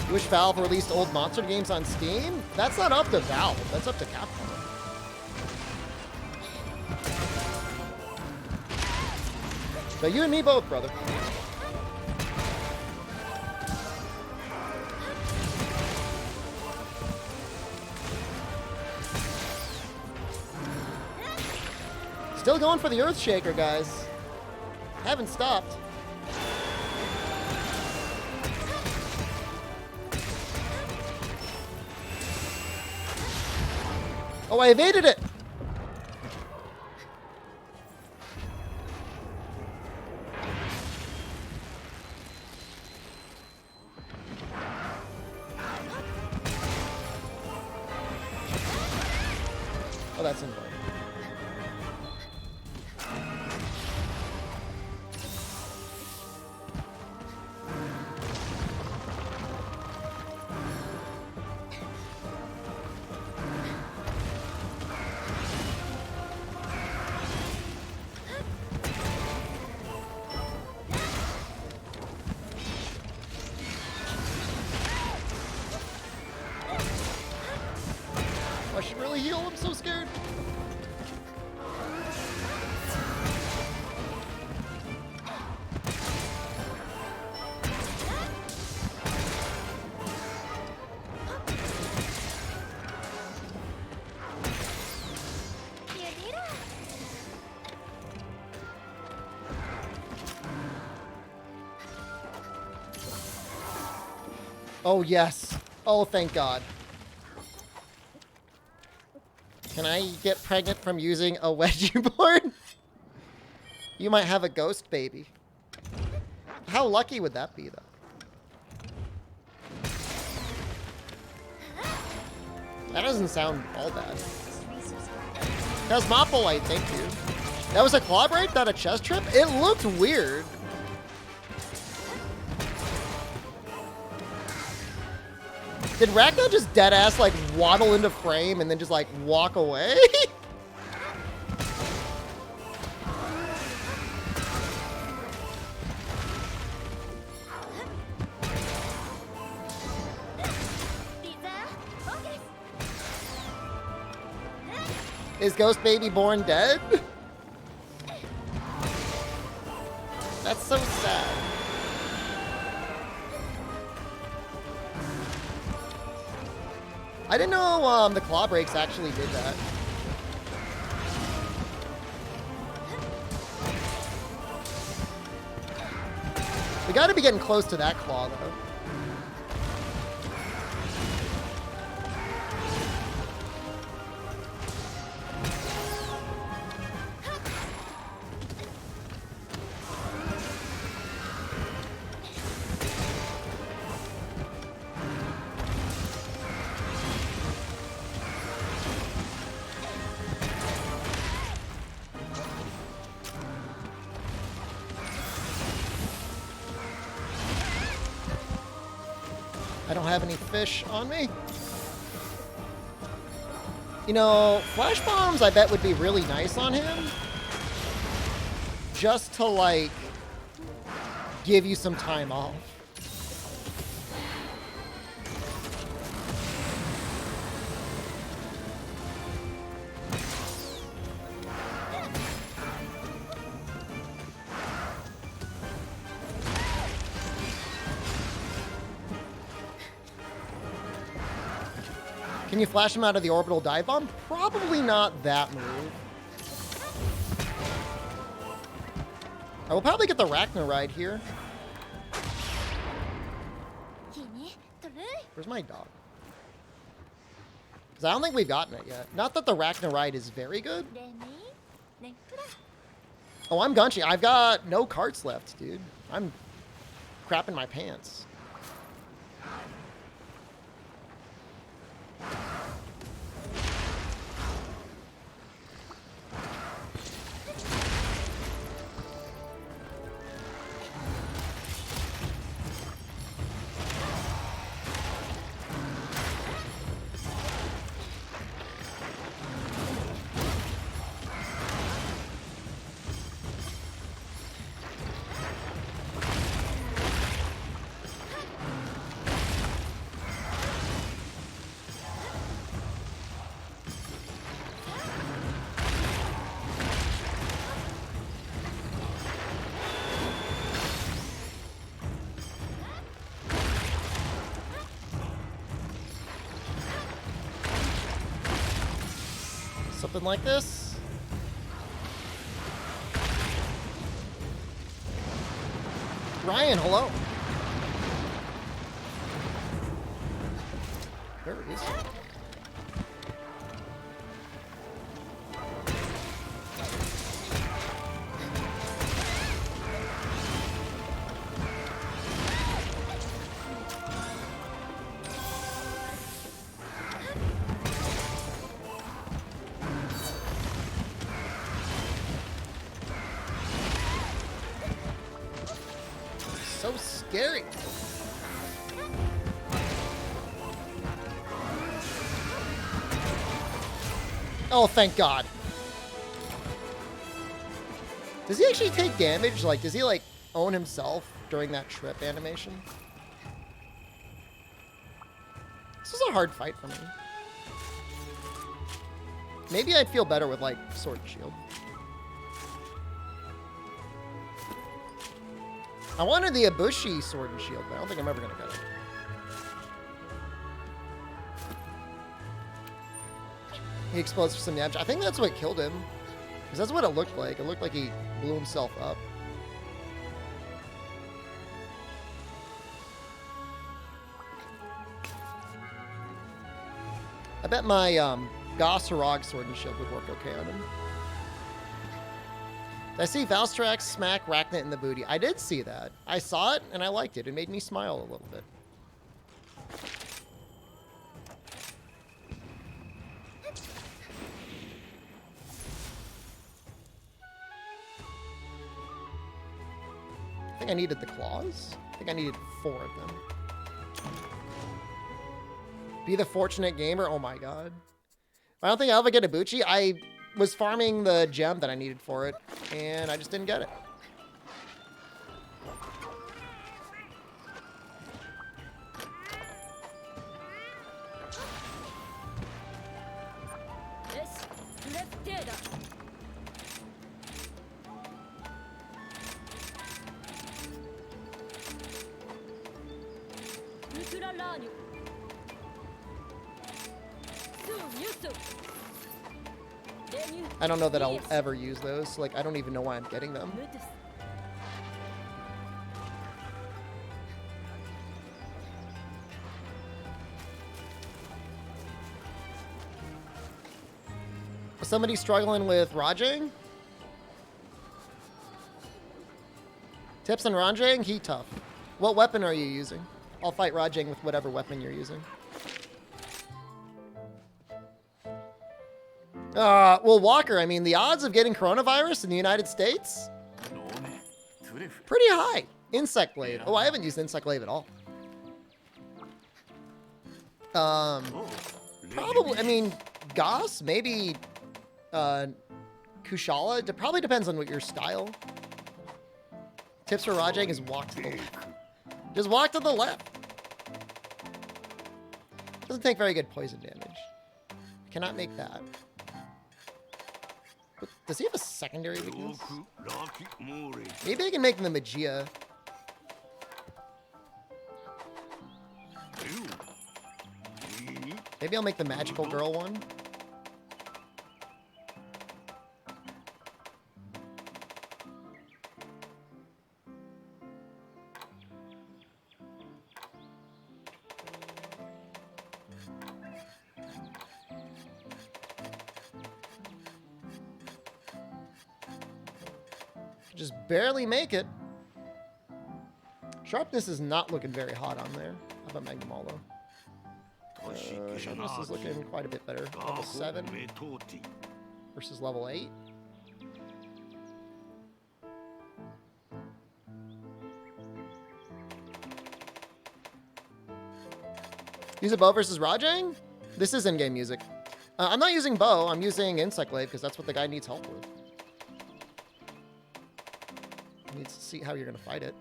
You wish Valve released old Monster games on Steam? That's not up to Valve. That's up to Capcom. So you and me both, brother. Still going for the Earthshaker, guys. Haven't stopped. Oh, I evaded it! Oh, that's annoying. I should really heal. I'm so scared. Oh, yes. Oh, thank God. Can I get pregnant from using a wedgie board? You might have a ghost baby. How lucky would that be, though? That doesn't sound all bad. Cosmopolite, thank you. That was a claw break, not a chest trip? It looked weird. Did Ragnar just deadass like waddle into frame and then just like walk away? Is Ghost Baby born dead? That's so sad. I didn't know the claw breaks actually did that. We gotta be getting close to that claw, though. I don't have any fish on me. You know, flash bombs I bet would be really nice on him. Just to, like, give you some time off. Can you flash him out of the orbital dive bomb? Probably not that move. I will probably get the MHRise here. Where's my dog? Because I don't think we've gotten it yet. Not that the MHRise is very good. Oh, I'm Gunchy. I've got no carts left, dude. I'm crapping my pants. Something like this. Ryan, hello. Where is he? So scary. Oh, thank God. Does he actually take damage? Like, does he, like, own himself during that trip animation? This was a hard fight for me. Maybe I'd feel better with, like, Sword and Shield. I wanted the Ibushi Sword and Shield, but I don't think I'm ever gonna get it. He explodes for some damage. I think that's what killed him. Because that's what it looked like. It looked like he blew himself up. bet my Goss Harag Sword and Shield would work okay on him. Did I see Valstrax smack Rachnet in the booty? I did see that. I saw it, and I liked it. It made me smile a little bit. I think I needed the claws. I think I needed 4 of them. Be the fortunate gamer. Oh my god. I don't think I'll ever get a Bucci. I was farming the gem that I needed for it, and I just didn't get it. I don't know that I'll ever use those. Like, I don't even know why I'm getting them. Was somebody struggling with Rajang? Tips on Rajang? He tough. What weapon are you using? I'll fight Rajang with whatever weapon you're using. Well, Walker, I mean, the odds of getting coronavirus in the United States? Pretty high. Insect Glaive. Oh, I haven't used Insect Glaive at all. Probably, I mean, Goss, maybe, Kushala. It probably depends on what your style. Tips for Rajang is walk to the left. Just walk to the left. Doesn't take very good poison damage. Cannot make that. Does he have a secondary weakness? Maybe I can make the Magia. Maybe I'll make the Magical Girl one. Just barely make it. Sharpness is not looking very hot on there. How about Magnamalo? Sharpness is looking quite a bit better. Level 7 versus level 8. Use a bow versus Rajang? This is in-game music. I'm not using bow. I'm using Insect Glaive because that's what the guy needs help with. He needs to see how you're going to fight it.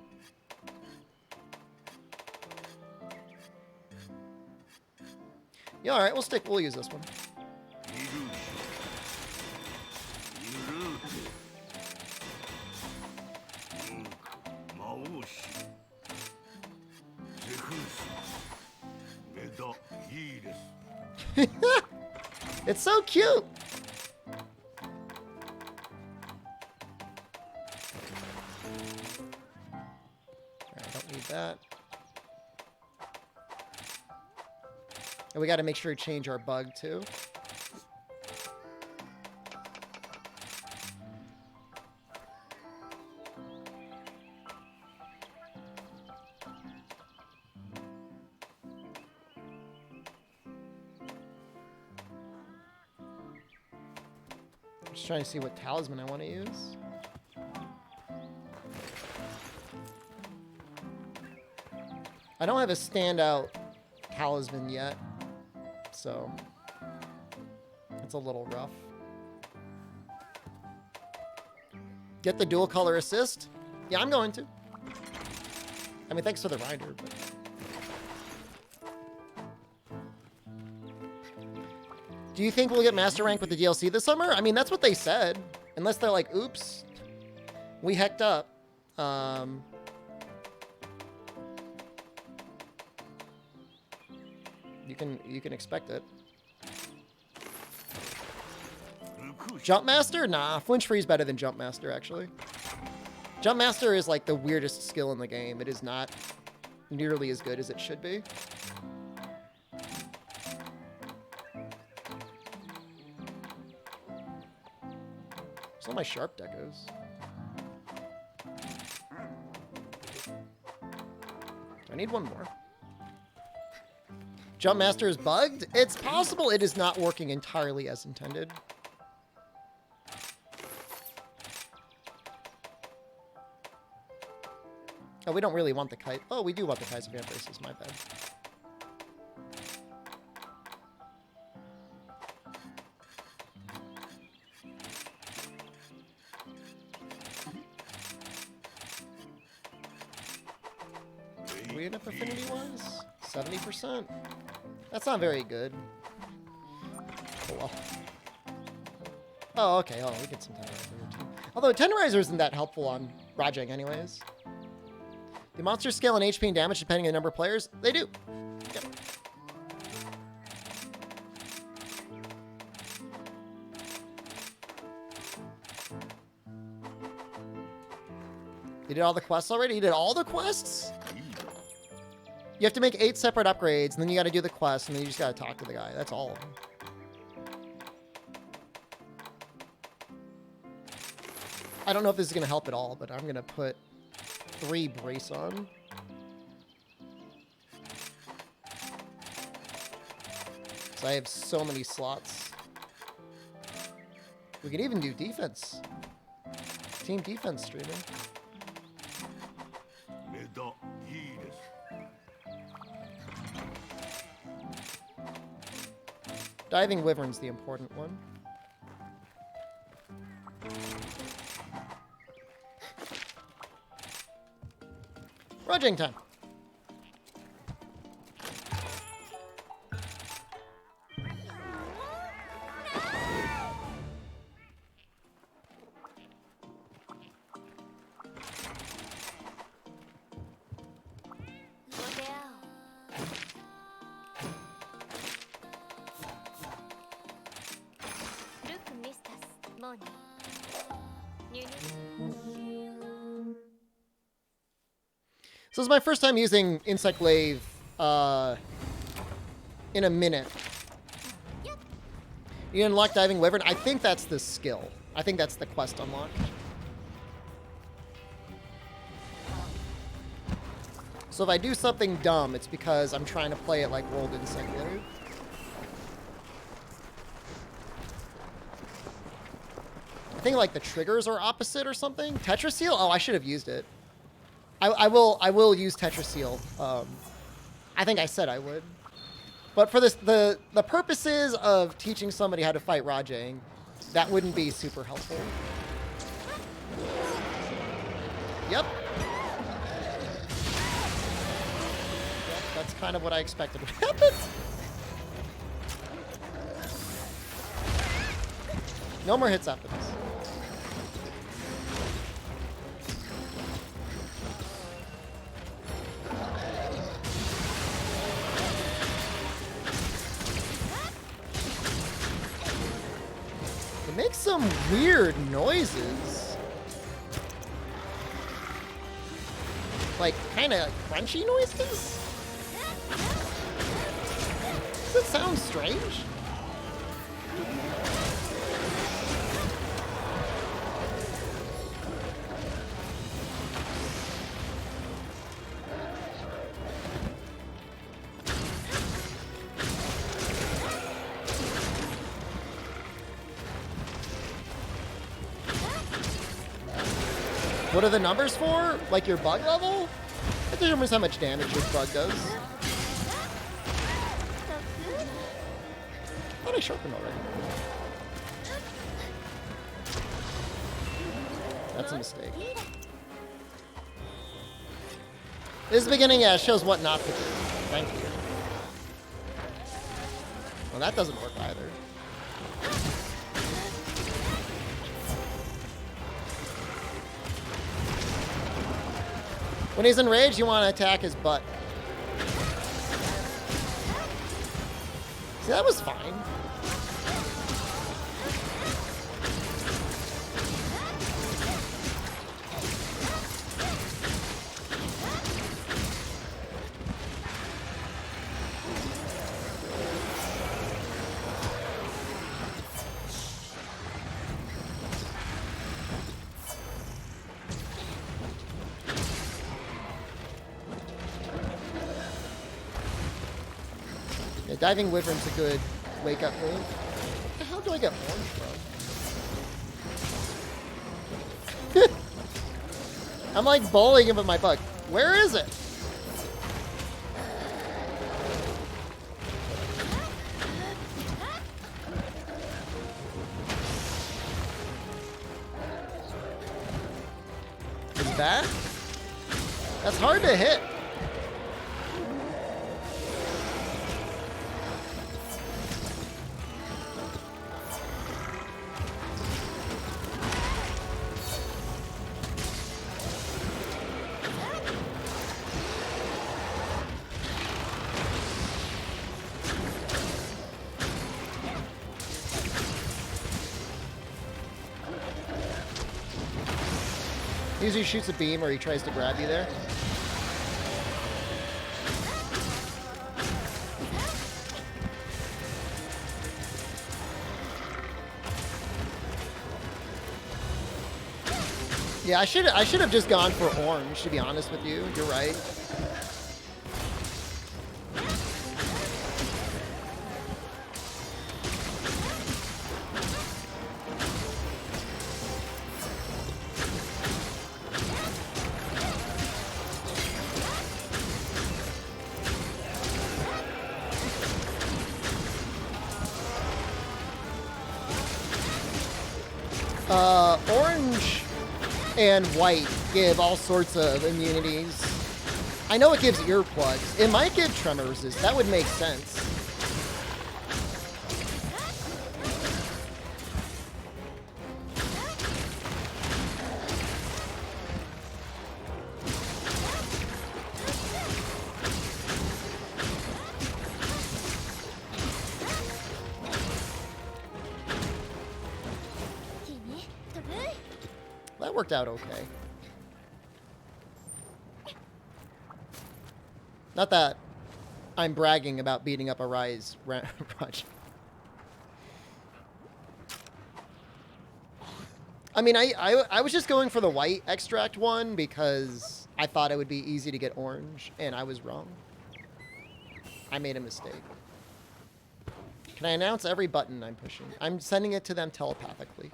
Yeah, alright, we'll use this one. It's so cute! Alright, don't need that. And we got to make sure to change our bug too. Just trying to see what talisman I want to use. I don't have a standout talisman yet, so it's a little rough. Get the dual color assist? Yeah, I'm going to. I mean, thanks for the rider, but... Do you think we'll get master rank with the DLC this summer? I mean, that's what they said. Unless they're like, oops, we hecked up. You can expect it. Jump Master? Nah, Flinch Free is better than Jump Master, actually. Jump Master is like the weirdest skill in the game. It is not nearly as good as it should be. where my sharp deck goes. I need one more. Jump Master is bugged? It's possible it is not working entirely as intended. Oh, we don't really want the kite. Oh, we do want the Kaiser Vamp Races, my bad. Are we enough affinity-wise? 70%? That's not very good. Oh, well. Oh, okay. Oh, we get some Tenderizer here, too. Although Tenderizer isn't that helpful on Rajang anyways. Do monsters scale in HP and damage depending on the number of players? They do. Yep. You did all the quests already? You did all the quests? You have to make 8 separate upgrades, and then you got to do the quest, and then you just got to talk to the guy. That's all of them. I don't know if this is going to help at all, but I'm going to put 3 brace on. So I have so many slots. We could even do defense. Team defense streaming. Diving Wyvern's the important one. Rajang time. So this is my first time using Insect Glaive in a minute. You unlock Diving Wyvern. I think that's the skill. I think that's the quest unlock. So if I do something dumb, it's because I'm trying to play it like World Insect Glaive. I think like the triggers are opposite or something. Tetraseal? Oh, I should have used it. I will use Tetraseal. I think I said I would. But for this, the purposes of teaching somebody how to fight Rajang, that wouldn't be super helpful. Yep. That's kind of what I expected would happen. No more hits after this. It makes some weird noises. Like, kind of crunchy noises? Does it sound strange? What are the numbers for? Like your bug level? That determines how much damage your bug does. I thought I sharpened already. That's a mistake. This is the beginning, yeah, it shows what not to do. Thank you. Well, that doesn't work either. When he's enraged, you want to attack his butt. See, that was fine. Diving Wyvern's a good wake-up move. Where the hell do I get orange from? I'm like bowling him with my bug. Where is it? Is that? That's hard to hit. He usually shoots a beam or he tries to grab you there. Yeah, I should have just gone for orange, to be honest with you. You're right. Orange and white give all sorts of immunities. I know it gives earplugs. It might give tremor resist. That would make sense. That worked out okay. Not that I'm bragging about beating up a Rise project. I mean, I was just going for the white extract one because I thought it would be easy to get orange, and I was wrong. I made a mistake. Can I announce every button I'm pushing? I'm sending it to them telepathically.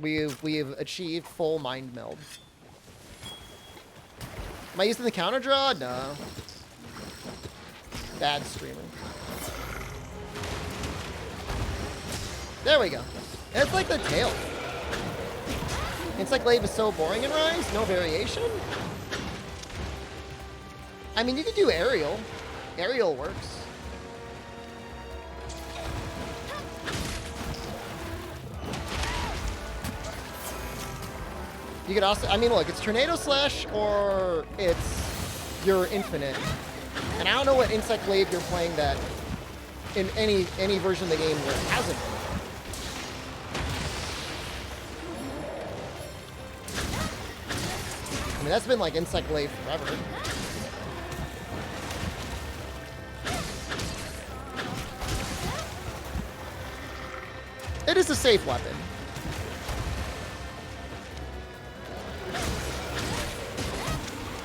We've achieved full mind meld. Am I using the counter draw? No. Bad streamer. There we go. It's like the tail. Insect Glaive is so boring in Rise. No variation. I mean, you could do aerial. Aerial works. You could also, I mean, look, it's Tornado Slash or it's your Infinite. And I don't know what Insect Glaive you're playing that in any version of the game where it hasn't been. I mean, that's been like Insect Glaive forever. It is a safe weapon.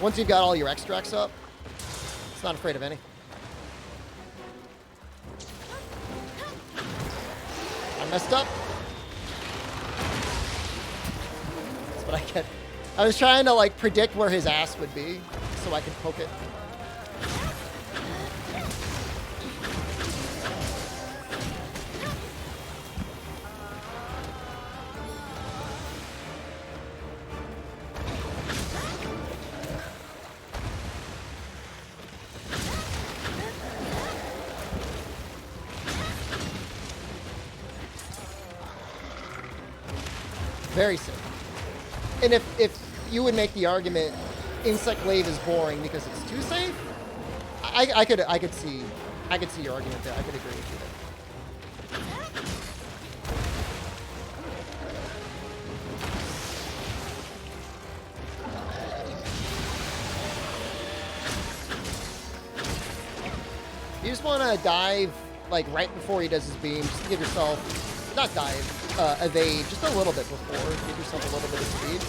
Once you've got all your extracts up, it's not afraid of any. I messed up. That's what I get. I was trying to like predict where his ass would be so I could poke it. Very safe. And if you would make the argument Insect Glaive is boring because it's too safe, I could see your argument there. I could agree with you there. You just want to dive like right before he does his beam, just to give yourself, not dive, evade just a little bit before, give yourself a little bit of speed.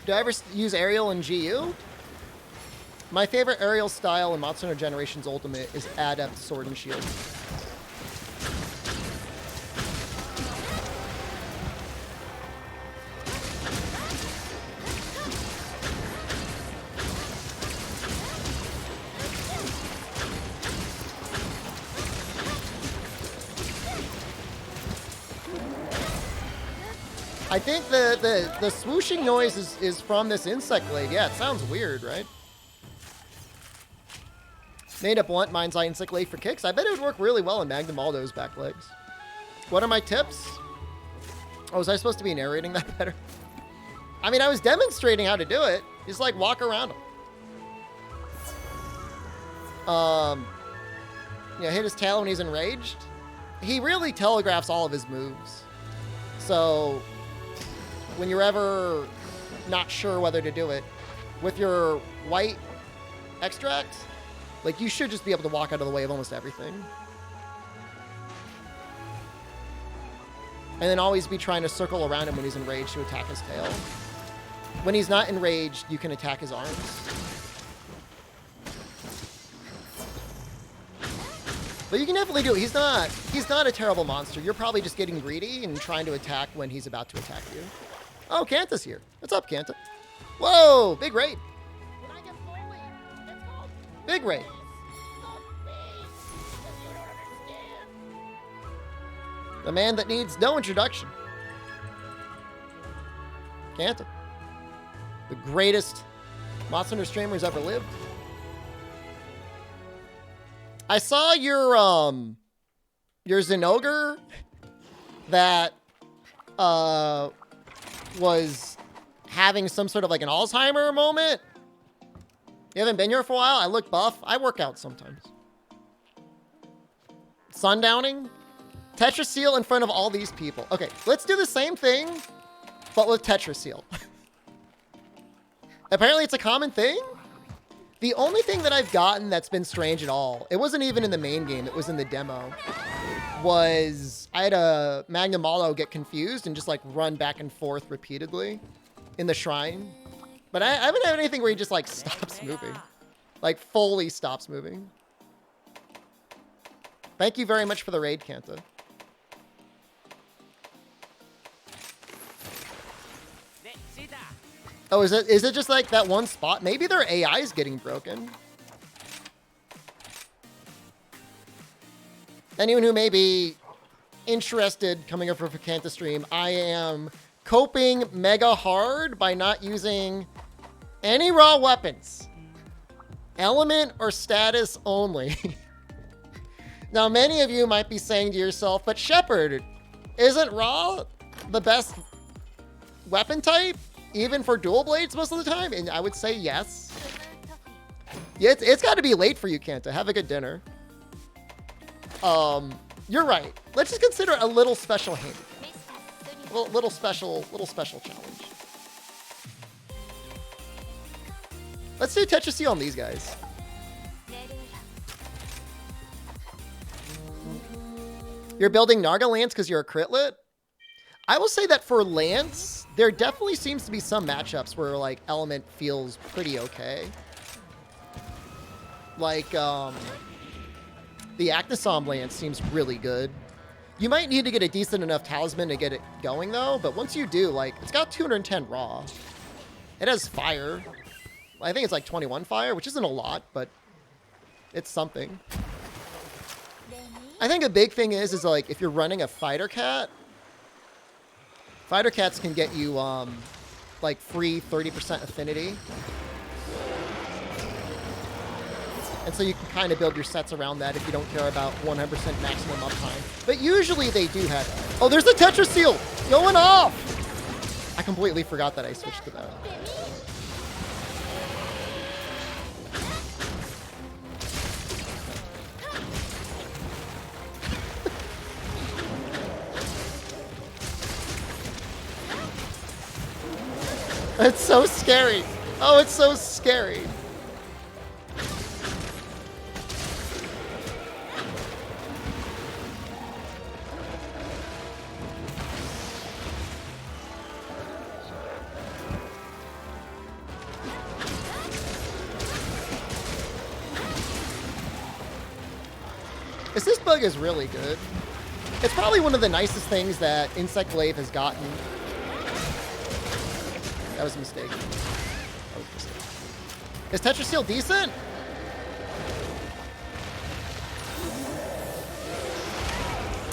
Do I ever use aerial in GU? My favorite aerial style in Monster Hunter Generations Ultimate is Adept Sword and Shield. I think the swooshing noise is from this insect blade. Yeah, it sounds weird, right? Made a blunt mind's eye insect blade for kicks. I bet it would work really well in Magnum Aldo's back legs. What are my tips? Oh, was I supposed to be narrating that better? I mean, I was demonstrating how to do it. Just like walk around him. Yeah, hit his tail when he's enraged. He really telegraphs all of his moves. So when you're ever not sure whether to do it, with your white extract, like, you should just be able to walk out of the way of almost everything. And then always be trying to circle around him when he's enraged to attack his tail. When he's not enraged, you can attack his arms. But you can definitely do it. He's not a terrible monster. You're probably just getting greedy and trying to attack when he's about to attack you. Oh, Kanta's here. What's up, Kanta? Whoa, big raid. Big raid. The man that needs no introduction. Kanta. The greatest Monster Hunter streamer who's ever lived. I saw your Zenogre that was having some sort of like an Alzheimer moment. You haven't been here for a while? I look buff. I work out sometimes. Sundowning. Tetraseal in front of all these people. Okay, let's do the same thing, but with Tetraseal. Apparently it's a common thing. The only thing that I've gotten that's been strange at all, it wasn't even in the main game, it was in the demo, was I had a Magnum Malo get confused and just like run back and forth repeatedly in the shrine. But I haven't had anything where he just like stops moving. Like fully stops moving. Thank you very much for the raid, Kanta. Oh, is it just like that one spot? Maybe their AI is getting broken. Anyone who may be interested coming over for Kanta stream, I am coping mega hard by not using any raw weapons. Element or status only. Now, many of you might be saying to yourself, but Shepard, isn't raw the best weapon type? Even for dual blades most of the time? And I would say yes. Yeah, it's got to be late for you, Kanta. Have a good dinner. You're right. Let's just consider a little special handicap. Little special challenge. Let's do Tetraseal on these guys. You're building Narga Lance because you're a critlet? I will say that for Lance, there definitely seems to be some matchups where like Element feels pretty okay. Like the Actisom Lance seems really good. You might need to get a decent enough talisman to get it going though, but once you do, like, it's got 210 raw. It has fire. I think it's like 21 fire, which isn't a lot, but it's something. I think a big thing is like if you're running a fighter cat, fighter cats can get you like free 30% affinity. And so you can kind of build your sets around that if you don't care about 100% maximum uptime. But usually they do have... Oh, there's the Tetraseal going off! I completely forgot that I switched to that. It's so scary. Oh, it's so scary. Assist bug is really good. It's probably one of the nicest things that Insect Glaive has gotten. That was a mistake. That was a mistake. Is Tetrasteel decent?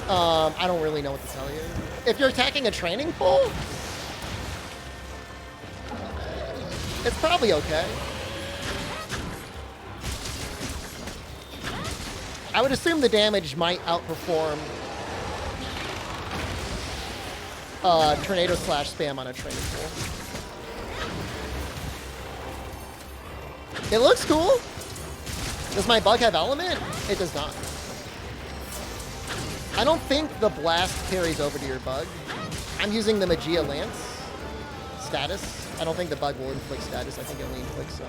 I don't really know what to tell you. If you're attacking a training pool, it's probably okay. I would assume the damage might outperform Tornado Slash spam on a training pool. It looks cool. Does my bug have element? It does not. I don't think the blast carries over to your bug. I'm using the Magia Lance status. I don't think the bug will inflict status. I think it only inflicts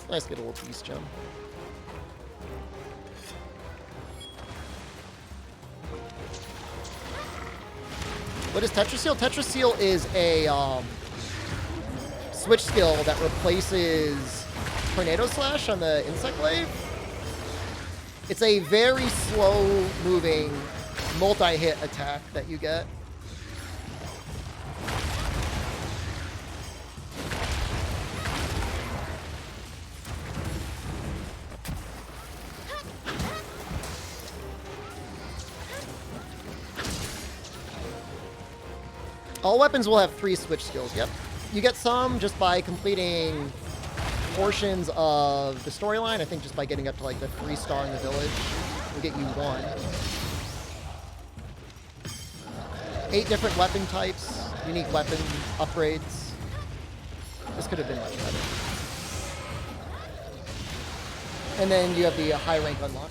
Nice good old beast jump. What is Tetrasteel? Tetrasteel is a switch skill that replaces Tornado Slash on the Insect Glaive. It's a very slow-moving, multi-hit attack that you get. All weapons will have 3 switch skills, yep. You get some just by completing portions of the storyline. I think just by getting up to like the 3-star in the village will get you 1. 8 different weapon types, unique weapon upgrades. This could have been much better. And then you have the high rank unlock.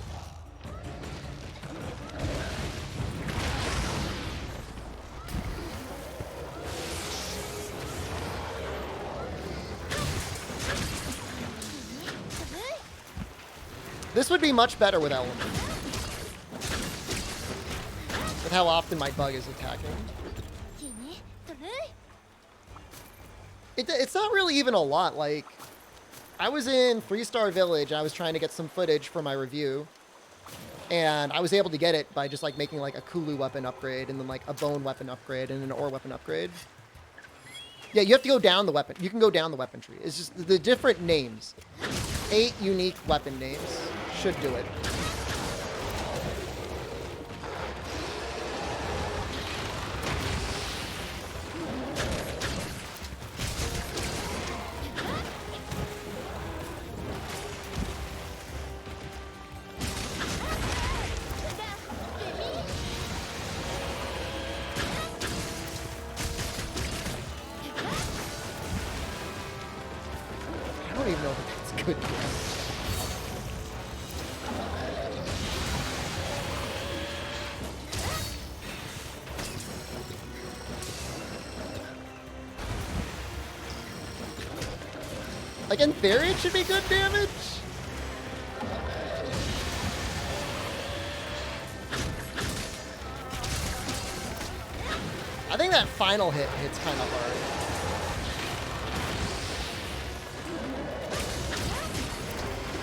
This would be much better with element. With how often my bug is attacking. It's not really even a lot. Like, I was in 3-star village. I was trying to get some footage for my review. And I was able to get it by just like making like a Kulu weapon upgrade and then like a bone weapon upgrade and an ore weapon upgrade. Yeah, you have to go down the weapon. You can go down the weapon tree. It's just the different names. 8 unique weapon names should do it. I don't even know if that's good. Like, in theory, it should be good damage. I think that final hit hits kind of hard.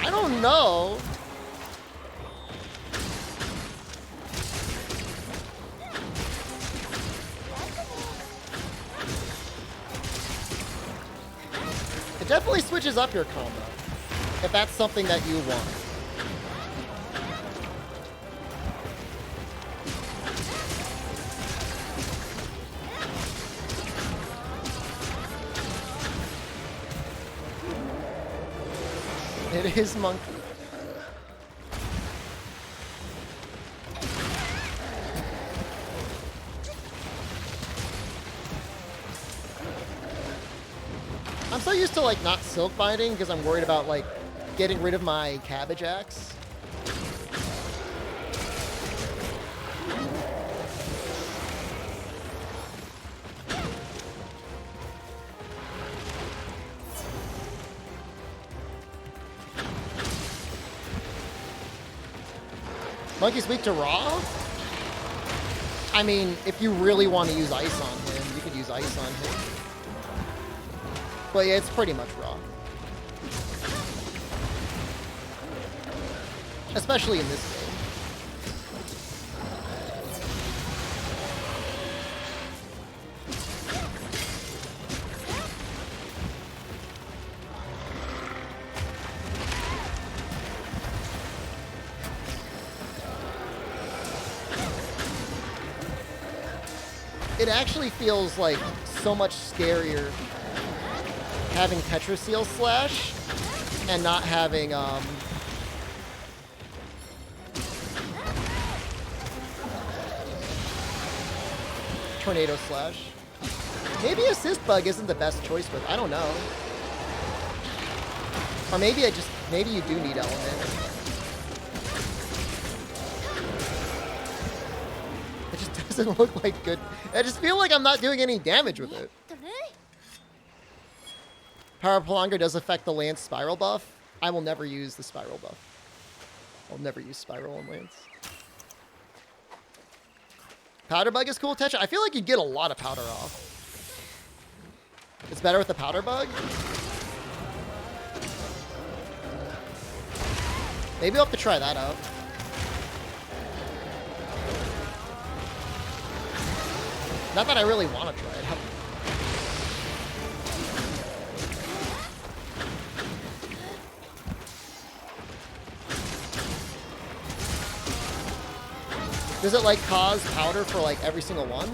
I don't know. It definitely switches up your combo, if that's something that you want. It is monkey. I'm so used to like not silk binding because I'm worried about like getting rid of my cabbage axe. Monkey's weak to raw? I mean, if you really want to use ice on him, you could use ice on him. But yeah, it's pretty much raw. Especially in this game. It actually feels like so much scarier having Tetraseal Slash and not having Tornado Slash. Maybe Assist Bug isn't the best choice, but I don't know. Or maybe maybe you do need Element. It just doesn't look like good. I just feel like I'm not doing any damage with it. Power Prolonger does affect the Lance Spiral buff. I will never use the Spiral buff. I'll never use Spiral on Lance. Powder Bug is cool, Tetra. I feel like you'd get a lot of powder off. It's better with the Powder Bug. Maybe I'll have to try that out. Not that I really want to try it out. Does it like cause powder for like every single one?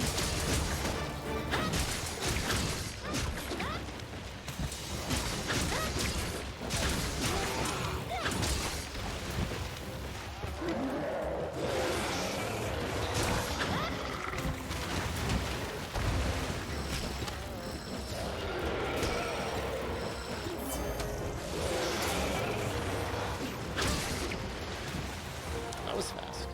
That was fast.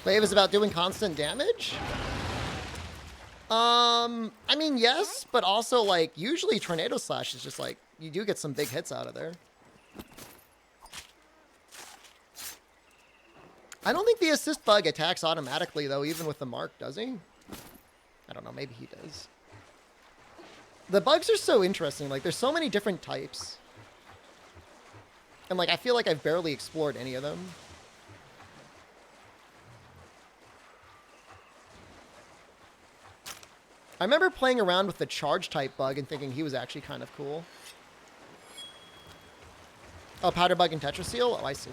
Wave is about doing constant damage? I mean, yes, but also, like, usually Tornado Slash is just, like, you do get some big hits out of there. I don't think the Assist Bug attacks automatically, though, even with the mark, does he? I don't know, maybe he does. The bugs are so interesting. Like, there's so many different types. And, like, I feel like I've barely explored any of them. I remember playing around with the charge type bug and thinking he was actually kind of cool. Oh, Powder Bug and Tetraseal? Oh, I see.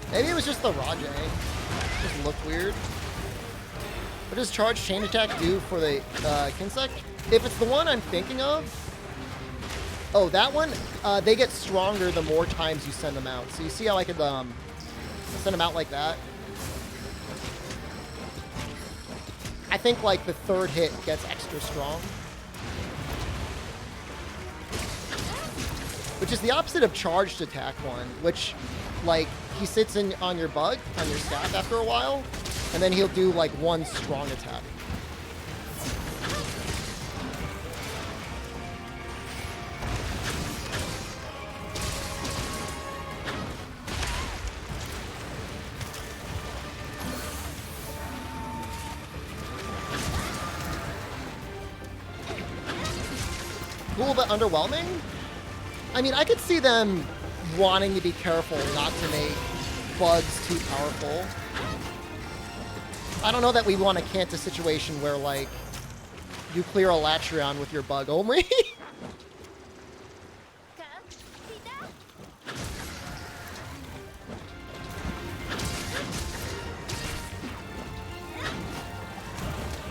Maybe it was just the Rajay. Just looked weird. What does Charge Chain Attack do for the Kinsect? If it's the one I'm thinking of... Oh, that one, they get stronger the more times you send them out. So you see how I could send them out like that? I think, like, the third hit gets extra strong. Which is the opposite of Charged Attack one, which, like, he sits in on your bug, on your staff after a while, and then he'll do, like, one strong attack. Cool, but underwhelming? I mean, I could see them wanting to be careful not to make bugs too powerful. I don't know that we want to cant a situation where, like, you clear a Latreon with your bug only.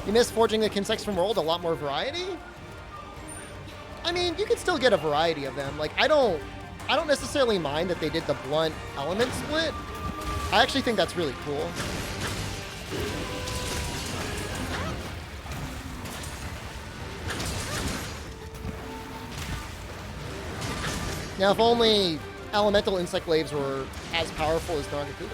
You miss forging the Kinsects from World, a lot more variety? I mean, you could still get a variety of them. Like, I don't necessarily mind that they did the blunt element split. I actually think that's really cool. Now, if only elemental insect waves were as powerful as Nargacuga.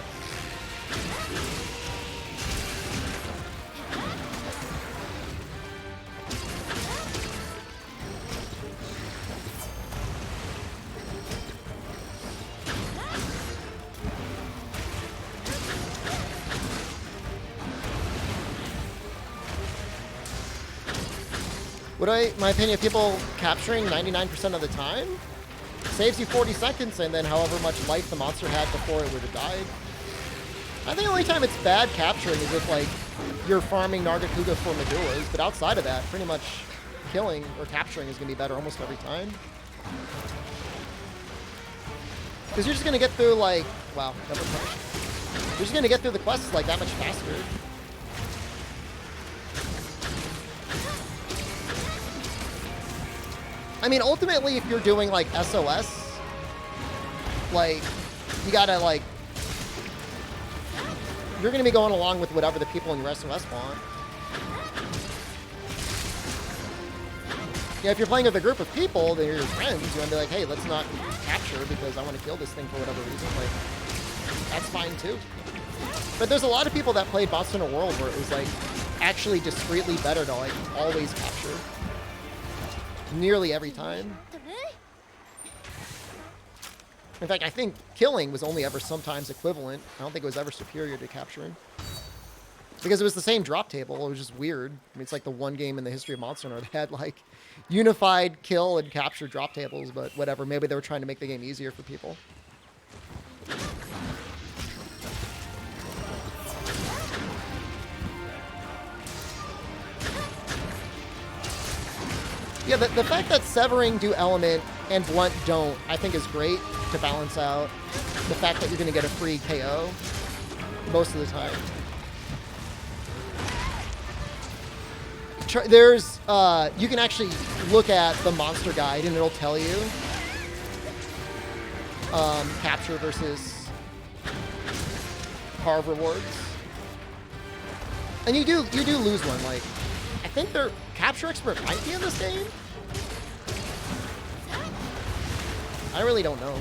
My opinion, people capturing 99% of the time saves you 40 seconds and then however much life the monster had before it would have died. I think the only time it's bad capturing is if, like, you're farming Nargacuga for medullas, but outside of that, pretty much killing or capturing is going to be better almost every time. Because you're just going to get through, like, wow, double punch. You're just going to get through the quests, like, that much faster. I mean, ultimately, if you're doing, like, SOS, like, you gotta, like, you're gonna be going along with whatever the people in your SOS want. Yeah, if you're playing with a group of people, then you're your friends, you wanna be like, hey, let's not capture because I want to kill this thing for whatever reason. Like, that's fine, too. But there's a lot of people that played Monster Hunter World where it was, like, actually discreetly better to, like, always capture. Nearly every time. In fact, I think killing was only ever sometimes equivalent. I don't think it was ever superior to capturing. Because it was the same drop table. It was just weird. I mean, it's like the one game in the history of Monster Hunter that had, like, unified kill and capture drop tables, but whatever. Maybe they were trying to make the game easier for people. Yeah, the fact that Severing do element and Blunt don't, I think is great to balance out the fact that you're going to get a free KO most of the time. There's, you can actually look at the monster guide and it'll tell you capture versus carve rewards. And you do lose one, like, I think their capture expert might be in this game. I really don't know.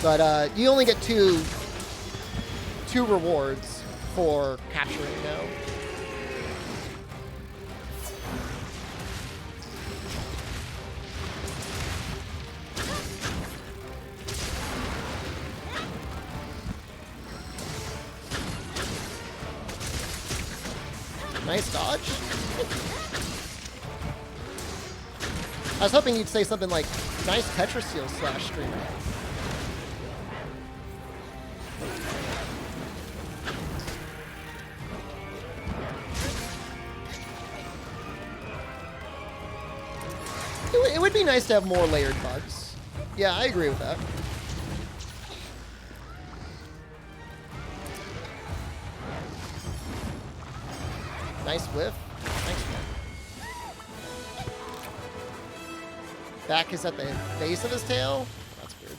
But you only get two rewards for capturing now. Nice dodge. I was hoping you'd say something like, nice Tetrasteel slash streamer. It would be nice to have more layered bugs. Yeah, I agree with that. Nice whiff. Thanks, man. Back is at the base of his tail? That's weird.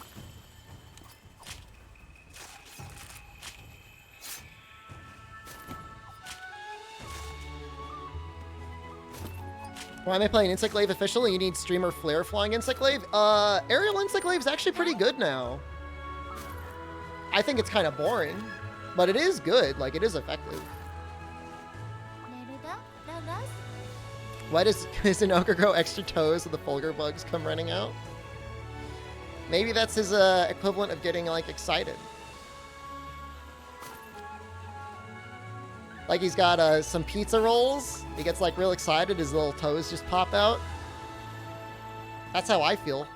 Why am I playing Insect Glaive officially? You need streamer flare flying Insect Glaive? Aerial Insect Glaive is actually pretty good now. I think it's kind of boring, but it is good. Like, it is effective. Why does an ogre grow extra toes when the Fulgur bugs come running out? Maybe that's his equivalent of getting, like, excited. Like he's got some pizza rolls. He gets, like, real excited. His little toes just pop out. That's how I feel.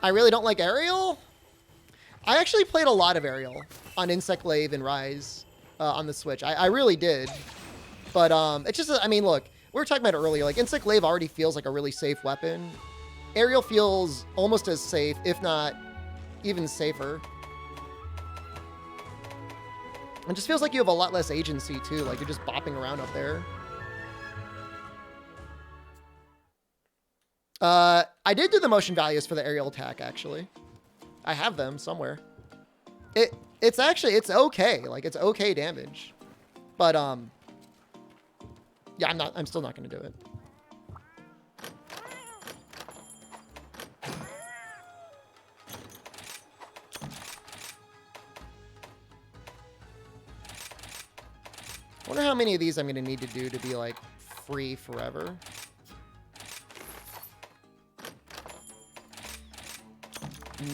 I really don't like Aerial. I actually played a lot of Aerial on Insect Glaive and Rise on the Switch. I really did. But it's just, I mean, look. We were talking about it earlier, like, Insect Glaive already feels like a really safe weapon. Aerial feels almost as safe, if not even safer. It just feels like you have a lot less agency, too. Like, you're just bopping around up there. I did do the motion values for the aerial attack, actually. I have them somewhere. It's actually, it's okay. Like, it's okay damage. But, yeah, I'm still not going to do it. I wonder how many of these I'm going to need to do to be, like, free forever.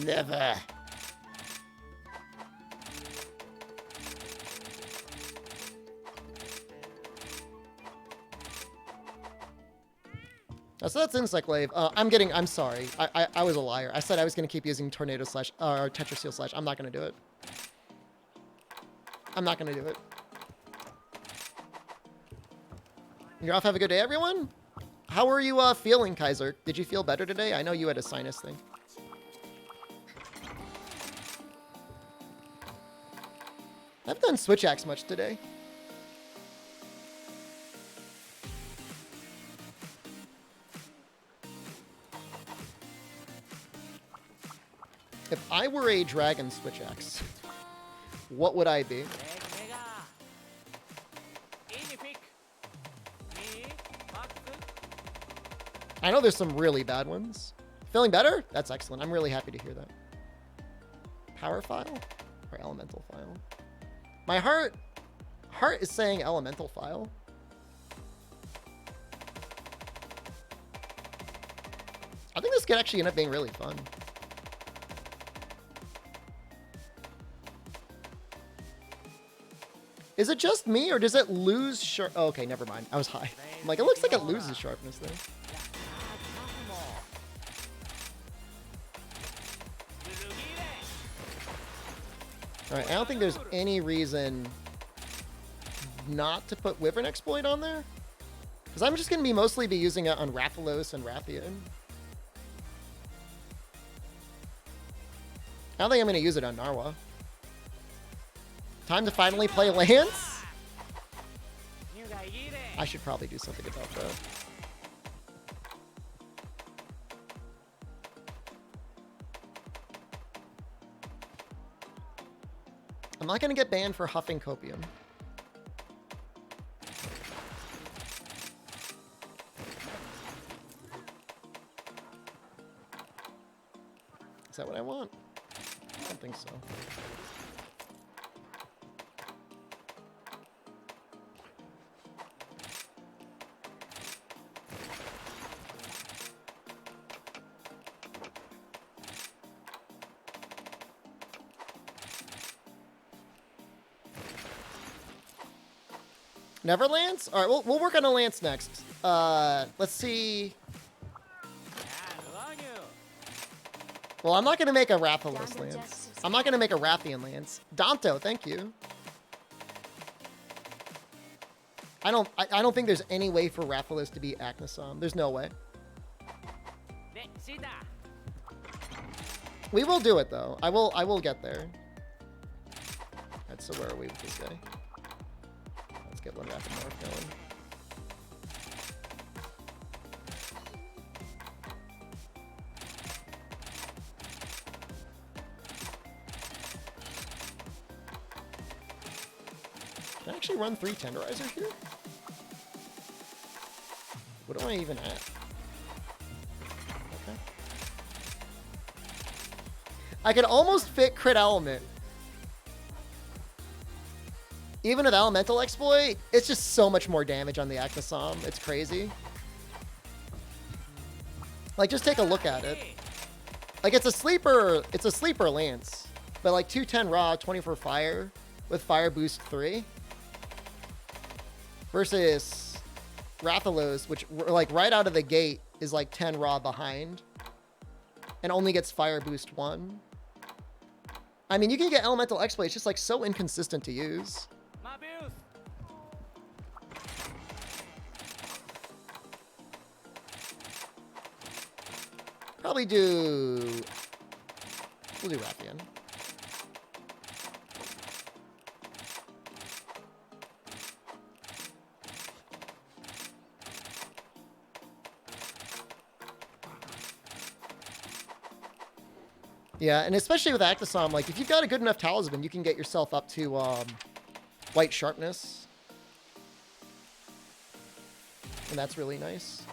Never. So that's Insect Wave. I'm sorry. I was a liar. I said I was going to keep using Tornado Slash, or Tetra Steel Slash. I'm not going to do it. I'm not going to do it. You're off. Have a good day, everyone. How are you feeling, Kaiser? Did you feel better today? I know you had a sinus thing. I haven't done Switch Axe much today. If I were a dragon Switch Axe, what would I be? I know there's some really bad ones. Feeling better? That's excellent. I'm really happy to hear that. Power file or elemental file? My heart is saying elemental file. I think this could actually end up being really fun. Is it just me, or does it lose sharp? Oh, okay, never mind. I was high. I'm like, it looks like it loses sharpness there. Alright, I don't think there's any reason not to put Wyvern Exploit on there. Because I'm just going to be mostly using it on Rathalos and Rathian. I don't think I'm going to use it on Narwa. Time to finally play Lance? I should probably do something about that. I'm not going to get banned for huffing copium. Is that what I want? I don't think so. Never Lance? All right, we'll work on a Lance next. Let's see. Well, I'm not going to make a Rathalos Lance. I'm not going to make a Rathian Lance. Danto, thank you. I don't think there's any way for Rathalos to be Aknasom. There's no way. We will do it though. I will get there. Alright, so where are we with this guy? Let's get one rapid morph going. Can I actually run 3 Tenderizers here? What am I even at? Okay. I could almost fit Crit Element. Even with Elemental Exploit, it's just so much more damage on the Aknasom. It's crazy. Like, just take a look at it. Like, it's a sleeper Lance. But like 210 raw, 24 fire with fire boost 3. Versus Rathalos, which like right out of the gate is like 10 raw behind. And only gets fire boost 1. I mean, you can get Elemental Exploit. It's just like so inconsistent to use. Probably we'll do Rathian. Yeah, and especially with Actisom, like, if you've got a good enough talisman, you can get yourself up to white sharpness. And that's really nice.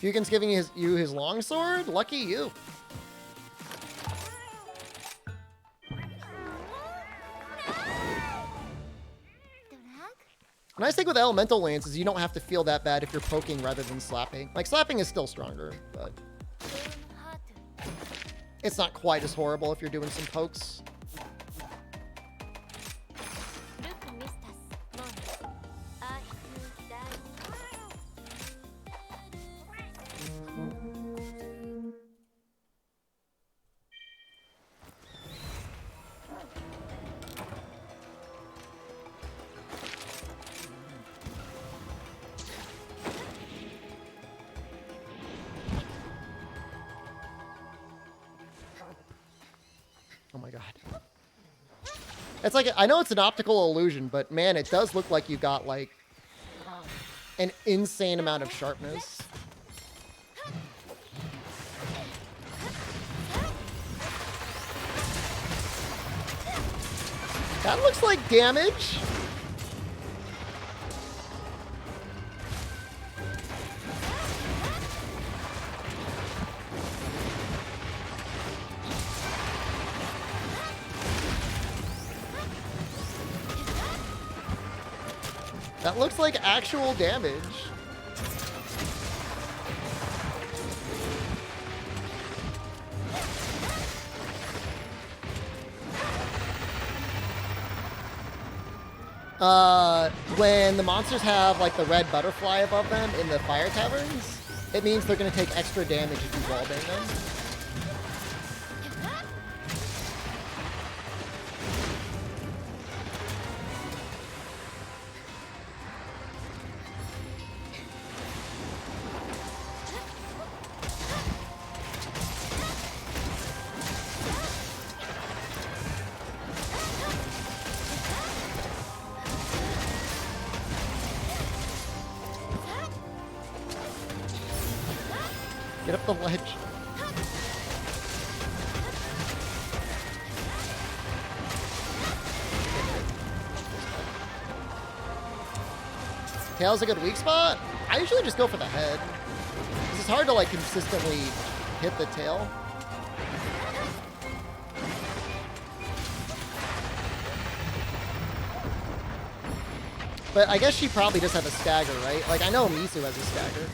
Fukin's giving you his longsword? Lucky you. The nice thing with Elemental Lance is you don't have to feel that bad if you're poking rather than slapping. Like, slapping is still stronger, but it's not quite as horrible if you're doing some pokes. Oh my god. It's like, I know it's an optical illusion, but man, it does look like you got like an insane amount of sharpness. That looks like damage. That looks like actual damage. When the monsters have like the red butterfly above them in the fire taverns, it means they're gonna take extra damage if you wallbang them. Get up the ledge. Tail's a good weak spot? I usually just go for the head. It's hard to like consistently hit the tail. But I guess she probably does have a stagger, right? Like, I know Misu has a stagger.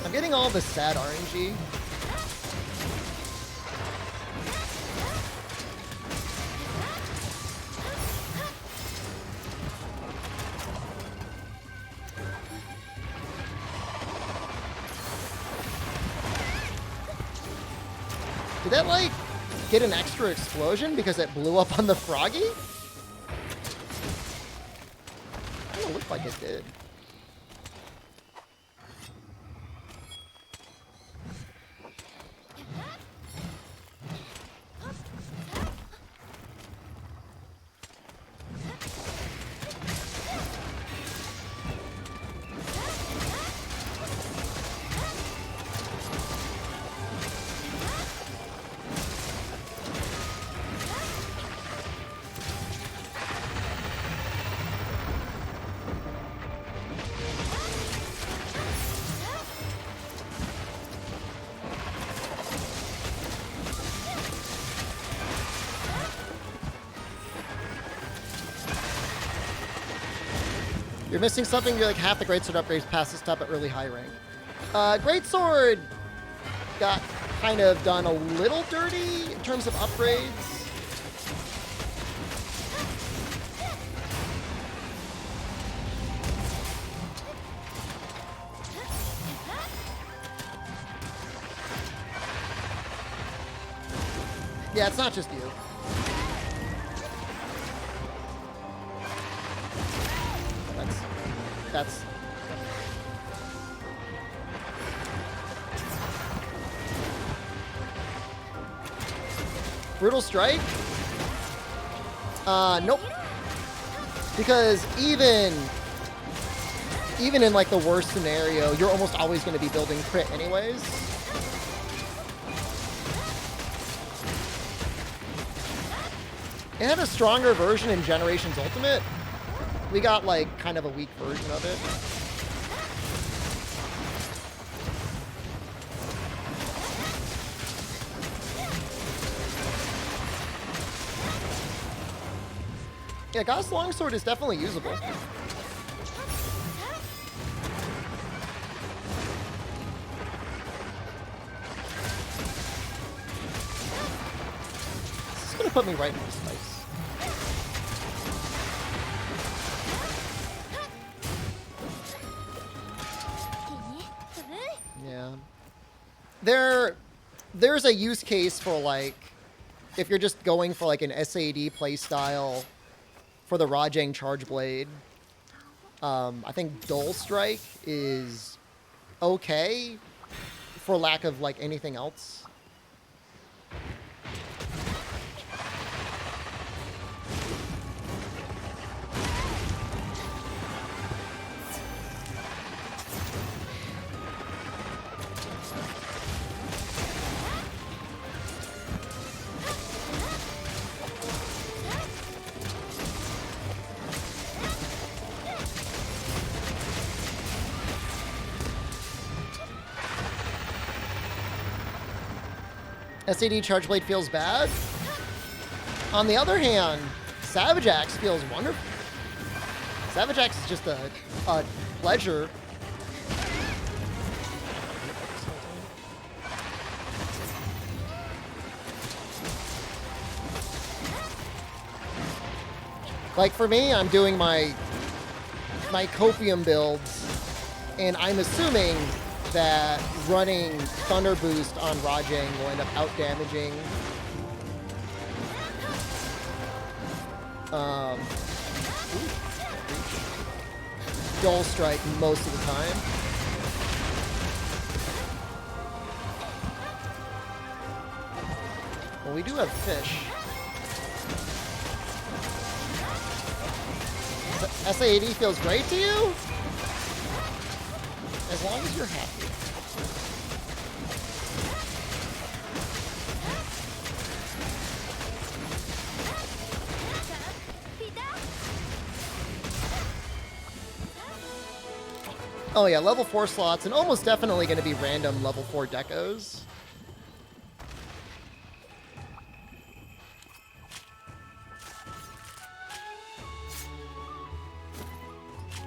I'm getting all the sad RNG. Did that, like, get an extra explosion because it blew up on the froggy? It doesn't look like it did. You're missing something. You're like half the greatsword upgrades past this stuff at really high rank. Greatsword got kind of done a little dirty in terms of upgrades. Yeah, it's not just you. That's... Brutal Strike? Nope. Because even in like the worst scenario, you're almost always going to be building crit anyways. It had a stronger version in Generations Ultimate. We got like kind of a weak version of it. Yeah, Gauss Longsword is definitely usable. This is gonna put me right into spikes. Yeah. There's a use case for like, if you're just going for like an SAD playstyle for the Rajang Charge Blade. I think Dull Strike is okay for lack of like anything else. SAD Charge Blade feels bad. On the other hand, Savage Axe feels wonderful. Savage Axe is just a pleasure. Like for me, I'm doing my Copium builds, and I'm assuming that running Thunder Boost on Rajang will end up out-damaging Dull Strike most of the time. Well, we do have fish. SAD feels great to you? As long as you're happy. Oh yeah, level 4 slots, and almost definitely going to be random level 4 decos.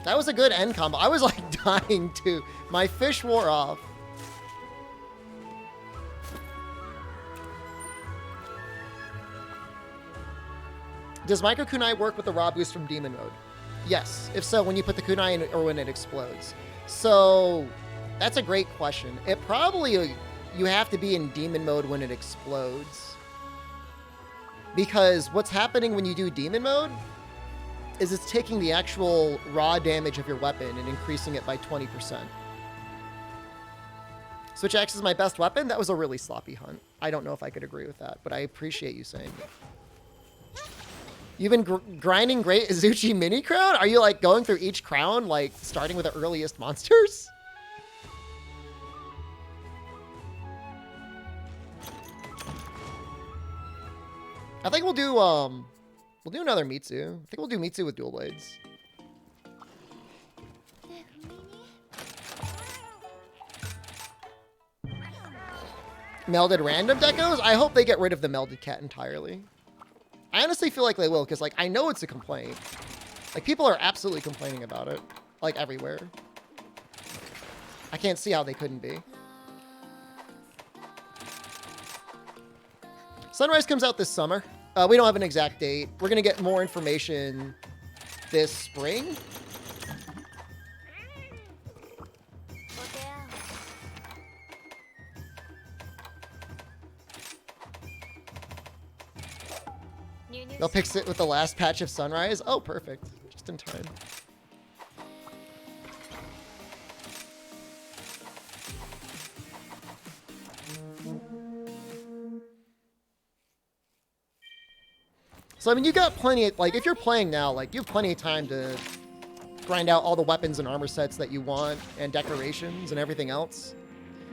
That was a good end combo. I was like dying to. My fish wore off. Does Micro Kunai work with the raw boost from Demon Mode? Yes. If so, when you put the Kunai in or when it explodes. So that's a great question. It probably, you have to be in Demon Mode when it explodes. Because what's happening when you do Demon Mode is it's taking the actual raw damage of your weapon and increasing it by 20%. Switch Axe is my best weapon? That was a really sloppy hunt. I don't know if I could agree with that, but I appreciate you saying it. You've been grinding Great Izuchi Mini Crown? Are you like going through each crown, like starting with the earliest monsters? I think we'll do another Mitsu. I think we'll do Mitsu with dual blades. Melded random decos? I hope they get rid of the melded cat entirely. I honestly feel like they will, because like I know it's a complaint. Like people are absolutely complaining about it, like everywhere. I can't see how they couldn't be. Sunrise comes out this summer. We don't have an exact date. We're gonna get more information this spring. They'll fix it with the last patch of Sunrise. Oh, perfect. Just in time. So, I mean, you got plenty of, like, if you're playing now, like, you have plenty of time to grind out all the weapons and armor sets that you want, and decorations and everything else.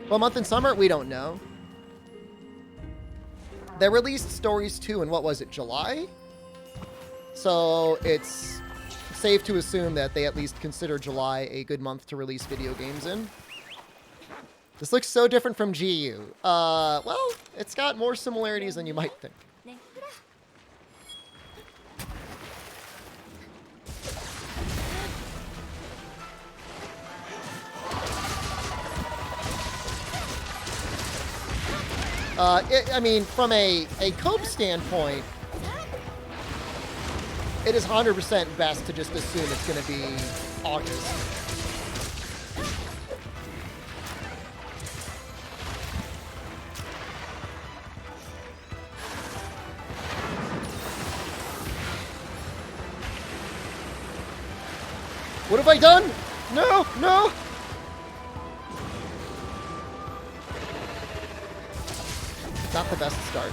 What month in summer? We don't know. They released Stories 2 in, what was it, July? So, it's safe to assume that they at least consider July a good month to release video games in. This looks so different from GU. Well, it's got more similarities than you might think. I mean, from a cope standpoint, it is 100% best to just assume it's going to be August. What have I done? No, no! Not the best start.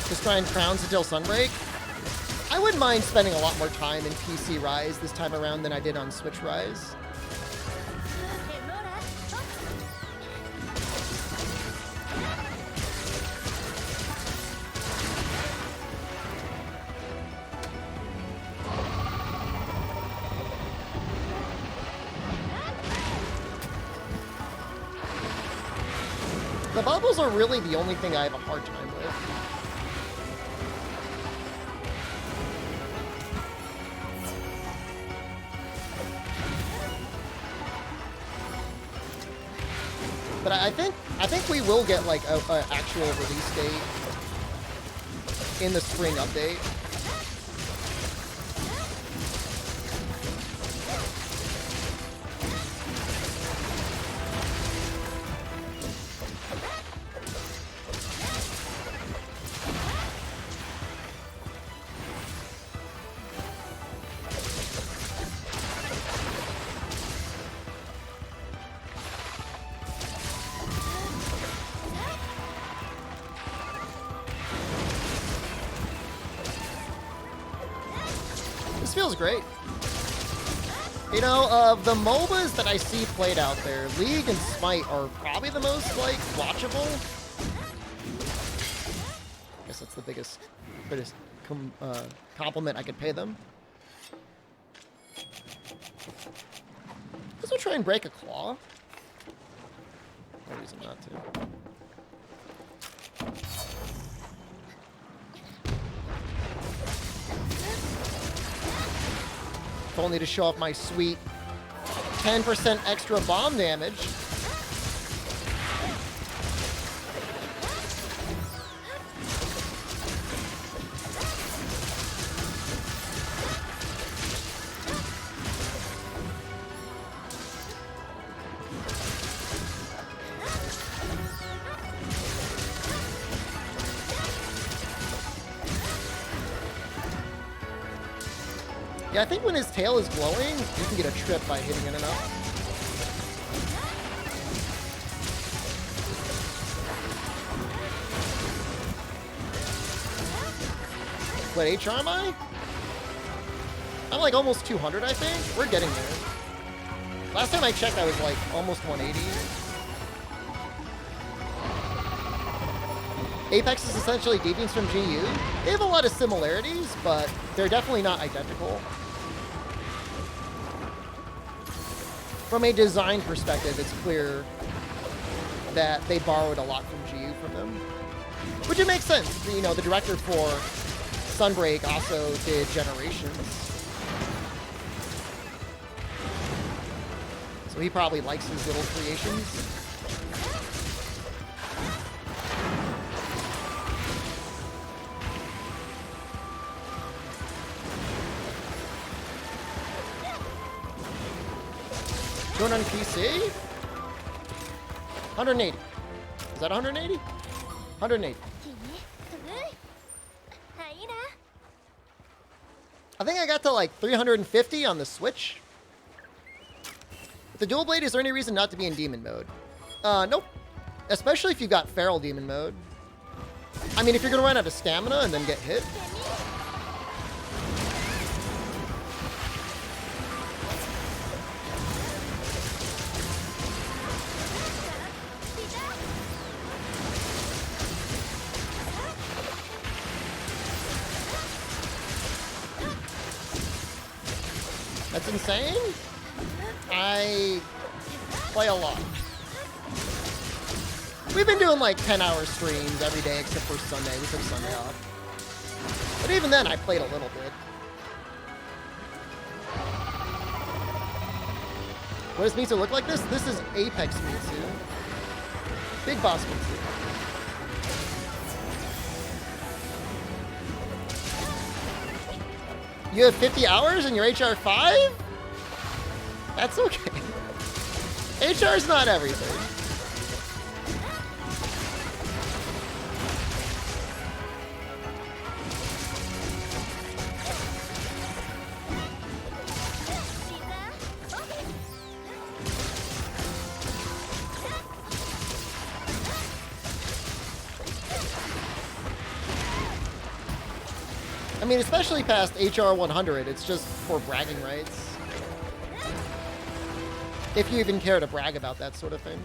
Just trying crowns until sunbreak. I wouldn't mind spending a lot more time in PC Rise this time around than I did on Switch Rise. The bubbles are really the only thing I have a hard time with. But I think we will get like a actual release date in the spring update. Feels great. You know, of the MOBAs that I see played out there, League and Smite are probably the most, like, watchable. I guess that's the biggest compliment I could pay them. Let's try and break a claw. No reason not to. Only to show off my sweet 10% extra bomb damage. Yeah, I think when his tail is glowing, you can get a trip by hitting it enough. What HR am I? I'm like almost 200, I think. We're getting there. Last time I checked, I was like almost 180. Apex is essentially deviants from GU. They have a lot of similarities, but they're definitely not identical. From a design perspective, it's clear that they borrowed a lot from GU from them. Which it makes sense. You know, the director for Sunbreak also did Generations. So he probably likes his little creations. 200 on PC? 180. Is that 180? 180. I think I got to like 350 on the Switch. With the dual blade, is there any reason not to be in demon mode? Nope. Especially if you've got feral demon mode. I mean, if you're gonna run out of stamina and then get hit. That's insane. I play a lot. We've been doing like 10-hour streams every day except for Sunday. We took Sunday off. But even then, I played a little bit. What does Mitsu look like this? This is Apex Mitsu. Big Boss Mitsu. You have 50 hours in your HR5? That's okay. HR's not everything. I mean, especially past HR 100, it's just for bragging rights. If you even care to brag about that sort of thing.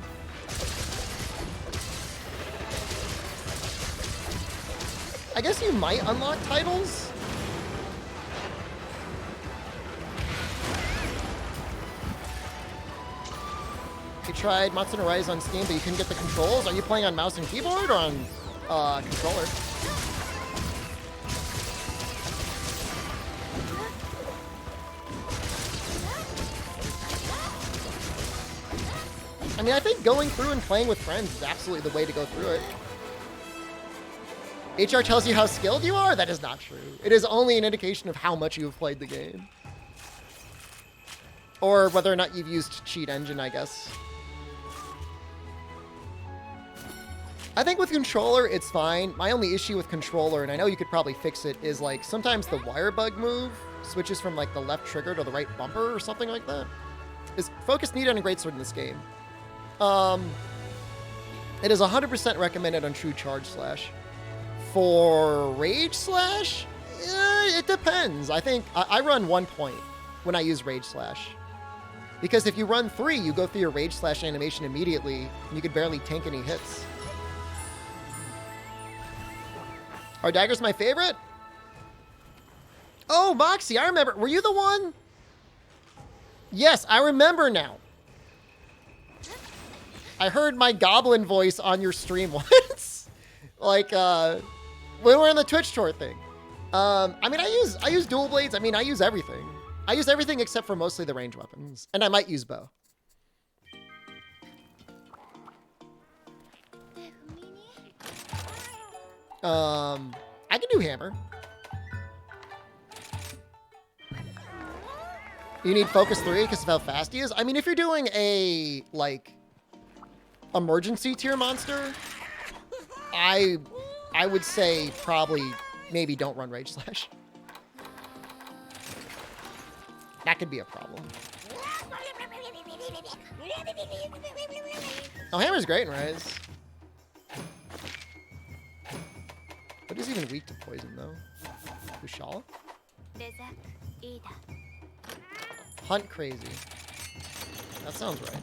I guess you might unlock titles. You tried MHRise on Steam, but you couldn't get the controls. Are you playing on mouse and keyboard or on controller? I mean, I think going through and playing with friends is absolutely the way to go through it. HR tells you how skilled you are? That is not true. It is only an indication of how much you have played the game. Or whether or not you've used cheat engine, I guess. I think with controller, it's fine. My only issue with controller, and I know you could probably fix it, is like sometimes the wire bug move switches from like the left trigger to the right bumper or something like that. Is focus needed on a greatsword in this game? It is 100% recommended on True Charge Slash. For Rage Slash, it depends. I think I run 1 point when I use Rage Slash. Because if you run 3, you go through your Rage Slash animation immediately, and you could barely tank any hits. Are daggers my favorite? Oh, Moxie, I remember. Were you the one? Yes, I remember now. I heard my goblin voice on your stream once. Like, when we were in the Twitch tour thing. I mean, I use dual blades. I mean, I use everything. I use everything except for mostly the range weapons. And I might use bow. I can do hammer. You need focus 3 because of how fast he is? I mean, if you're doing a, like, emergency tier monster, I would say probably maybe don't run Rage Slash. That could be a problem. Oh, hammer's great in Rise. What is even weak to poison, though? Ushala? Hunt crazy. That sounds right.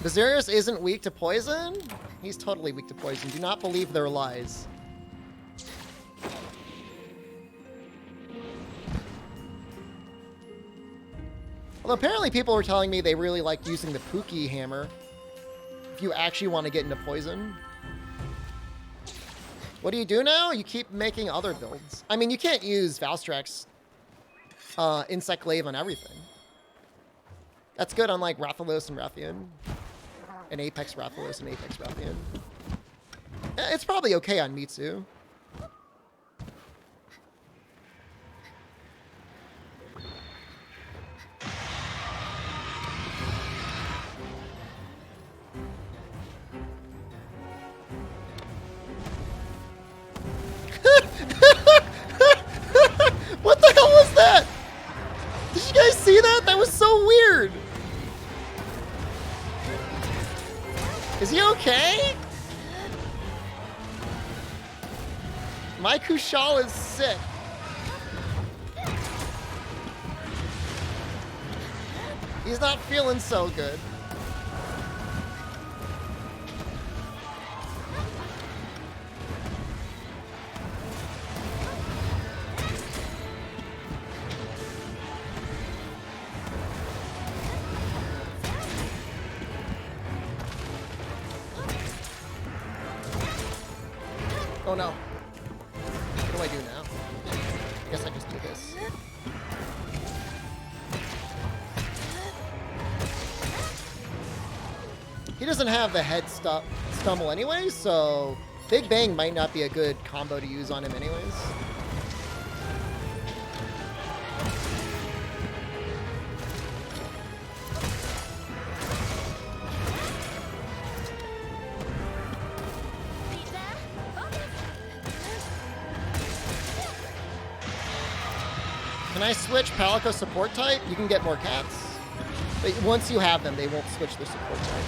Viserys isn't weak to poison? He's totally weak to poison. Do not believe their lies. Well, apparently people were telling me they really like using the Pookie hammer if you actually want to get into poison. What do you do now? You keep making other builds. I mean, you can't use Valstrax's Insect Glaive on everything. That's good on like Rathalos and Rathian. And Apex Rathalos and Apex Rathian. It's probably okay on Mitsu. What the hell was that? Did you guys see that? That was so weird. Is he okay? My Kushal is sick. He's not feeling so good. Oh no. What do I do now? I guess I just do this. He doesn't have the head stumble anyway, so Big Bang might not be a good combo to use on him anyways. Can I switch Palico support type? You can get more cats. But once you have them, they won't switch their support type.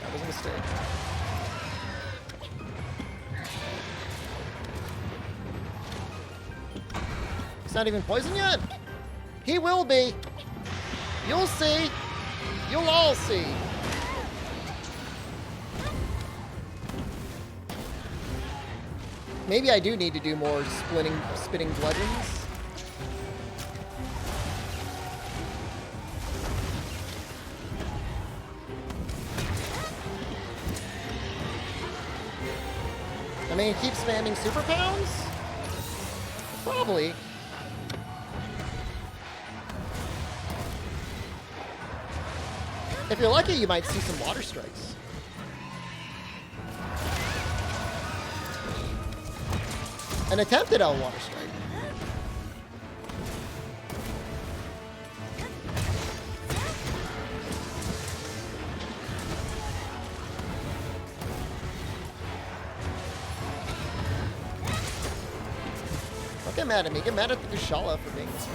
That was a mistake. He's not even poisoned yet? He will be. You'll see. You'll all see. Maybe I do need to do more spitting bludgeons. I mean, keep spamming super pounds? Probably. If you're lucky, you might see some water strikes. An attempted L water strike. Don't get mad at me. Get mad at the Kushala for being this way.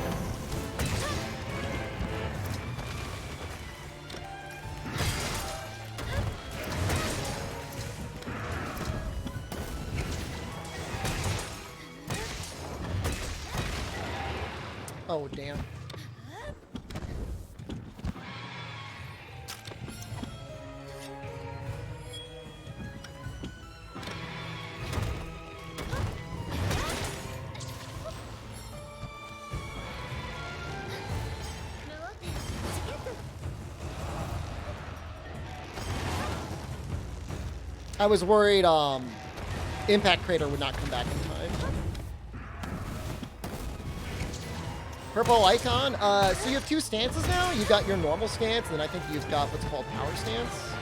Oh, damn. I was worried Impact Crater would not come back in time. Purple icon. So you have two stances now. You've got your normal stance, and then I think you've got what's called power stance.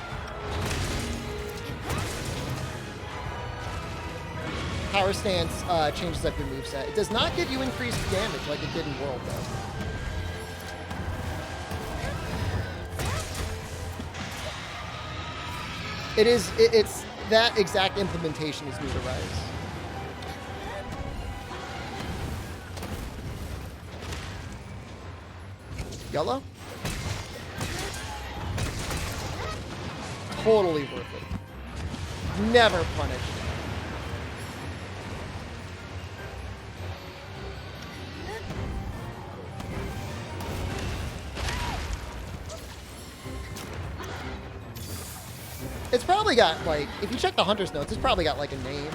Power stance changes up your moveset. It does not give you increased damage like it did in World, though. It's that exact implementation is new to Rise. Yellow? Totally worth it. Never punished. It's probably got, like, if you check the Hunter's notes, it's probably got, like, a name.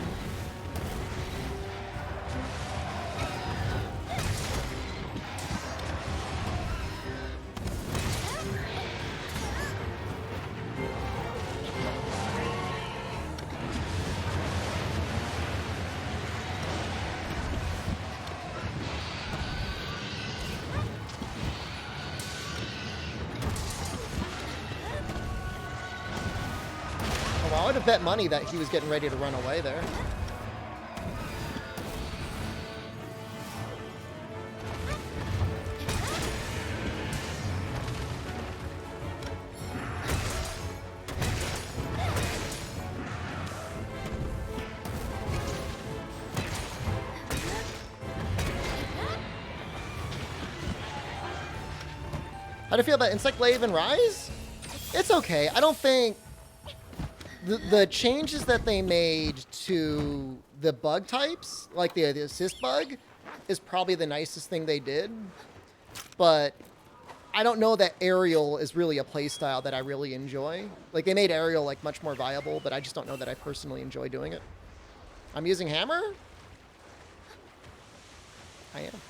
I would have bet money that he was getting ready to run away there. How do you feel about Insect Glaive and Rise? It's okay. I don't think the changes that they made to the bug types, like the assist bug, is probably the nicest thing they did. But I don't know that aerial is really a playstyle that I really enjoy. Like, they made aerial like much more viable, but I just don't know that I personally enjoy doing it. I'm using hammer? I am.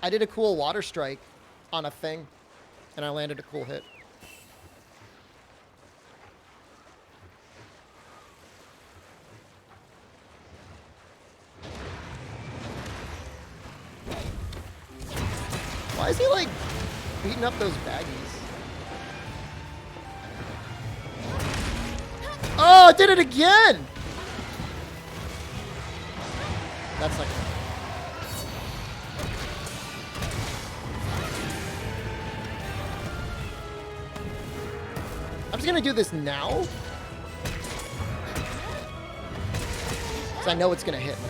I did a cool water strike on a thing, and I landed a cool hit. Why is he, like, beating up those baggies? Oh, it did it again! That's not good. I'm just gonna do this now. Because I know it's gonna hit now.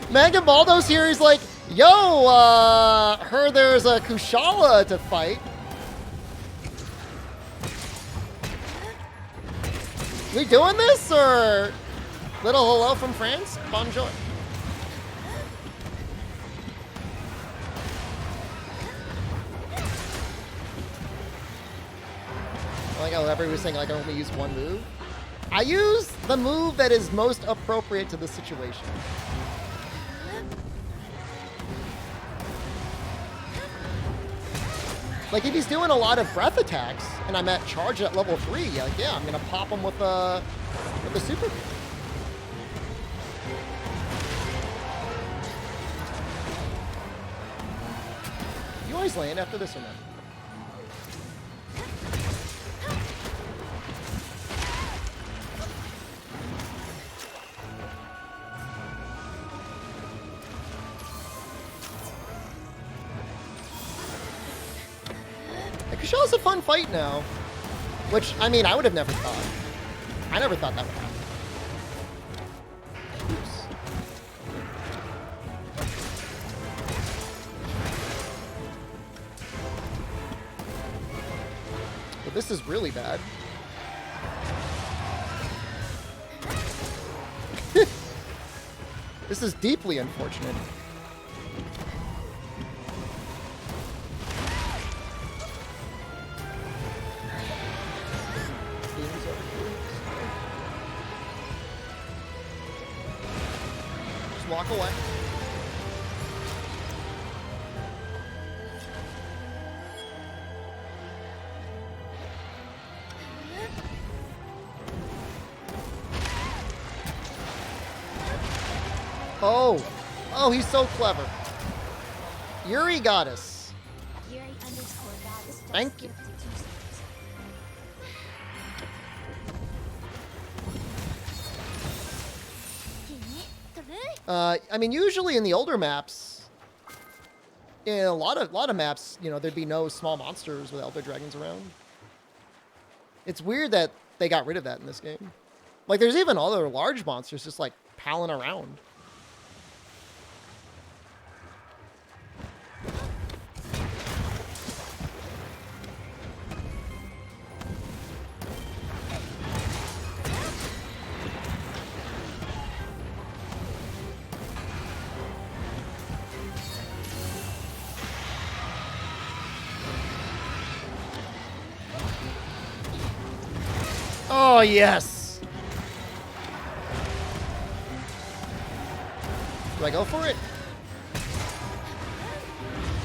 Mangabaldo's here, he's like, yo, heard there's a Kushala to fight. We doing this, or little hello from France? Bonjour. I like how everybody was saying, like, I only use one move. I use the move that is most appropriate to the situation. Like, if he's doing a lot of breath attacks, and I'm at charge at level 3, like, yeah, I'm gonna pop him with the super. You always land after this or not? Kushala's a fun fight now. Which, I mean, I would have never thought. I never thought that would happen. Oops. But this is really bad. This is deeply unfortunate. Walk away. Oh, he's so clever. Yuri got us. Yuri_goddess. Thank you. I mean, usually in the older maps, in a lot of maps, you know, there'd be no small monsters with Elder Dragons around. It's weird that they got rid of that in this game. Like, there's even other large monsters just, like, palling around. Oh, yes. Do I go for it?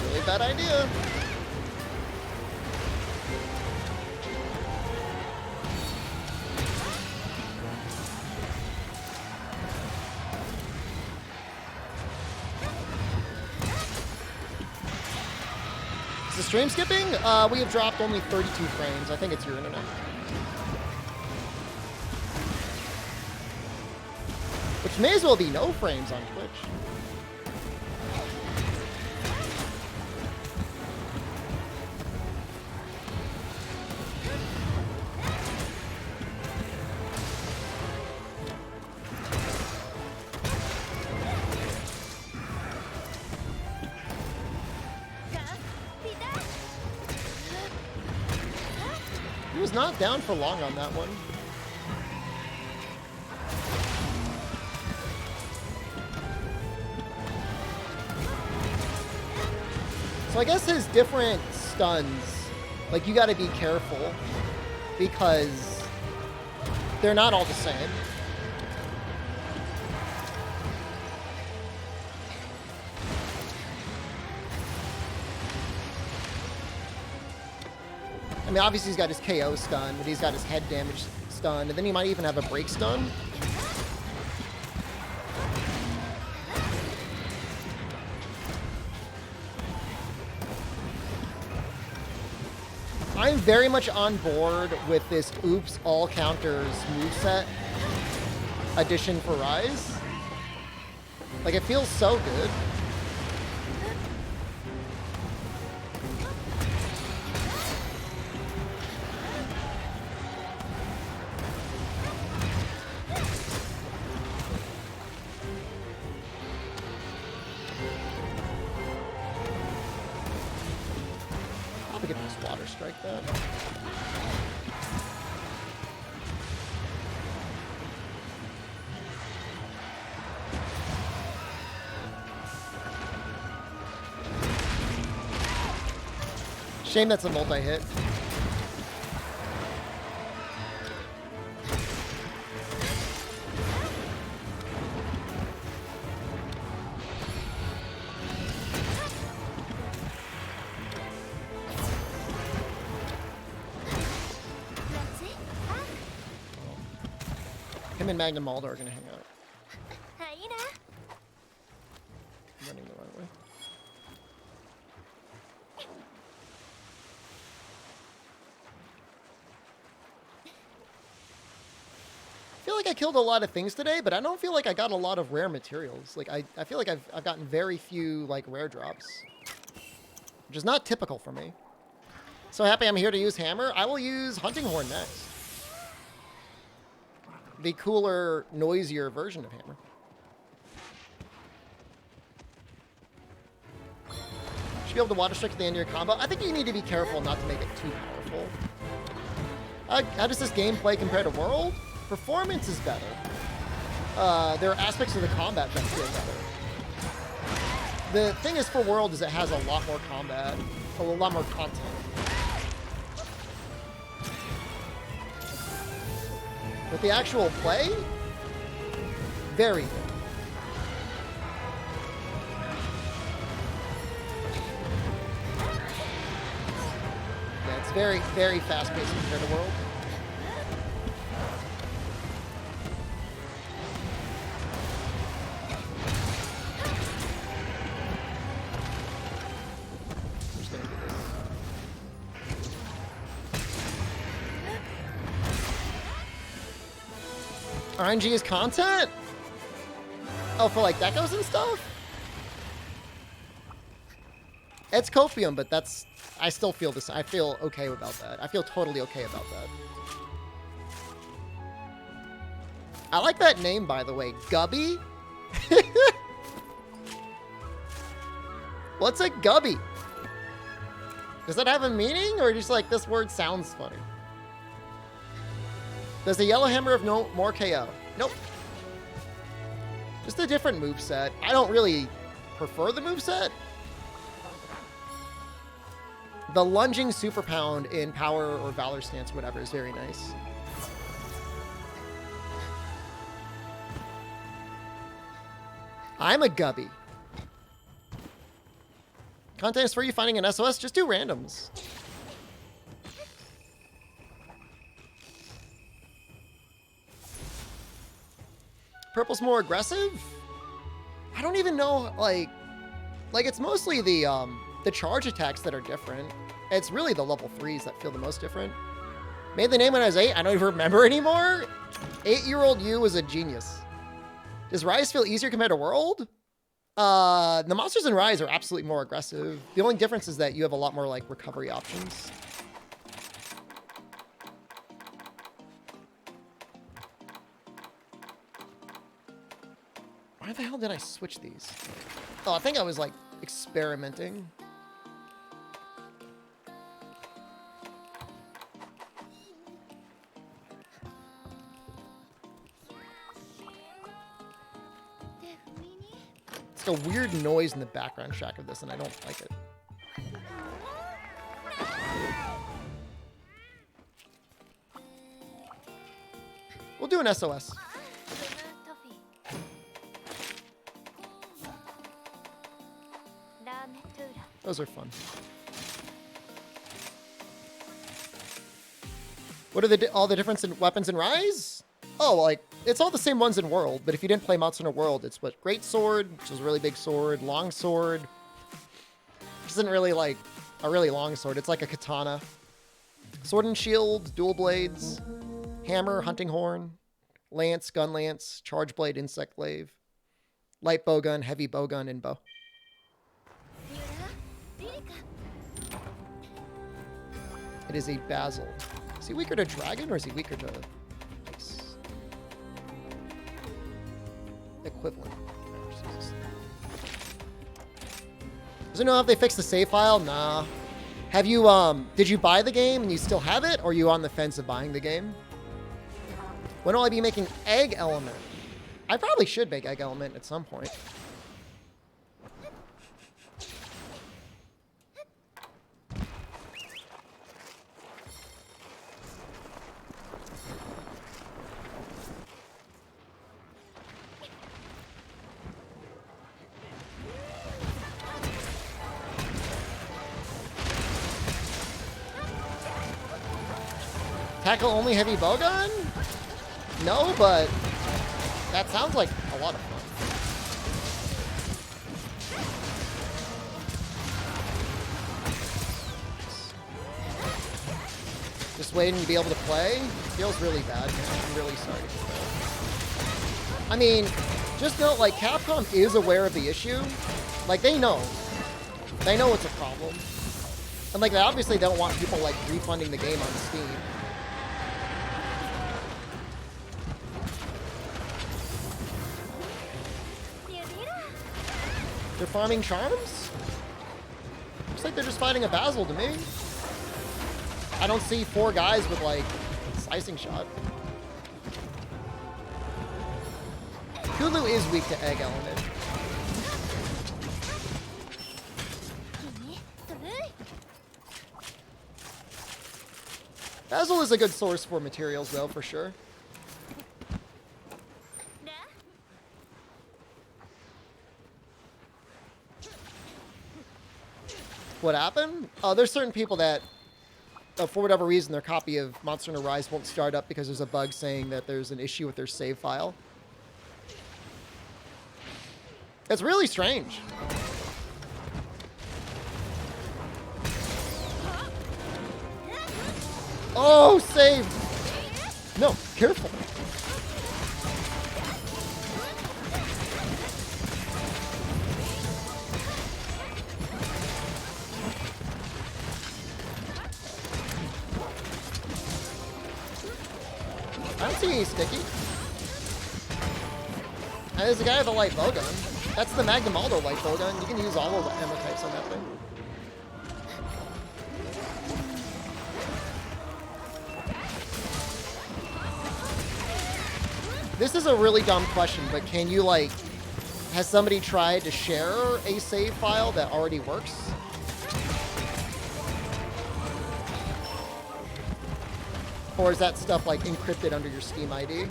Really bad idea. Stream skipping? We have dropped only 32 frames. I think it's your internet. Which may as well be no frames on Twitch. He was not down for long on that one. So I guess his different stuns, like, you gotta be careful because they're not all the same. I mean, obviously he's got his KO stun, but he's got his head damage stun, and then he might even have a break stun. I'm very much on board with this oops all counters moveset addition for Rise. Like, it feels so good. Probably get this water strike that. Shame that's a multi-hit. Him and Magnum Malda are gonna hang out. I'm running the wrong way. I feel like I killed a lot of things today, but I don't feel like I got a lot of rare materials. Like, I feel like I've gotten very few, like, rare drops. Which is not typical for me. So happy I'm here to use Hammer. I will use Hunting Horn next. The cooler, noisier version of Hammer. Should be able to water strike at the end of your combo. I think you need to be careful not to make it too powerful. How does this gameplay compare to World? Performance is better. There are aspects of the combat that feel better. The thing is for World is it has a lot more combat, a lot more content. But the actual play, very good. Yeah, it's very, very fast-paced compared to World. I'm just gonna do this. RNG is content? Oh, for like decos and stuff? It's copium, but that's... I still feel this. I feel okay about that. I feel totally okay about that. I like that name, by the way. Gubby? What's a gubby? Does that have a meaning, or just like this word sounds funny? Does the Yellow Hammer have no more KO? Nope. Just a different moveset. I don't really prefer the moveset. The lunging super pound in power or valor stance, whatever, is very nice. I'm a gubby. Content is for you finding an SOS. Just do randoms. Purple's more aggressive? I don't even know, like it's mostly the the charge attacks that are different. It's really the level 3s that feel the most different. Made the name when I was 8. I don't even remember anymore. 8-year-old you was a genius. Does Rise feel easier compared to World? The monsters in Rise are absolutely more aggressive. The only difference is that you have a lot more like recovery options. Why the hell did I switch these? Oh, I think I was like experimenting. It's a weird noise in the background track of this, and I don't like it. We'll do an SOS. Those are fun. What are all the difference in weapons in Rise? Oh, like, it's all the same ones in World, but if you didn't play Monster Hunter World, it's what? Great Sword, which is a really big sword, Long Sword, which isn't really like a really long sword, it's like a katana. Sword and Shield, Dual Blades, Hammer, Hunting Horn, Lance, Gun Lance, Charge Blade, Insect Glaive, Light Bowgun, Heavy Bowgun, and Bow. It is a Basil. Is he weaker to Dragon or is he weaker to Ice? Equivalent. Doesn't know if they fixed the save file? Nah. Have you, did you buy the game and you still have it? Or are you on the fence of buying the game? When will I be making Egg Element? I probably should make Egg Element at some point. Tackle only heavy bowgun? No, but that sounds like a lot of fun. Just waiting to be able to play? Feels really bad, man. I'm really sorry. I mean, just note, like, Capcom is aware of the issue. Like, they know. They know it's a problem. And, like, they obviously don't want people, like, refunding the game on Steam. They're farming charms? Looks like they're just fighting a Basil to me. I don't see 4 guys with, like, slicing shot. Hulu is weak to Egg Element. Basil is a good source for materials, though, for sure. What happened? Oh, there's certain people that, for whatever reason, their copy of Monster Hunter Rise won't start up because there's a bug saying that there's an issue with their save file. It's really strange. Oh, save! No, careful. I don't see any sticky. And there's a guy with a light bowgun. That's the Magnum Aldo light bowgun. You can use all of the ammo types on that thing. This is a really dumb question, but can you, like, has somebody tried to share a save file that already works? Or is that stuff, like, encrypted under your Steam ID?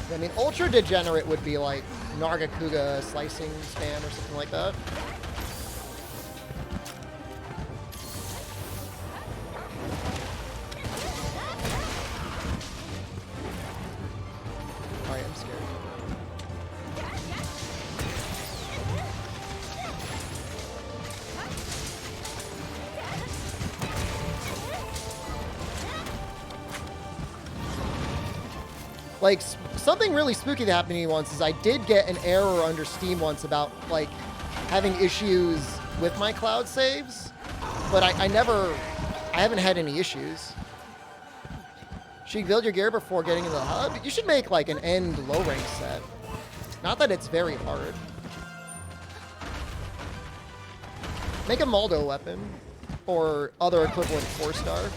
I mean, Ultra Degenerate would be, like, Nargacuga slicing spam or something like that. Alright, I'm scared. Like, something really spooky that happened to me once is I did get an error under Steam once about, like, having issues with my cloud saves, but I haven't had any issues. Should you build your gear before getting into the hub? You should make, like, an end low rank set. Not that it's very hard. Make a Maldo weapon, or other equivalent 4-star.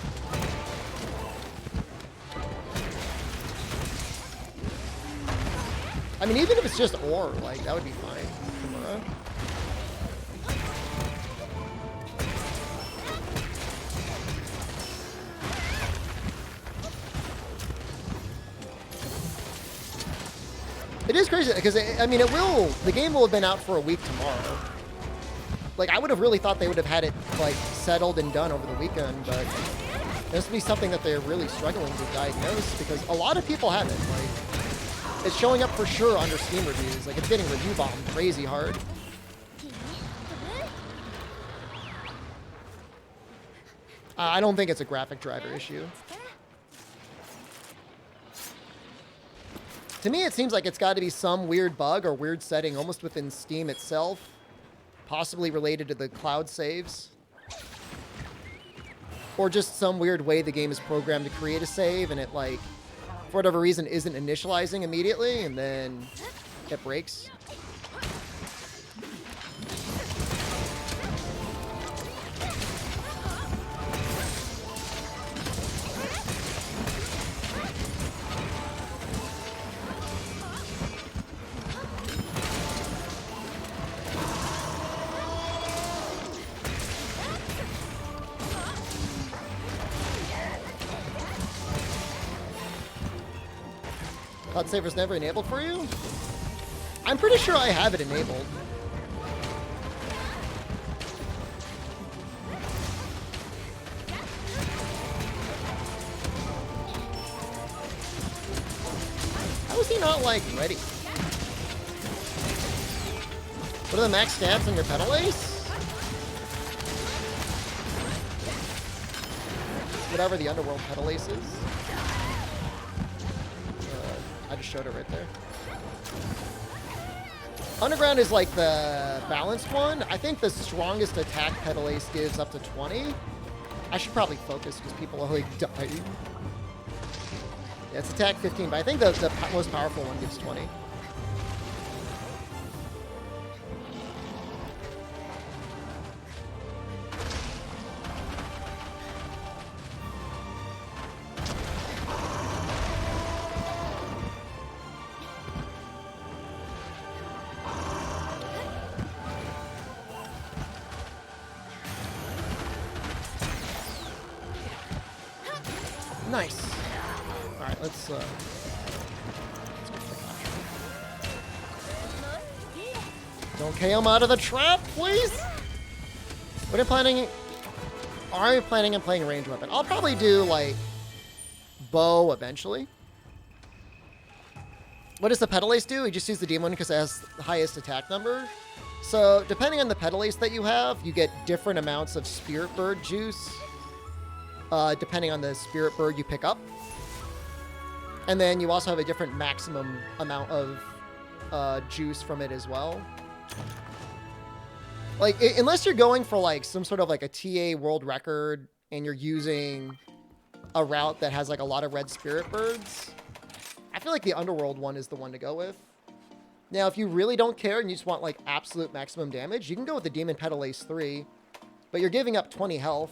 I mean, even if it's just ore, like, that would be fine. Kimura. It is crazy, because, I mean, the game will have been out for a week tomorrow. Like, I would have really thought they would have had it, like, settled and done over the weekend, but this would be something that they're really struggling to diagnose, because a lot of people have it, like, it's showing up for sure under Steam reviews. Like, it's getting review bombed crazy hard. I don't think it's a graphic driver issue. To me, it seems like it's got to be some weird bug or weird setting almost within Steam itself, possibly related to the cloud saves. Or just some weird way the game is programmed to create a save and it, like, for whatever reason, isn't initializing immediately, and then it breaks. Cloud Saver's never enabled for you? I'm pretty sure I have it enabled. How is he not, like, ready? What are the max stats on your pedal ace? Whatever the underworld pedal ace is. I just showed it right there. Underground is like the balanced one. I think the strongest attack pedal ace gives up to 20. I should probably focus because people are like dying. Yeah, it's attack 15, but I think the most powerful one gives 20. Nice. All right, let's go for the caution. Don't KO him out of the trap, please. What are you planning? Are you planning on playing a ranged weapon? I'll probably do like bow eventually. What does the pedal ace do? You just use the demon because it has the highest attack number. So depending on the pedal ace that you have, you get different amounts of spirit bird juice. Depending on the spirit bird you pick up. And then you also have a different maximum amount of juice from it as well. Like, unless you're going for like some sort of like a TA world record and you're using a route that has like a lot of red spirit birds, I feel like the underworld one is the one to go with. Now, if you really don't care and you just want like absolute maximum damage, you can go with the Demon Pedal Ace 3, but you're giving up 20 health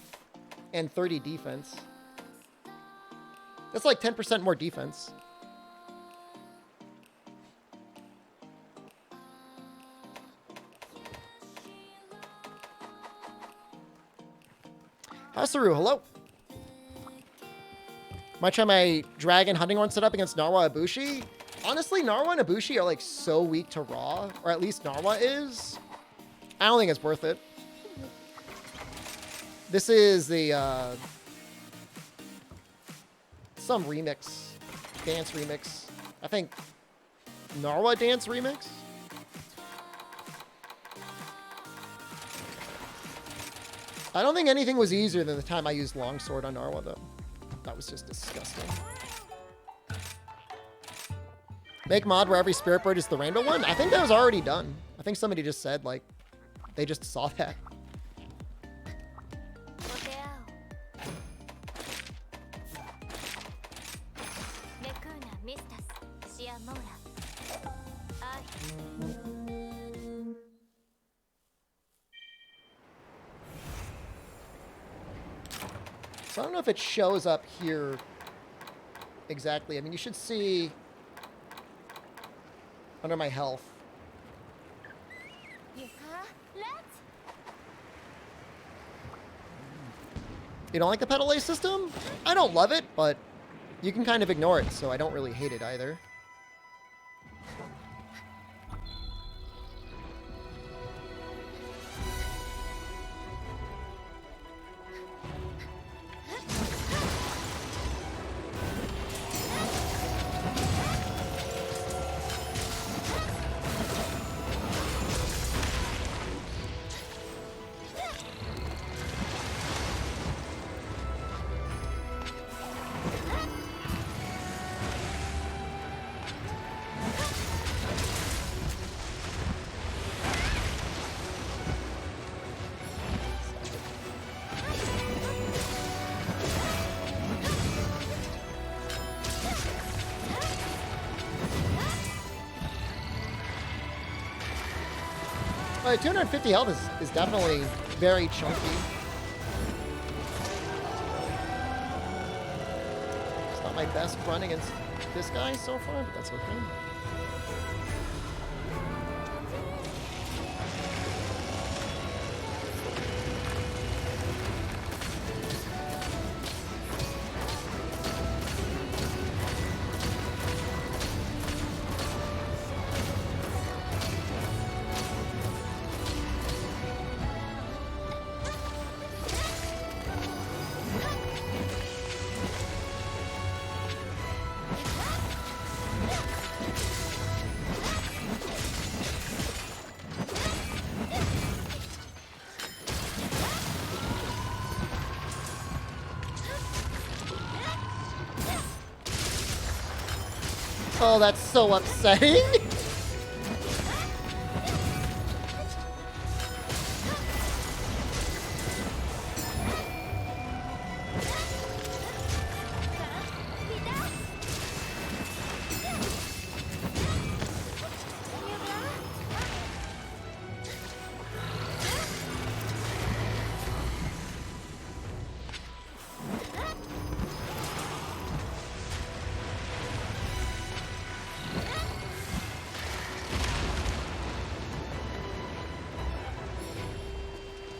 and 30 defense. That's like 10% more defense. Hasaru, hello. Might try my dragon hunting horn setup against Narwa Ibushi. Honestly, Narwa and Ibushi are like so weak to Raw, or at least Narwa is. I don't think it's worth it. This is the some remix, dance remix. I think Narwa dance remix. I don't think anything was easier than the time I used Longsword on Narwa, though. That was just disgusting. Make mod where every spirit bird is the rainbow one? I think that was already done. I think somebody just said, like, they just saw that. So I don't know if it shows up here exactly. I mean, you should see under my health. You don't like the pedal A system? I don't love it, but you can kind of ignore it, so I don't really hate it either. Well, 250 health is definitely very chunky. It's not my best run against this guy so far, but that's okay. Oh, that's so upsetting.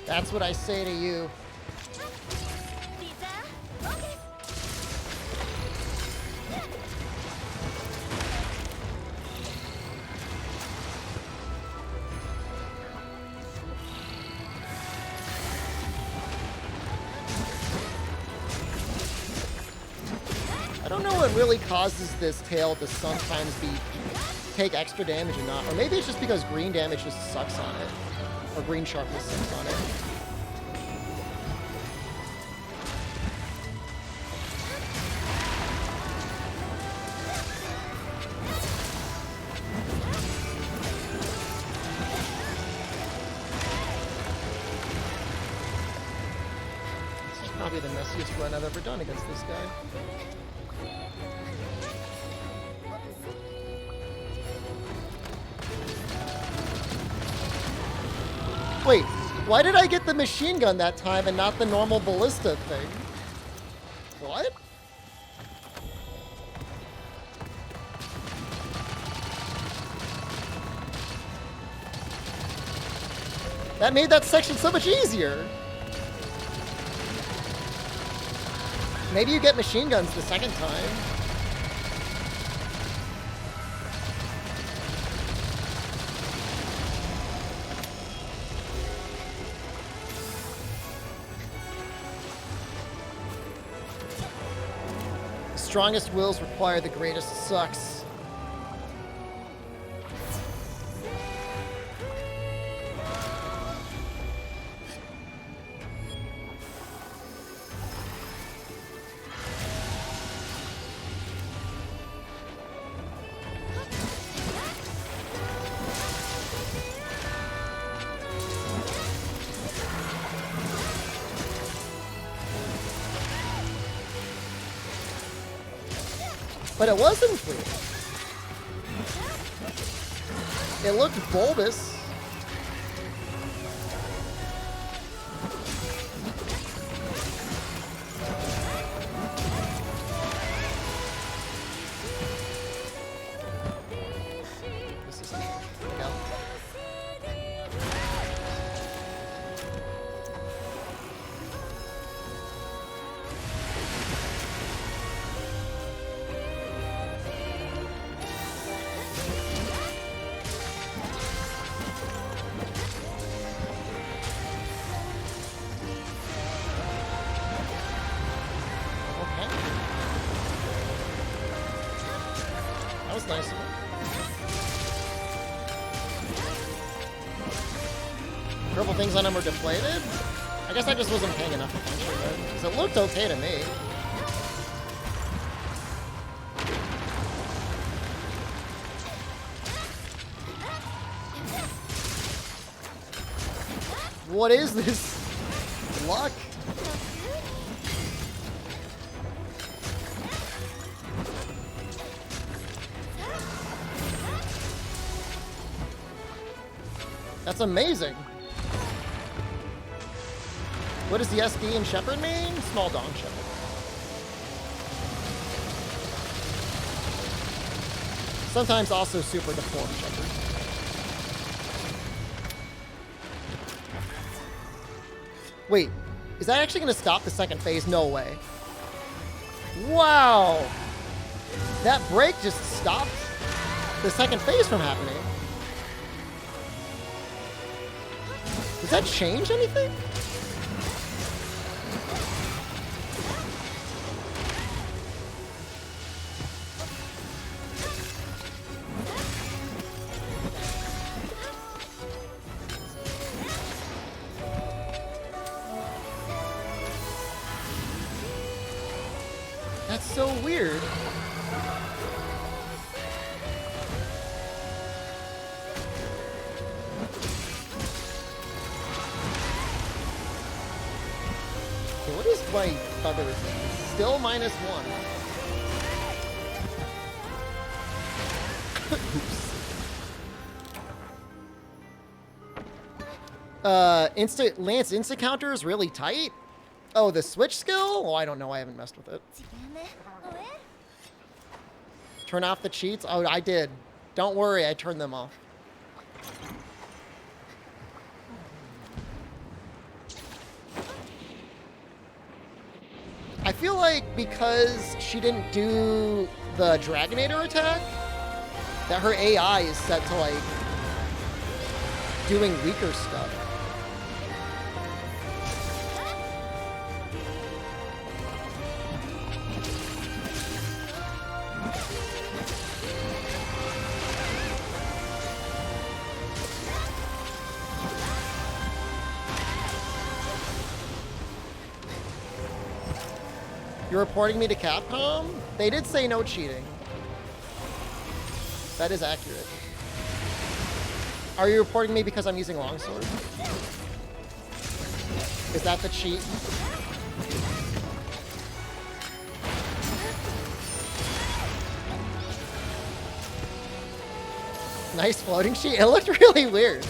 That's what I say to you. I don't know what really causes this tail to sometimes take extra damage or not. Or maybe it's just because green damage just sucks on it. Or green sharpness sucks on it. This is probably the messiest run I've ever done against this guy. Wait, why did I get the machine gun that time and not the normal ballista thing? What? That made that section so much easier. Maybe you get machine guns the second time. strongest wills require the greatest sucks. But it wasn't clear. It looked bulbous. This is yeah. That was nice of him. Purple things on him were deflated? I guess I just wasn't paying enough attention, because it looked okay to me. What is this? Luck? That's amazing. What does the SD in Shepherd mean? Small dong shepherd. Sometimes also super deformed shepherd. Wait, is that actually going to stop the second phase? No way. Wow! That break just stopped the second phase from happening. Does that change anything? That's so weird. Okay, what is my other thing? Still -1. Oops. Lance insta counter is really tight. Oh, the switch skill? Oh, I don't know. I haven't messed with it. Turn off the cheats? Oh, I did. Don't worry, I turned them off. I feel like because she didn't do the Dragonator attack, that her AI is set to, like, doing weaker stuff. You're reporting me to Capcom? They did say no cheating. That is accurate. Are you reporting me because I'm using longsword? Is that the cheat? Nice floating sheet. It looked really weird.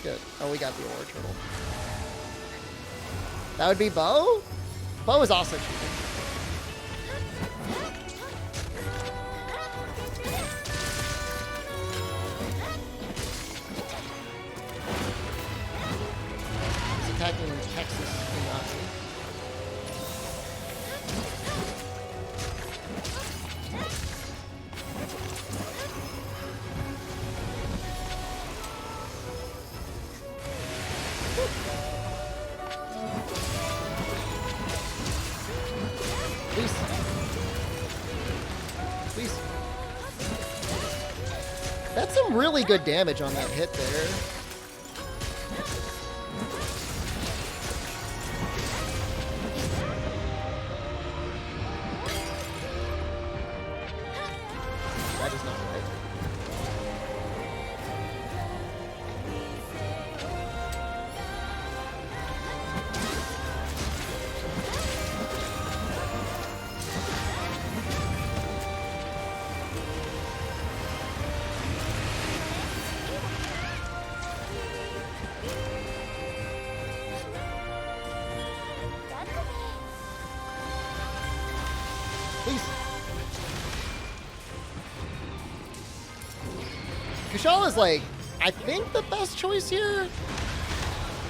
Good. Oh, we got the ore turtle. That would be Bo? Bo is also cheating. He's attacking Texas Nazi. some really good damage on that hit there. That is not right. Please. Kushal is like, I think the best choice here.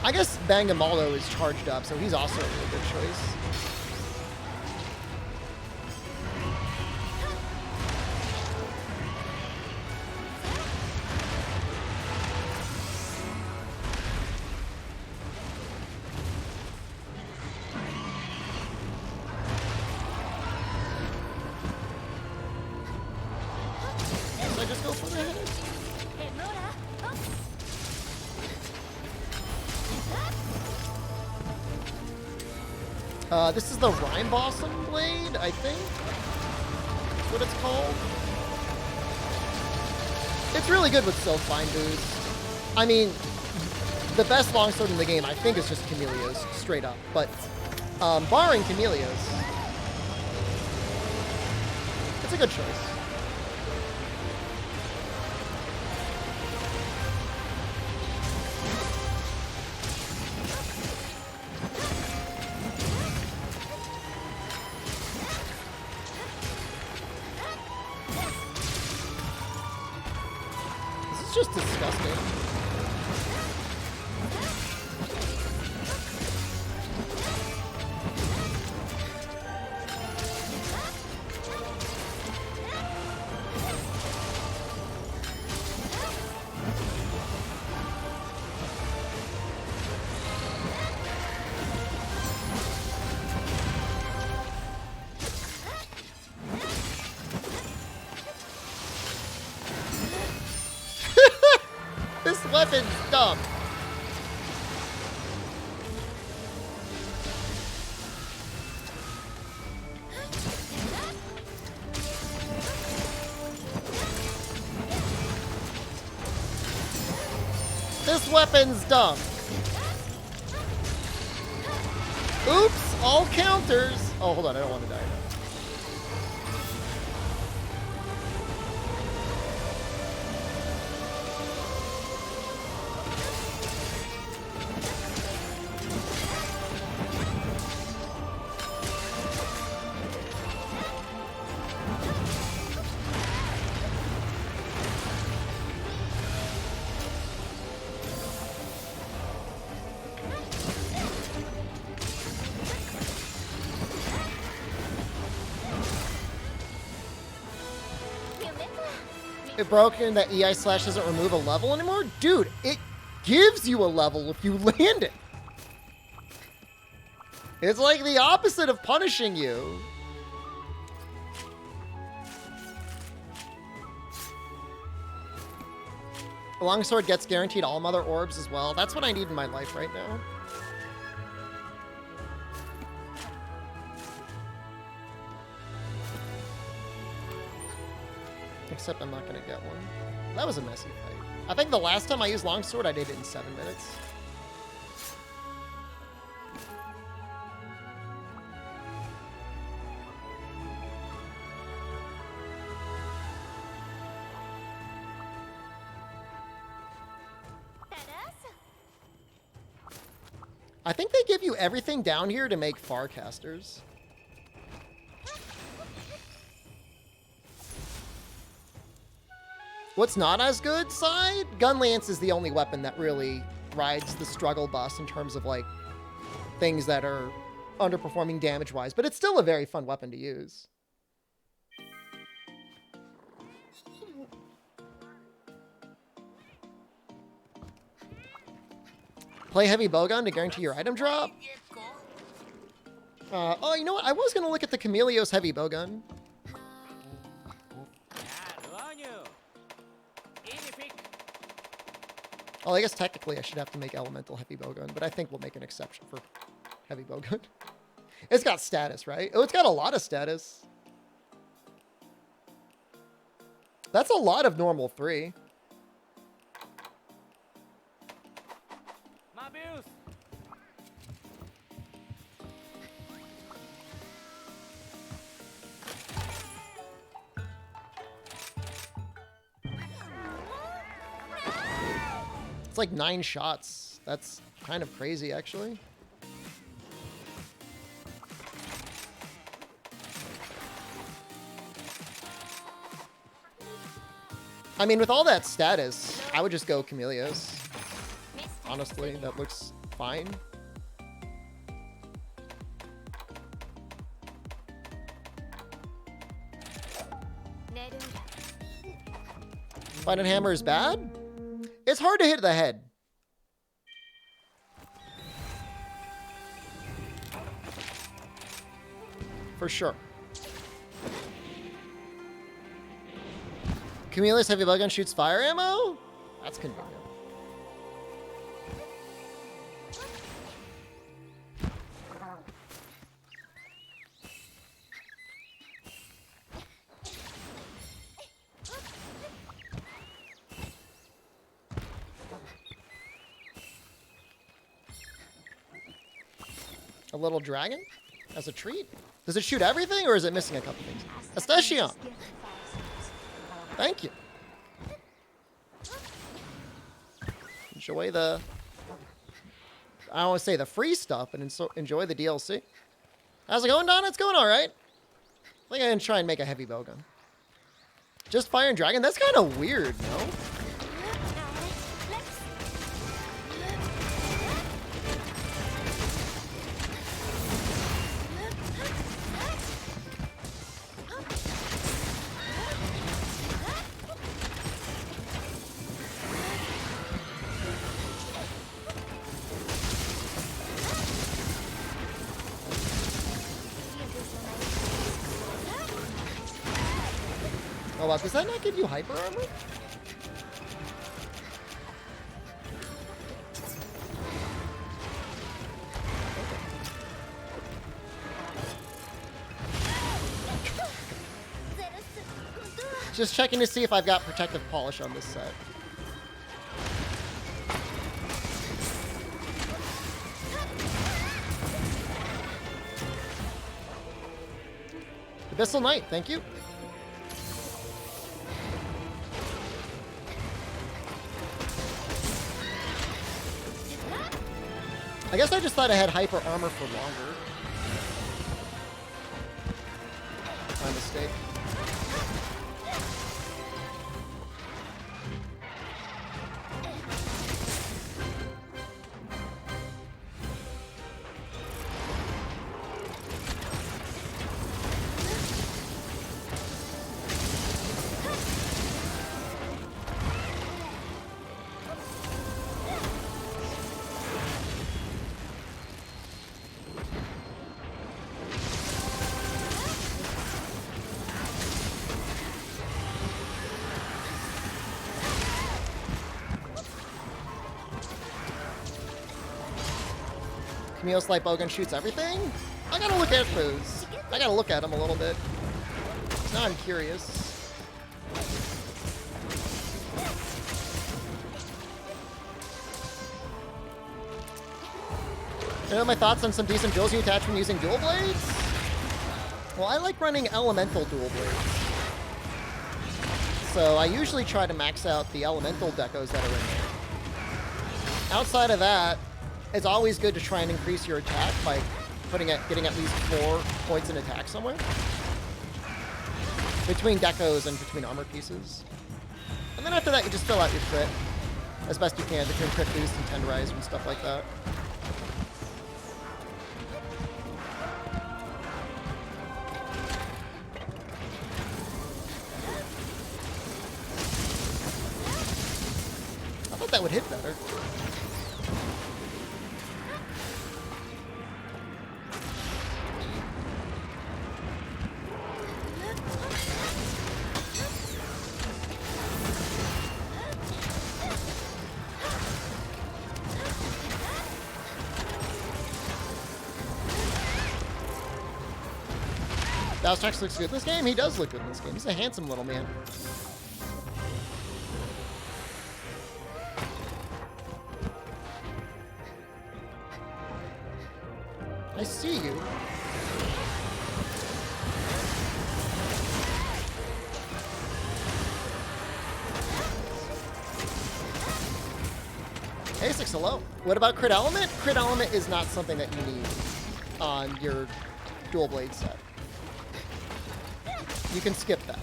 I guess Bangamaldo is charged up, so he's also a really good choice. So I just go for the hit. This is the Rhyme Blossom Blade, I think. That's what it's called. It's really good with Silkvine boost. I mean, the best longsword in the game, I think, is just Camellios, straight up. But, barring Camellios, it's a good choice. It's just disgusting. This weapon's dumb. This weapon's dumb. Oops, all counters. Oh, hold on, I don't want to die now. It broken that EI slash doesn't remove a level anymore? Dude, it gives you a level if you land it. It's like the opposite of punishing you. The longsword gets guaranteed all mother orbs as well. That's what I need in my life right now. Except I'm not going to get one. That was a messy fight. I think the last time I used longsword, I did it in 7 minutes. I think they give you everything down here to make Farcasters. What's not as good side? Gunlance is the only weapon that really rides the struggle bus in terms of like things that are underperforming damage-wise, but it's still a very fun weapon to use. Play heavy bowgun to guarantee your item drop. Oh, you know what? I was gonna look at the Camellios heavy bowgun. Well, I guess technically I should have to make elemental heavy bowgun, but I think we'll make an exception for heavy bowgun. It's got status, right? Oh, it's got a lot of status. That's a lot of normal 3. It's like 9 shots. That's kind of crazy, actually. I mean, with all that status, I would just go Camellios. Honestly, that looks fine. Fighting hammer is bad? It's hard to hit the head. For sure. Camellios heavy bowgun shoots fire ammo? That's convenient. A little dragon as a treat? Does it shoot everything or is it missing a couple things? SDShepard. Thank you. Enjoy the... I don't want to say the free stuff, but enjoy the DLC. How's it going, Donna? It's going all right. I think I'm going to try and make a heavy bowgun. Just fire and dragon? That's kind of weird, no? Oh, wow. Does that not give you hyper armor? Just checking to see if I've got protective polish on this set. Abyssal Knight, thank you. I guess I just thought I had hyper armor for longer. My mistake. Camellios light bowgun shoots everything? I gotta look at those. I gotta look at them a little bit. Now I'm curious. You know my thoughts on some decent duels you attach when using dual blades? Well, I like running elemental dual blades. So I usually try to max out the elemental decos that are in there. Outside of that, it's always good to try and increase your attack by getting at least 4 points in attack somewhere. Between decos and between armor pieces. And then after that, you just fill out your crit as best you can between crit boost and tenderizer and stuff like that. I thought that would hit better. Valstrax looks good in this game. He does look good in this game. He's a handsome little man. I see you. Hey, 6 hello. What about Crit Element? Crit Element is not something that you need on your dual blade set. You can skip that.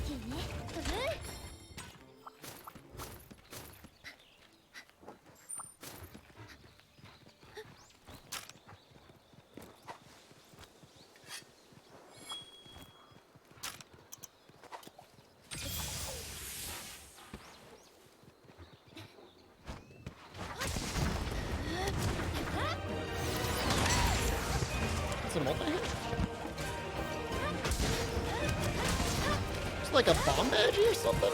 It's a multi-hit? It's like a bomb badge or something?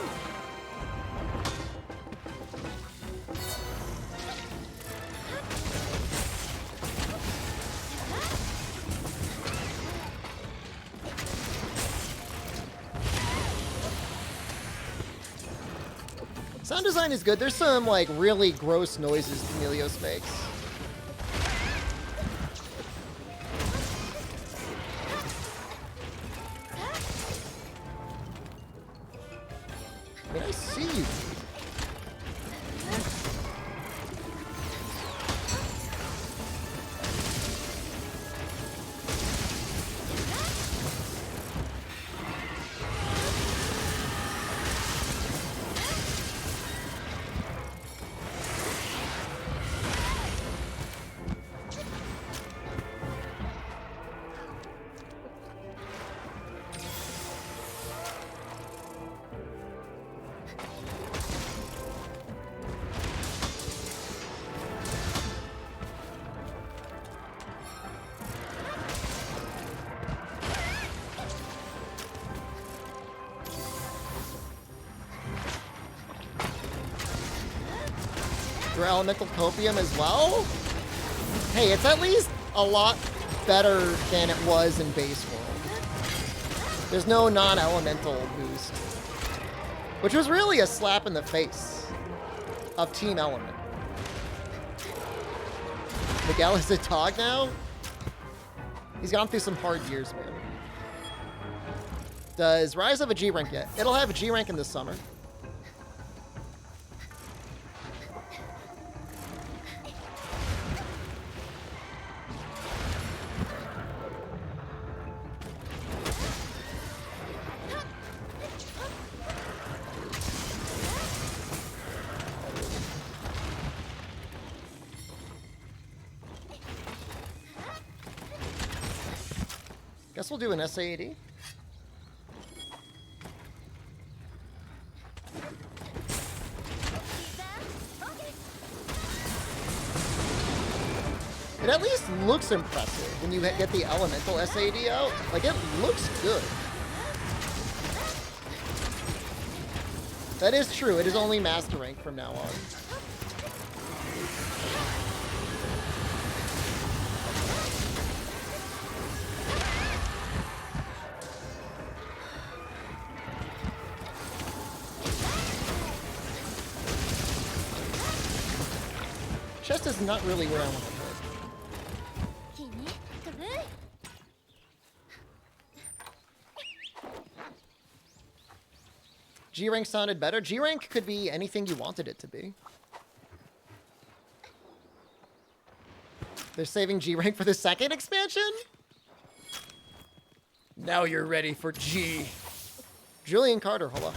Sound design is good. There's some like really gross noises Camelios makes. I mean, I see you. For Elemental Copium as well? Hey, it's at least a lot better than it was in Base World. There's no non-elemental boost. Which was really a slap in the face of Team Element. Miguel is a dog now? He's gone through some hard years, man. Does Rise have a G rank yet? It'll have a G rank in the summer. Guess we'll do an SAAD. It at least looks impressive when you get the elemental SAD out. Like, it looks good. That is true. It is only master rank from now on. Chest is not really where I want to put. G-Rank sounded better. G-Rank could be anything you wanted it to be. They're saving G-Rank for the second expansion? Now you're ready for G. Julian Carter, hold on.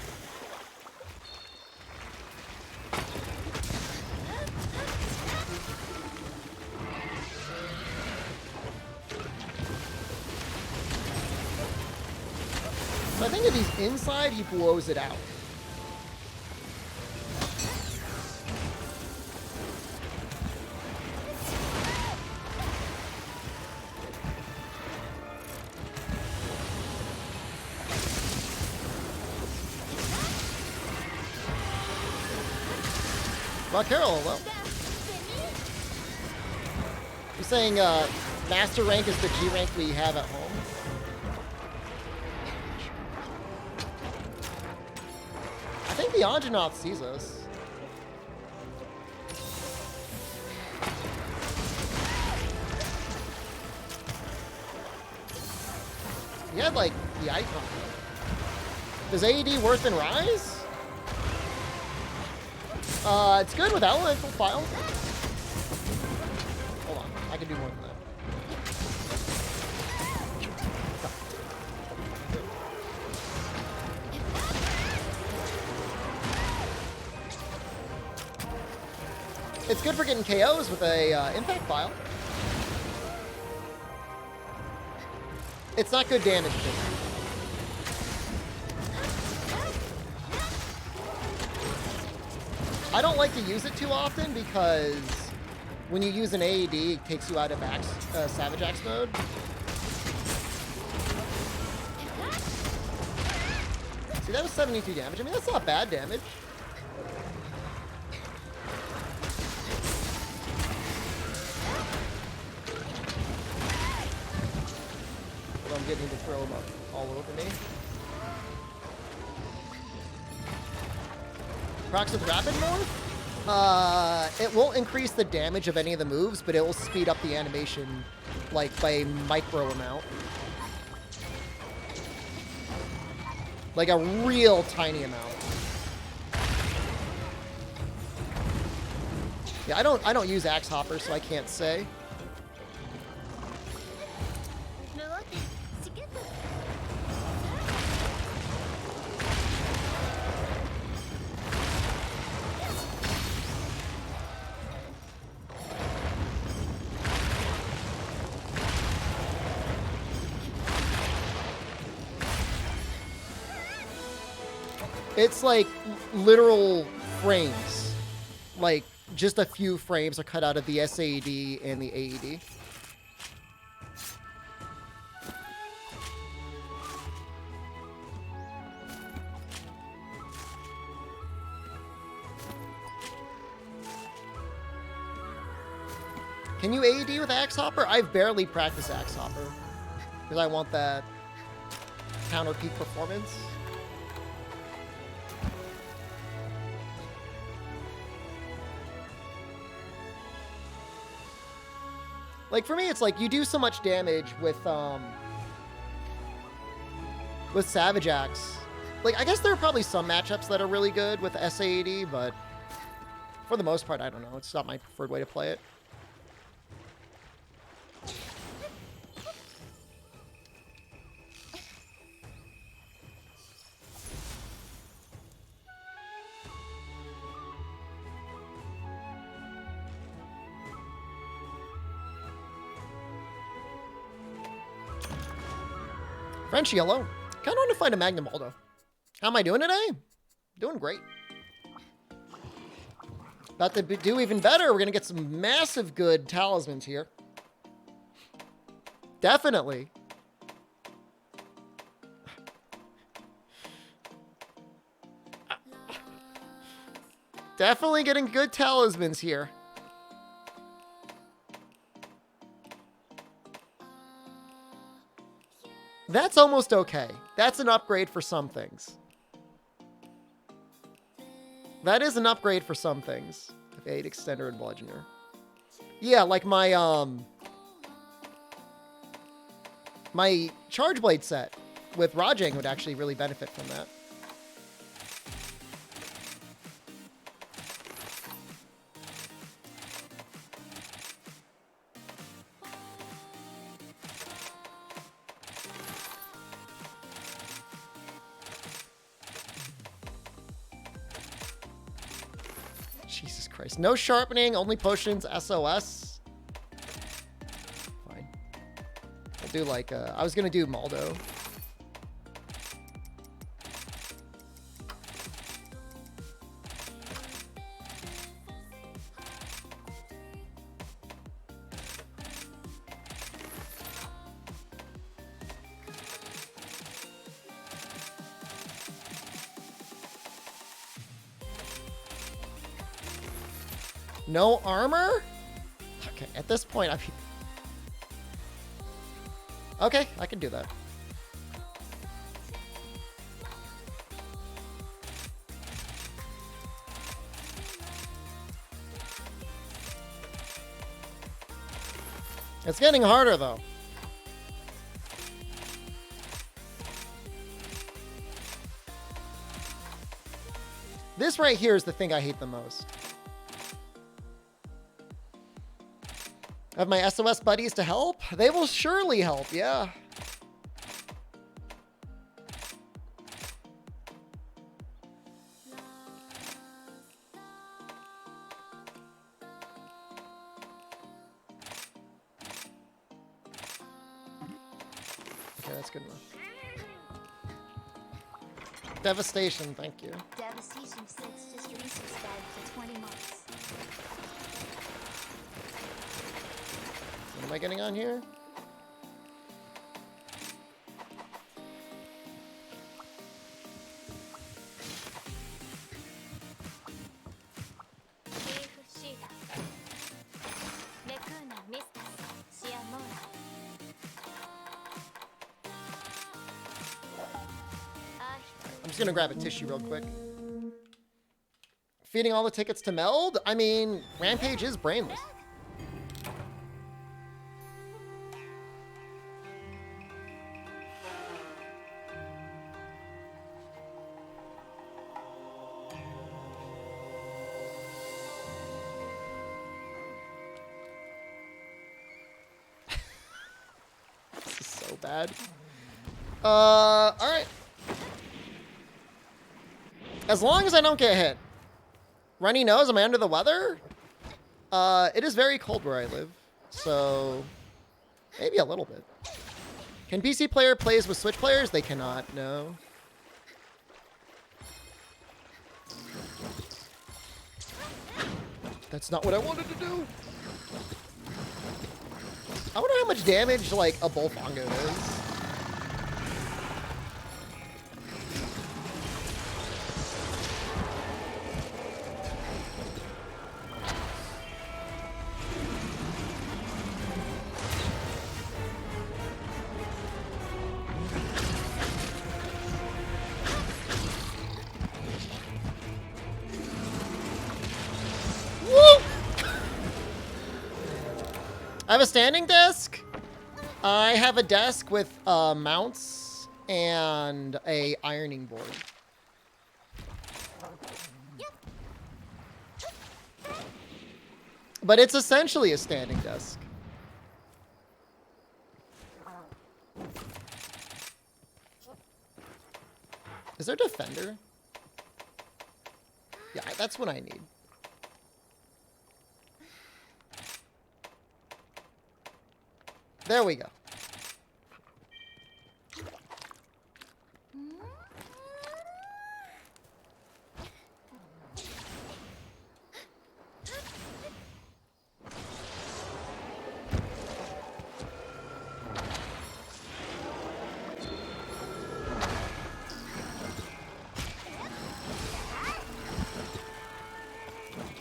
I think if he's inside, he blows it out. Well, Carol, well. You're saying Master Rank is the G rank we have at home? the Anjanath sees us. He had, like, the icon. Does AED worse than Rise? It's good with elemental file. Hold on, I can do more than that. It's good for getting KOs with a impact file. It's not good damage. I don't like to use it too often because when you use an AED, it takes you out of Savage Axe mode. See, that was 72 damage. I mean, that's not bad damage. But I'm getting to throw him up all over me. Procs with rapid mode? It won't increase the damage of any of the moves, but it will speed up the animation, like, by a micro amount. Like a real tiny amount. Yeah, I don't use Axe Hopper, so I can't say. It's like literal frames. Like just a few frames are cut out of the SAED and the AED. Can you AED with Axe Hopper? I've barely practiced Axe Hopper because I want that counter peak performance. Like, for me, it's like, you do so much damage with Savage Axe. Like, I guess there are probably some matchups that are really good with SAED, but for the most part, I don't know. It's not my preferred way to play it. French yellow. Kind of want to find a Magnum Aldo. How am I doing today? Doing great. About to do even better. We're going to get some massive good talismans here. Definitely. Definitely getting good talismans here. That's almost okay. That's an upgrade for some things. That is an upgrade for some things. 8 Extender and Bludgeoner. Yeah, like my my Charge Blade set with Rajang would actually really benefit from that. Jesus Christ. No sharpening, only potions, SOS. Fine. I'll do like, I was gonna do Maldo. No armor? Okay, at this point, okay, I can do that. It's getting harder, though. This right here is the thing I hate the most. I have my SOS buddies to help? They will surely help, yeah. Okay, that's good enough. Devastation, thank you. Devastation 6 just resubscribed for 20 months. What am I getting on here? I'm just gonna grab a tissue real quick. Feeding all the tickets to Meld? I mean, Rampage is brainless. This is so bad. Alright. As long as I don't get hit. Runny nose, am I under the weather? It is very cold where I live, so maybe a little bit. Can PC player plays with Switch players? They cannot, no. That's not what I wanted to do. I wonder how much damage, like, a Bullfongo is. I have a standing desk. I have a desk with mounts and a ironing board. But it's essentially a standing desk. Is there Defender? Yeah, that's what I need. There we go.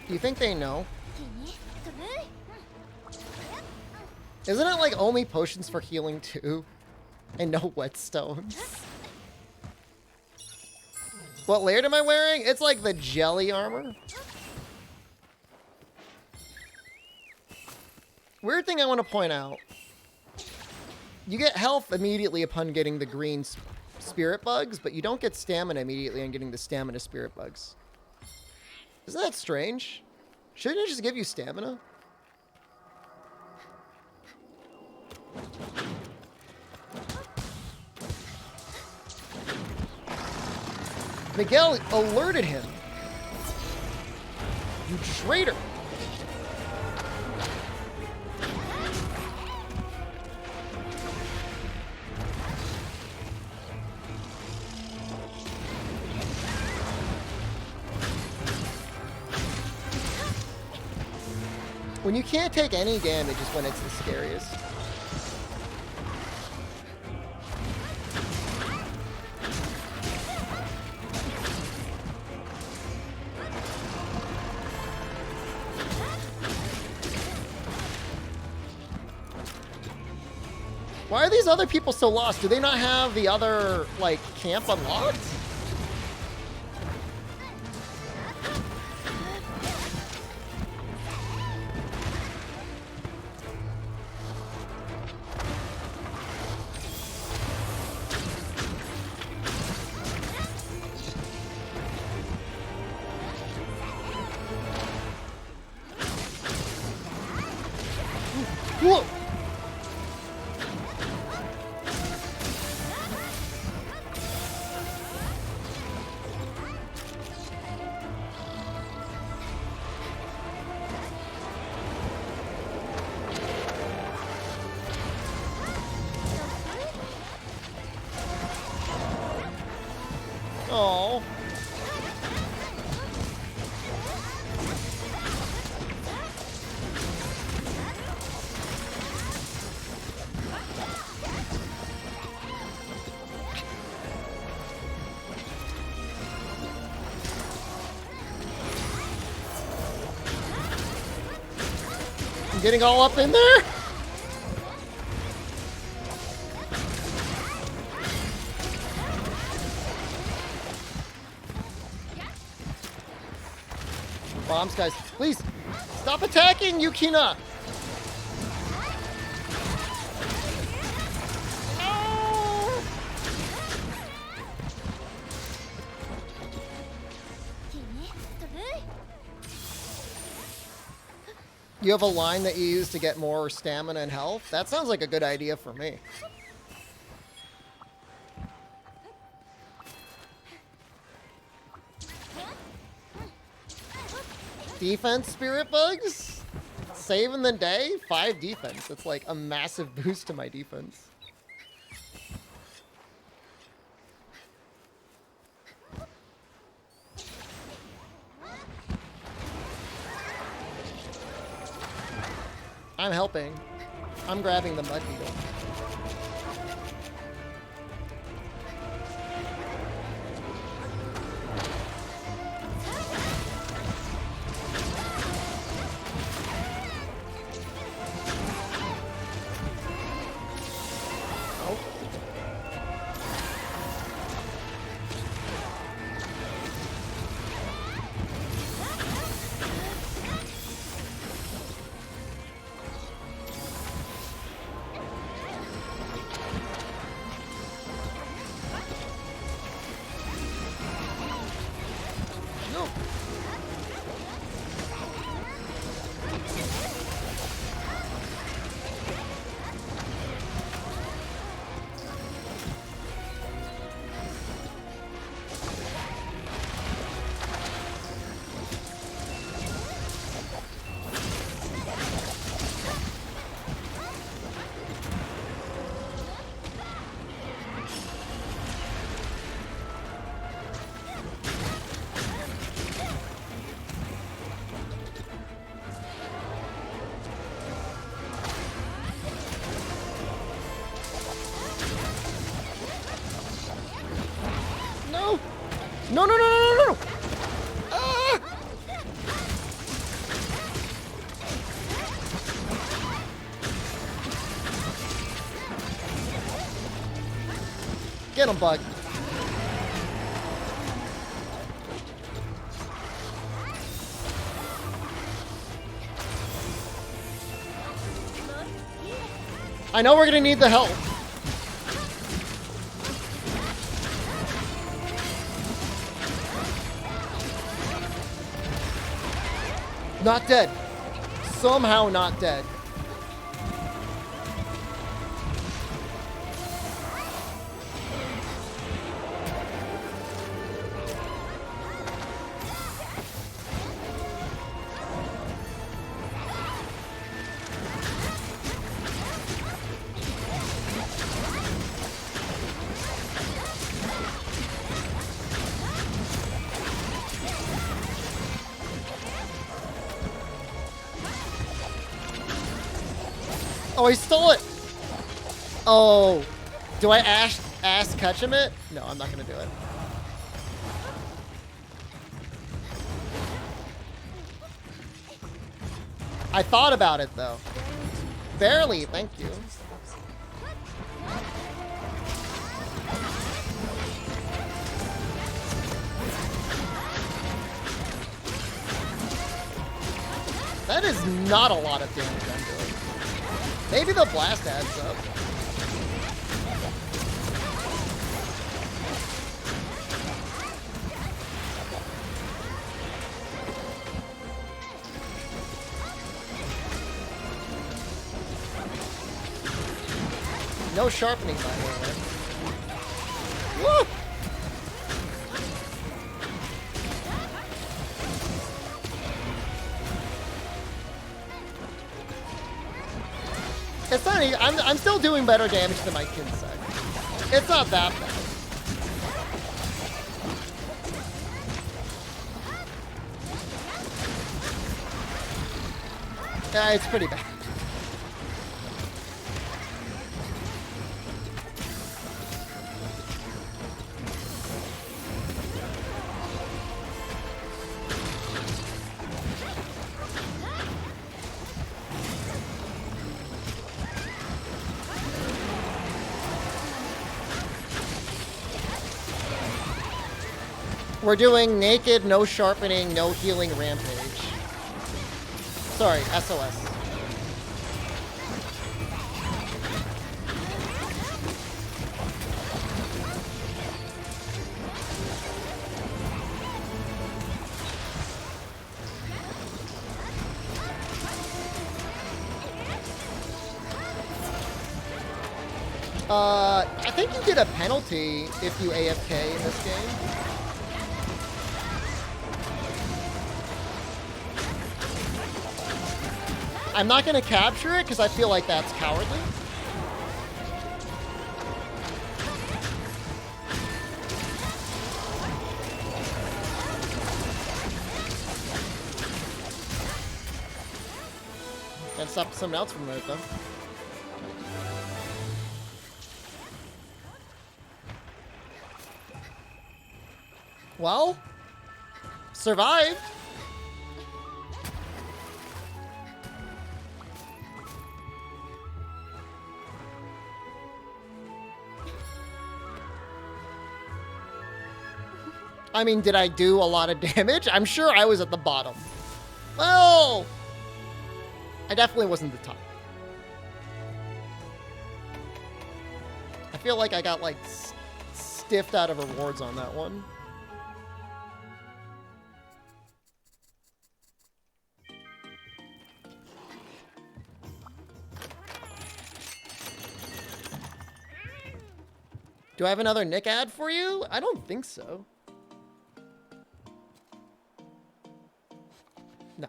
Do you think they know? Isn't it like only potions for healing too? And no whetstones? What layer am I wearing? It's like the jelly armor. Weird thing I want to point out. You get health immediately upon getting the green spirit bugs, but you don't get stamina immediately on getting the stamina spirit bugs. Isn't that strange? Shouldn't it just give you stamina? Miguel alerted him. You traitor! When you can't take any damage is when it's the scariest. Why are these other people so lost? Do they not have the other, like, camp unlocked? Whoa. Oh. I'm getting all up in there. Bombs, guys. Please, stop attacking, Yukina! No! You have a line that you use to get more stamina and health? That sounds like a good idea for me. Defense, Spirit Bugs? Saving the day? 5 defense. It's like a massive boost to my defense. I'm helping. I'm grabbing the mud beetle. No, no, no, no, no, no! Ah! Get him, Bug. I know we're gonna need the help. Not dead. Somehow not dead. Oh, he stole it! Oh. Do I ass catch him it? No, I'm not gonna do it. I thought about it, though. Barely, thank you. That is not a lot of damage I'm doing. Maybe the blast adds up. No sharpening, by the way. Woo! It's not. I'm still doing better damage than my Kinsec. It's not that bad. Yeah, it's pretty bad. We're doing naked, no sharpening, no healing rampage. Sorry, SOS. I think you get a penalty if you AFK in this game. I'm not going to capture it because I feel like that's cowardly. Can't stop someone else from it, though. Well, survived. I mean, did I do a lot of damage? I'm sure I was at the bottom. Well, I definitely wasn't the top. I feel like I got, like, stiffed out of rewards on that one. Do I have another Nick ad for you? I don't think so. No.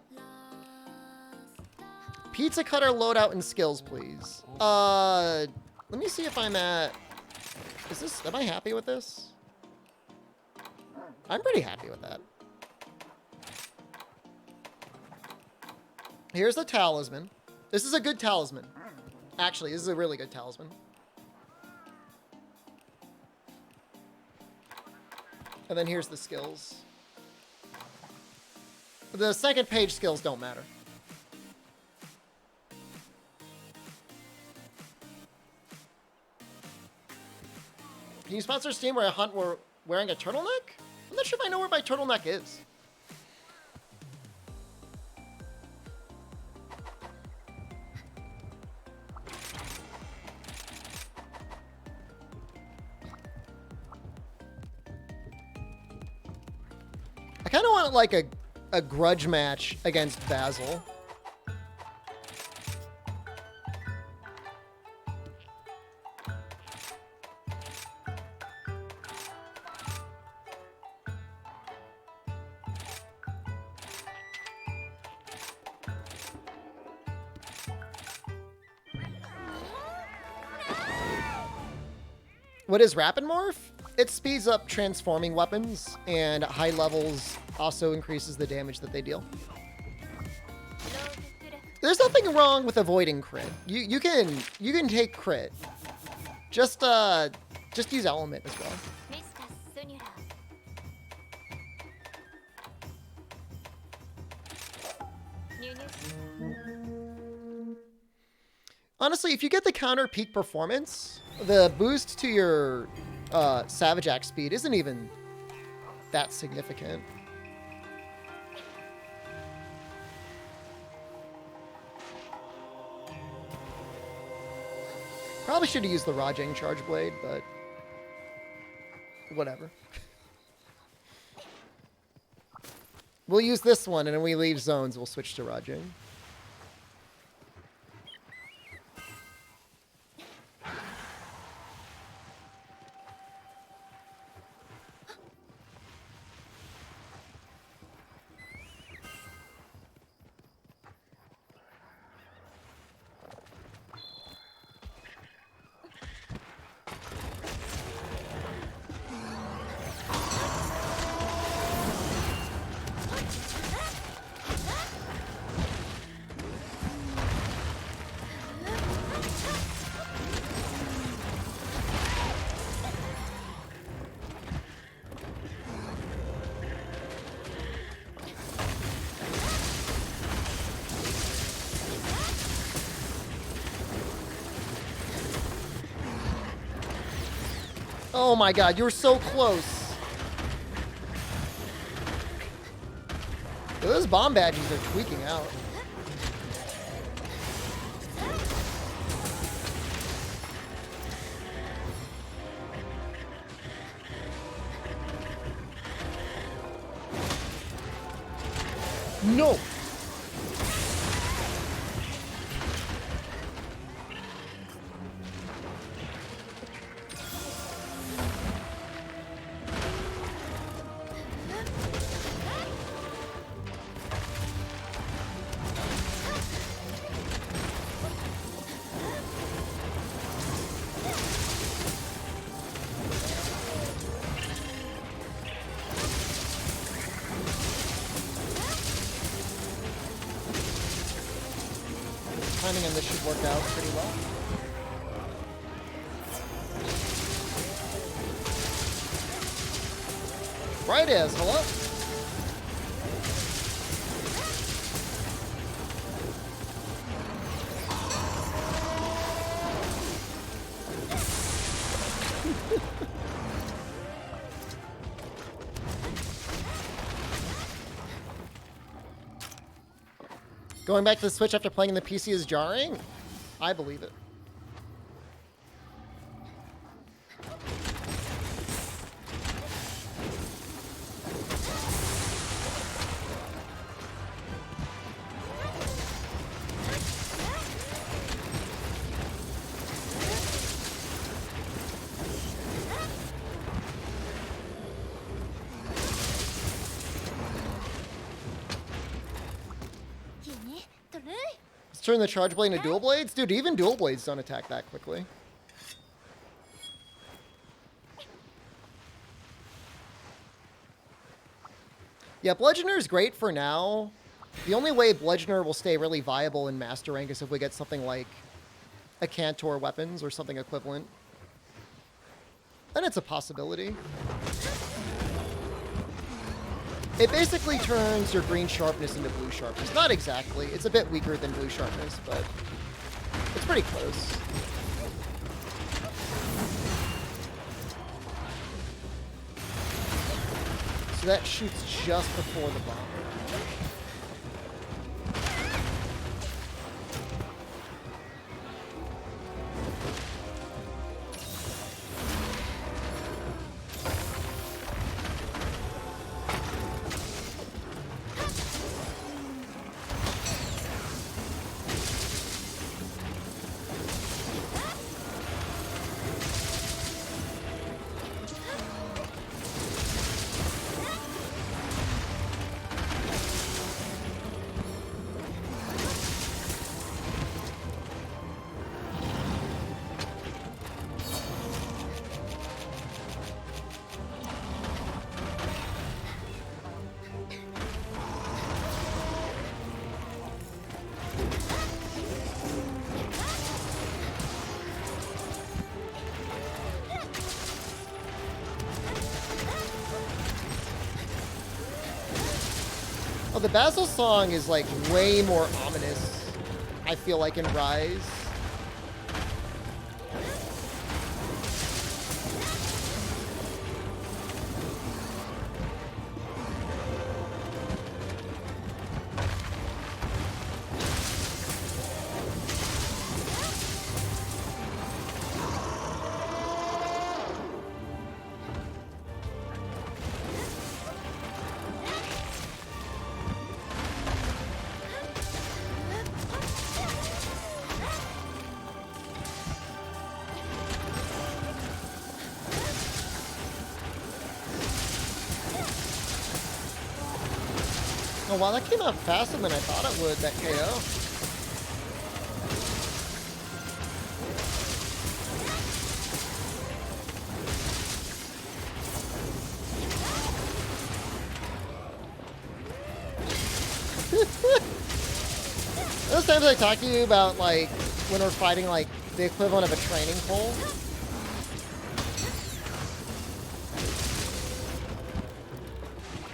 Pizza cutter loadout and skills, please. Let me see if I'm at... am I happy with this? I'm pretty happy with that. Here's the talisman. This is a good talisman. Actually, this is a really good talisman. And then here's the skills. The second page skills don't matter. Can you sponsor Steam where I hunt wearing a turtleneck? I'm not sure if I know where my turtleneck is. I kind of want like a grudge match against Basil. What is Rapid Morph? It speeds up transforming weapons, and at high levels also increases the damage that they deal. There's nothing wrong with avoiding crit. You can take crit. Just use element as well. Honestly, if you get the counter peak performance, the boost to your Savage Axe speed isn't even that significant. Probably should have used the Rajang Charge Blade, but whatever. We'll use this one, and when we leave zones, we'll switch to Rajang. Oh my god, you were so close. Those bomb badges are tweaking out. No! Timing on this should work out pretty well. Right as, hello? Going back to the Switch after playing in the PC is jarring? I believe it. Let's turn the charge blade into dual blades? Dude, even dual blades don't attack that quickly. Yeah, Bludgeoner is great for now. The only way Bludgeoner will stay really viable in Master Rank is if we get something like a Cantor weapons or something equivalent. Then it's a possibility. It basically turns your green sharpness into blue sharpness. Not exactly. It's a bit weaker than blue sharpness, but it's pretty close. So that shoots just before the bomb. Oh, the Basil song is like way more ominous, I feel like, in Rise. Oh wow, that came out faster than I thought it would, that KO. Those times I talk to you about, like, when we're fighting, like, the equivalent of a training pole.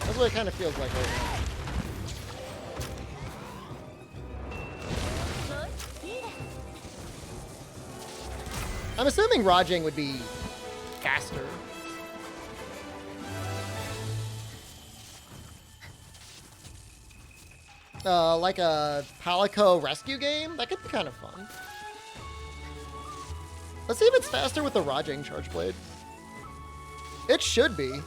That's what it kind of feels like right now. I'm assuming Rajang would be faster. Like a Palico rescue game? That could be kind of fun. Let's see if it's faster with the Rajang Charge Blade. It should be.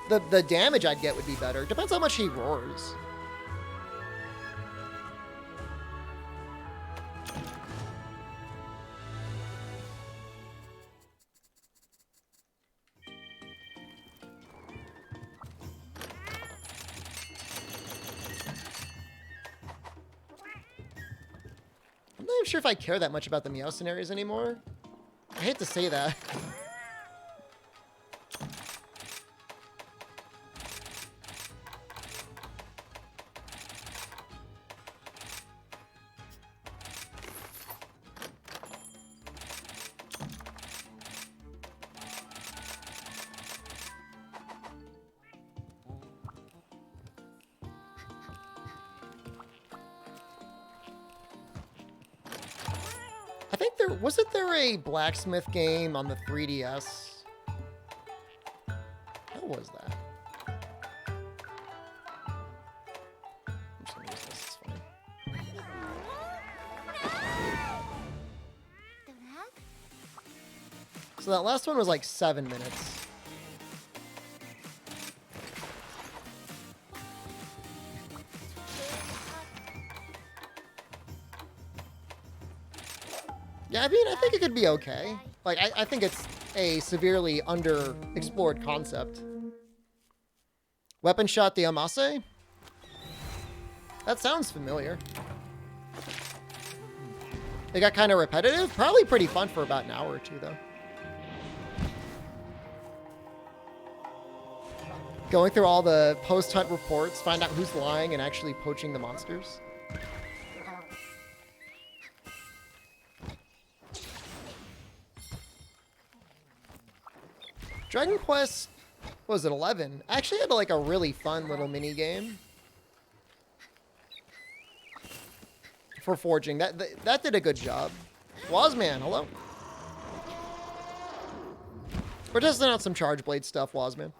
The damage I'd get would be better. Depends how much he roars. I'm not even sure if I care that much about the Meow scenarios anymore. I hate to say that. I think wasn't there a blacksmith game on the 3DS? How was that? I'm just gonna use this, it's fine. So that last one was like 7 minutes. Yeah, I mean, I think it could be okay. Like, I think it's a severely underexplored concept. Weapon shot the Amase? That sounds familiar. It got kind of repetitive. Probably pretty fun for about an hour or two, though. Going through all the post-hunt reports, find out who's lying and actually poaching the monsters. Dragon Quest, what was it, 11? Actually had like a really fun little mini game for forging. That did a good job. Wazman, hello. We're testing out some Charge Blade stuff, Wazman.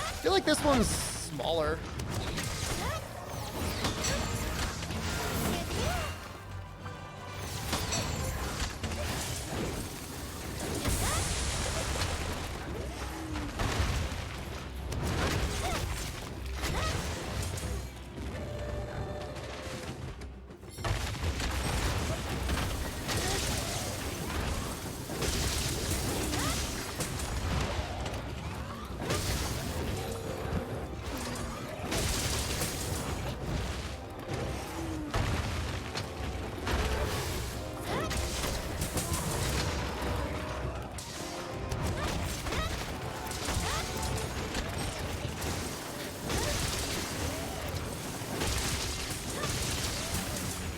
I feel like this one's smaller.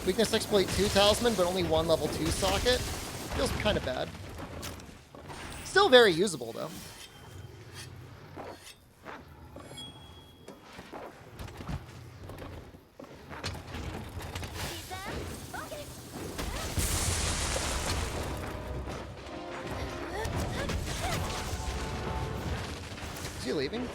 Weakness exploit 2 talisman, but only 1 level 2 socket. Feels kind of bad. Still very usable, though. Is he leaving?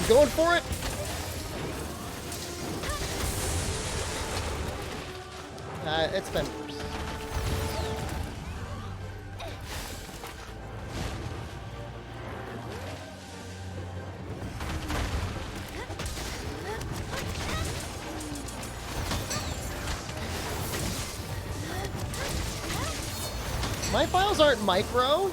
Going for it. It's been worse. My files aren't micro.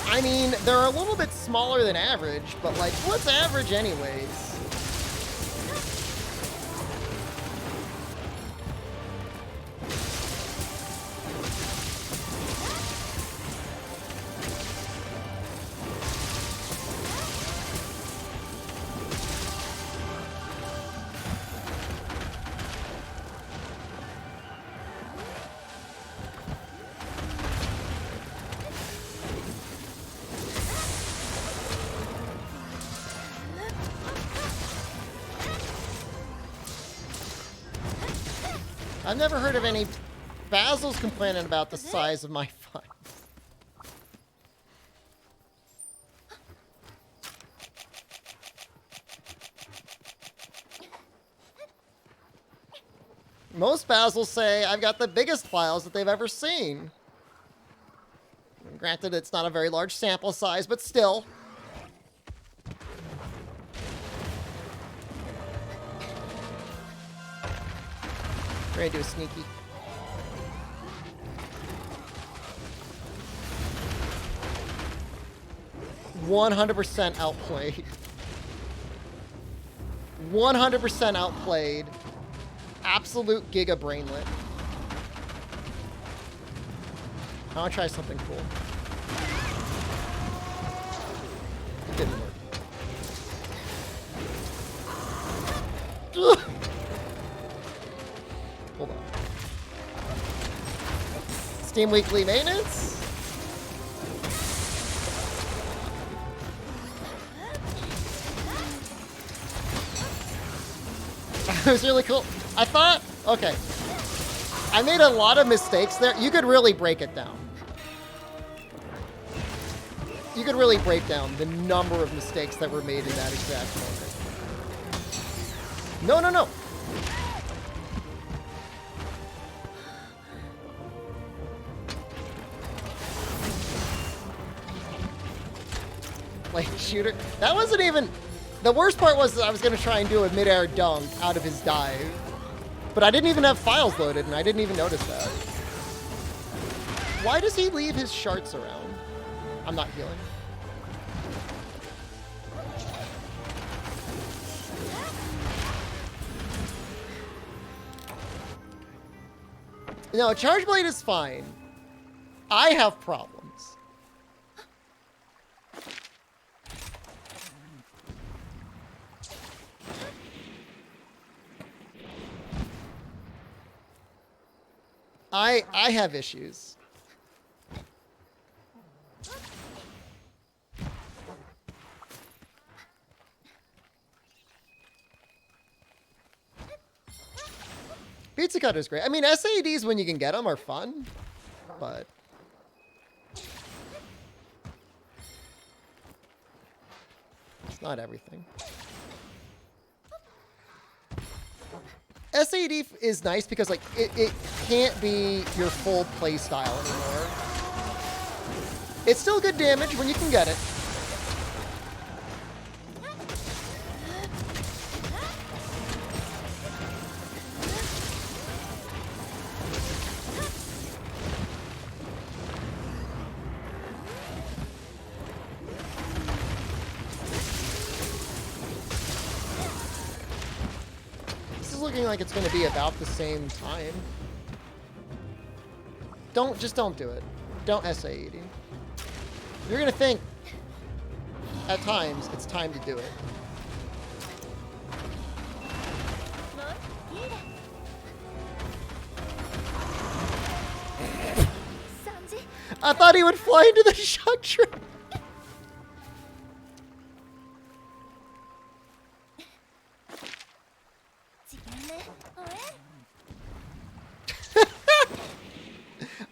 I mean, they're a little bit smaller than average, but like, what's average anyways? I've never heard of any Basil's complaining about the size of my fun. Most Basils say I've got the biggest files that they've ever seen. Granted, it's not a very large sample size, but still. Ready to do a sneaky. "100% outplayed. 100% outplayed. Absolute giga brainlet." I want to try something cool. It didn't work. Ugh. Hold on. Steam Weekly Maintenance? It was really cool. I thought, okay. I made a lot of mistakes there. You could really break it down. You could really break down the number of mistakes that were made in that exact moment. No, no, no. Like, shooter. That wasn't even... The worst part was that I was going to try and do a mid-air dunk out of his dive. But I didn't even have files loaded, and I didn't even notice that. Why does he leave his shards around? I'm not healing. No, Charge Blade is fine. I have problems. I have issues. Pizza Cutter is great. I mean, SADs when you can get them are fun, but it's not everything. SAD is nice because like it can't be your full play style anymore. It's still good damage when you can get it. Looking like it's going to be about the same time. Just don't do it. Don't SAED. You're going to think at times it's time to do it. I thought he would fly into the shock trap.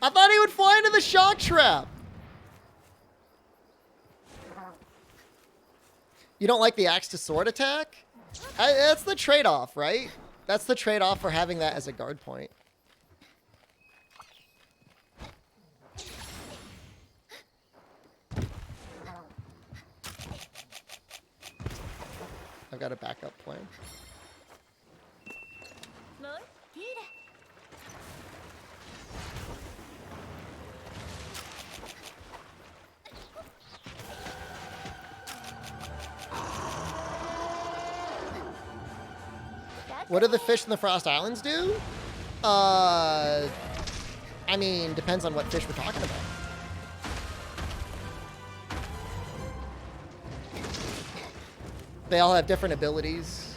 I thought he would fly into the shock trap. You don't like the axe to sword attack? That's the trade-off, right? That's the trade-off for having that as a guard point. I've got a backup plan. What do the fish in the Frost Islands do? I mean, depends on what fish we're talking about. They all have different abilities.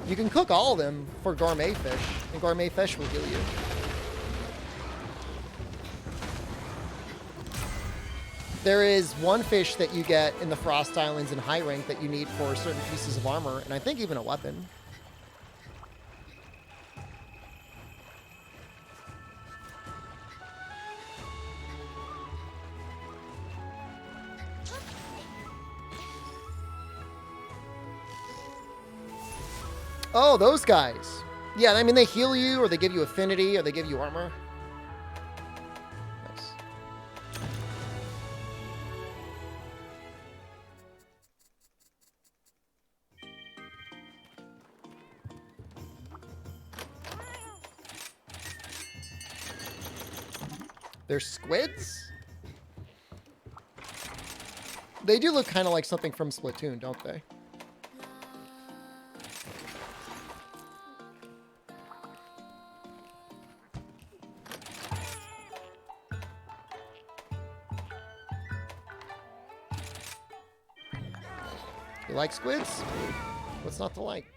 You can cook all of them for gourmet fish, and gourmet fish will heal you. There is one fish that you get in the Frost Islands in high rank that you need for certain pieces of armor, and I think even a weapon. Oh, those guys. Yeah, I mean, they heal you, or they give you affinity, or they give you armor. Nice. They're squids? They do look kind of like something from Splatoon, don't they? You like squids? What's not to like?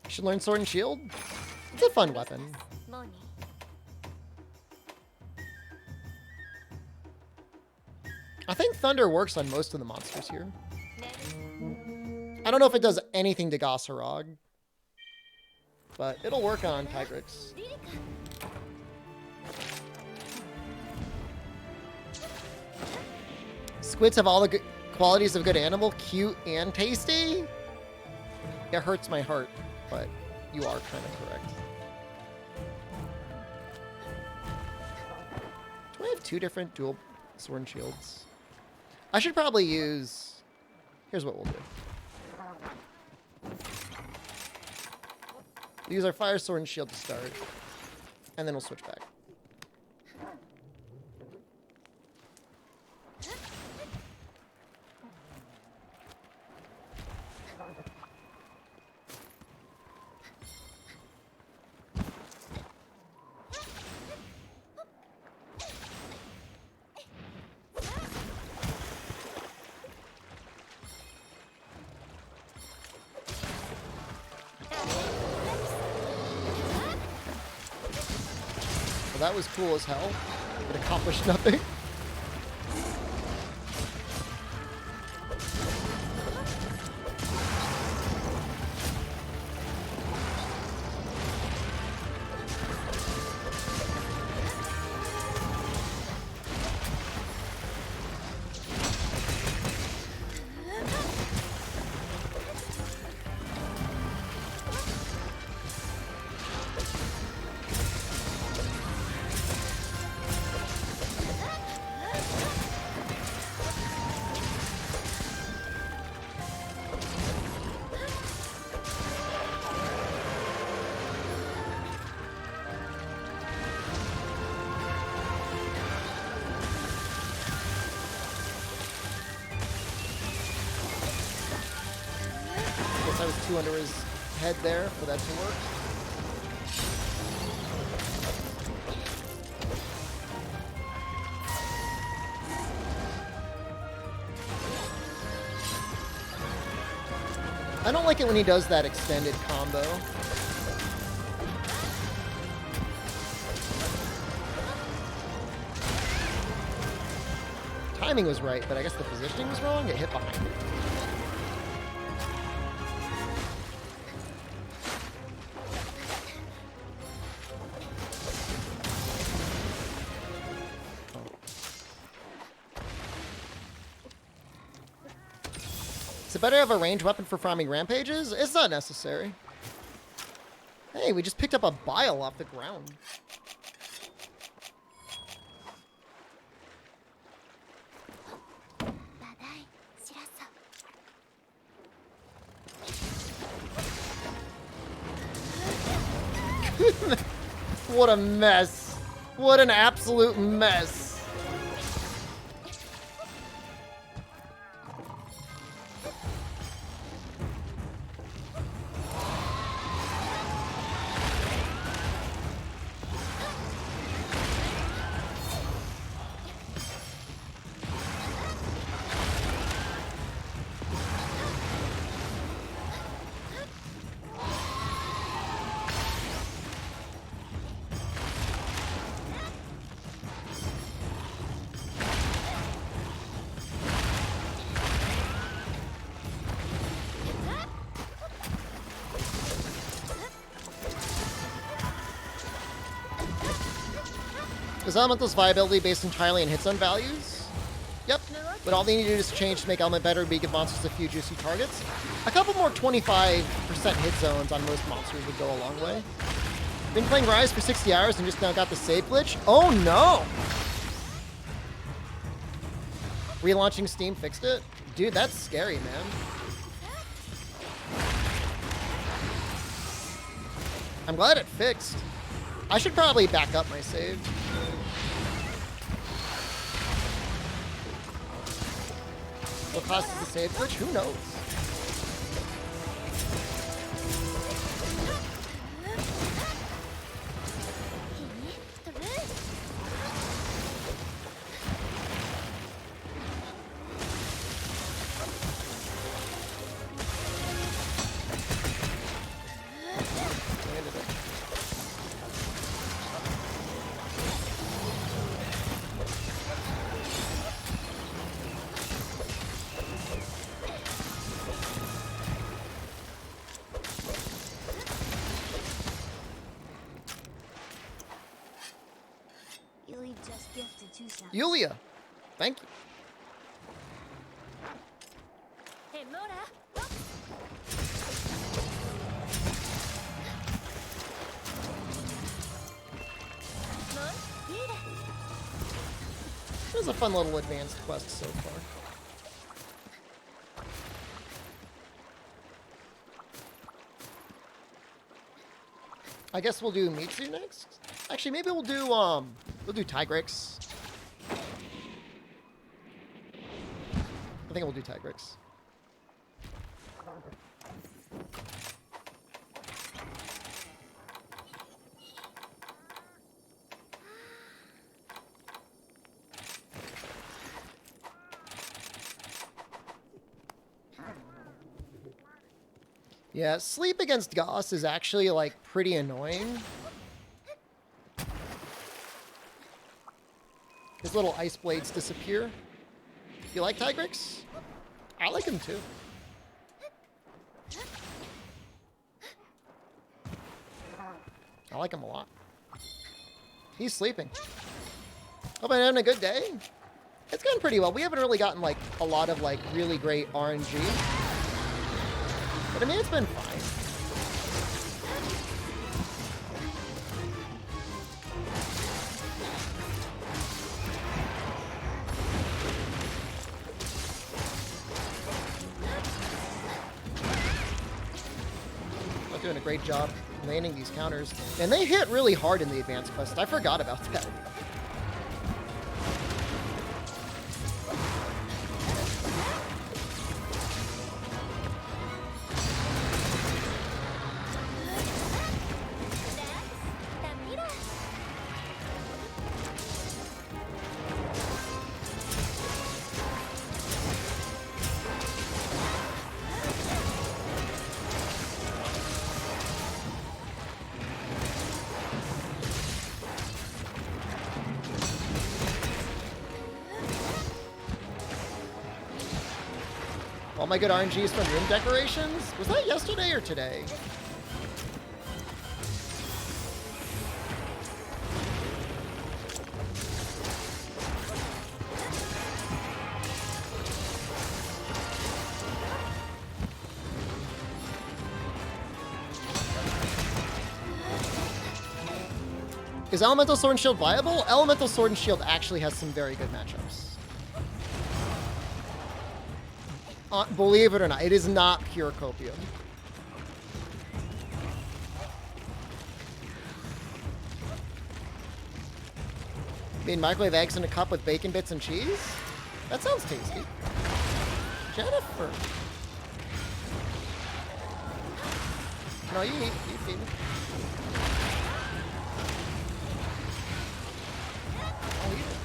You should learn Sword and Shield. It's a fun weapon. I think Thunder works on most of the monsters here. I don't know if it does anything to Gosserog, but it'll work on Tigrix. Squids have all the good qualities of a good animal, cute and tasty. It hurts my heart, but you are kind of correct. Do I have two different dual sword and shields? I should probably use... Here's what we'll do. We'll use our fire sword and shield to start, and then we'll switch back. Well, that was cool as hell. It accomplished nothing. I was 2 under his head there for that to work. I don't like it when he does that extended combo. Timing was right, but I guess the positioning was wrong. It hit behind it. Is it better to have a ranged weapon for farming rampages? It's not necessary. Hey, we just picked up a bile off the ground. What a mess. What an absolute mess. Is Elemental's viability based entirely on hit zone values? Yep. But all they need to do is change to make Element better would be give monsters a few juicy targets. A couple more 25% hit zones on most monsters would go a long way. Been playing Rise for 60 hours and just now got the save glitch? Oh no! Relaunching Steam fixed it? Dude, that's scary, man. I'm glad it fixed. I should probably back up my save. What causes the save glitch? Who knows? Yuli just gifted 2 cents. Yulia, thank you. This is a fun little advanced quest so far. I guess we'll do Mitsu next. Actually, maybe we'll do Tigrix. I think we'll do Tigrix. Yeah, sleep against Goss is actually, like, pretty annoying. His little ice blades disappear. You like Tigrix? I like him too. I like him a lot. He's sleeping. Hope I'm having a good day. It's going pretty well. We haven't really gotten, like, a lot of, like, really great RNG. But I mean, it's been fine. I'm doing a great job landing these counters. And they hit really hard in the advanced quest. I forgot about that. All my good RNGs from room decorations? Was that yesterday or today? Is Elemental Sword and Shield viable? Elemental Sword and Shield actually has some very good matchups. Believe it or not, it is not pure copium. Made microwave eggs in a cup with bacon bits and cheese? That sounds tasty. Jennifer. No, you eat. You feed me. I'll eat it.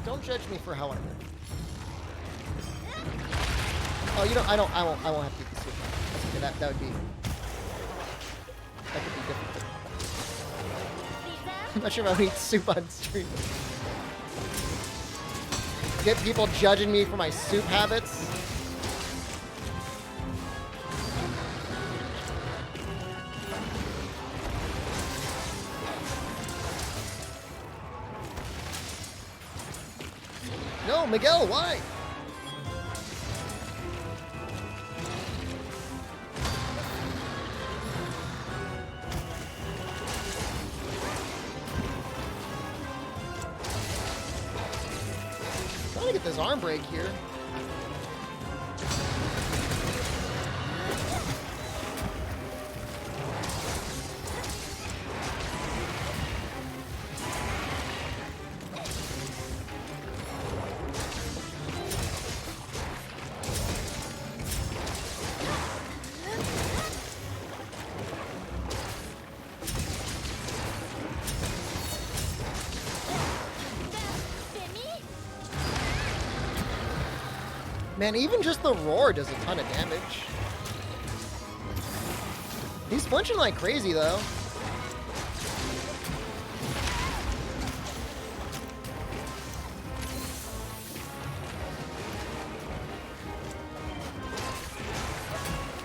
Don't judge me for how I live. Oh, you don't. I won't have to eat the soup. That's okay. That would be. That could be difficult. I'm not sure if I would eat soup on stream. Get people judging me for my soup habits. No, Miguel, why? Trying to get this arm break here. Man, even just the roar does a ton of damage. He's flinching like crazy, though.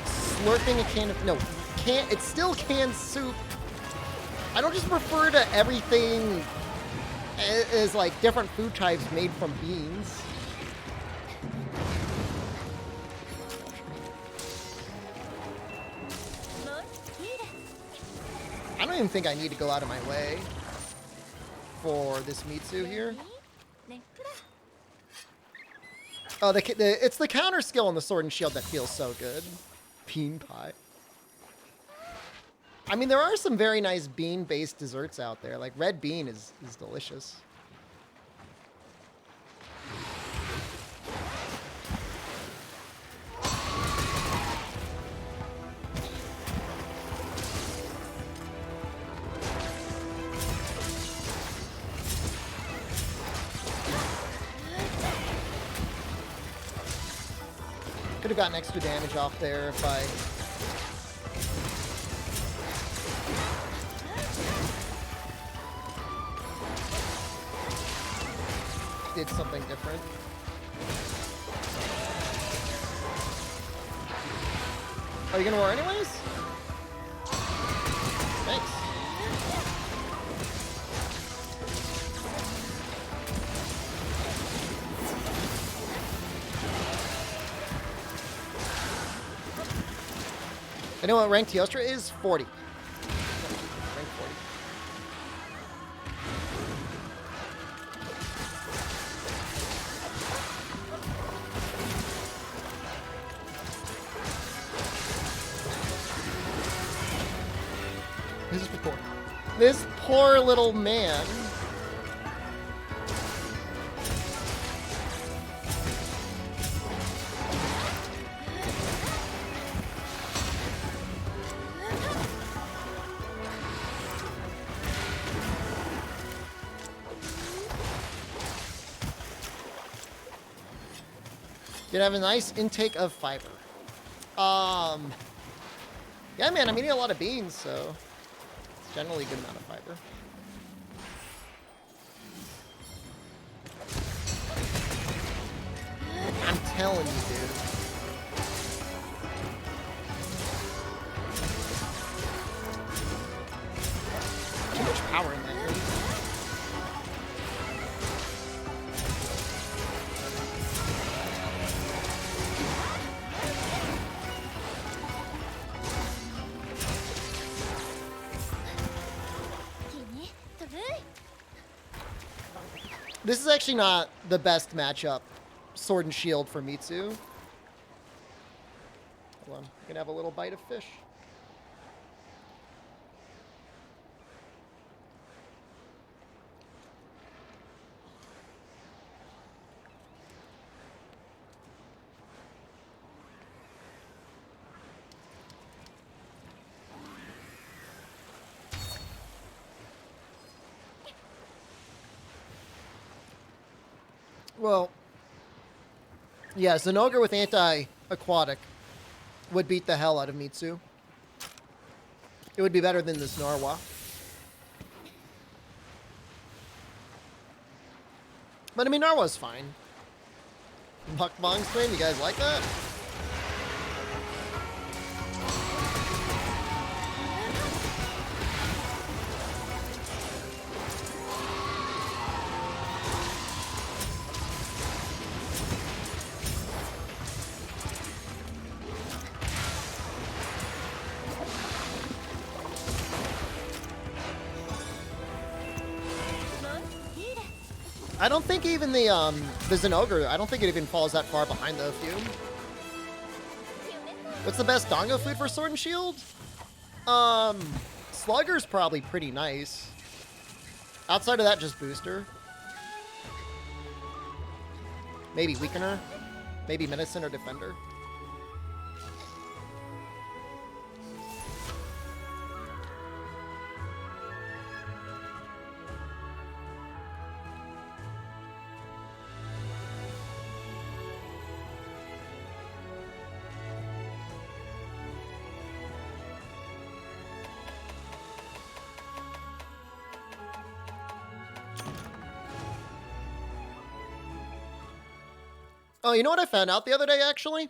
Slurping a can of... No, it's still canned soup. I don't just refer to everything as, like, different food types made from beans. I don't even think I need to go out of my way for this Mitsu here. Oh, it's the counter skill on the sword and shield that feels so good. Bean pie. I mean, there are some very nice bean-based desserts out there. Like red bean is delicious. Could have gotten extra damage off there if I... did something different. Are you gonna war anyways? Thanks. I know what rank Teostra is? 40. Rank 40. This poor little man. Did have a nice intake of fiber. Yeah, man, I'm eating a lot of beans, so it's generally a good amount of fiber. I'm telling you, dude. Too much power in that thing. This is actually not the best matchup, sword and shield for Mitsu. Hold on, I'm gonna have a little bite of fish. Well, yeah, Zenogre with anti-aquatic would beat the hell out of Mitsu. It would be better than this Narwa. But I mean, Narwa's fine. Mukbang stream, you guys like that? I don't think even the Zenogre, I don't think it even falls that far behind the Fume. What's the best Dongo food for Sword and Shield? Slugger's probably pretty nice. Outside of that, just Booster. Maybe Weakener. Maybe Medicine or Defender. Oh, you know what I found out the other day, actually?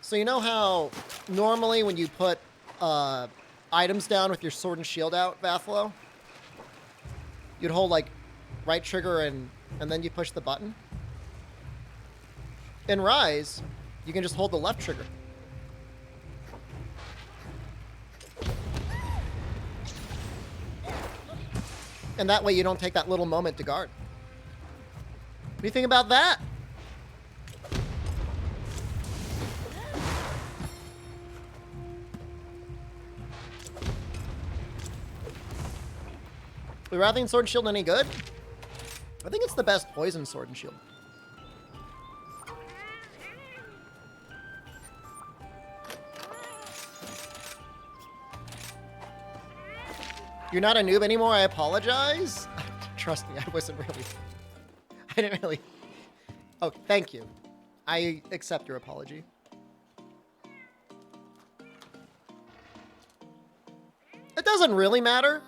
So you know how normally when you put items down with your sword and shield out, Vathlo, you'd hold like right trigger and then you push the button? In Rise, you can just hold the left trigger. And that way you don't take that little moment to guard. What do you think about that? The Wrathing Sword and Shield any good? I think it's the best poison sword and shield. You're not a noob anymore, I apologize. Trust me, I wasn't really... I didn't really... Oh, thank you. I accept your apology. It doesn't really matter,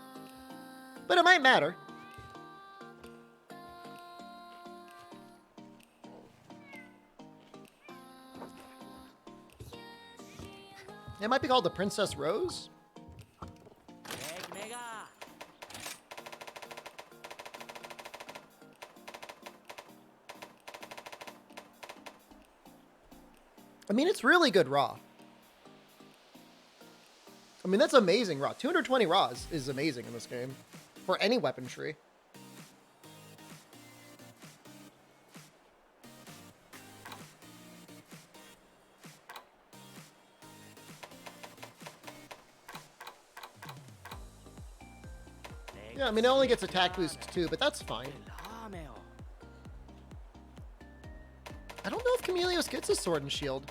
but it might matter. It might be called the Princess Rose. I mean, it's really good raw. I mean, that's amazing raw. 220 raw is amazing in this game for any weapon tree. Yeah, I mean, it only gets attack boost too, but that's fine. I don't know if Chameleos gets a sword and shield.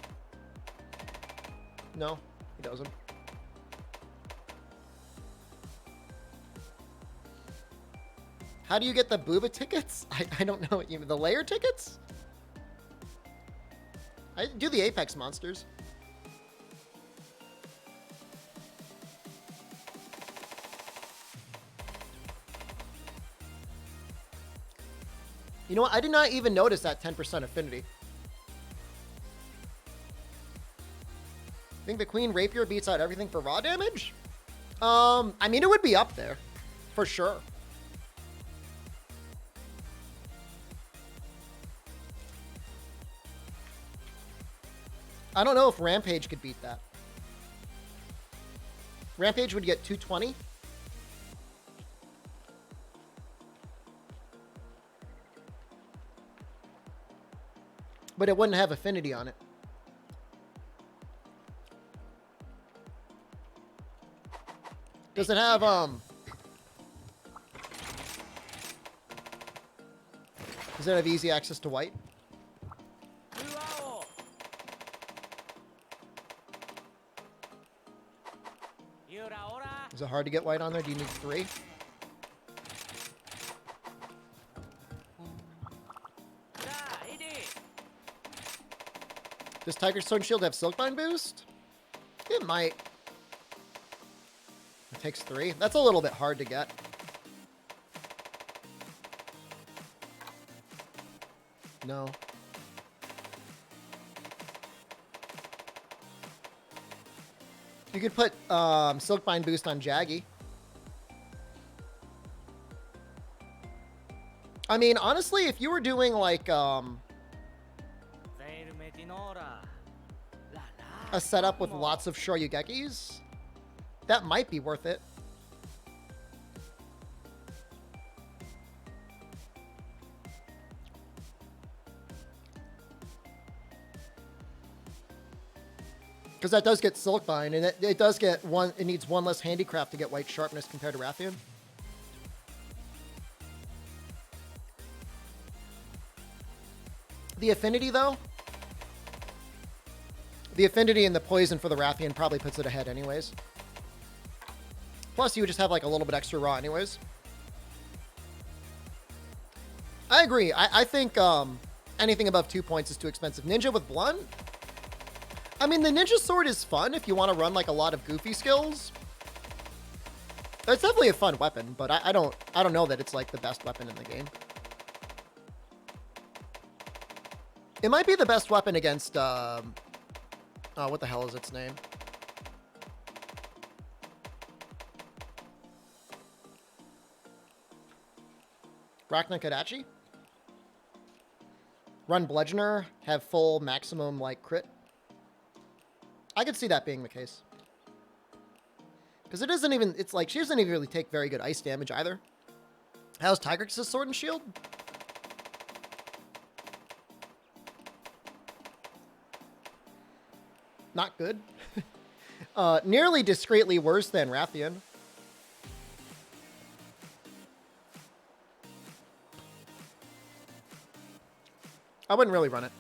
No, he doesn't. How do you get the booba tickets? I don't know what you mean. The layer tickets? I do the Apex monsters. You know what? I did not even notice that 10% affinity. I think the Queen Rapier beats out everything for raw damage? I mean, it would be up there. For sure. I don't know if Rampage could beat that. Rampage would get 220. But it wouldn't have affinity on it. Does it have, does it have easy access to white? Is it hard to get white on there? Do you need 3? Does Tiger's Sword and Shield have Silkbind boost? It might. It takes 3. That's a little bit hard to get. No. You could put Silkbind boost on Jaggy. I mean, honestly, if you were doing like a setup with lots of Shoryugekis, that might be worth it. Because that does get Silkbind, and it does get one. It needs 1 less handicraft to get White Sharpness compared to Rathian. The affinity, though, the affinity and the poison for the Rathian probably puts it ahead, anyways. Plus, you would just have like a little bit extra raw, anyways. I agree. I think anything above 2 points is too expensive. Ninja with Blunt. I mean, the Ninja Sword is fun if you want to run like a lot of goofy skills. It's definitely a fun weapon, but I don't know that it's like the best weapon in the game. It might be the best weapon against oh, what the hell is its name? Rakna Kadachi? Run Bludgeoner, have full maximum like crit. I could see that being the case. Because it isn't even, it's like, she doesn't even really take very good ice damage either. How's Tigrex' Sword and Shield? Not good. Nearly discreetly worse than Rathian. I wouldn't really run it.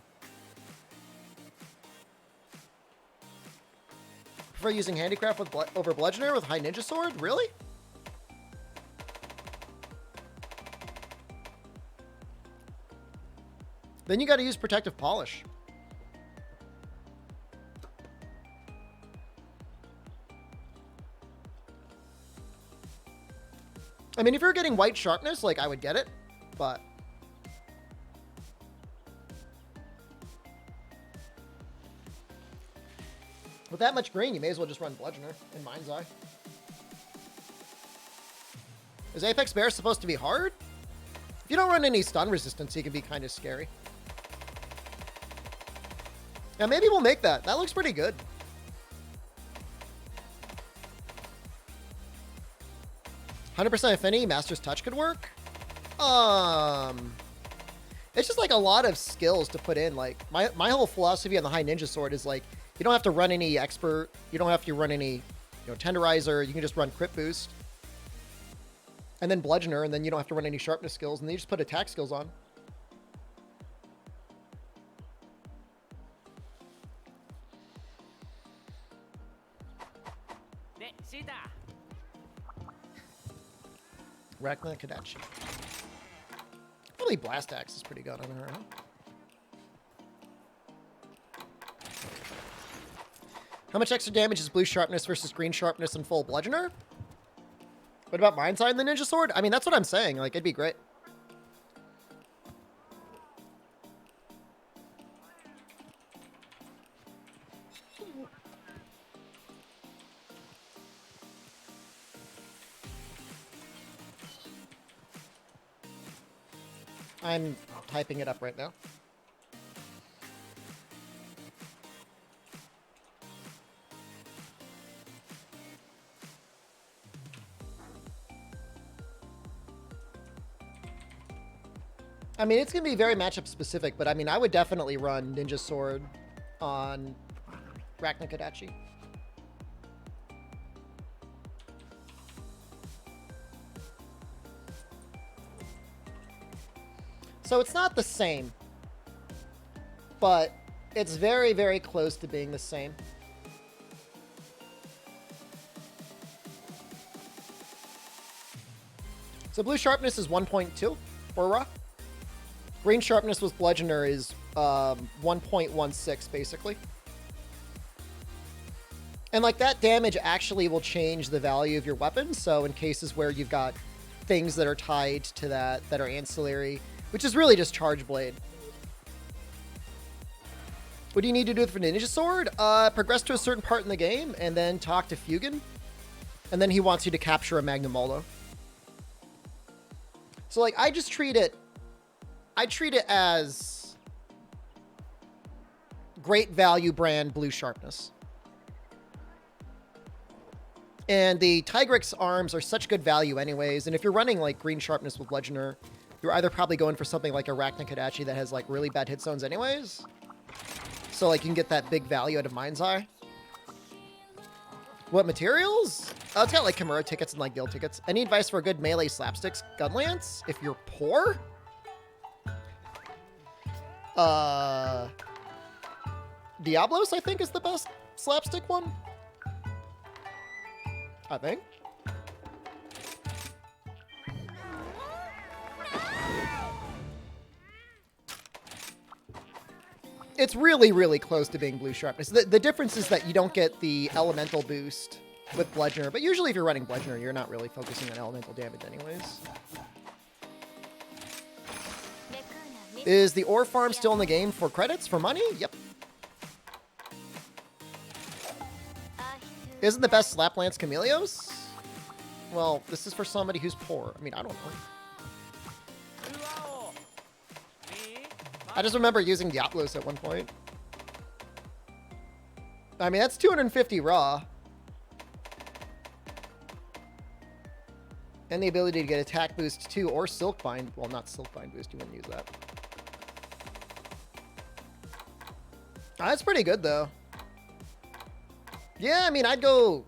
Prefer using Handicraft with over Bludgeoner with High Ninja Sword? Really? Then you gotta use Protective Polish. I mean, if you're getting White Sharpness, like, I would get it, but... with that much green, you may as well just run Bludgeoner, in Mind's Eye. Is Apex Bear supposed to be hard? If you don't run any stun resistance, he can be kind of scary. Yeah, maybe we'll make that. That looks pretty good. %% affinity, Master's Touch could work. It's just like a lot of skills to put in. Like my whole philosophy on the High Ninja Sword is like, you don't have to run any expert. You don't have to run any, tenderizer. You can just run crit boost. And then Bludgeoner, and then you don't have to run any sharpness skills, and then you just put attack skills on. Rakna Kadachi. Probably Blast Axe is pretty good on her, huh? How much extra damage is blue sharpness versus green sharpness and full Bludgeoner? What about Mind's Eye and the Ninja Sword? I mean, that's what I'm saying. Like, it'd be great. I'm typing it up right now. I mean, it's going to be very matchup specific, but I mean, I would definitely run Ninja Sword on Rakna Kadachi. So it's not the same, but it's very, very close to being the same. So blue sharpness is 1.2 for raw. Green sharpness with Bludgeoner is 1.16 basically. And like that damage actually will change the value of your weapon. So in cases where you've got things that are tied to that are ancillary, which is really just Charge Blade. What do you need to do for the Ninja Sword? Progress to a certain part in the game and then talk to Fugan. And then he wants you to capture a Magnum Molo. So like I treat it as great value brand blue sharpness. And the Tigrex arms are such good value anyways. And if you're running like green sharpness with Bludgeoner, you're either probably going for something like Arachna Kodachi that has like really bad hit zones anyways. So like you can get that big value out of Mind's Eye. What materials? It's got like Kimura tickets and like guild tickets. Any advice for a good melee slapsticks gun lance if you're poor? Diablos, I think, is the best slapstick one. I think. It's really, really close to being blue sharpness. The difference is that you don't get the elemental boost with Bludgeoner, but usually if you're running Bludgeoner, you're not really focusing on elemental damage anyways. Is the ore farm still in the game for credits, for money? Yep. Isn't the best slap lance Camelios? Well, this is for somebody who's poor. I mean, I don't know. I just remember using Diablos at one point. I mean, that's 250 raw. And the ability to get attack boost too, or Silkbind. Well, not Silkbind boost, you wouldn't use that. That's pretty good though. Yeah, I mean, I would go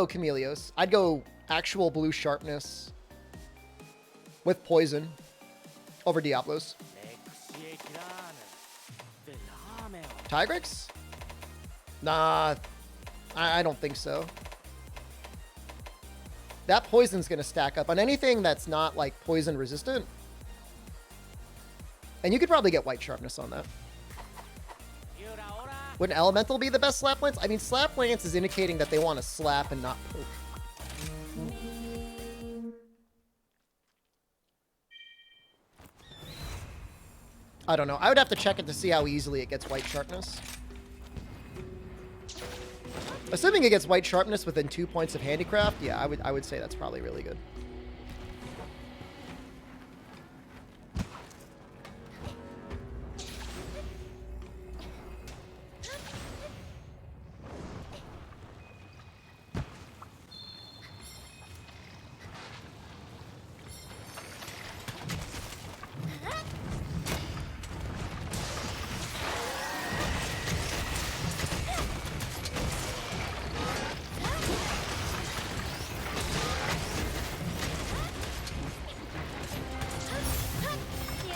Camelios. I'd go actual blue sharpness with poison over Diablos. Tigrex? Nah, I don't think so. That poison's gonna stack up on anything that's not like poison resistant. And you could probably get white sharpness on that. Would an elemental be the best slap lance? I mean, slap lance is indicating that they want to slap and not poke. I don't know. I would have to check it to see how easily it gets white sharpness. Assuming it gets white sharpness within 2 points of handicraft, yeah, I would say that's probably really good.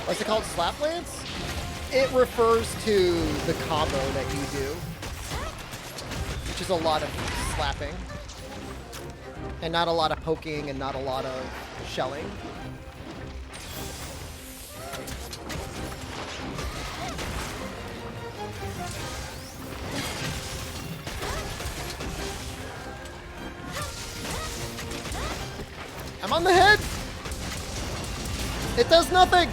What's it called? Slap lance? It refers to the combo that you do, which is a lot of slapping, and not a lot of poking, and not a lot of shelling. I'm on the head! It does nothing!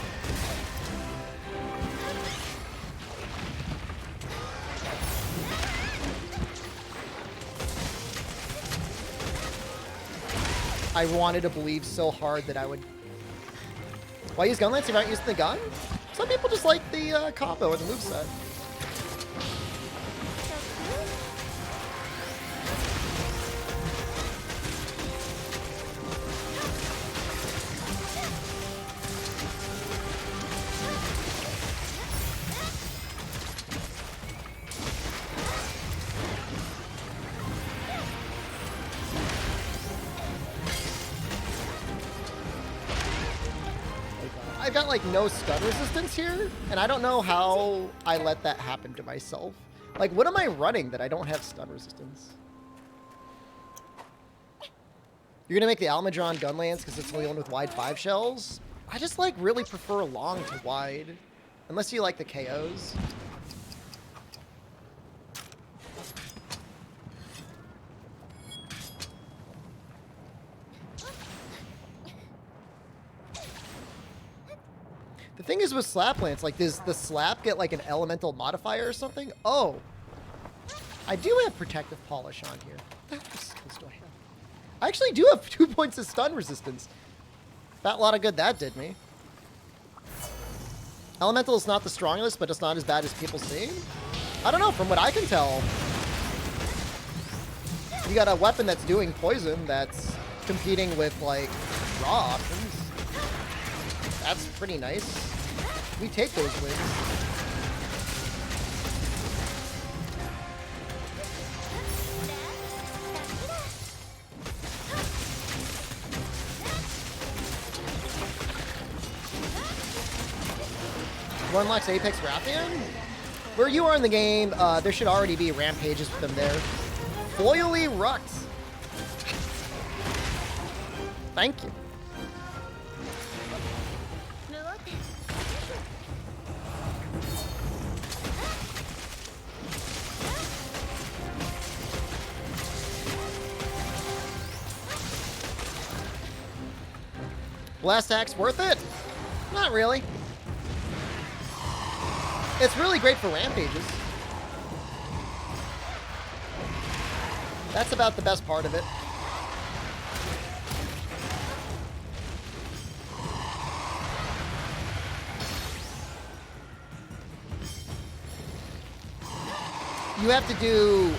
I wanted to believe so hard that I would... Why use gun lance if you're not using the gun? Some people just like the combo and the moveset. I've got like no stun resistance here, and I don't know how I let that happen to myself. Like, what am I running that I don't have stun resistance? You're gonna make the Almudron gun lance because it's the only one with wide 5 shells? I just like really prefer long to wide. Unless you like the KOs. The thing is with Slap Lance, like, does the slap get like an elemental modifier or something? Oh. I do have protective polish on here. What skills do I have? I actually do have 2 points of stun resistance. That lot of good that did me. Elemental is not the strongest, but it's not as bad as people seem. I don't know, from what I can tell. You got a weapon that's doing poison that's competing with, like, raw options. That's pretty nice. We take those wins. One unlocks Apex Rathian? Where you are in the game, there should already be rampages with them there. Foily Rux. Thank you. Blast Axe worth it? Not really. It's really great for rampages. That's about the best part of it. You have to do,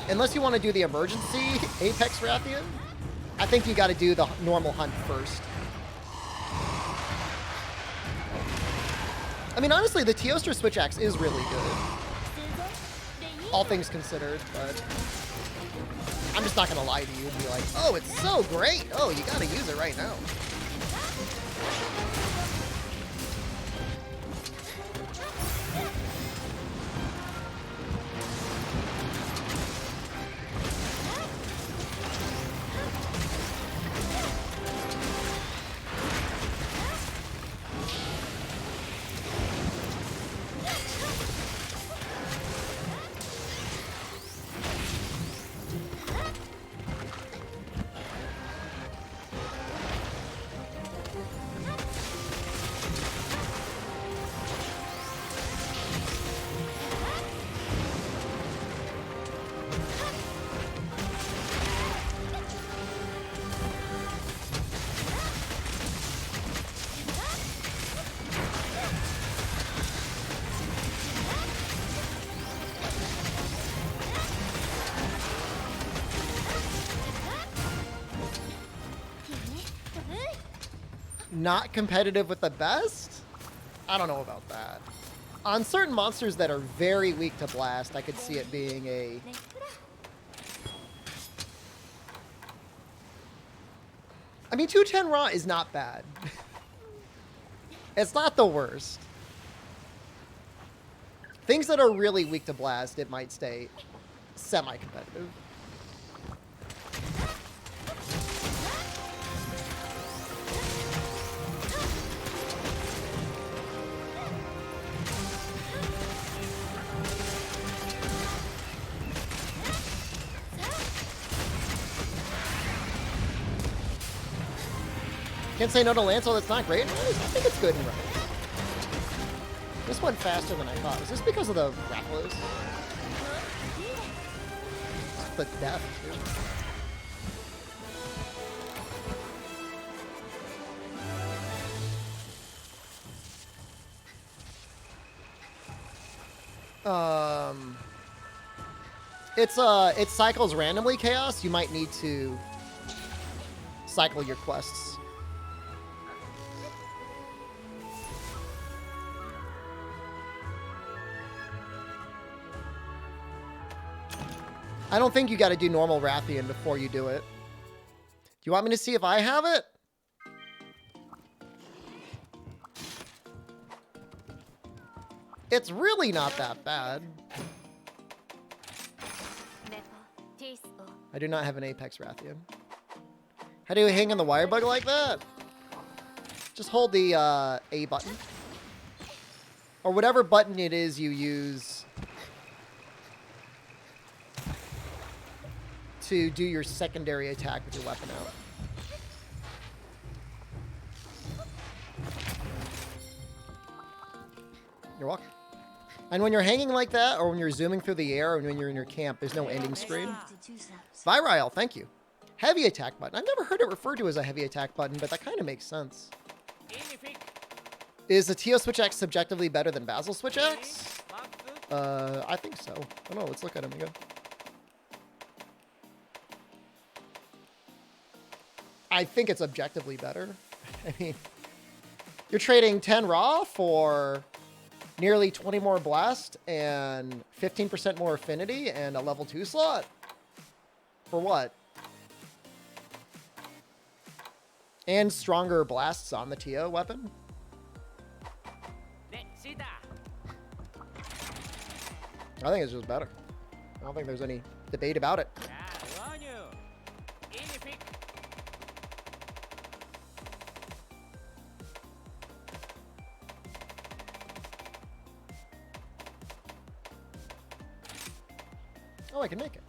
unless you want to do the emergency Apex Rathian, I think you got to do the normal hunt first. I mean, honestly, the Teostra Switch Axe is really good. All things considered, but I'm just not going to lie to you and be like, oh, it's so great. Oh, you got to use it right now. Not competitive with the best? I don't know about that. On certain monsters that are very weak to blast, I could see it being a... I mean, 210 raw is not bad. It's not the worst. Things that are really weak to blast, it might stay semi-competitive. Can't say no to Lancel, that's not great. I think it's good and right. This went faster than I thought. Is this because of the Rakdos? The death, too. It cycles randomly, Chaos. You might need to cycle your quests. I don't think you got to do normal Rathian before you do it. Do you want me to see if I have it? It's really not that bad. I do not have an Apex Rathian. How do you hang on the wire bug like that? Just hold the A button. or whatever button it is you use to do your secondary attack with your weapon out. You're welcome. And when you're hanging like that, or when you're zooming through the air, or when you're in your camp, there's no ending screen. Virile, thank you. Heavy attack button. I've never heard it referred to as a heavy attack button, but that kind of makes sense. Is the TO Switch X subjectively better than Basil Switch X? I think so. I don't know. Let's look at him again. I think it's objectively better. I mean, you're trading 10 raw for nearly 20 more blast and 15% more affinity and a level 2 slot. For what? And stronger blasts on the TO weapon. I think it's just better. I don't think there's any debate about it. Oh, I can make it.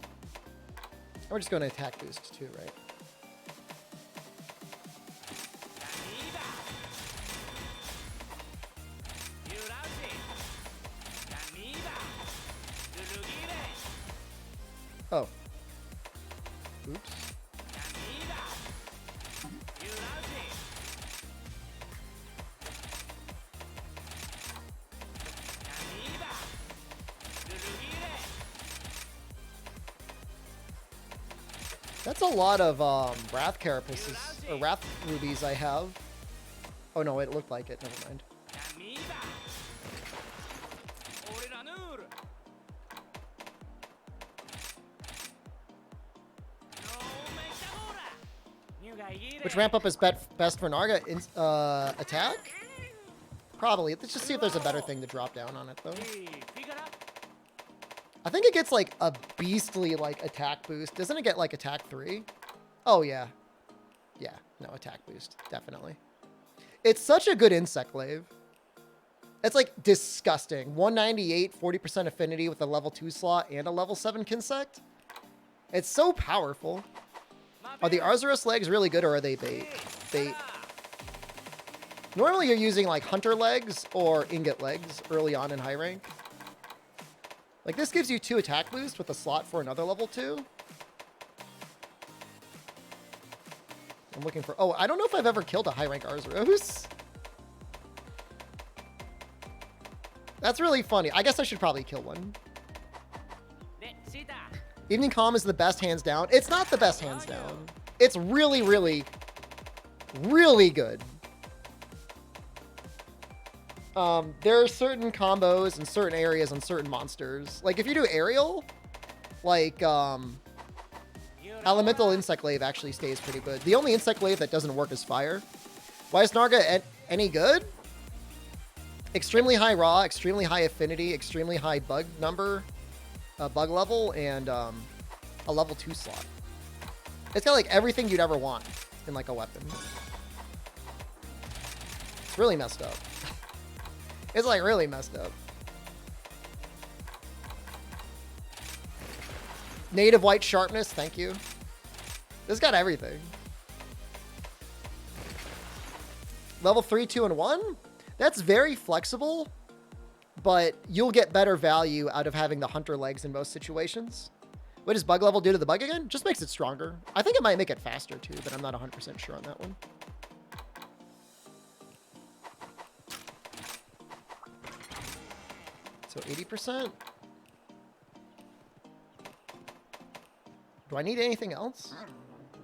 We're just going to attack boost too, right? Oh. Oops. That's a lot of Wrath Carapaces, or Wrath Rubies I have. Oh no, it looked like it. Never mind. Which ramp up is best for Narga attack? Probably. Let's just see if there's a better thing to drop down on it, though. I think it gets, like, a beastly, like, attack boost. Doesn't it get, like, attack 3? Oh, yeah. Yeah. No, attack boost. Definitely. It's such a good insect glaive. It's, like, disgusting. 198, 40% affinity with a level 2 slot and a level 7 Kinsect. It's so powerful. Are the Arzuros legs really good, or are they bait? Bait. Normally you're using, like, hunter legs or ingot legs early on in high rank. Like, this gives you 2 attack boost with a slot for another level 2. I'm looking for... Oh, I don't know if I've ever killed a high rank Arzuros. That's really funny. I guess I should probably kill one. Evening Calm is the best hands down. It's not the best hands down. It's really, really, really good. There are certain combos in certain areas on certain monsters. Like, if you do aerial, like, Elemental Insect Glaive actually stays pretty good. The only Insect Glaive that doesn't work is Fire. Why is Narga any good? Extremely high raw, extremely high affinity, extremely high bug number, bug level, and a level 2 slot. It's got, like, everything you'd ever want in, like, a weapon. It's really messed up. It's, like, really messed up. Native white sharpness, thank you. This got everything. Level 3, 2, and 1? That's very flexible, but you'll get better value out of having the hunter legs in most situations. What does bug level do to the bug again? Just makes it stronger. I think it might make it faster too, but I'm not 100% sure on that one. So 80%. Do I need anything else?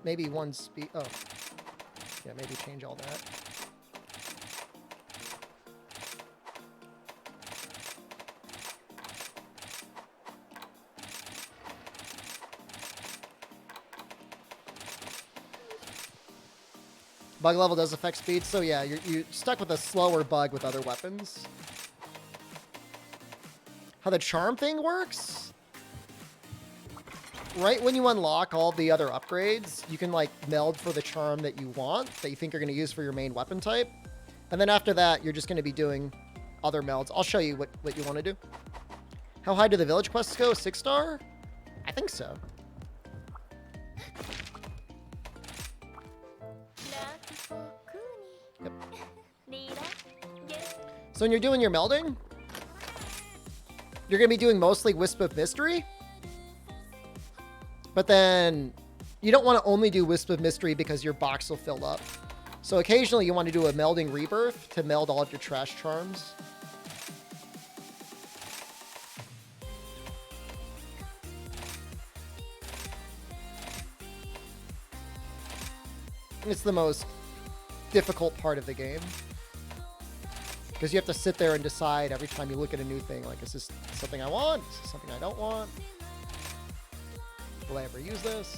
Maybe one speed. Oh, yeah, maybe change all that. Bug level does affect speed, so yeah, you're stuck with a slower bug with other weapons. How the charm thing works? Right when you unlock all the other upgrades, you can, like, meld for the charm that you want, that you think you're going to use for your main weapon type. And then after that, you're just going to be doing other melds. I'll show you what you want to do. How high do the village quests go? 6-star? I think so. Yep. So when you're doing your melding, you're going to be doing mostly Wisp of Mystery. But then you don't want to only do Wisp of Mystery because your box will fill up. So occasionally you want to do a melding rebirth to meld all of your trash charms. It's the most difficult part of the game. Because you have to sit there and decide every time you look at a new thing, like, is this something I want? Is this something I don't want? Will I ever use this?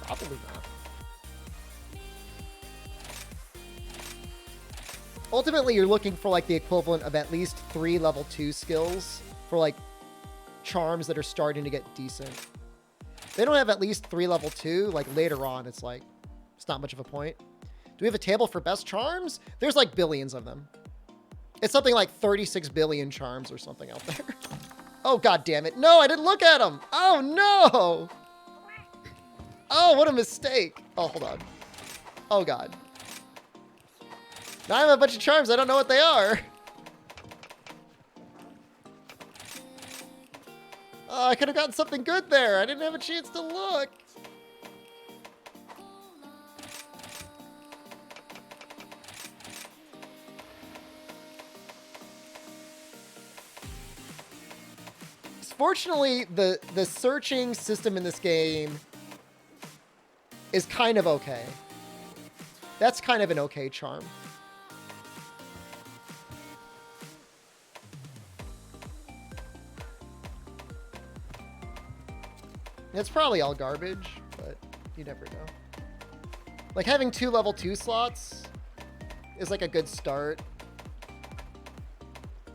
Probably not. Ultimately, you're looking for like the equivalent of at least 3 level 2 skills for like charms that are starting to get decent. If they don't have at least 3 level 2, like later on, it's like, it's not much of a point. Do we have a table for best charms? There's like billions of them. It's something like 36 billion charms or something out there. Oh, God damn it. No, I didn't look at them. Oh, no. Oh, what a mistake. Oh, hold on. Oh, God. Now I have a bunch of charms. I don't know what they are. Oh, I could have gotten something good there. I didn't have a chance to look. Fortunately, the searching system in this game is kind of okay. That's kind of an okay charm. It's probably all garbage, but you never know. Like having 2 level 2 slots is like a good start.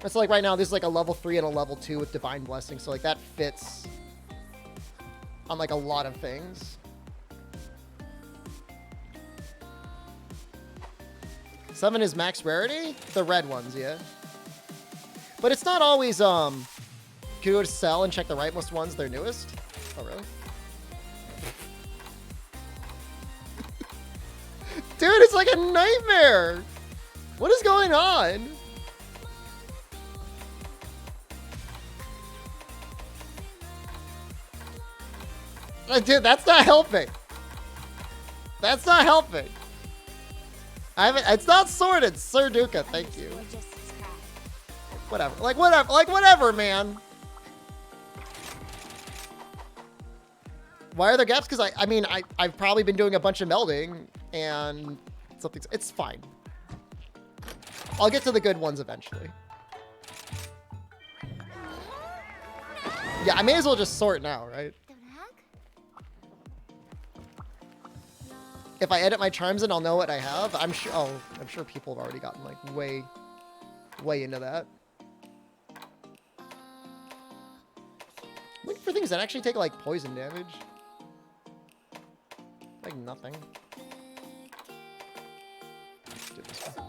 It's like right now, there's like a level 3 and a level 2 with Divine Blessing. So like that fits on like a lot of things. Summon is max rarity? The red ones, yeah. But it's not always, can you go to sell and check the rightmost ones, they're newest? Oh, really? Dude, it's like a nightmare! What is going on? Dude, that's not helping. That's not helping. It's not sorted, Sir Duca, thank you. Whatever. Like, whatever, man. Why are there gaps? Because I've probably been doing a bunch of melding and it's fine. I'll get to the good ones eventually. Yeah, I may as well just sort now, right? If I edit my charms in, I'll know what I have. I'm sure. Oh, I'm sure people have already gotten like way into that. Looking for things that actually take like poison damage. Like nothing. Let's do this one.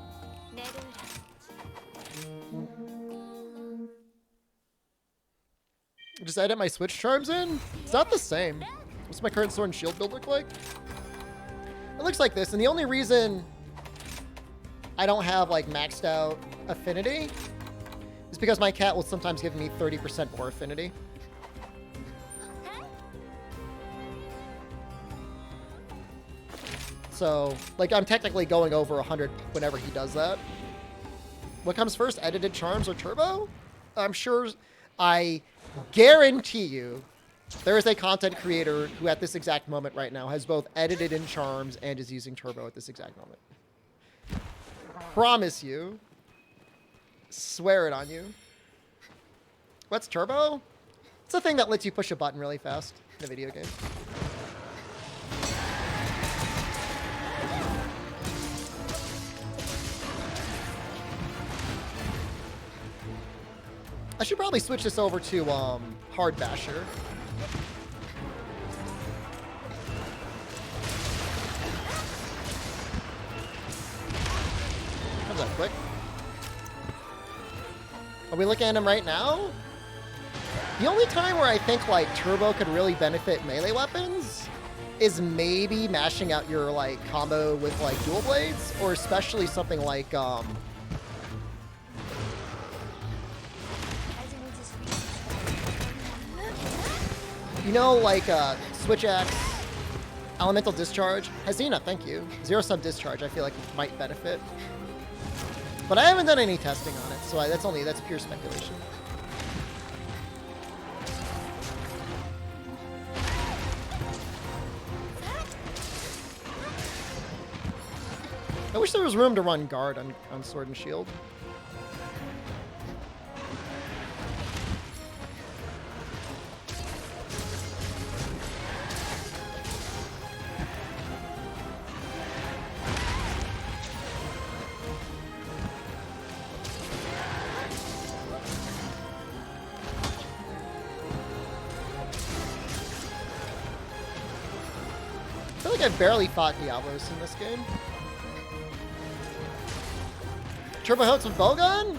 Just edit my switch charms in? It's not the same. What's my current sword and shield build look like? It looks like this, and the only reason I don't have like maxed out affinity is because my cat will sometimes give me 30% more affinity. So, like, I'm technically going over 100 whenever he does that. What comes first, edited charms or turbo? I'm sure, I guarantee you, there is a content creator who at this exact moment right now has both edited in charms and is using turbo at this exact moment. Promise you. Swear it on you. What's turbo? It's a thing that lets you push a button really fast in a video game. I should probably switch this over to Hard Basher. That quick. Are we looking at him right now? The only time where I think like turbo could really benefit melee weapons is maybe mashing out your like combo with like dual blades, or especially something like you know, like switch axe, elemental discharge. Hazina, thank you. Zero sub discharge. I feel like it might benefit, but I haven't done any testing on it, so that's pure speculation. I wish there was room to run guard on Sword and Shield. I feel like I've barely fought Diablos in this game. Turbo hooks with bowgun?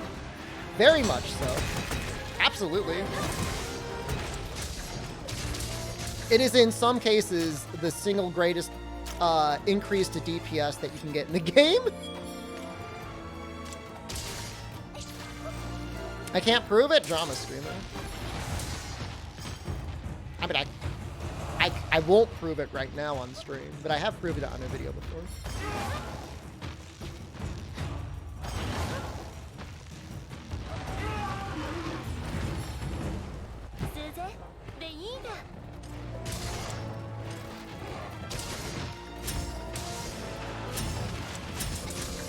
Very much so. Absolutely. It is in some cases the single greatest increase to DPS that you can get in the game. I can't prove it? Drama streamer. I mean, I won't prove it right now on stream, but I have proved it on a video before.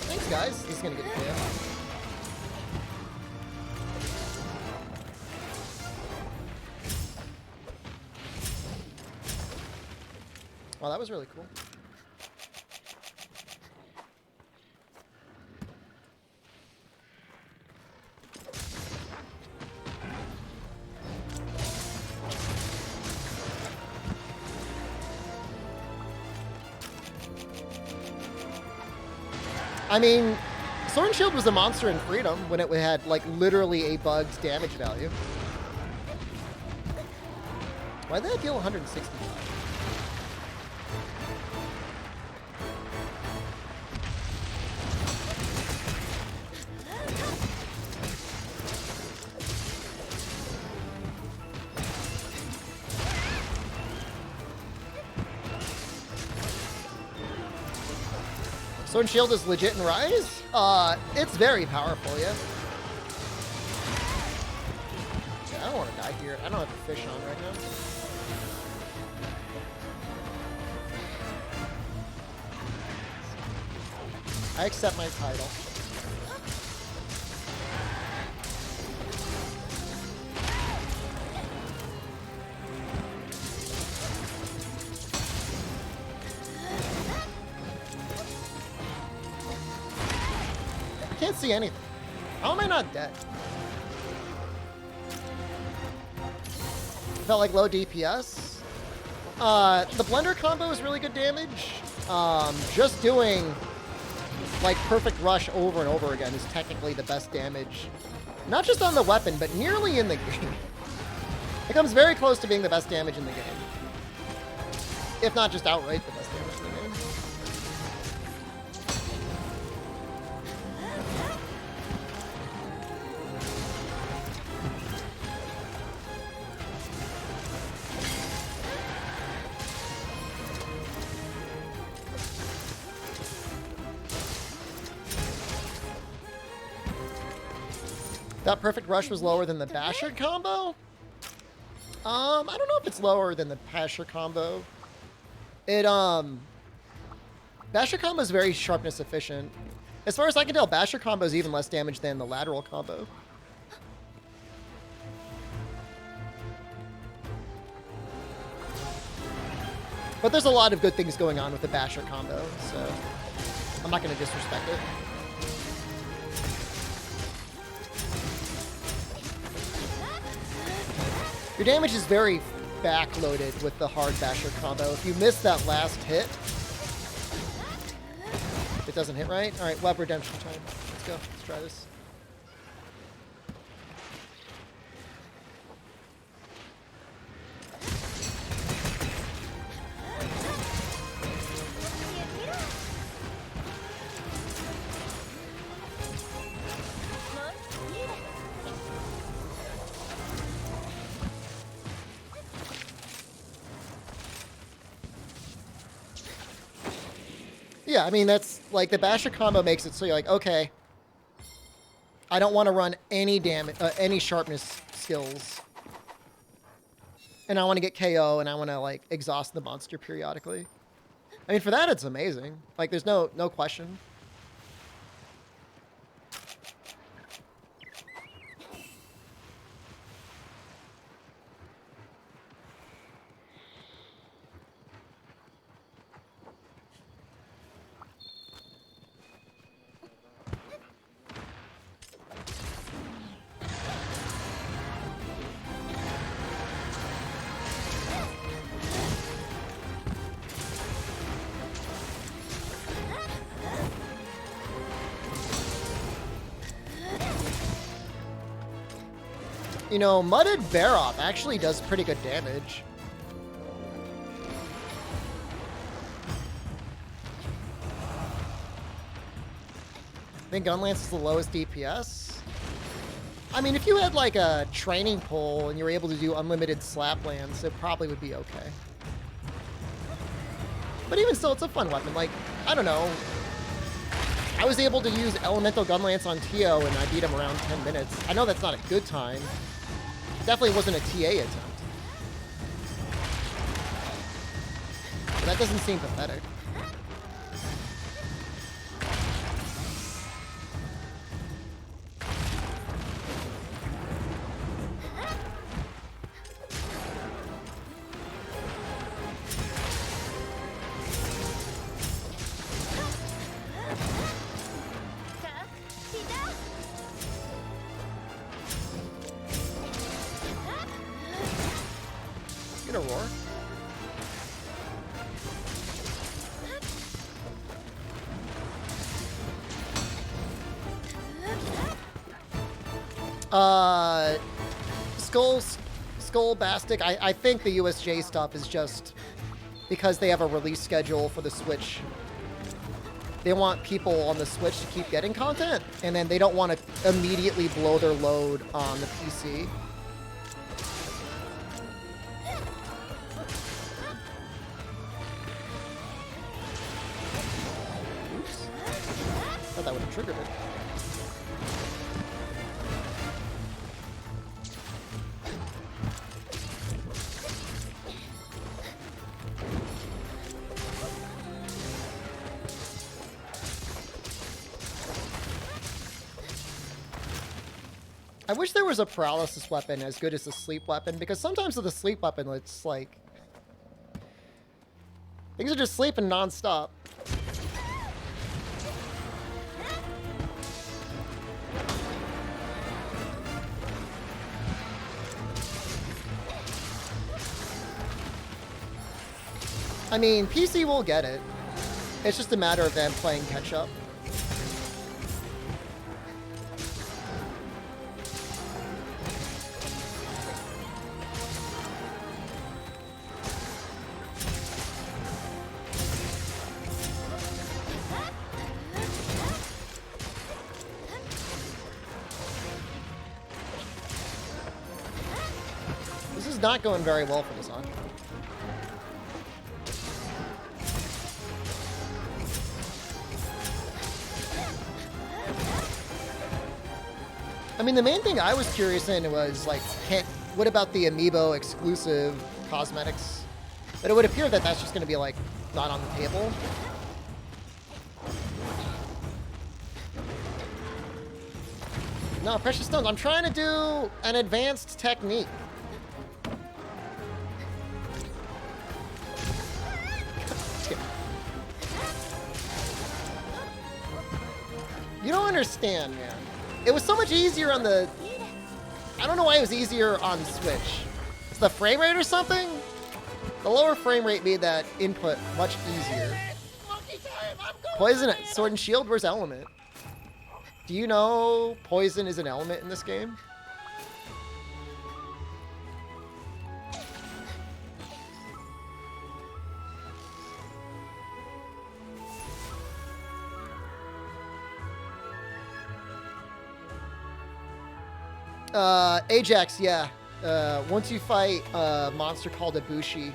Thanks, guys. He's gonna get a kill. Wow, that was really cool. I mean, Sword and Shield was a monster in Freedom when it had, like, literally a bug's damage value. Why did that deal 165? Sword and Shield is legit in Rise? It's very powerful, yeah. Yeah, I don't want to die here. I don't have a fish on right now. I accept my title. I can't see anything. How am I not dead? Felt like low DPS. The blender combo is really good damage. Just doing like perfect rush over and over again is technically the best damage. Not just on the weapon, but nearly in the game. It comes very close to being the best damage in the game. If not just outright the best damage in the game. That perfect rush was lower than the basher combo? I don't know if it's lower than the basher combo. Basher combo is very sharpness efficient. As far as I can tell, basher combo is even less damage than the lateral combo. But there's a lot of good things going on with the basher combo, so I'm not going to disrespect it. Your damage is very backloaded with the hard basher combo. If you miss that last hit, it doesn't hit right. All right, web redemption time. Let's go. Let's try this. Yeah, I mean, that's like the Basher combo makes it so you're like, okay, I don't want to run any damage, any sharpness skills. And I want to get KO and I want to like exhaust the monster periodically. I mean, for that, it's amazing. Like, there's no question. You know, Mudded Baroth actually does pretty good damage. I think Gunlance is the lowest DPS. I mean, if you had like a training pole and you were able to do unlimited slaplands, it probably would be okay. But even still, it's a fun weapon. Like, I don't know. I was able to use Elemental Gunlance on Tio and I beat him around 10 minutes. I know that's not a good time. It definitely wasn't a TA attempt. But that doesn't seem pathetic. Get a roar. Skull Bastic. I think the USJ stuff is just because they have a release schedule for the Switch. They want people on the Switch to keep getting content, and then they don't want to immediately blow their load on the PC. Oops. Thought that would have triggered it. I wish there was a paralysis weapon as good as the sleep weapon, because sometimes with the sleep weapon, it's like... things are just sleeping non-stop. I mean, PC will get it. It's just a matter of them playing catch-up. This is not going very well for this Anki. I mean, the main thing I was curious in was, like, what about the Amiibo exclusive cosmetics? But it would appear that that's just going to be, like, not on the table. No, Precious Stones. I'm trying to do an advanced technique. You don't understand, man. It was so much easier on the... I don't know why it was easier on Switch. Is the frame rate or something? The lower frame rate made that input much easier. Poison, Sword and Shield, where's Element? Do you know Poison is an element in this game? Ajax, yeah. Once you fight a monster called Ibushi,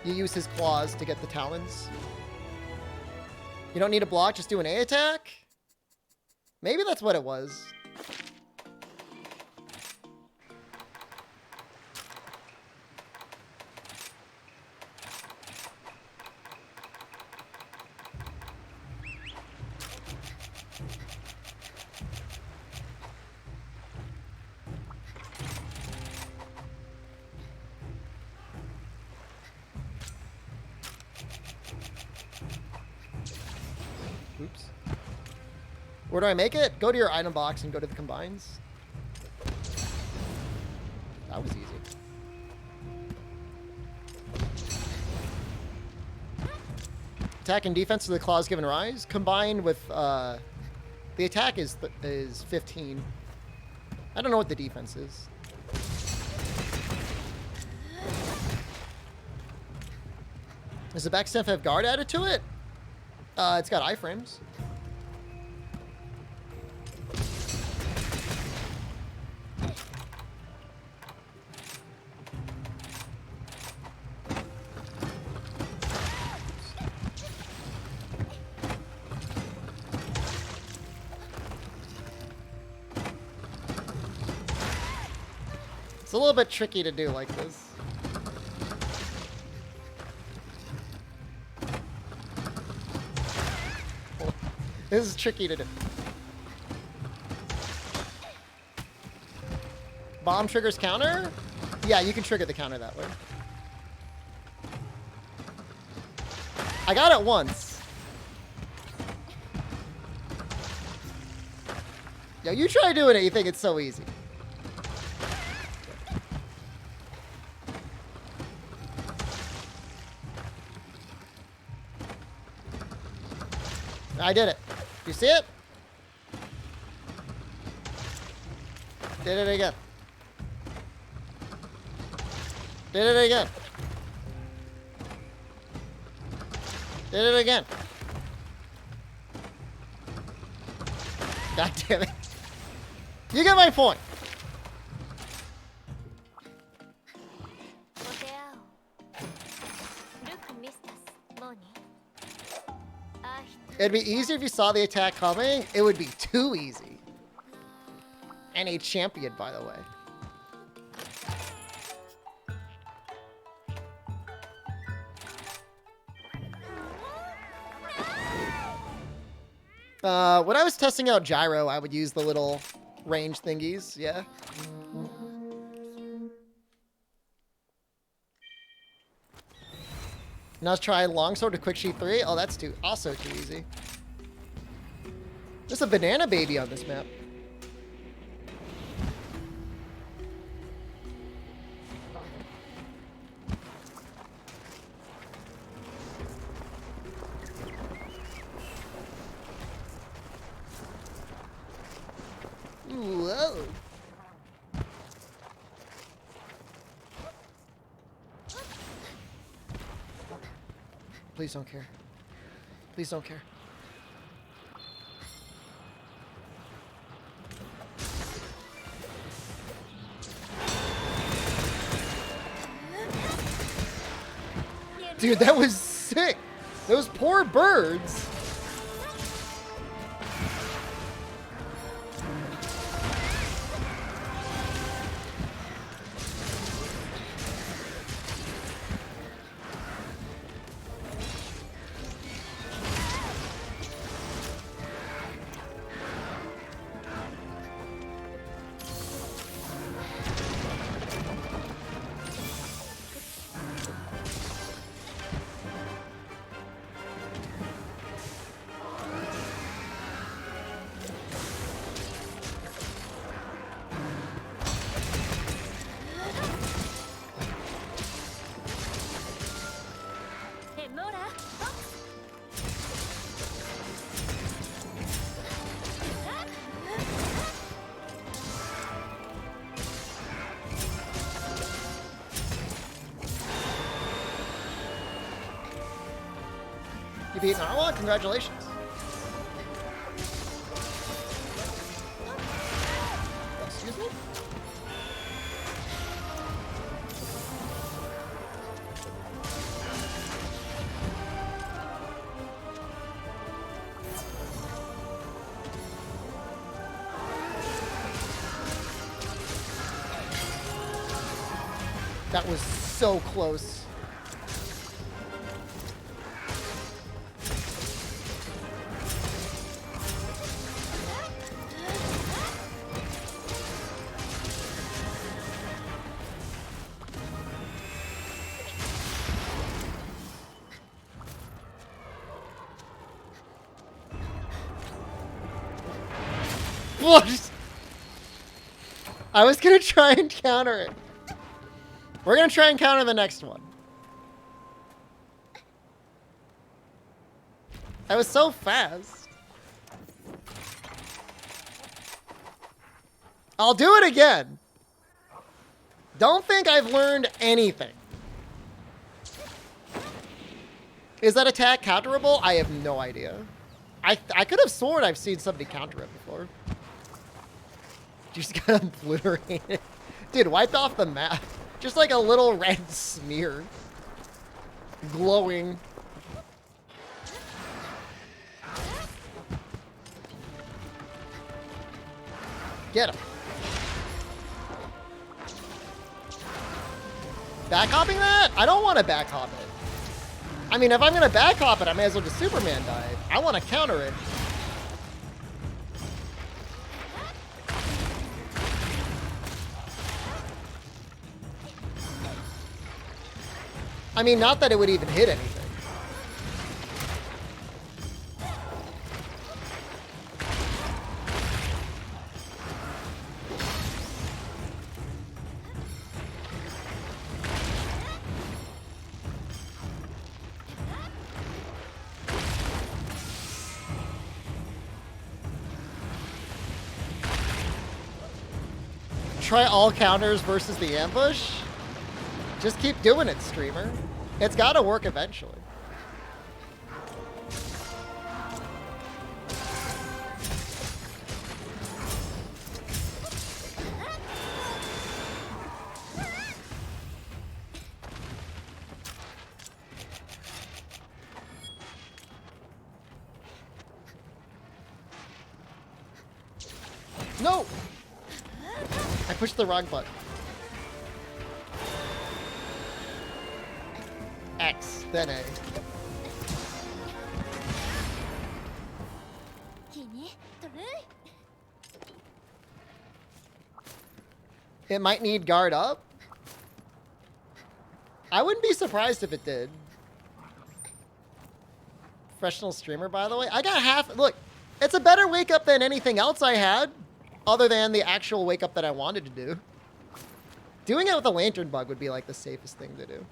you use his claws to get the talons. You don't need a block, just do an A attack? Maybe that's what it was. Oops. Where do I make it? Go to your item box and go to the combines. That was easy. Attack and defense to the claws given rise. Combined with the attack is 15. I don't know what the defense is. Does the back have guard added to it? It's got iframes. It's a little bit tricky to do like this. This is tricky to do. Bomb triggers counter? Yeah, you can trigger the counter that way. I got it once. Yo, you try doing it, you think it's so easy. I did it. You see it? Did it again. Did it again. Did it again. God damn it. You get my point. It'd be easier if you saw the attack coming. It would be too easy. And a champion, by the way. When I was testing out gyro, I would use the little range thingies, yeah. Now let's try longsword to quick sheet 3. Oh, that's also too easy. There's a banana baby on this map. Whoa. Please don't care. Please don't care. Dude, that was sick. Those poor birds. You beat Narwhal? Congratulations. Excuse me? That was so close. What? I was gonna try and counter it. We're gonna try and counter the next one. That was so fast. I'll do it again. Don't think I've learned anything. Is that attack counterable? I have no idea. I could have sworn I've seen somebody counter it before. Just got obliterated. Dude, wiped off the map. Just like a little red smear. Glowing. Get him. Back hopping that? I don't want to back hop it. I mean, if I'm going to back hop it, I may as well just Superman dive. I want to counter it. I mean, not that it would even hit anything. Try all counters versus the ambush? Just keep doing it, streamer. It's gotta work eventually. No! I pushed the wrong button. X, then A. It might need guard up. I wouldn't be surprised if it did. Professional streamer, by the way. I got half. Look, it's a better wake up than anything else I had, other than the actual wake up that I wanted to do. Doing it with a lantern bug would be like the safest thing to do.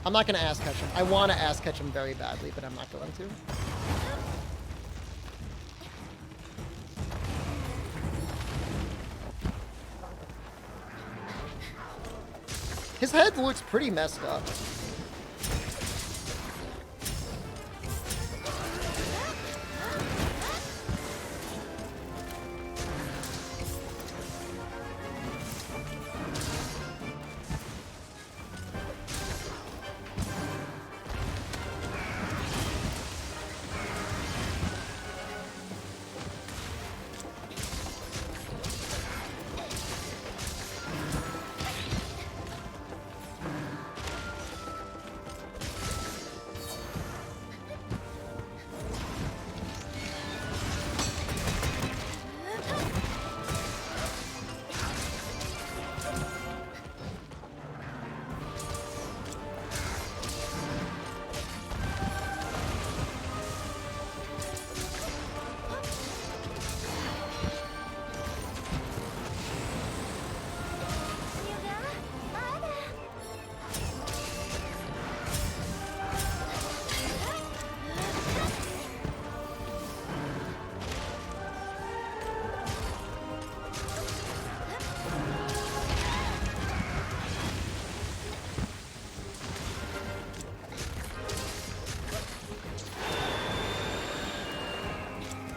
I'm not going to ass catch him. I want to ass catch him very badly, but I'm not going to. His head looks pretty messed up.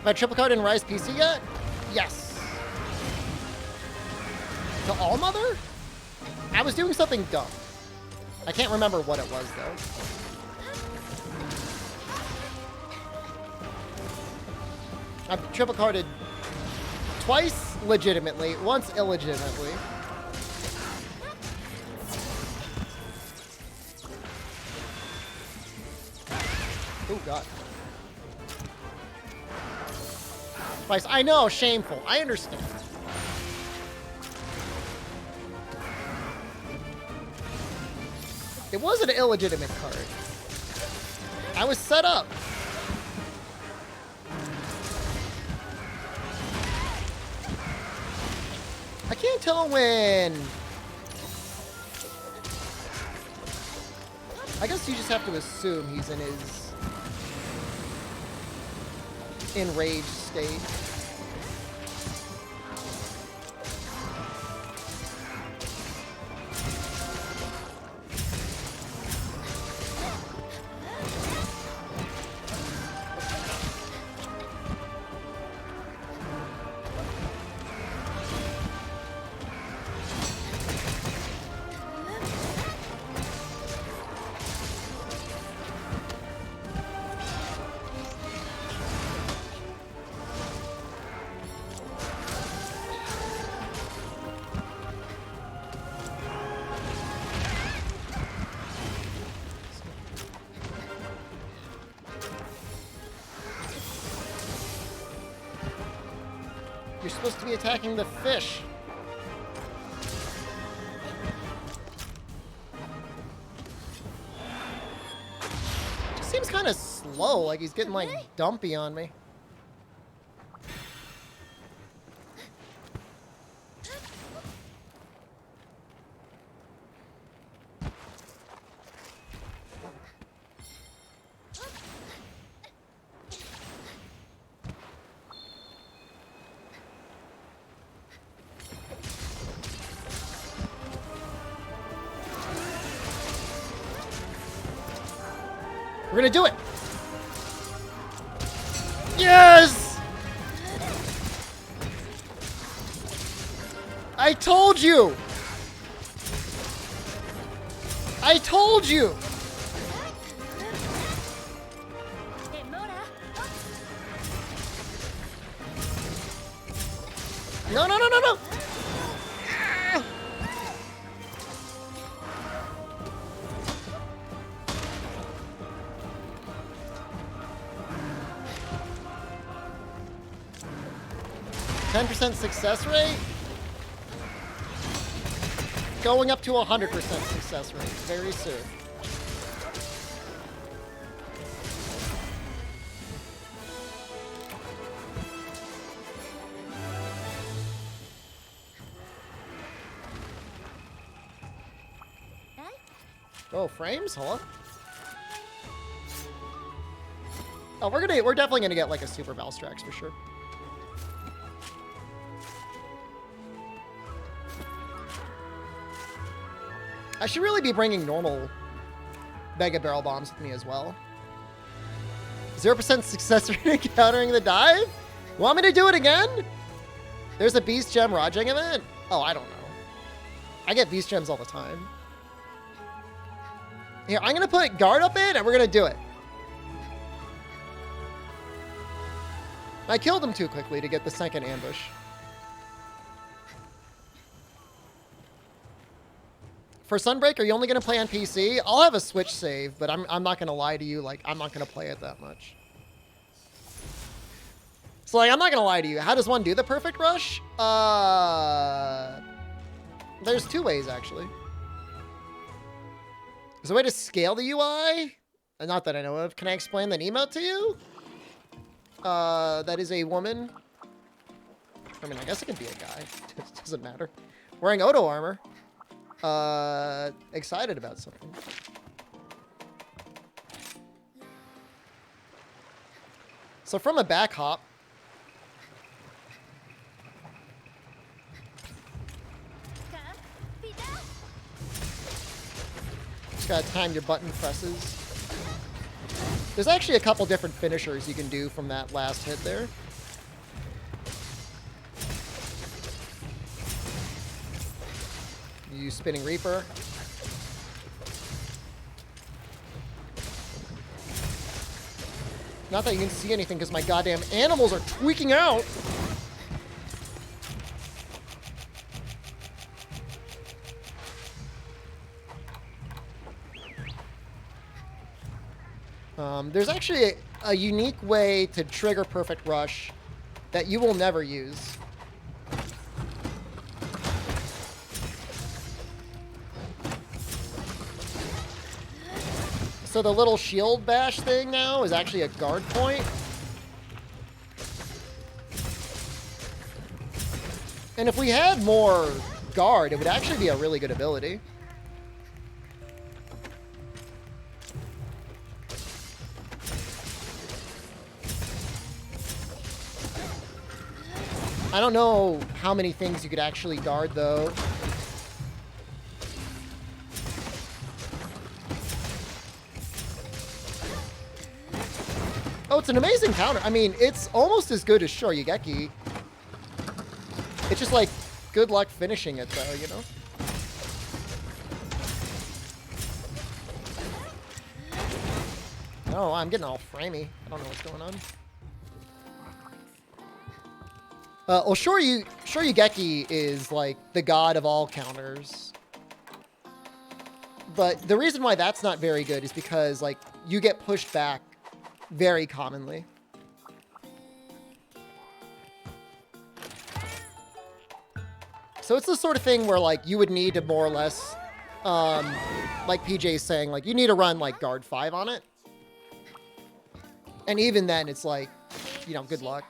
My triple code in Rise PC yet? Yes. To Allmother? I was doing something dumb. I can't remember what it was, though. I've triple carded twice legitimately, once illegitimately. Oh, God. Twice. I know, shameful. I understand. It was an illegitimate card. I was set up. I can't tell when... I guess you just have to assume he's in his enraged state. You're supposed to be attacking the fish. Just seems kind of slow, like he's getting like dumpy on me. We're gonna do it! Yes! I told you! I told you! No, no, no, no, no! 10% success rate? Going up to 100% success rate very soon. Oh, frames? Hold on. Oh, we're definitely gonna get like a super Valstrax for sure. I should really be bringing normal Mega Barrel Bombs with me as well. 0% success rate encountering the dive? You want me to do it again? There's a Beast Gem Rajang event? Oh, I don't know. I get Beast Gems all the time. Here, I'm going to put guard up in and we're going to do it. I killed him too quickly to get the second ambush. For Sunbreak, are you only going to play on PC? I'll have a Switch save, but I'm not going to lie to you. Like, I'm not going to play it that much. So, like, I'm not going to lie to you. How does one do the perfect rush? There's two ways, actually. There's a way to scale the UI. Not that I know of. Can I explain the emote to you? That is a woman. I mean, I guess it could be a guy. It doesn't matter. Wearing Odo armor. Excited about something. So from a back hop, just gotta time your button presses. There's actually a couple different finishers you can do from that last hit there. use Spinning Reaper. Not that you can see anything because my goddamn animals are tweaking out. There's actually a unique way to trigger Perfect Rush that you will never use. So the little shield bash thing now is actually a guard point. And if we had more guard, it would actually be a really good ability. I don't know how many things you could actually guard, though. Oh, it's an amazing counter. I mean, it's almost as good as Shoryugeki. It's just like, good luck finishing it, though, you know? Oh, I'm getting all framey. I don't know what's going on. Well, Shoryugeki is, like, the god of all counters. But the reason why that's not very good is because, like, you get pushed back very commonly. So it's the sort of thing where, like, you would need to more or less, like PJ's saying, like, you need to run, like, guard 5 on it. And even then, it's like, you know, good luck.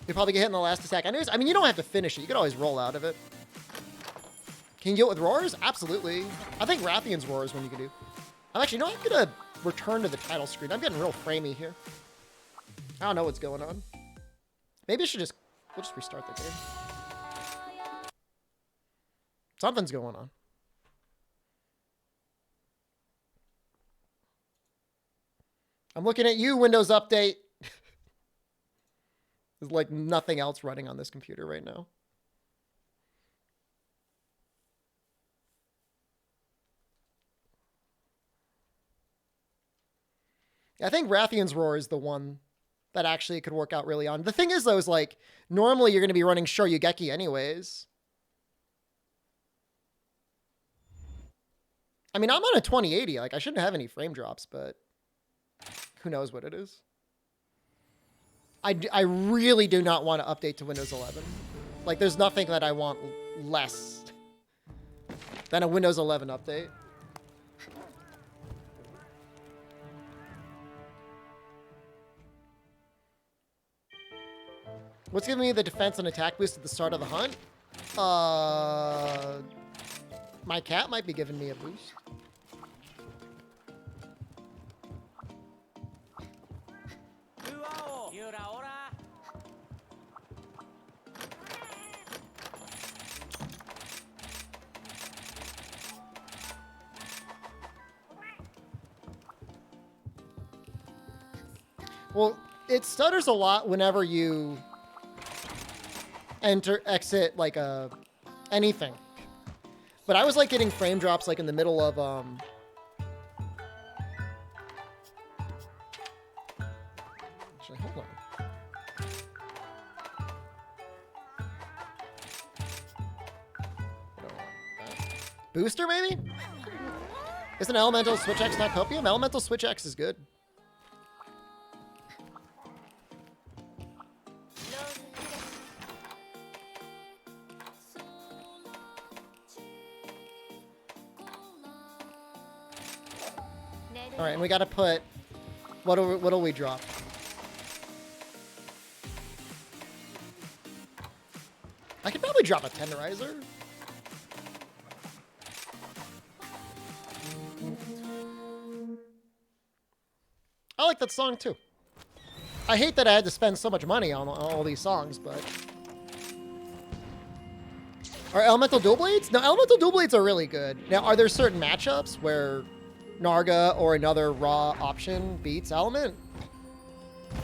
You probably get hit in the last attack. I mean, you don't have to finish it. You could always roll out of it. Can you deal with roars? Absolutely. I think Rathian's roar is one you can do. I'm actually, I'm going to return to the title screen. I'm getting real framey here. I don't know what's going on. Maybe I should we'll just restart the game. Something's going on. I'm looking at you, Windows Update. There's like nothing else running on this computer right now. I think Rathian's Roar is the one that actually could work out really on. The thing is, though, is like, normally you're going to be running Shoryugeki anyways. I mean, I'm on a 2080. Like, I shouldn't have any frame drops, but who knows what it is. I really do not want to update to Windows 11. Like, there's nothing that I want less than a Windows 11 update. What's giving me the defense and attack boost at the start of the hunt? My cat might be giving me a boost. Well, it stutters a lot whenever you exit like anything. But I was like getting frame drops like in the middle of actually, hold on. I don't want that. Booster maybe? Isn't Elemental Switch X not Copium? Elemental Switch X is good. All right, and we got to put, what do we drop? I could probably drop a Tenderizer. I like that song too. I hate that I had to spend so much money on all these songs, but... Are Elemental Dual Blades? No, Elemental Dual Blades are really good. Now, are there certain matchups where Narga or another raw option beats Element?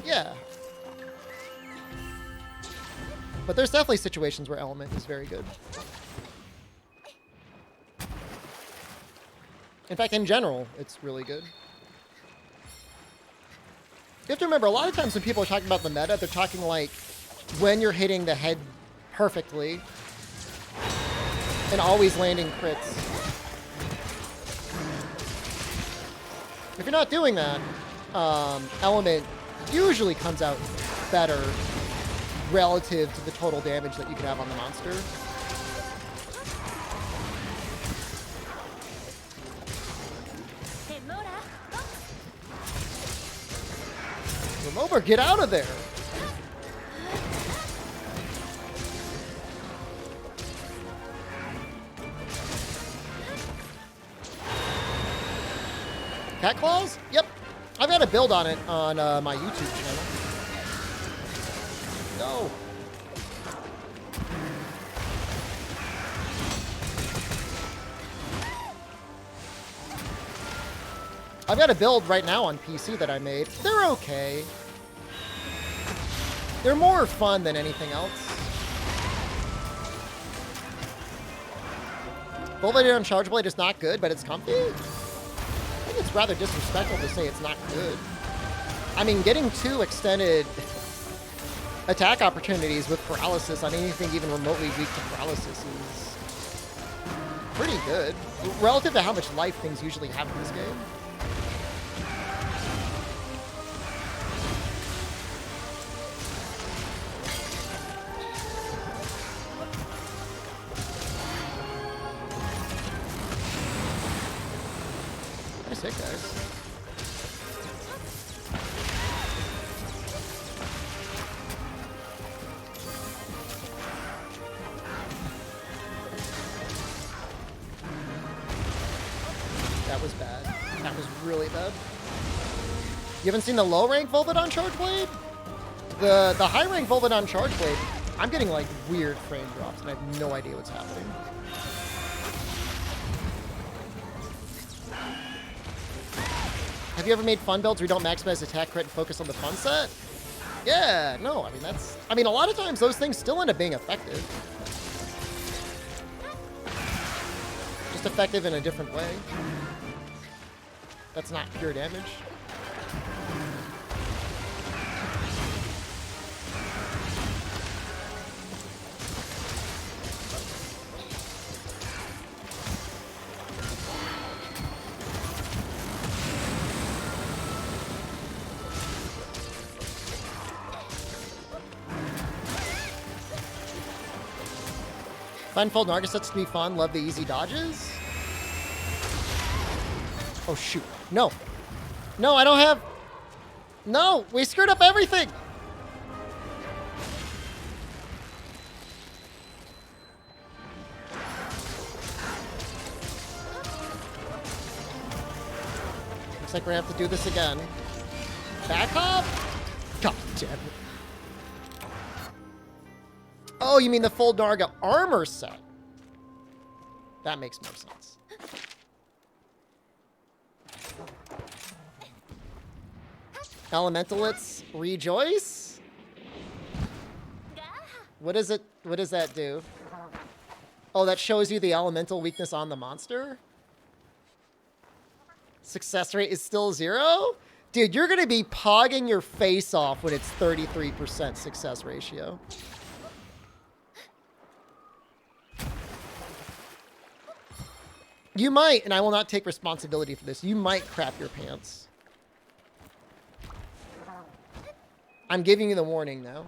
Yeah. But there's definitely situations where element is very good. In fact, in general, it's really good. You have to remember, a lot of times when people are talking about the meta, they're talking like when you're hitting the head perfectly and always landing crits. If you're not doing that, element usually comes out better relative to the total damage that you can have on the monster. Remover, get out of there! Cat claws? Yep. I've got a build on it on my YouTube channel. No. I've got a build right now on PC that I made. They're okay. They're more fun than anything else. Volvated on Charge Blade is not good, but it's comfy. I think it's rather disrespectful to say it's not good. I mean, getting 2 extended attack opportunities with paralysis on anything even remotely weak to paralysis is pretty good relative to how much life things usually have in this game. Nice hit, guys. That was bad. That was really bad. You haven't seen the low rank Volvidon Charge Blade? The high rank Volvidon Charge Blade, I'm getting like weird frame drops and I have no idea what's happening. Have you ever made fun builds where you don't maximize attack crit and focus on the fun set? Yeah, no, I mean a lot of times those things still end up being effective. Just effective in a different way. That's not pure damage. Blindfold Narga sets to be fun. Love the easy dodges. Oh, shoot. No. No, I don't have... No, we screwed up everything. Looks like we're gonna have to do this again. Back hop? God damn it. Oh, you mean the full Narga armor set? That makes more sense. Elementalists rejoice? What is it? What does that do? Oh, that shows you the elemental weakness on the monster? Success rate is still 0? Dude, you're gonna be pogging your face off when it's 33% success ratio. You might, and I will not take responsibility for this, you might crap your pants. I'm giving you the warning now.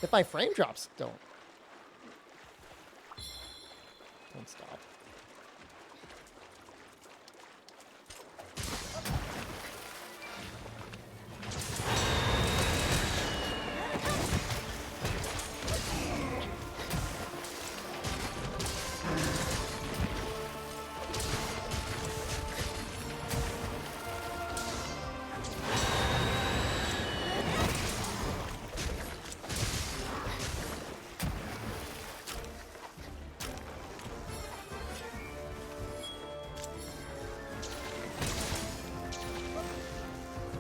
If my frame drops, don't stop.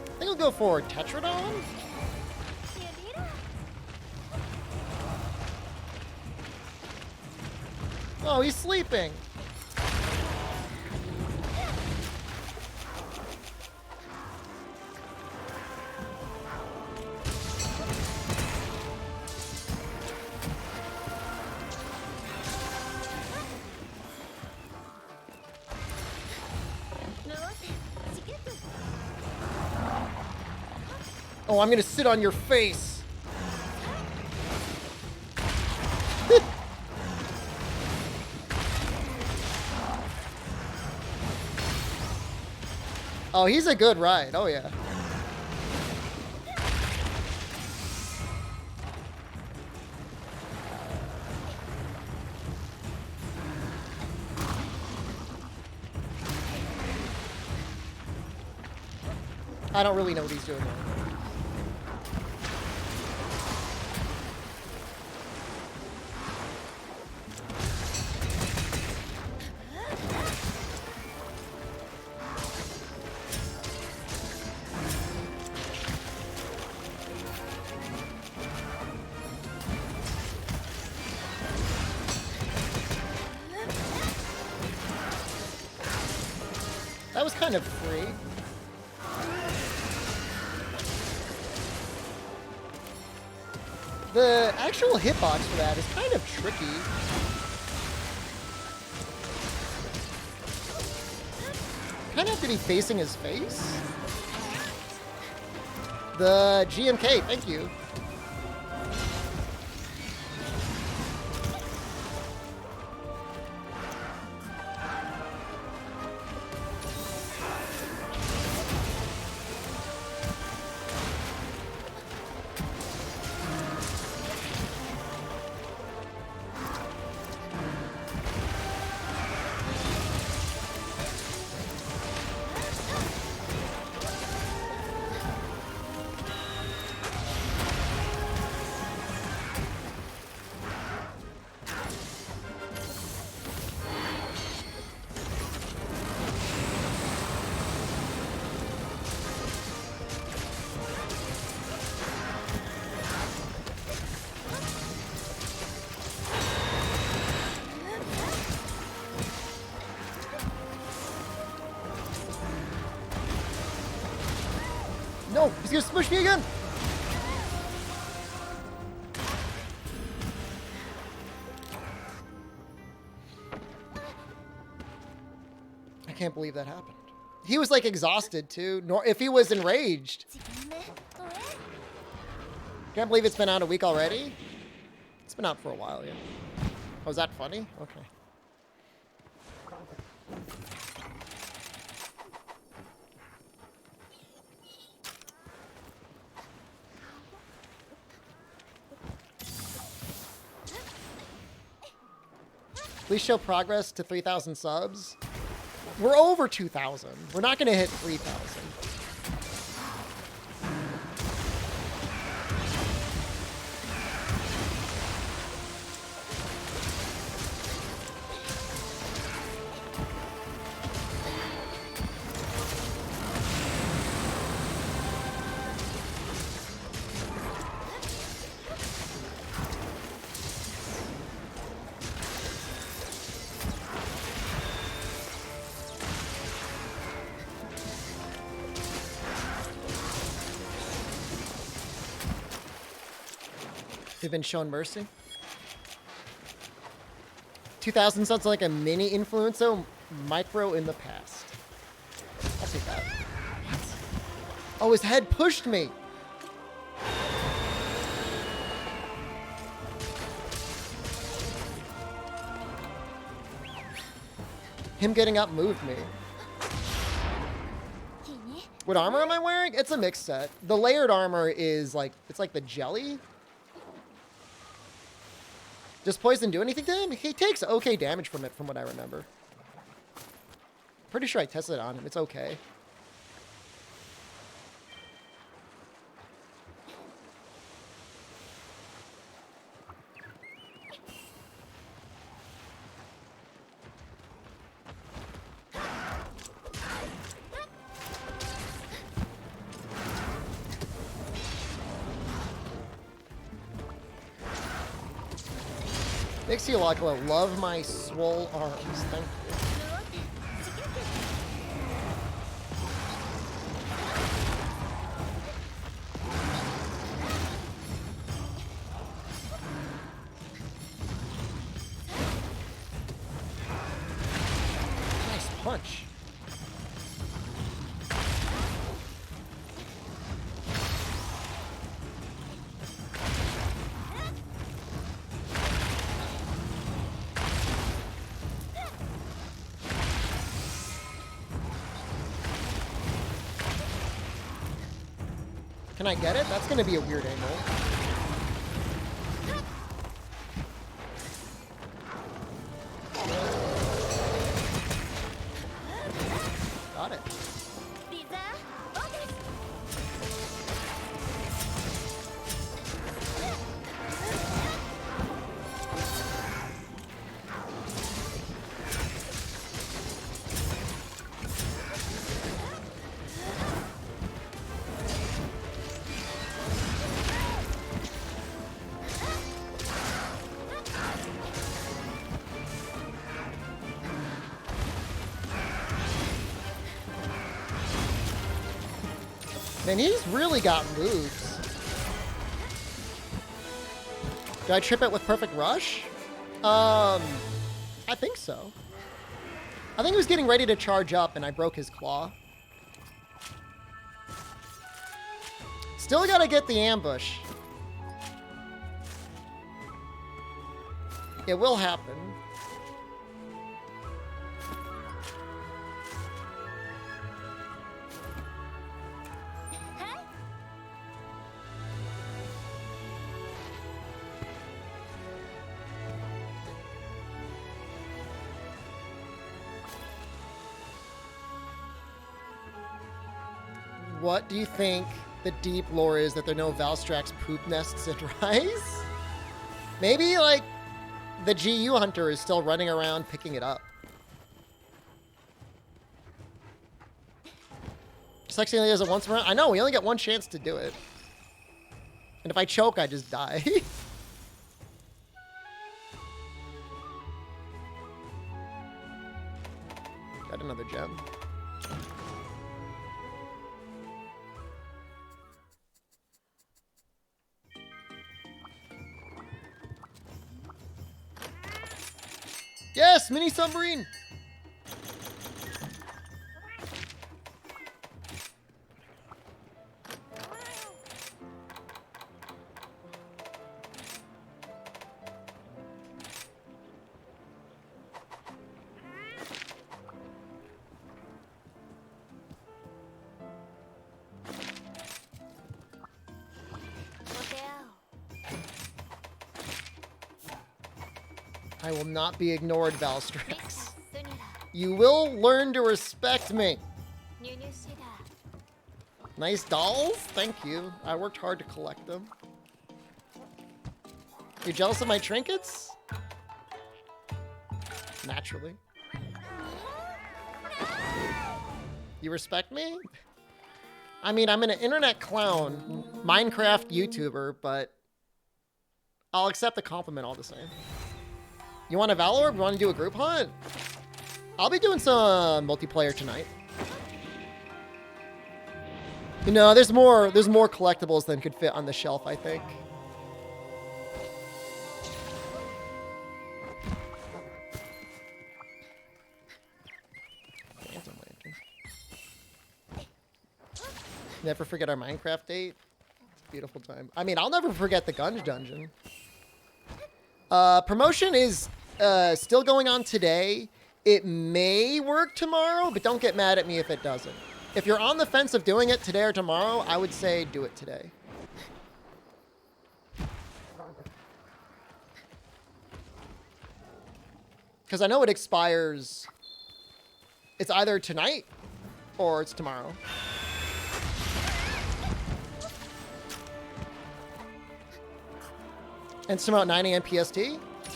I think I'll go for Tetradon. Oh, he's sleeping. Oh, I'm gonna sit on your face. Oh, he's a good ride. Oh, yeah. I don't really know what he's doing there. That was kind of free. The actual hitbox for that is kind of tricky. Kind of have to be facing his face. The GMK, thank you. No, he's gonna smush me again. I can't believe that happened. He was like exhausted too. Nor if he was enraged. Can't believe it's been out a week already. It's been out for a while, yeah. Oh, is that funny? Okay. Please show progress to 3,000 subs. We're over 2,000. We're not going to hit 3,000. They've been shown mercy. 2,000 sounds like a mini influencer, micro in the past. I'll take that. What? Oh, his head pushed me. Him getting up moved me. What armor am I wearing? It's a mixed set. The layered armor is like, it's like the jelly. Does poison do anything to him? He takes okay damage from it, from what I remember. Pretty sure I tested it on him. It's okay. Nixiologla, love my swole arms. Thank you. Nice punch. Can I get it? That's going to be a weird angle. Got it. Man, he's really got moves. Did I trip it with Perfect Rush? I think so. I think he was getting ready to charge up and I broke his claw. Still gotta get the ambush. It will happen. What do you think the deep lore is that there are no Valstrax poop nests at Rise? Maybe, like, the GU hunter is still running around picking it up. Sexy only does it once per round? I know, we only get one chance to do it. And if I choke, I just die. Got another gem. Yes, mini submarine. I will not be ignored, Valstrax. You will learn to respect me. Nice dolls? Thank you. I worked hard to collect them. You jealous of my trinkets? Naturally. You respect me? I mean, I'm an internet clown, Minecraft YouTuber, but I'll accept the compliment all the same. You want a Valor? You want to do a group hunt? I'll be doing some multiplayer tonight. You know, there's more collectibles than could fit on the shelf, I think. Never forget our Minecraft date. It's a beautiful time. I mean, I'll never forget the Gunge Dungeon. Promotion is still going on today. It may work tomorrow, but don't get mad at me if it doesn't. If you're on the fence of doing it today or tomorrow, I would say do it today. Because I know it expires. It's either tonight or it's tomorrow. And it's tomorrow at 9 a.m. PST?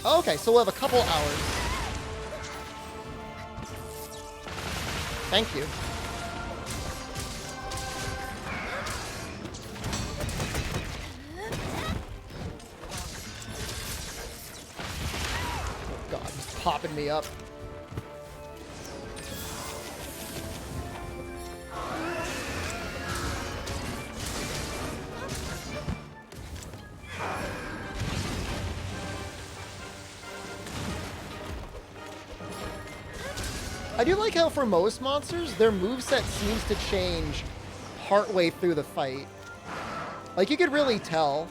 Oh, okay, so we'll have a couple hours. Thank you. God, he's popping me up. I do like how for most monsters, their moveset seems to change partway through the fight. Like, you could really tell.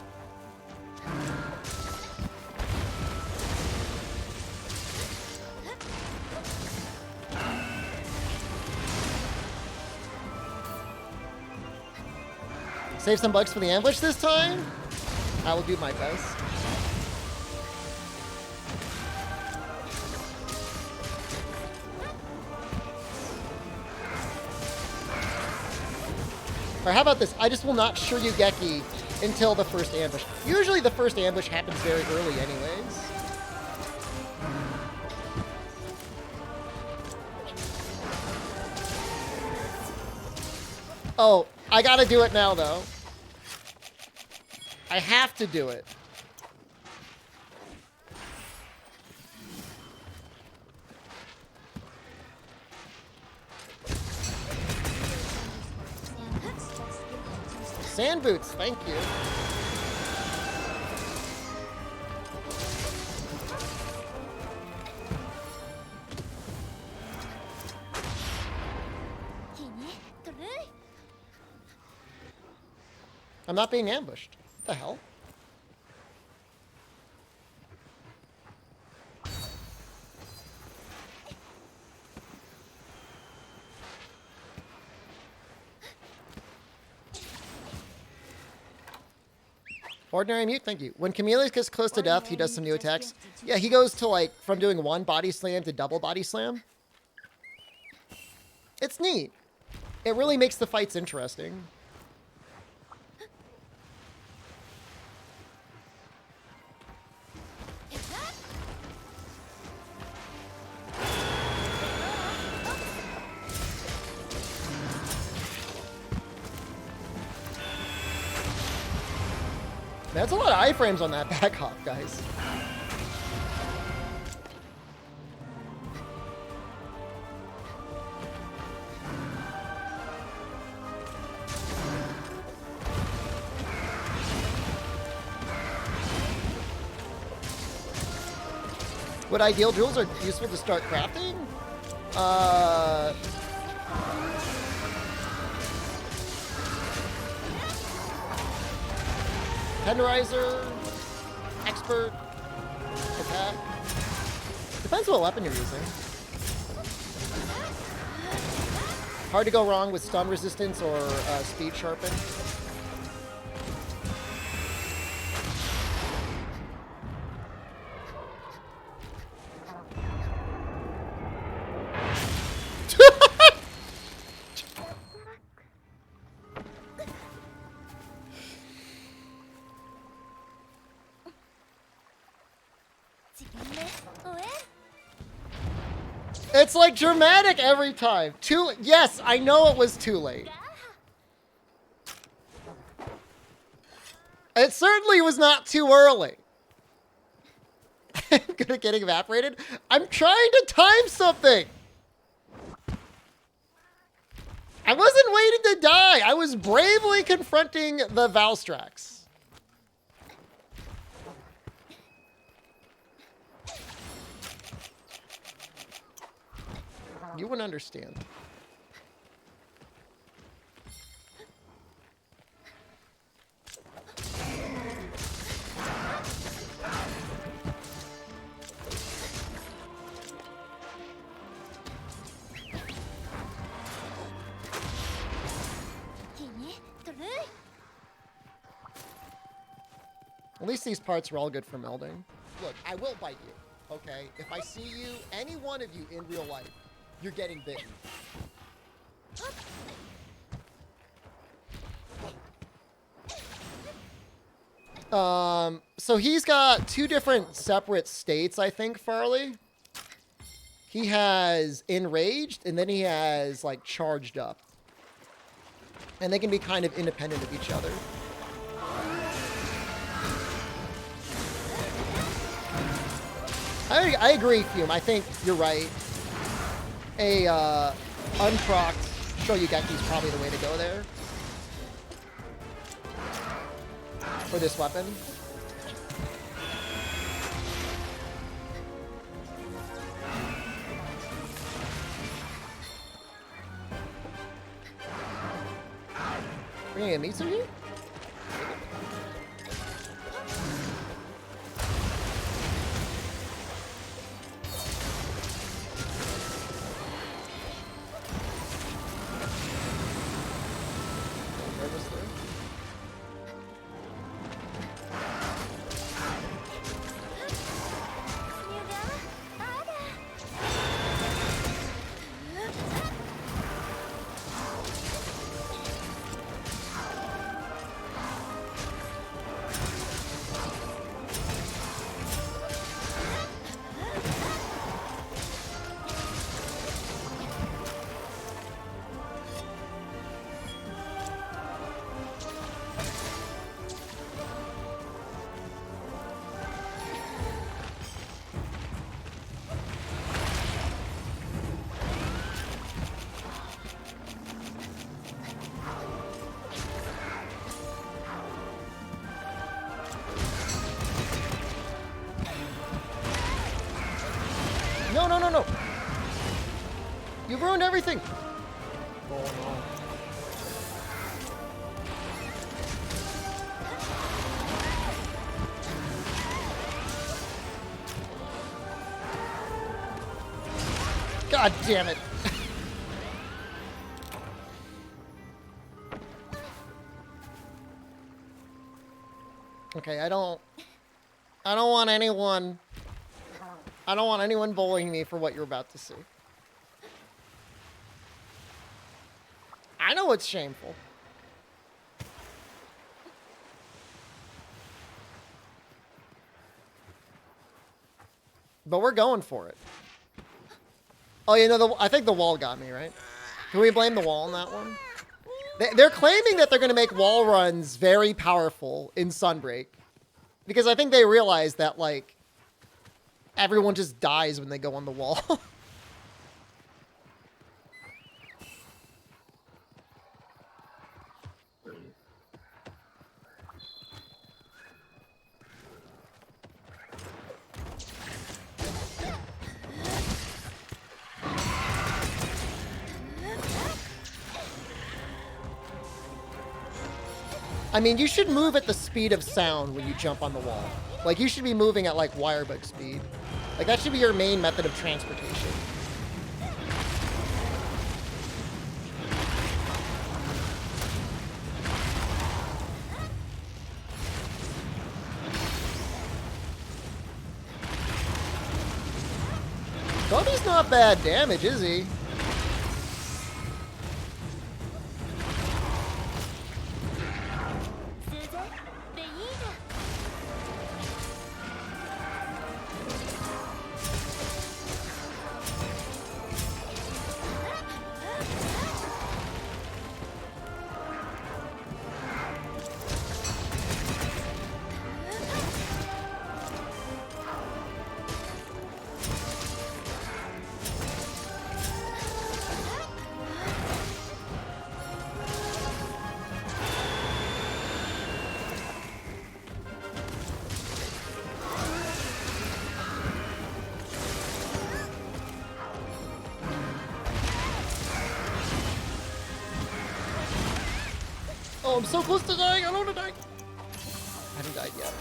Save some bucks for the ambush this time? I will do my best. Or how about this? I just will not Shoryugeki until the first ambush. Usually the first ambush happens very early anyways. Oh, I gotta do it now though. I have to do it. Sand boots, thank you. I'm not being ambushed. What the hell? Ordinary mute, thank you. When Chameleon gets close to death, he does some new attacks. Yeah, he goes to like, from doing one body slam to double body slam. It's neat. It really makes the fights interesting. That's a lot of iframes on that back hop, guys. What ideal jewels are useful to start crafting? Tenderizer, expert, attack. Depends what weapon you're using. Hard to go wrong with stun resistance or speed sharpen. It's like dramatic every time. Yes, I know it was too late. It certainly was not too early. I'm good at getting evaporated. I'm trying to time something. I wasn't waiting to die. I was bravely confronting the Valstrax. You wouldn't understand. At least these parts are all good for melding. Look, I will bite you, okay? If I see you, any one of you in real life, you're getting bitten. So he's got two different separate states, I think, Farley. He has enraged, and then he has, like, charged up. And they can be kind of independent of each other. I agree, Fume. I think you're right. A unprocced Shoyugeki is probably the way to go there. For this weapon. We're gonna get Mitsu here? No, no, no, no! You ruined everything! Oh no. God damn it! Okay, I don't want anyone... I don't want anyone bullying me for what you're about to see. I know it's shameful. But we're going for it. Oh, you know, I think the wall got me, right? Can we blame the wall on that one? They're claiming that they're going to make wall runs very powerful in Sunbreak. Because I think they realize that, like, everyone just dies when they go on the wall. I mean, you should move at the speed of sound when you jump on the wall. Like, you should be moving at, like, wirebug speed. Like, that should be your main method of transportation. Kobe's not bad damage, is he? Oh, I'm so close to dying. I don't want to die. I haven't died yet.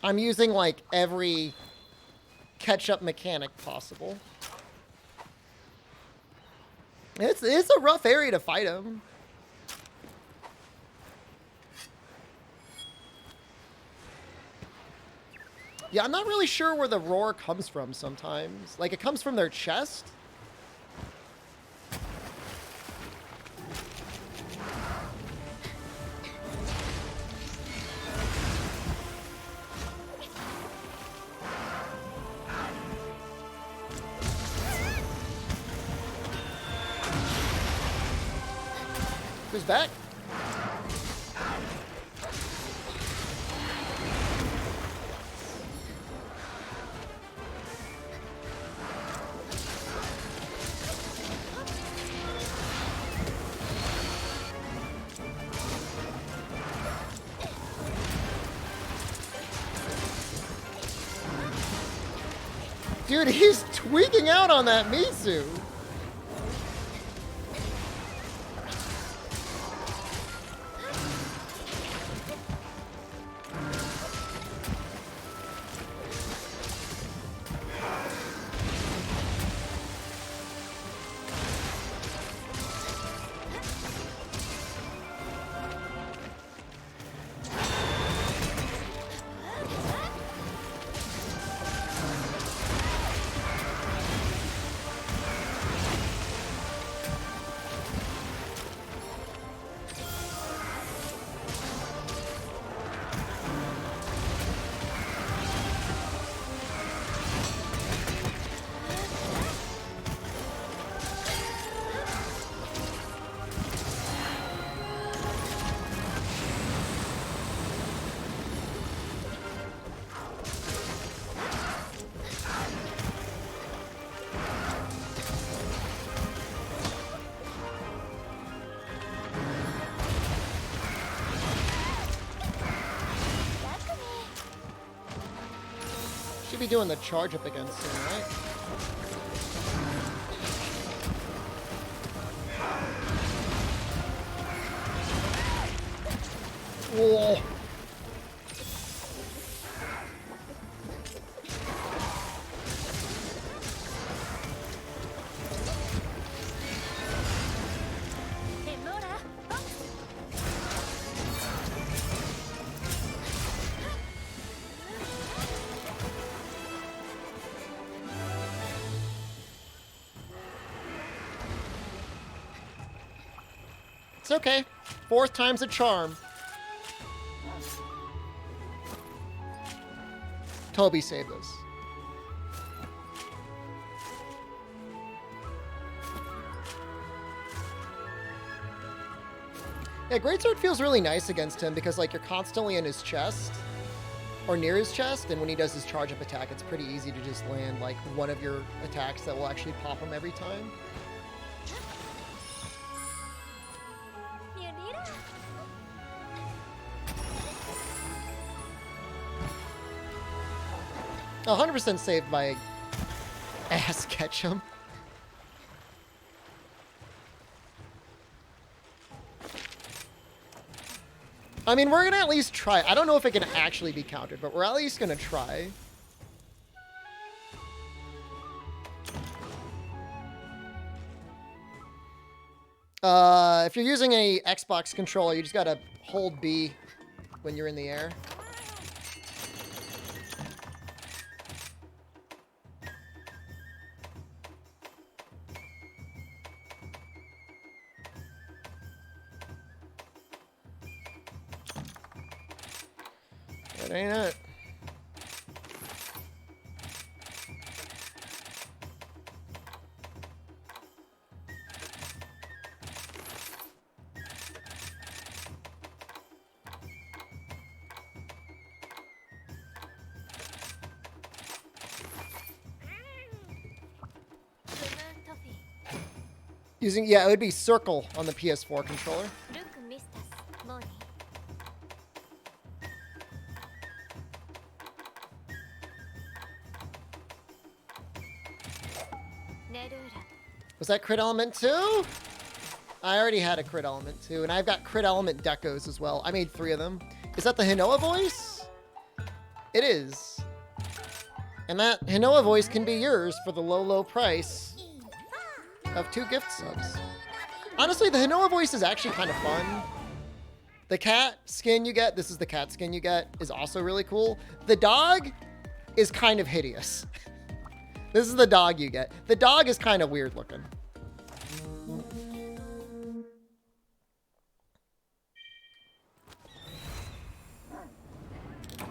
I'm using, like, every catch-up mechanic possible. It's a rough area to fight him. Yeah, I'm not really sure where the roar comes from sometimes. Like, it comes from their chest? Who's back? Dude, he's tweaking out on that Mitsu. Should be doing the charge up against him, right? Whoa. It's okay. 4th time's a charm. Toby saved us. Yeah, Greatsword feels really nice against him because, like, you're constantly in his chest or near his chest, and when he does his charge up attack, it's pretty easy to just land, like, one of your attacks that will actually pop him every time. 100% saved by Ass Ketchum. I mean, we're gonna at least try. I don't know if it can actually be countered, but we're at least gonna try. If you're using a Xbox controller, you just gotta hold B when you're in the air. That ain't it. Using, yeah, it would be circle on the PS4 controller. Was that crit element 2? I already had a crit element 2, and I've got crit element decos as well. I made 3 of them. Is that the Hinoa voice? It is. And that Hinoa voice can be yours for the low, low price of 2 gift subs. Honestly, the Hinoa voice is actually kind of fun. The cat skin you get, this is the cat skin you get, is also really cool. The dog is kind of hideous. This is the dog you get. The dog is kind of weird looking.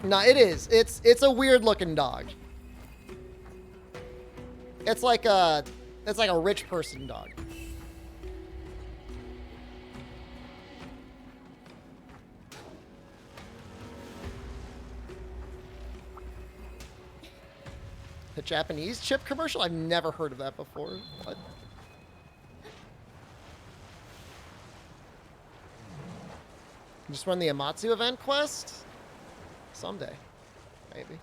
No, it is. It's a weird looking dog. It's like a rich person dog. The Japanese chip commercial? I've never heard of that before. What? Just run the Amatsu event quest? Someday. Maybe.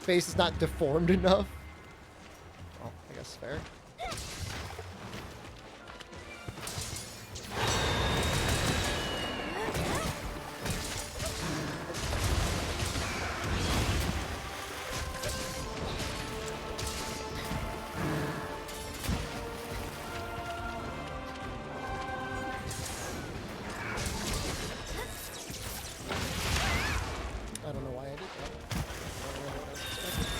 Face is not deformed enough. Oh, I guess fair. I don't know why I did that. I don't know what I was expecting.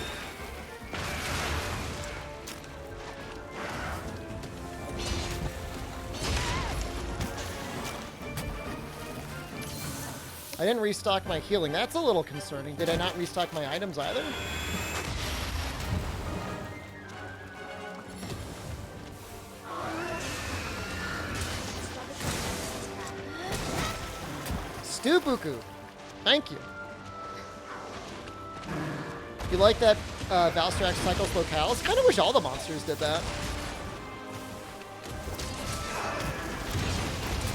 I didn't restock my healing. That's a little concerning. Did I not restock my items either? Stubuku. Thank you. You like that Valstrax cycles locales? Kind of wish all the monsters did that.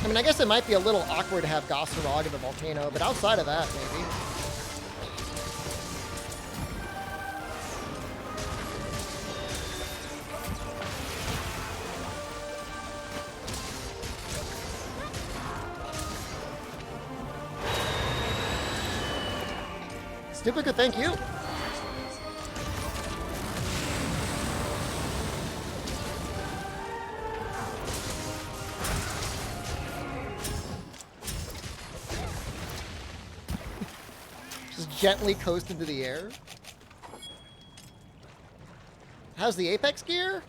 I mean, I guess it might be a little awkward to have Gosserog in the volcano, but outside of that, maybe. Stupica, thank you. Just gently coast into the air. How's the Apex gear?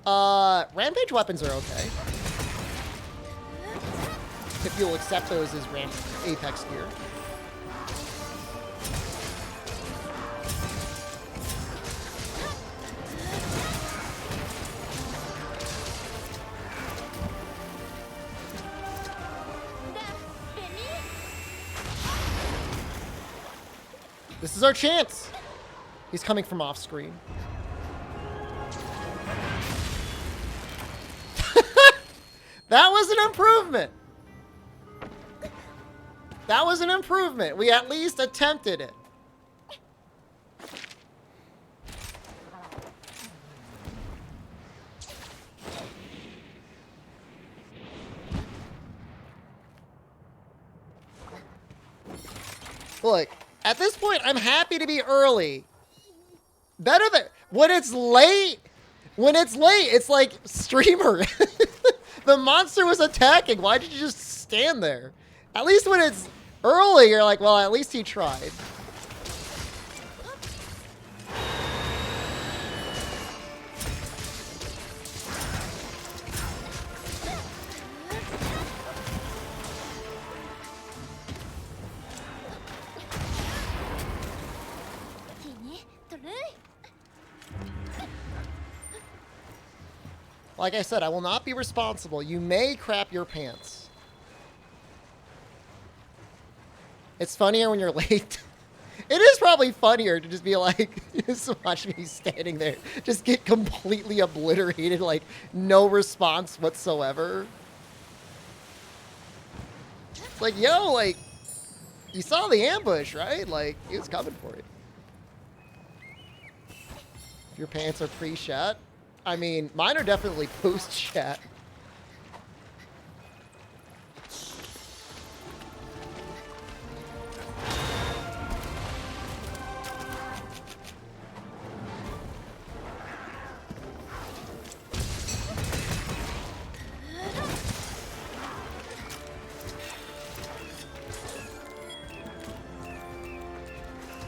Rampage weapons are okay. If you'll accept those as Apex gear. This is our chance. He's coming from off screen. That was an improvement. That was an improvement. We at least attempted it. Look. At this point, I'm happy to be early. Better than when it's late. When it's late, it's like streamer. The monster was attacking. Why did you just stand there? At least when it's early, you're like, well, at least he tried. Like I said, I will not be responsible. You may crap your pants. It's funnier when you're late. It is probably funnier to just be like, just watch me standing there. Just get completely obliterated, like no response whatsoever. It's like, yo, like, you saw the ambush, right? Like, he was coming for you. If your pants are pre-shot. I mean, mine are definitely post-chat.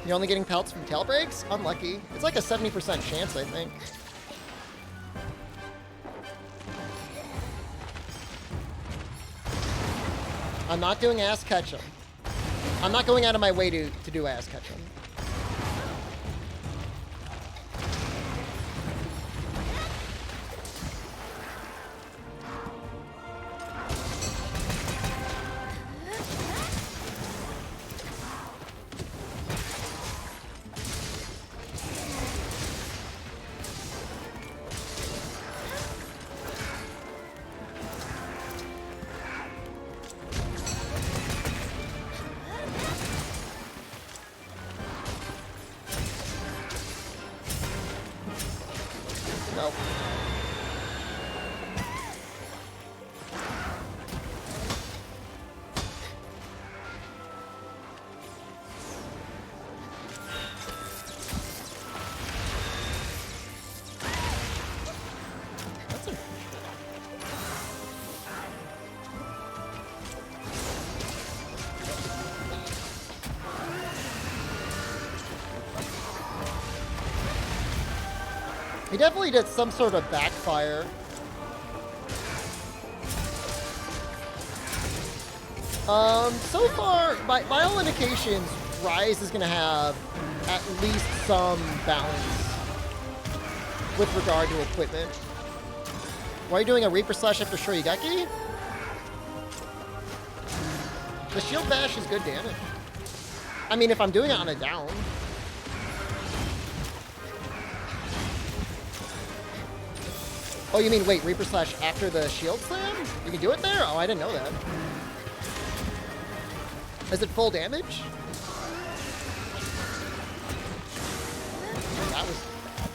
You're only getting pelts from tail breaks? Unlucky. It's like a 70% chance, I think. I'm not doing ass ketchum. I'm not going out of my way to do ass ketchum. Nope. That's a... He definitely did some sort of backfire. So far, by all indications, Rise is going to have at least some balance with regard to equipment. Why are you doing a Reaper Slash after Shoryugeki? The Shield Bash is good damage. I mean, if I'm doing it on a down. Oh, you mean, wait, Reaper Slash after the Shield Slam? You can do it there? Oh, I didn't know that. Is it full damage? That was bad.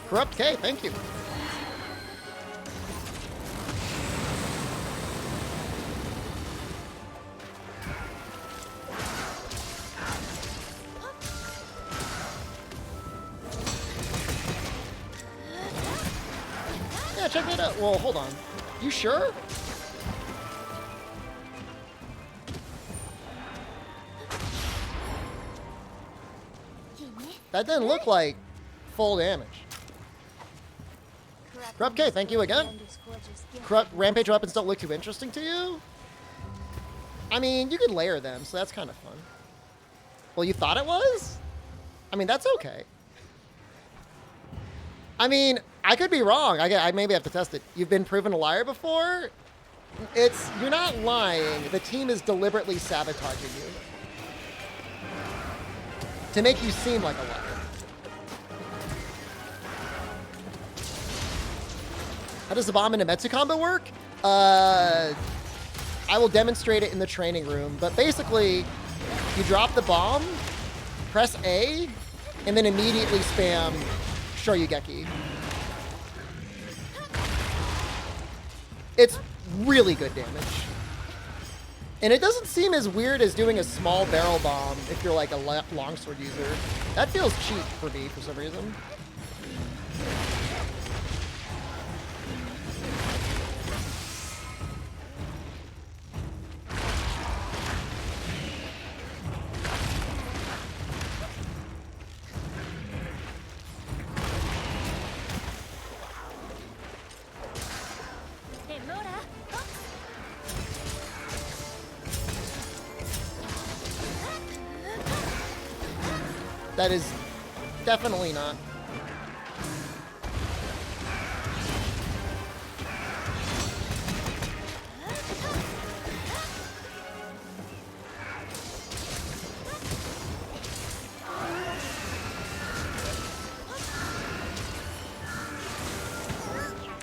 Corrupt K, thank you. Yeah, check that out. Well, hold on. You sure? That didn't look like full damage. Corrupt K, thank you again. Corrupt Rampage weapons don't look too interesting to you? I mean, you could layer them, so that's kind of fun. Well, you thought it was? I mean, that's okay. I mean, I could be wrong. I maybe have to test it. You've been proven a liar before? You're not lying. The team is deliberately sabotaging you to make you seem like a liar. How does the bomb into Metsu combo work? I will demonstrate it in the training room, but basically, you drop the bomb, press A, and then immediately spam Shoryugeki. It's really good damage. And it doesn't seem as weird as doing a small barrel bomb if you're like a longsword user. That feels cheap for me for some reason. That is definitely not.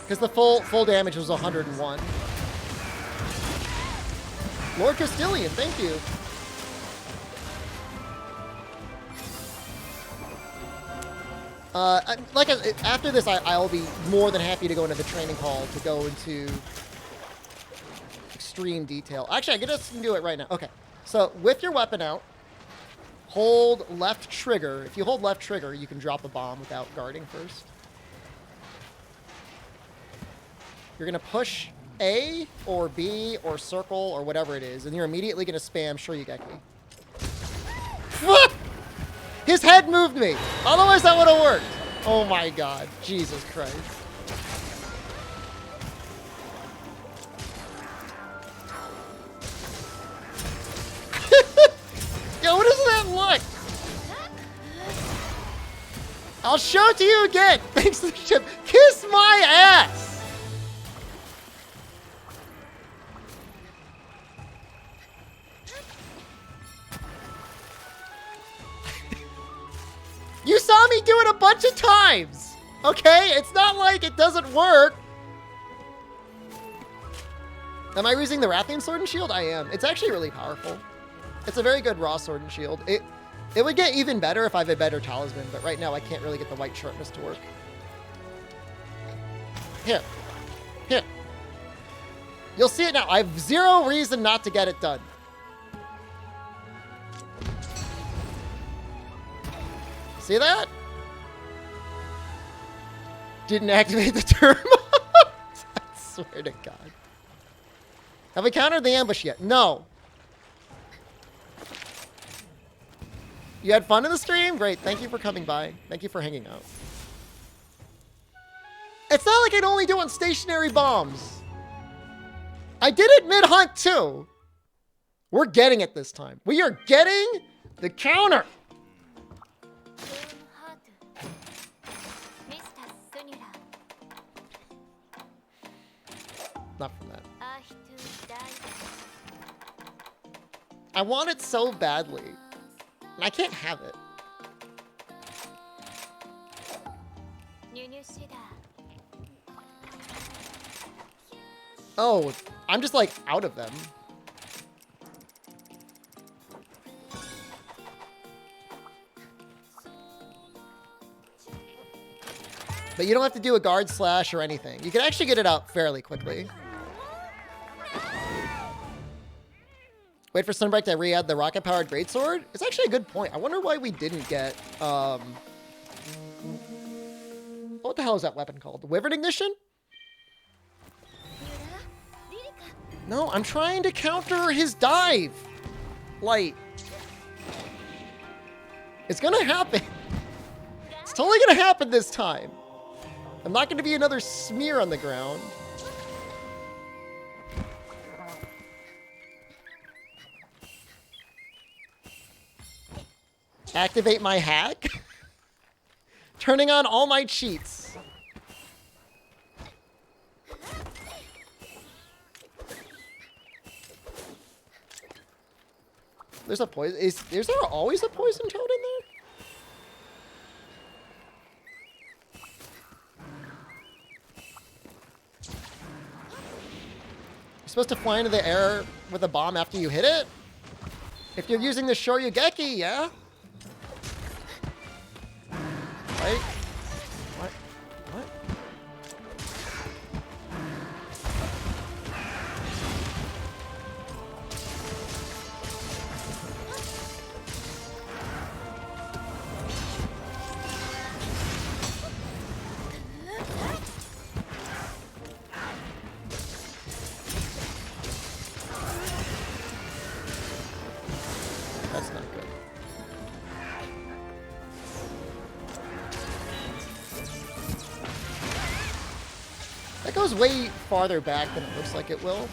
Because the full damage was 101. Lord Castilian, thank you. After this, I'll be more than happy to go into the training hall to go into extreme detail. Actually, I can do it right now. Okay, so with your weapon out, hold left trigger. If you hold left trigger, you can drop the bomb without guarding first. You're going to push A or B or circle or whatever it is, and you're immediately going to spam Shoryugeki. His head moved me. Otherwise, that would have worked. Oh my god. Jesus Christ. Yo, what does that look? I'll show it to you again. Thanks to the ship. Kiss my ass. You saw me do it a bunch of times. Okay? It's not like it doesn't work. Am I using the Rathian Sword and Shield? I am. It's actually really powerful. It's a very good raw Sword and Shield. It would get even better if I have a better talisman, but right now I can't really get the white sharpness to work. Here. Here. You'll see it now. I have zero reason not to get it done. See that? Didn't activate the terminal. I swear to God. Have we countered the ambush yet? No. You had fun in the stream? Great. Thank you for coming by. Thank you for hanging out. It's not like I'd only do on stationary bombs. I did it mid-hunt too. We're getting it this time. We are getting the counter. Not from that. I want it so badly. And I can't have it. Oh, I'm just like out of them. But you don't have to do a guard slash or anything. You can actually get it out fairly quickly. Wait for Sunbreak to re-add the rocket-powered greatsword? It's actually a good point. I wonder why we didn't get, what the hell is that weapon called? The Wyvern Ignition? No, I'm trying to counter his dive. Like, it's gonna happen. It's totally gonna happen this time. I'm not gonna be another smear on the ground. Activate my hack? Turning on all my cheats. There's a poison. Is there always a poison toad in there? You're supposed to fly into the air with a bomb after you hit it? If you're using the Shoryugeki, yeah? Right? What? What? That's not good. That goes way farther back than it looks like it will.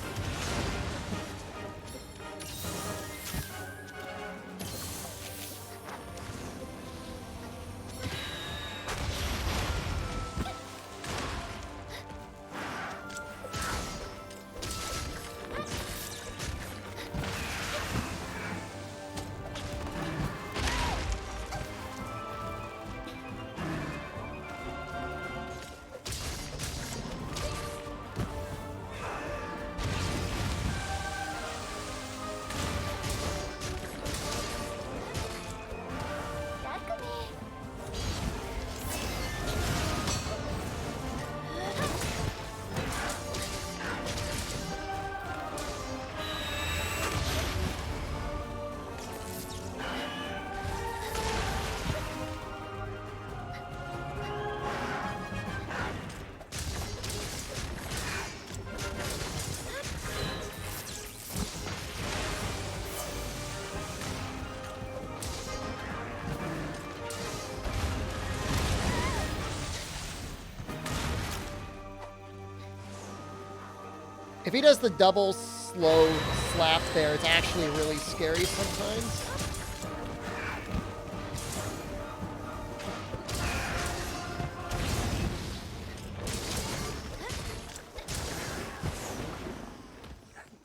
If he does the double slow slap there, it's actually really scary sometimes.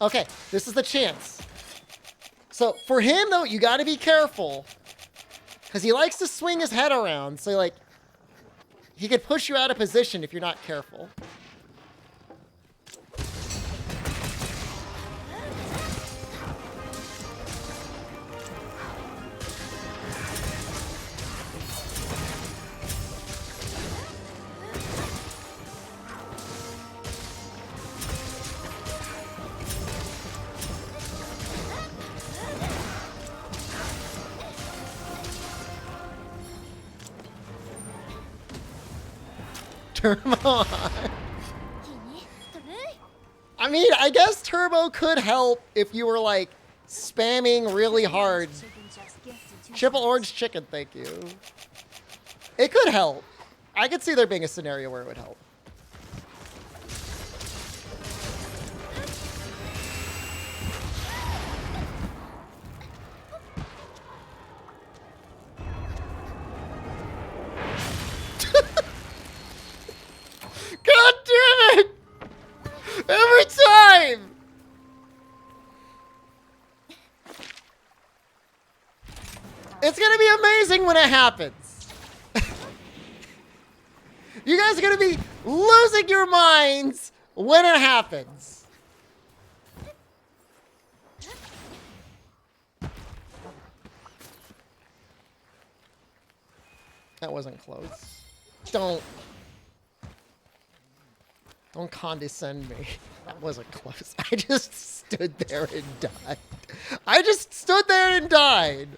Okay, this is the chance. So for him, though, you got to be careful. Because he likes to swing his head around. So, like, he could push you out of position if you're not careful. Turbo. I mean, I guess Turbo could help if you were, like, spamming really hard. Triple orange chicken, thank you. It could help. I could see there being a scenario where it would help. God damn it! Every time! It's gonna be amazing when it happens. You guys are gonna be losing your minds when it happens. That wasn't close. Don't condescend me. That wasn't close. I just stood there and died. I just stood there and died.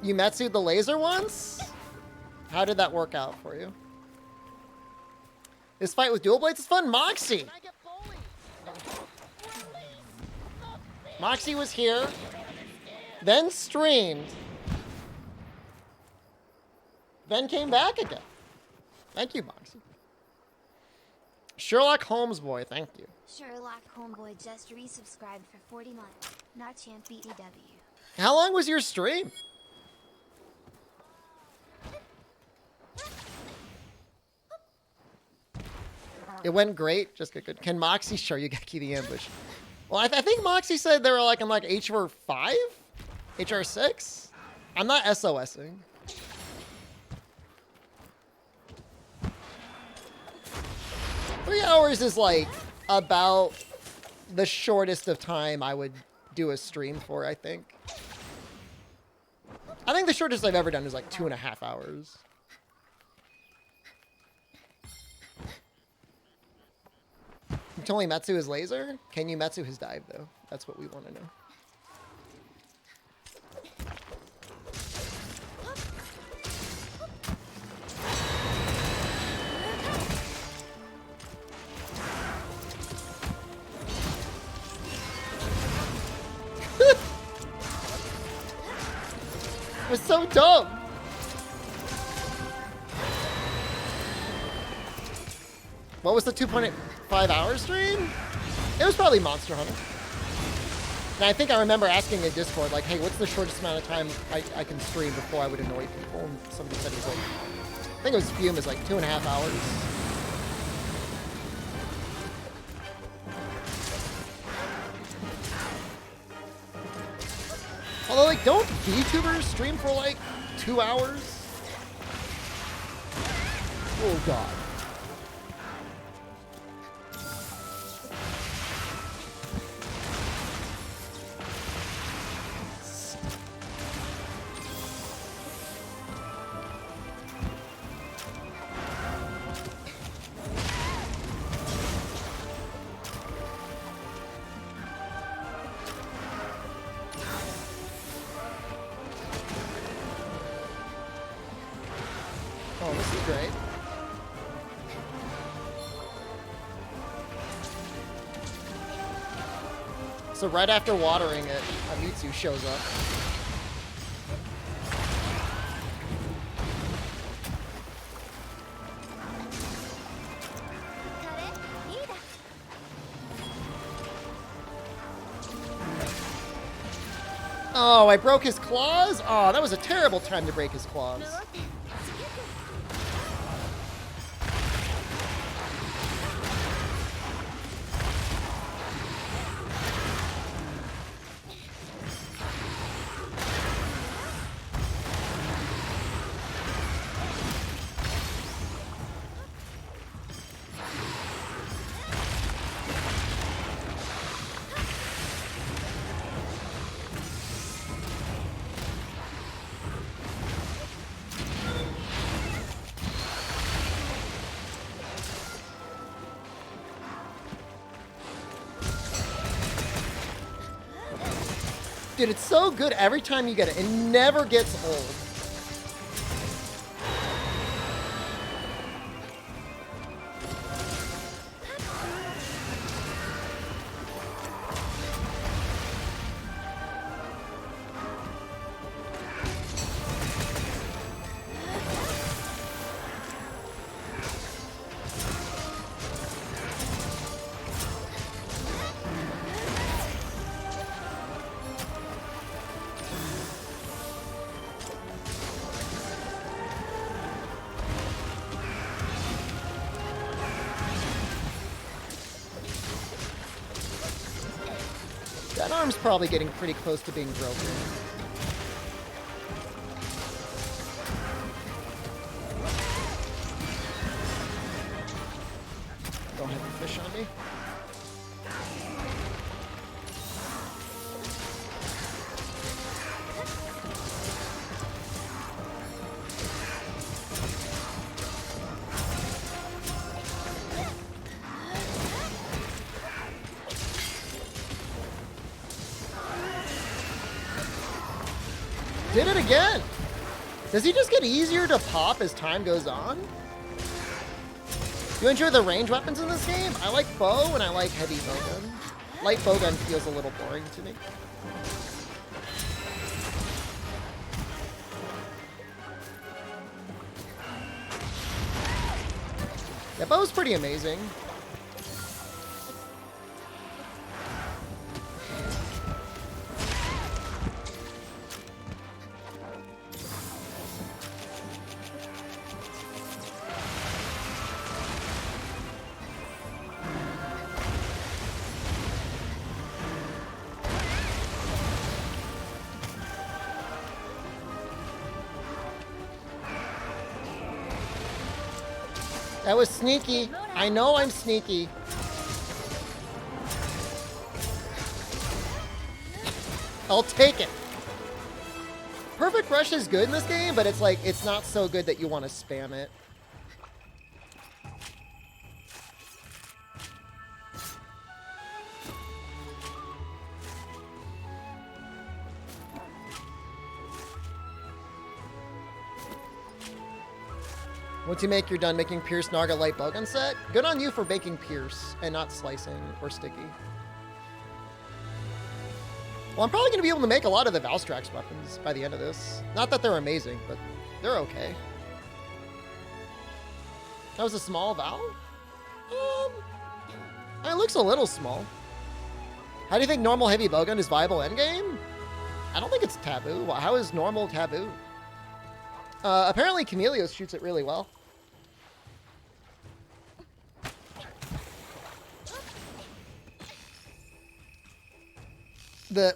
You Metsu'd the laser once? How did that work out for you? This fight with dual blades is fun. Moxie! Moxie was here, then streamed, then came back again. Thank you, Moxie. Sherlock Holmes boy, thank you. Sherlock Homeboy just resubscribed for 40 months. Not Champ BEW. How long was your stream? It went great. Just good. Can Moxie show you Geki the ambush? Well, I think Moxie said they were like in like HR 5, HR 6. I'm not SOSing. Three hours is like about the shortest of time I would do a stream for, I think. I think the shortest I've ever done is like 2.5 hours. You can only Metsu his laser? Can you Metsu his dive, though? That's what we want to know. It was so dumb. What was the 2.5 hour stream? It was probably Monster Hunter. And I think I remember asking in Discord, like, hey, what's the shortest amount of time I can stream before I would annoy people? And somebody said it was like, I think it was Fume, is like 2.5 hours. Although, like, don't VTubers stream for like 2 hours? Oh, God. So right after watering it, Amitsu shows up. Oh, I broke his claws? Oh, that was a terrible time to break his claws. Dude, it's so good every time you get it. It never gets old. That arm's probably getting pretty close to being broken. Don't have the fish on me. Did it again! Does he just get easier to pop as time goes on? You enjoy the range weapons in this game? I like bow and I like heavy bowgun. Light bowgun feels a little boring to me. Yeah, bow's pretty amazing. That was sneaky. I know I'm sneaky. I'll take it. Perfect Rush is good in this game, but it's like, it's not so good that you want to spam it. Once you make, you're done making Pierce Naga light bowgun set. Good on you for making Pierce and not slicing or sticky. Well, I'm probably going to be able to make a lot of the Valstrax weapons by the end of this. Not that they're amazing, but they're okay. That was a small Val? It looks a little small. How do you think normal heavy bowgun is viable endgame? I don't think it's taboo. How is normal taboo? Apparently Chameleos shoots it really well.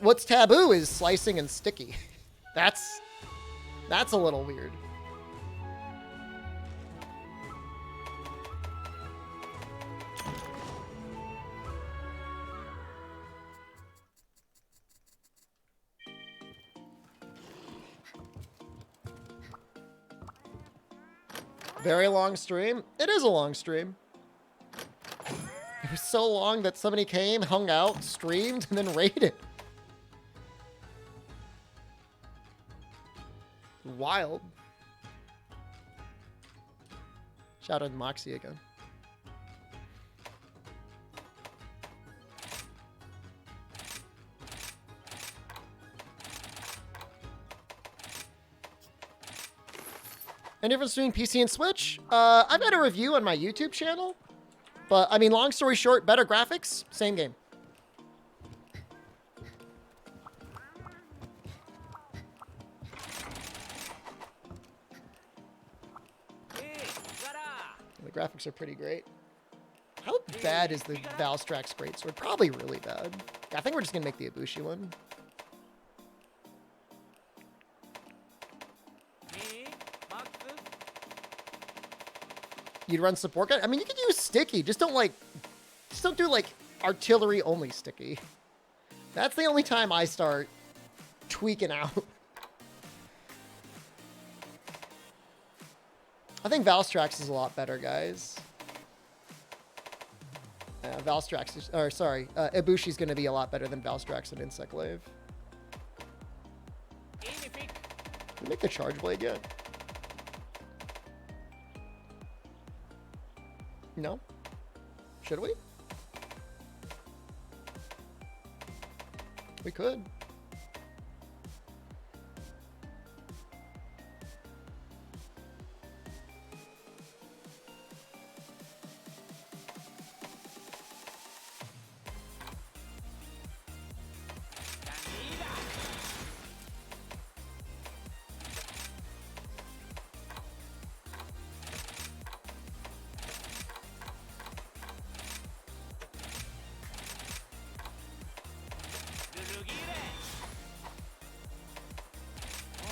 What's taboo is slicing and sticky. That's a little weird. Very long stream. It is a long stream. It was so long that somebody came, hung out, streamed, and then raided. Wild. Shout out to Moxie again. Any difference between PC and Switch? I've got a review on my YouTube channel. But, I mean, long story short, better graphics, same game. The graphics are pretty great. How bad is the Valstrax Greatsword? Probably really bad. Yeah, I think we're just going to make the Ibushi one. You'd run support gun? I mean, you could use sticky. Just don't do like artillery only sticky. That's the only time I start tweaking out. I think Valstrax is a lot better, guys. Valstrax is, or sorry, Ibushi's going to be a lot better than Valstrax and Insect Glaive. Did we make the Charge Blade yet? No? Should we? We could.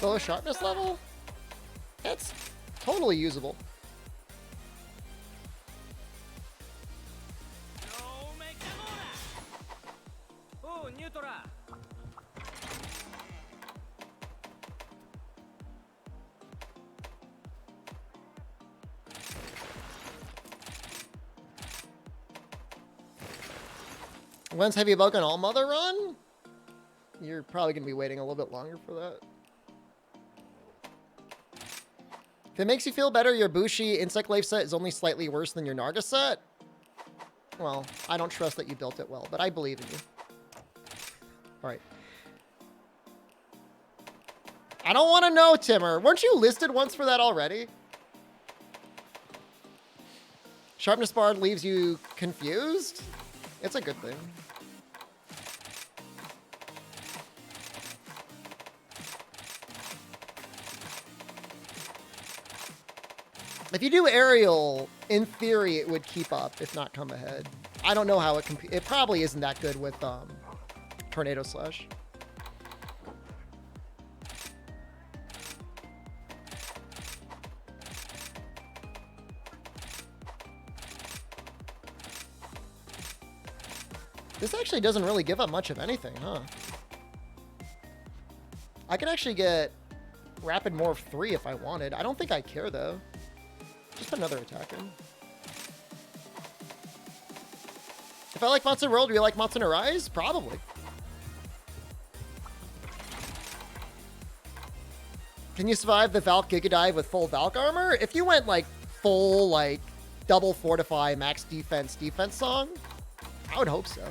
Low sharpness level? That's totally usable. When's Heavy Bug on All Mother run? You're probably going to be waiting a little bit longer for that. If it makes you feel better, your Bushi Insect Glaive set is only slightly worse than your Narga set. Well, I don't trust that you built it well, but I believe in you. Alright. I don't want to know, Timmer. Weren't you listed once for that already? Sharpness Bard leaves you confused? It's a good thing. If you do aerial, in theory, it would keep up, if not come ahead. I don't know how it it probably isn't that good with Tornado Slash. This actually doesn't really give up much of anything, huh? I could actually get Rapid Morph 3 if I wanted. I don't think I care, though. Just put another attack in. If I like Monster World, do you like MHRise? Probably. Can you survive the Valk Giga Dive with full Valk armor? If you went like full, like double fortify, max defense song, I would hope so.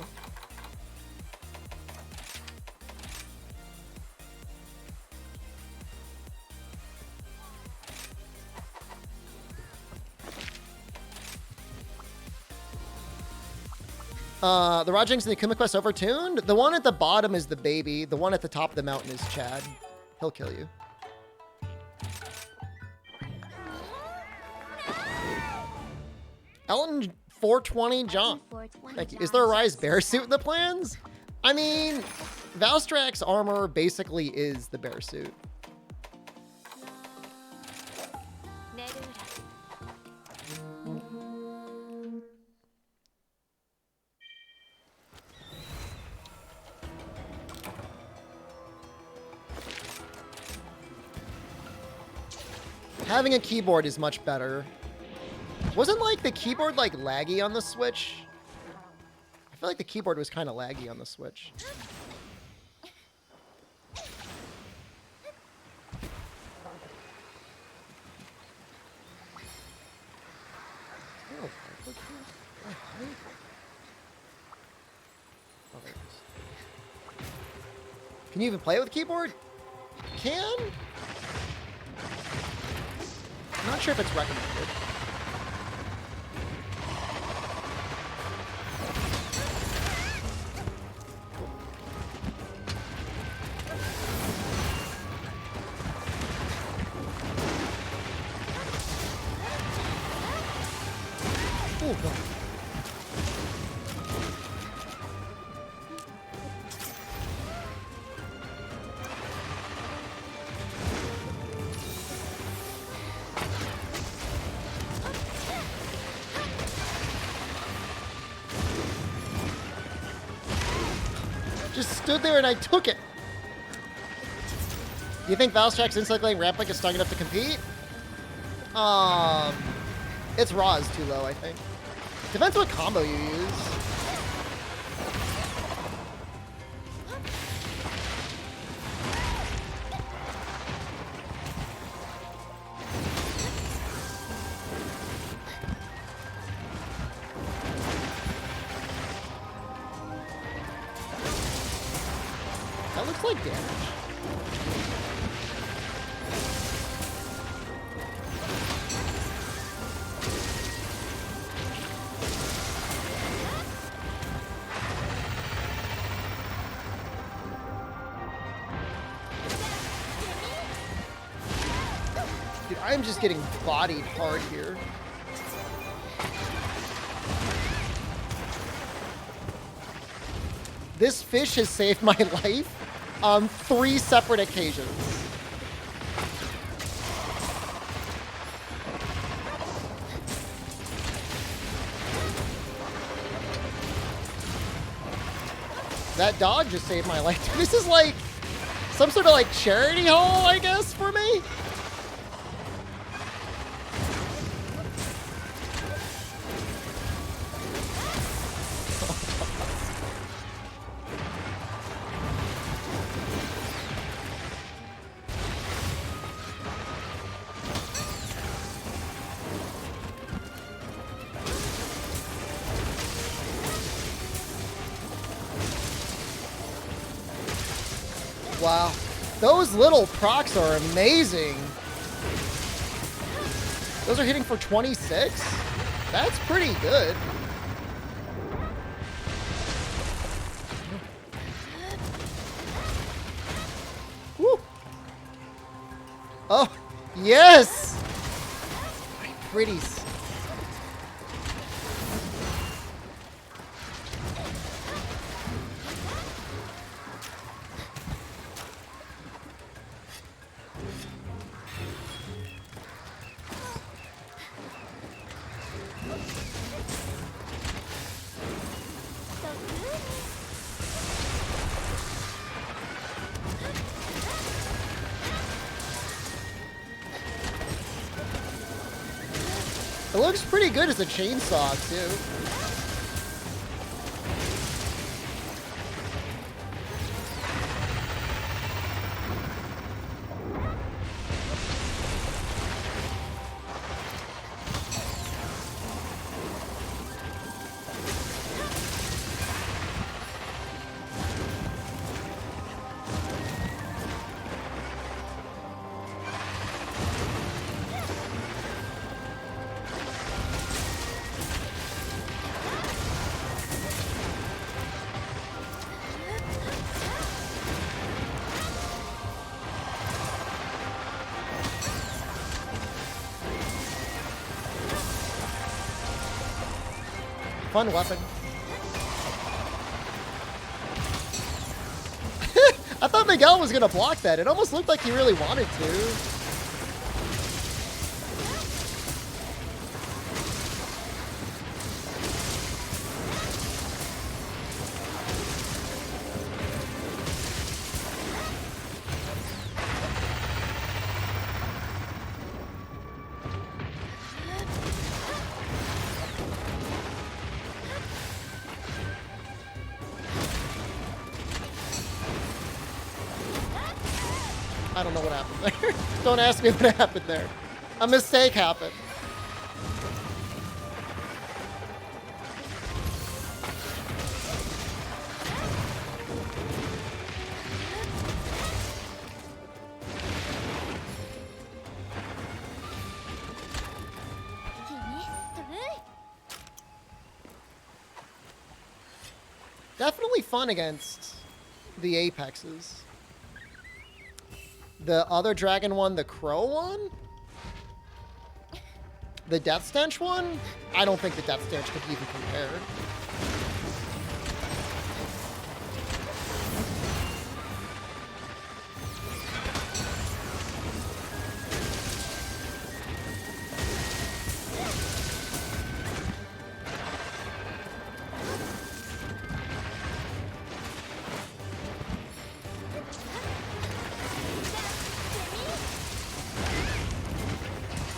The Rajings and the Akuma Quest overtuned? The one at the bottom is the baby. The one at the top of the mountain is Chad. He'll kill you. Ellen 420 John. Thank you. Is there a Rise bear suit in the plans? I mean, Valstrax armor basically is the bear suit. Having a keyboard is much better. Wasn't like the keyboard like laggy on the Switch? I feel like the keyboard was kind of laggy on the Switch. Can you even play it with a keyboard? Can? I'm not sure if it's recommended. Oh, God. Just stood there and I took it. Do you think Valstrax's insect laying Rampling is strong enough to compete? Its raw is too low, I think. Depends what combo you use. That looks like damage. Dude, I'm just getting bodied hard here. This fish has saved my life on 3 separate occasions. That dog just saved my life. This is like some sort of like charity haul, I guess, for me. Wow, those little procs are amazing. Those are hitting for 26? That's pretty good. Woo. Oh, yes! My pretties. It looks pretty good as a chainsaw, too. Fun weapon. I thought Miguel was going to block that. It almost looked like he really wanted to. I don't know what happened there. Don't ask me what happened there. A mistake happened. Definitely fun against the Apexes. The other dragon one, the crow one? The Death Stench one? I don't think the Death Stench could even compare.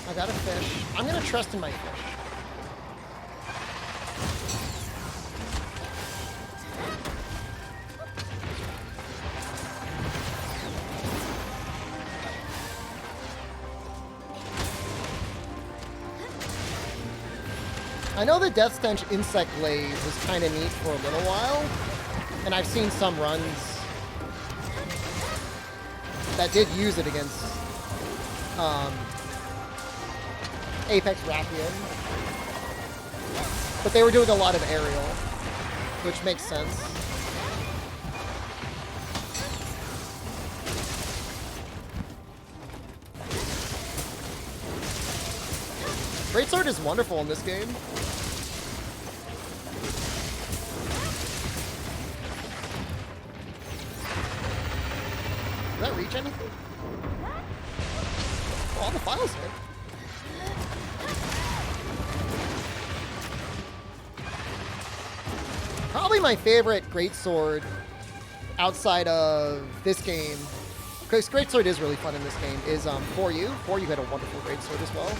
I got a fish. I'm gonna trust in my fish. I know the Death Stench Insect Glaze was kind of neat for a little while, and I've seen some runs that did use it against Apex Rathian, but they were doing a lot of aerial, which makes sense. Greatsword is wonderful in this game. Does that reach anything? Oh, all the files hit. Probably my favorite greatsword outside of this game, because greatsword is really fun in this game, is For You. For You had a wonderful greatsword as well.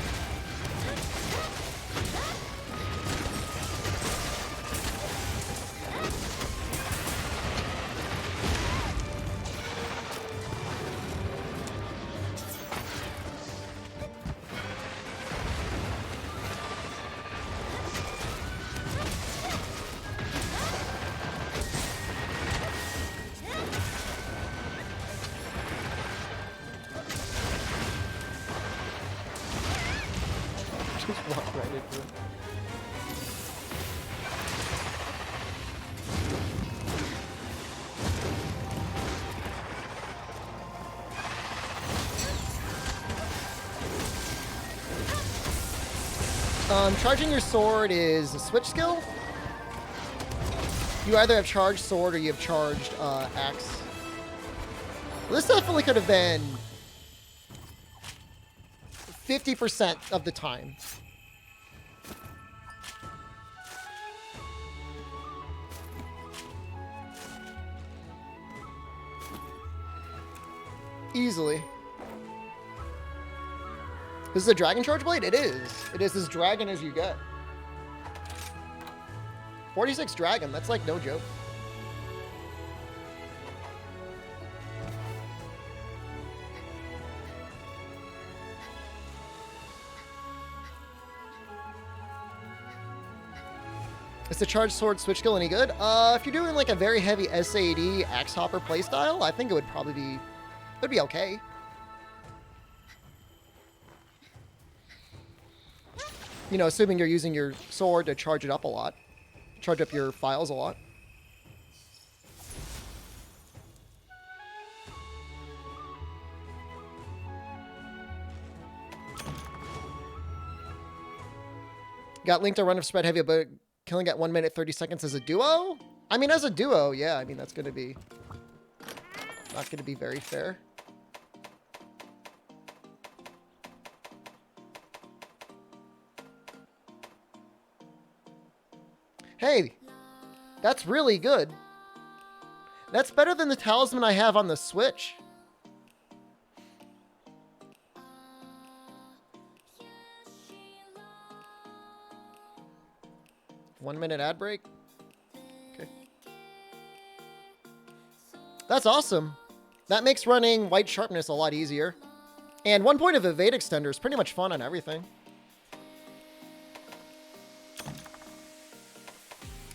Just walk right into it. Charging your sword is a switch skill. You either have charged sword or you have charged axe. Well, this definitely could have been 50% of the time. Easily. This is a dragon charge blade? It is. It is as dragon as you get. 46 dragon, that's like no joke. Is the charged sword switch skill any good? If you're doing like a very heavy SAD axe hopper playstyle, I think it would probably be, it'd be okay. You know, assuming you're using your sword to charge it up a lot. Charge up your files a lot. Got linked a run of spread heavy, but killing at 1 minute 30 seconds as a duo? I mean, as a duo, yeah. I mean, that's going to be not going to be very fair. Hey, that's really good. That's better than the talisman I have on the Switch. One minute ad break. Okay. That's awesome. That makes running white sharpness a lot easier. And 1 point of evade extender is pretty much fun on everything.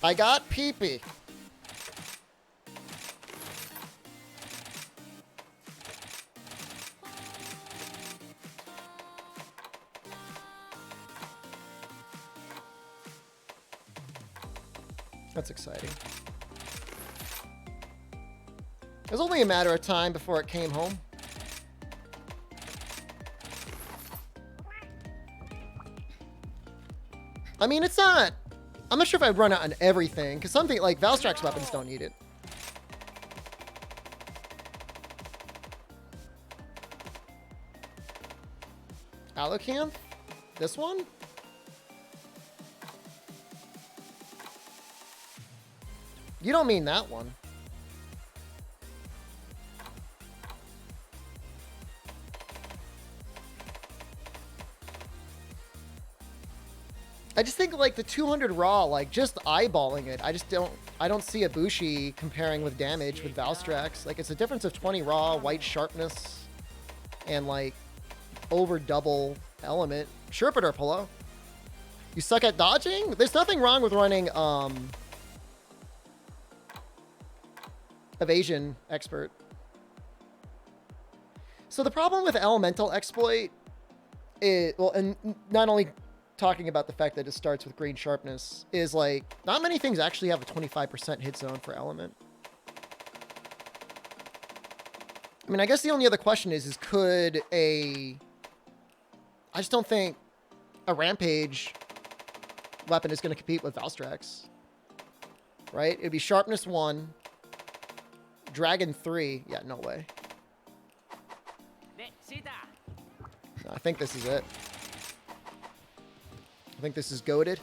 I got pee-pee. That's exciting. It was only a matter of time before it came home. I mean, it's not... I'm not sure if I'd run it on everything, because something like Valstrak's weapons don't need it. Allocanth? This one? You don't mean that one. I just think like the 200 raw, like just eyeballing it, I don't see Ibushi comparing with damage with Valstrax. Like it's a difference of 20 raw, white sharpness, and like over double element. Sherpader Polo. You suck at dodging? There's nothing wrong with running evasion expert. So the problem with elemental exploit is, well, and not only talking about the fact that it starts with green sharpness, is like not many things actually have a 25% hit zone for element. I mean, I guess the only other question is could a... I just don't think a Rampage weapon is going to compete with Valstrax. Right? It'd be Sharpness 1, Dragon 3. Yeah, no way. No, I think this is it. I think this is goated.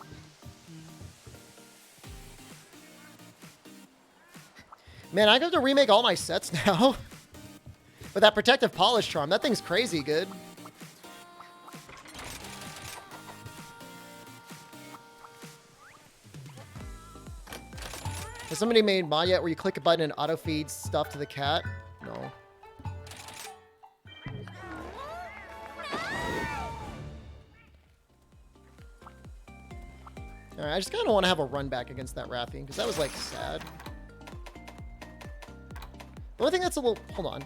Man, I have to remake all my sets now. With that protective polish charm. That thing's crazy good. Has somebody made mod yet where you click a button and auto feeds stuff to the cat? No. Alright, I just kind of want to have a run back against that Rathian, because that was, like, sad. The only thing that's a little... Hold on.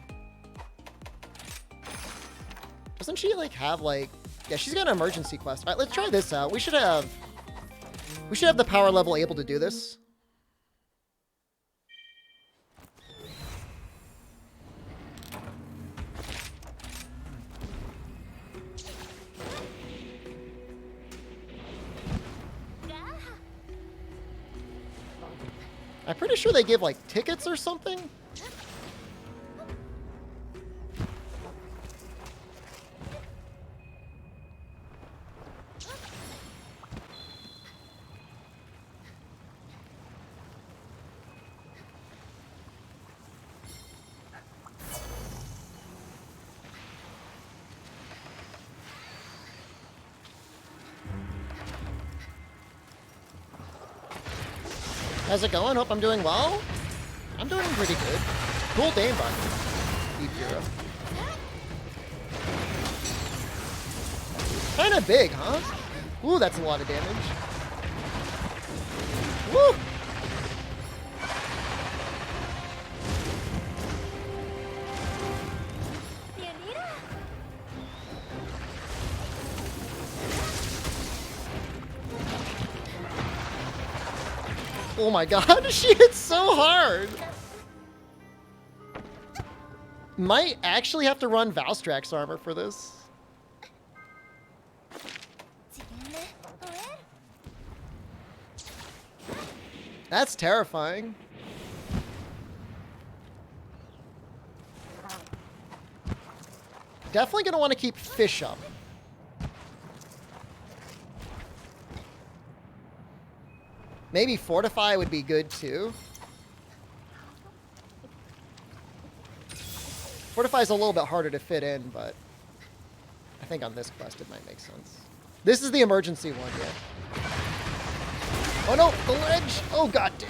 Doesn't she, like, have, like... Yeah, she's got an emergency quest. Alright, let's try this out. We should have the power level able to do this. I'm pretty sure they give, like, tickets or something. How's it going? Hope I'm doing well. I'm doing pretty good. Cool Dane button. Deep Hero. Kinda big, huh? Ooh, that's a lot of damage. Woo! Oh my god, she hits so hard! Might actually have to run Valstrax armor for this. That's terrifying. Definitely gonna want to keep Fish up. Maybe Fortify would be good too. Fortify's a little bit harder to fit in, but I think on this quest it might make sense. This is the emergency one, yeah. Oh no, the ledge! Oh god damn.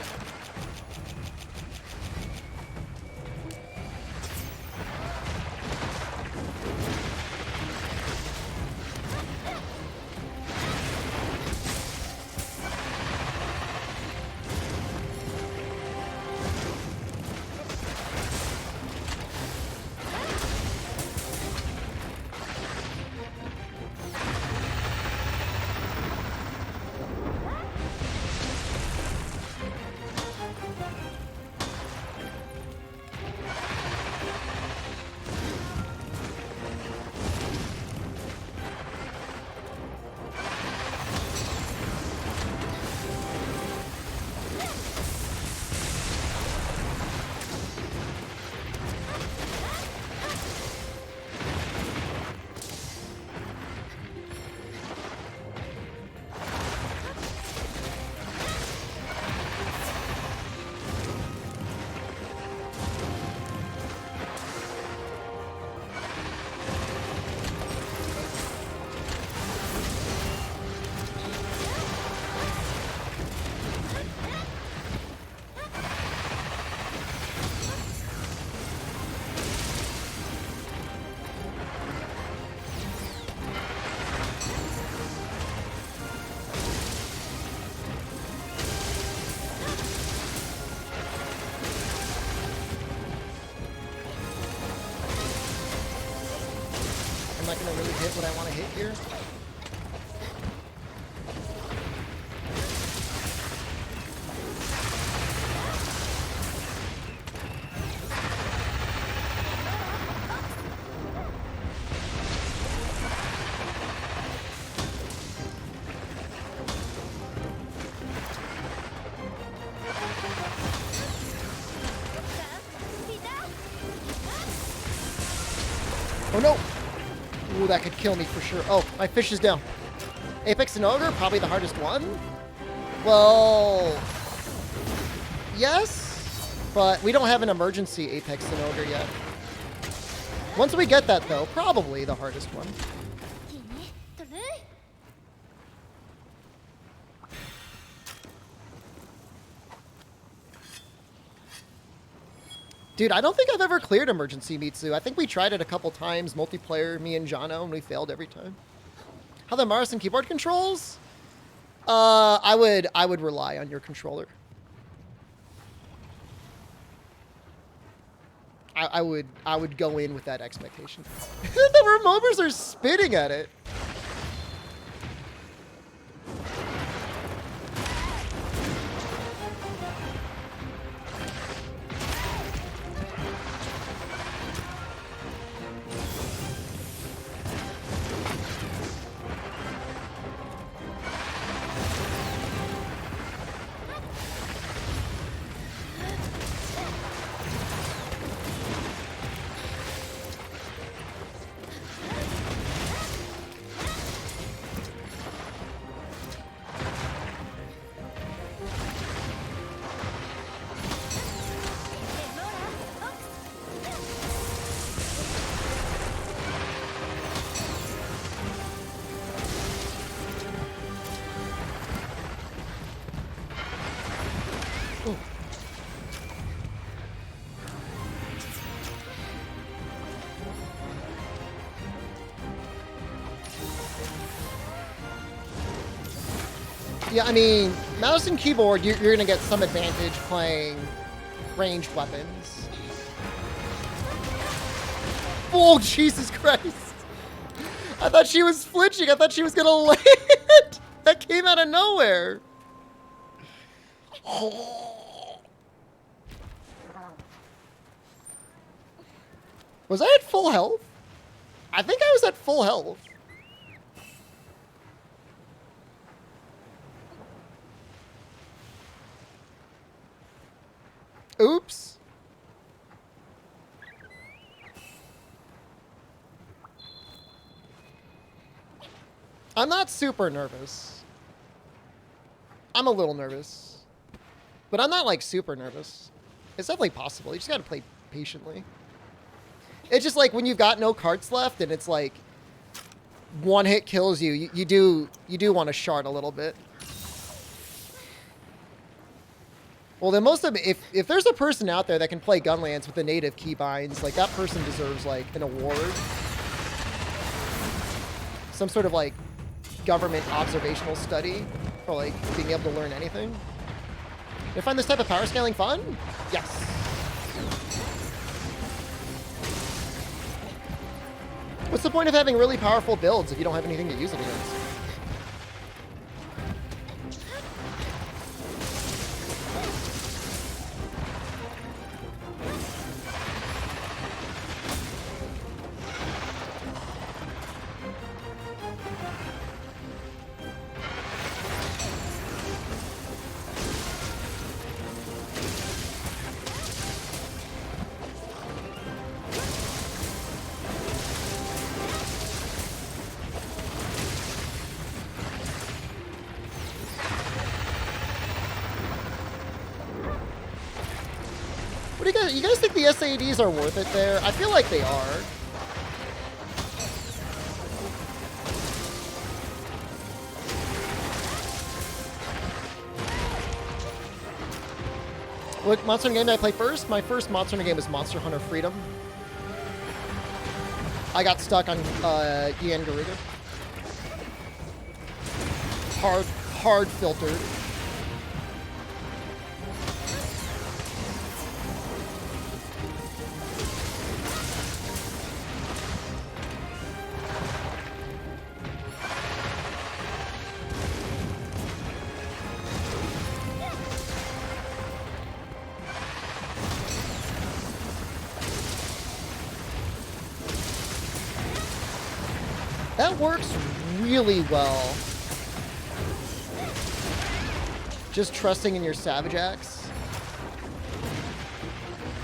hit what I want to hit here. Oh no! Ooh, that could kill me for sure. Oh, my fish is down. Apex and Ogre, probably the hardest one. Well, yes, but we don't have an emergency Apex and Ogre yet. Once we get that though, probably the hardest one. Dude, I don't think I've ever cleared Emergency Mitsu. I think we tried it a couple times, multiplayer, me and Jono, and we failed every time. How the mouse and keyboard controls? I would rely on your controller. I would go in with that expectation. The removers are spitting at it. Yeah, I mean, mouse and keyboard, you're going to get some advantage playing ranged weapons. Oh, Jesus Christ. I thought she was flinching. I thought she was going to land. That came out of nowhere. Was I at full health? I think I was at full health. Oops. I'm not super nervous. I'm a little nervous. But I'm not, like, super nervous. It's definitely possible. You just gotta play patiently. It's just like when you've got no cards left and it's like one hit kills you, you do want to shard a little bit. Well, then most of if there's a person out there that can play Gunlance with the native keybinds, like that person deserves like an award. Some sort of like government observational study for like being able to learn anything. Do I find this type of power scaling fun? Yes. What's the point of having really powerful builds if you don't have anything to use it against? You guys think the SADs are worth it there? I feel like they are. What Monster Hunter game did I play first? My first Monster Hunter game was Monster Hunter Freedom. I got stuck on Ian Garuda. Hard filtered. that works really well. Just trusting in your Savage Axe.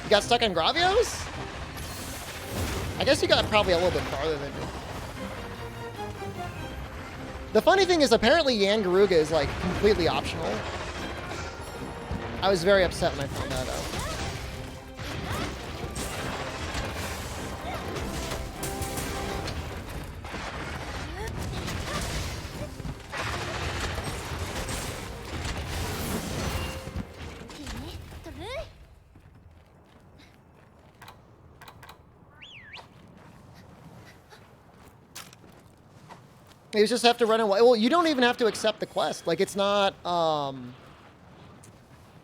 You got stuck on Gravios? I guess you got probably a little bit farther than me. The funny thing is, apparently Yan Garuga is like completely optional. I was very upset when I found that out. You just have to run away. Well, you don't even have to accept the quest. Like, it's not,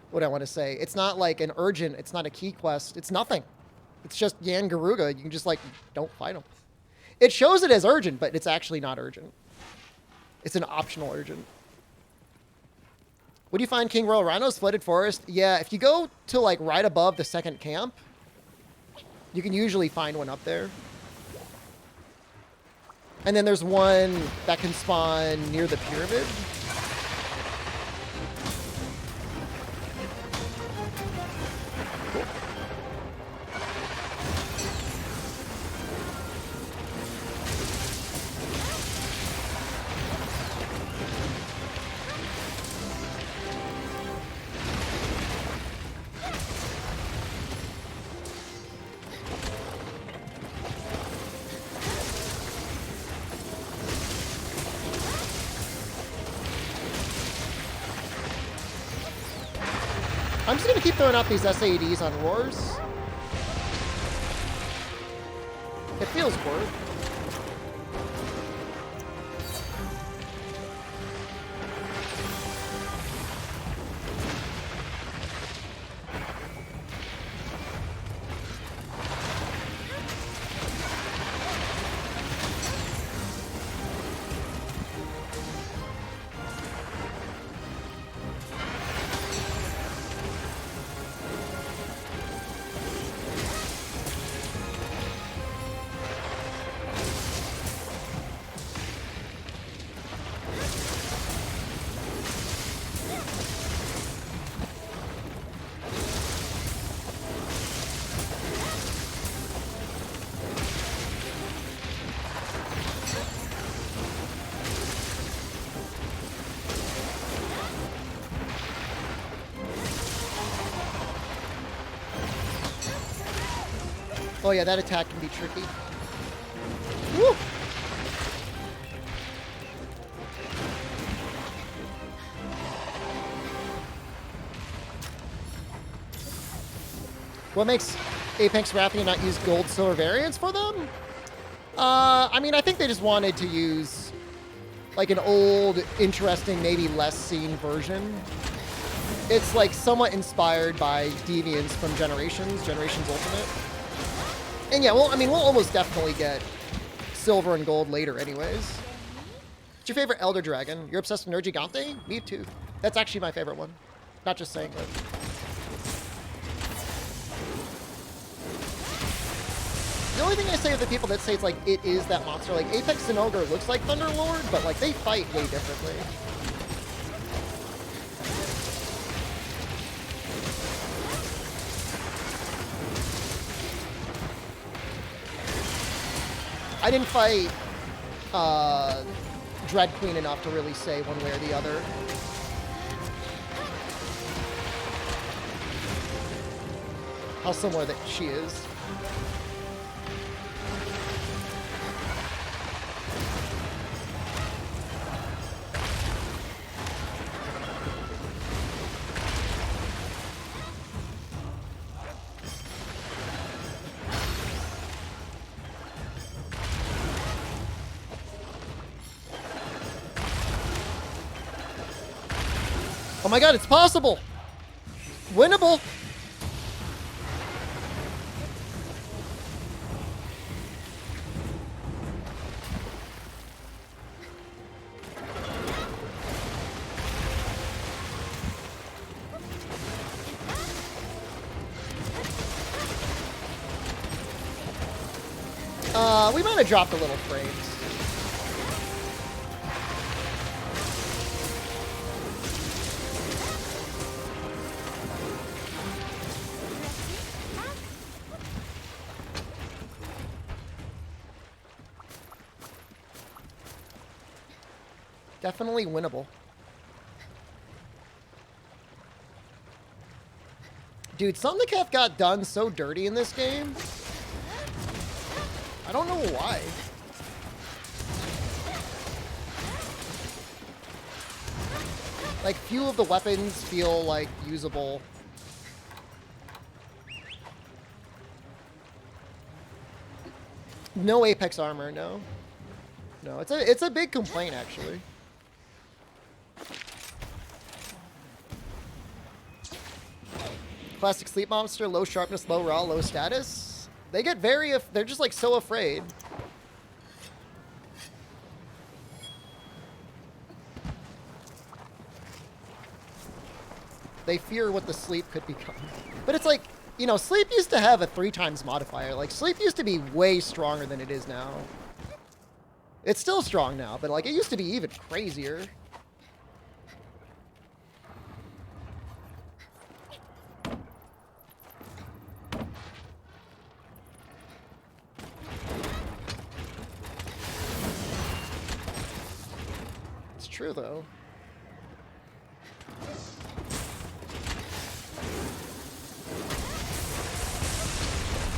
what do I want to say? It's not like an urgent, it's not a key quest. It's nothing. It's just Yan Garuga. You can just, like, don't fight him. It shows it as urgent, but it's actually not urgent. It's an optional urgent. Would you find King Royal Rhino's Flooded Forest? Yeah, if you go to, like, right above the second camp, you can usually find one up there. And then there's one that can spawn near the pyramid. Cool. I'm just going to keep throwing out these SADs on roars. It feels worth. Oh yeah, that attack can be tricky. Woo! What makes Apex Rathian not use gold silver variants for them? I mean, I think they just wanted to use like an old, interesting, maybe less seen version. It's like somewhat inspired by Deviants from Generations Ultimate. And yeah, well, I mean, we'll almost definitely get silver and gold later anyways. What's your favorite Elder Dragon? You're obsessed with Nergigante? Me too. That's actually my favorite one. Not just saying it. The only thing I say of the people that say it's like, it is that monster, like Apex Sinogre looks like Thunderlord, but like they fight way differently. I didn't fight Dread Queen enough to really say one way or the other. How similar that she is. Oh my god, it's possible! Winnable! We might have dropped a little frames. Definitely winnable. Dude, Somnicaf got done so dirty in this game. I don't know why. Like, few of the weapons feel, like, usable. No Apex armor, no. No, it's a big complaint, actually. Classic Sleep Monster, low sharpness, low raw, low status. They get very, they're just, like, so afraid. They fear what the sleep could become. But it's like, you know, sleep used to have a 3x modifier. Like, sleep used to be way stronger than it is now. It's still strong now, but, like, it used to be even crazier. It's true, though.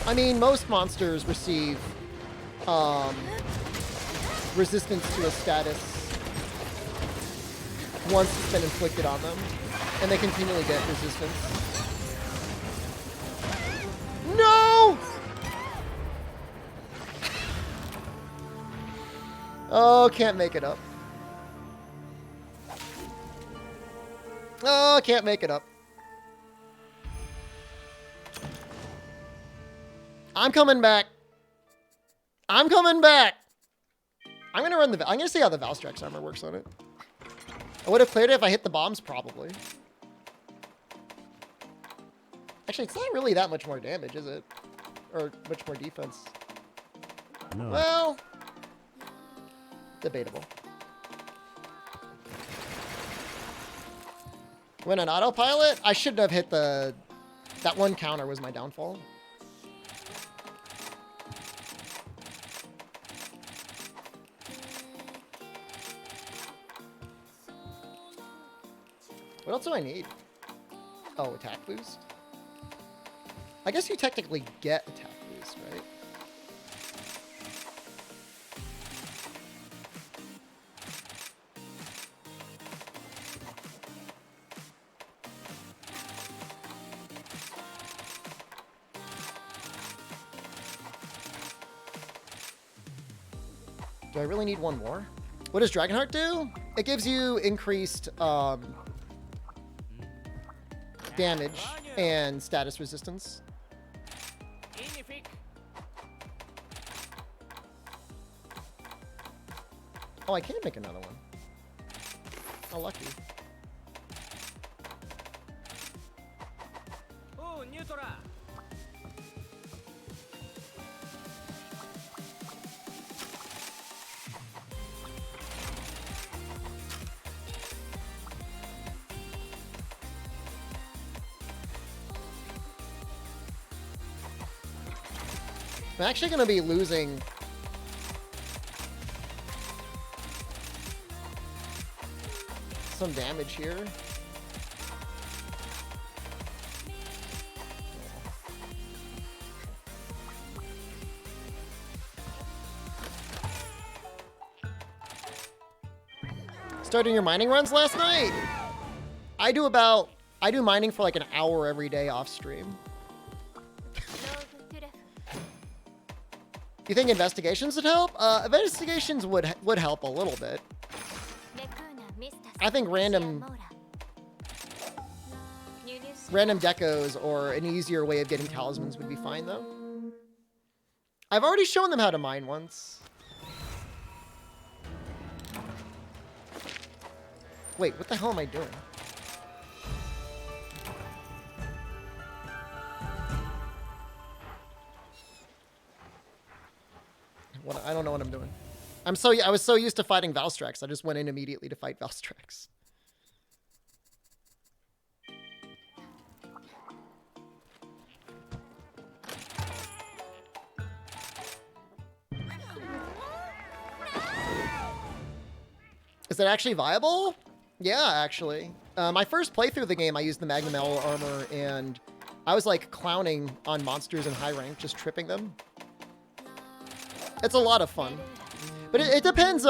I mean, most monsters receive resistance to a status once it's been inflicted on them, and they continually get resistance. No! Oh, can't make it up. Oh, can't make it up. I'm coming back. I'm coming back. I'm gonna see how the Valstrax armor works on it. I would have cleared it if I hit the bombs, probably. Actually, it's not really that much more damage, is it? Or much more defense. No. Well, debatable. When an autopilot, I shouldn't have hit the... That one counter was my downfall. What else do I need? Oh, attack boost? I guess you technically get attack boost, right? Do I really need one more? What does Dragonheart do? It gives you increased damage and status resistance. Oh, I can make another one. Oh, lucky. I'm actually going to be losing some damage here. Starting your mining runs last night? I do mining for like an hour every day off stream. You think investigations would help? Investigations would help a little bit. I think random decos or an easier way of getting talismans would be fine, though. I've already shown them how to mine once. Wait, what the hell am I doing? I don't know what I'm doing. I was so used to fighting Valstrax, I just went in immediately to fight Valstrax. Is it actually viable? Yeah, actually. My first playthrough of the game, I used the Magnum armor, and I was like clowning on monsters in high rank, just tripping them. It's a lot of fun. But it depends,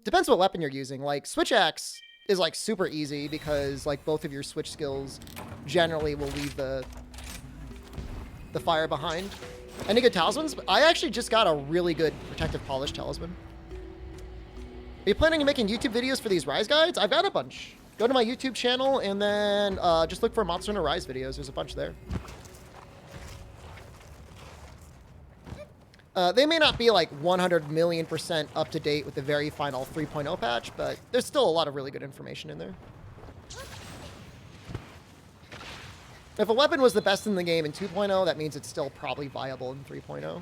depends what weapon you're using. Like, Switch Axe is like super easy because like both of your switch skills generally will leave the fire behind. Any good talismans? I actually just got a really good protective polish talisman. Are you planning on making YouTube videos for these Rise guides? I've got a bunch. Go to my YouTube channel and then just look for Monster Hunter Rise videos. There's a bunch there. They may not be like 100 million% up to date with the very final 3.0 patch, but there's still a lot of really good information in there. If a weapon was the best in the game in 2.0, that means it's still probably viable in 3.0.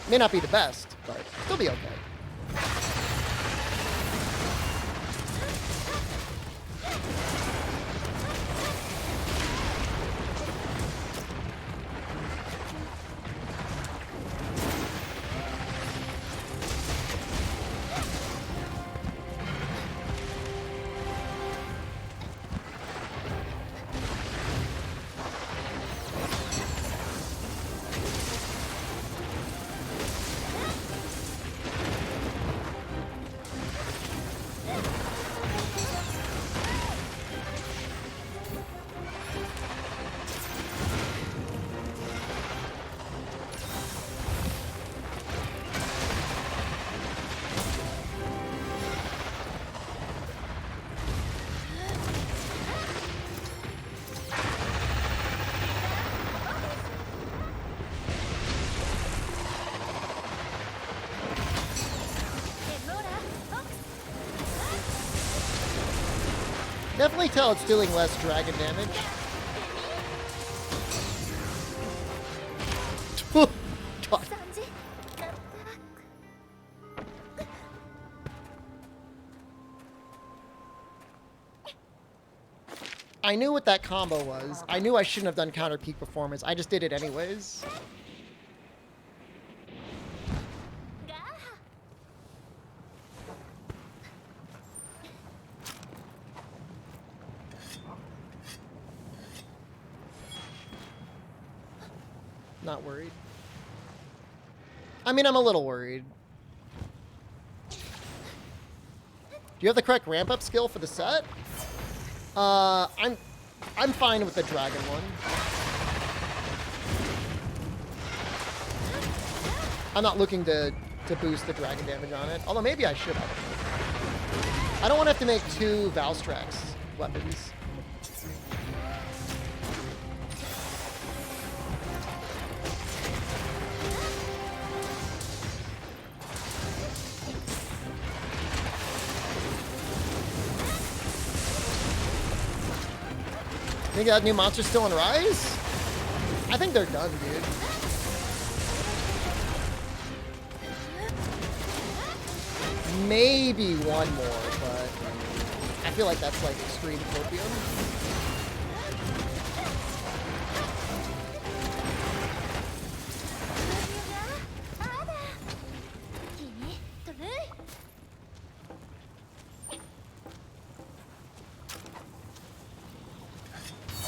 May not be the best, but still be okay. Definitely tell it's doing less dragon damage. God. I knew what that combo was. I knew I shouldn't have done counter peak performance. I just did it anyways. Not worried. I mean, I'm a little worried. Do you have the correct ramp up skill for the set? I'm fine with the dragon one. I'm not looking to boost the dragon damage on it, although maybe I should have. I don't want to have to make 2 Valstrax weapons. Think that new monster's still in Rise? I think they're done, dude. Maybe one more, but I feel like that's like extreme copium.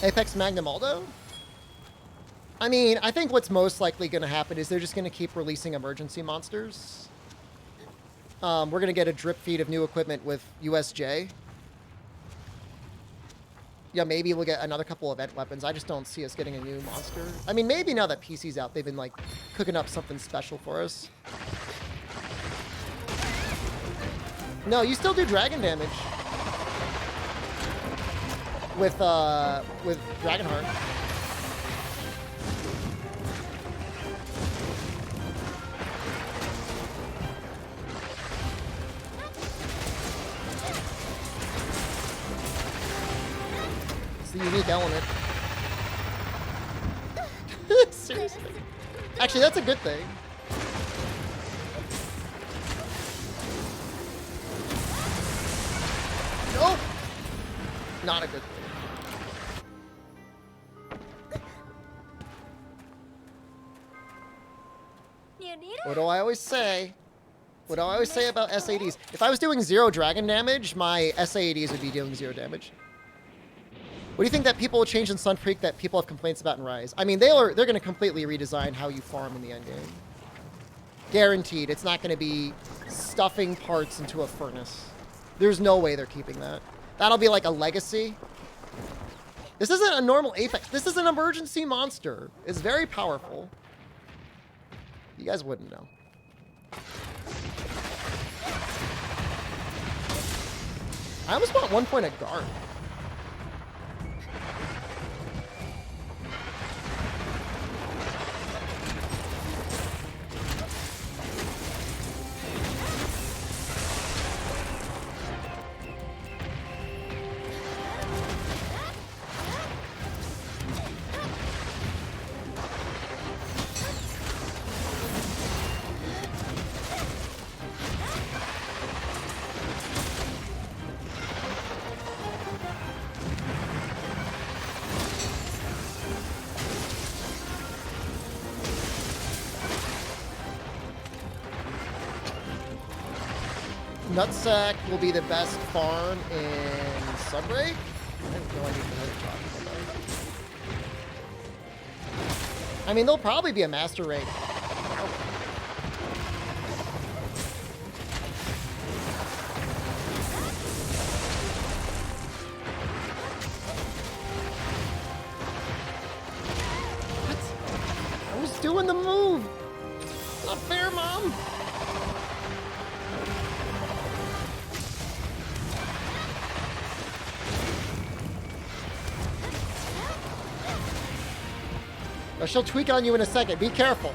Apex Magnum Aldo? I mean, I think what's most likely going to happen is they're just going to keep releasing emergency monsters. We're going to get a drip feed of new equipment with USJ. Yeah, maybe we'll get another couple event weapons. I just don't see us getting a new monster. I mean, maybe now that PC's out, they've been, like, cooking up something special for us. No, you still do dragon damage. With Dragonheart. It's the unique element. Seriously. Actually, that's a good thing. Nope. Not a good thing. What do I always say? What do I always say about SADs? If I was doing 0 dragon damage, my SADs would be dealing 0 damage. What do you think that people will change in Sun Freak that people have complaints about in Rise? I mean, they're going to completely redesign how you farm in the endgame. Guaranteed. It's not going to be stuffing parts into a furnace. There's no way they're keeping that. That'll be like a legacy. This isn't a normal Apex. This is an emergency monster. It's very powerful. You guys wouldn't know. I almost want 1 point of guard. Nutsack will be the best farm in Sunbreak? I have no idea what you're talking about. I mean, they'll probably be a master rank. What? I was doing the move! Not fair, Mom! She'll tweak on you in a second. Be careful.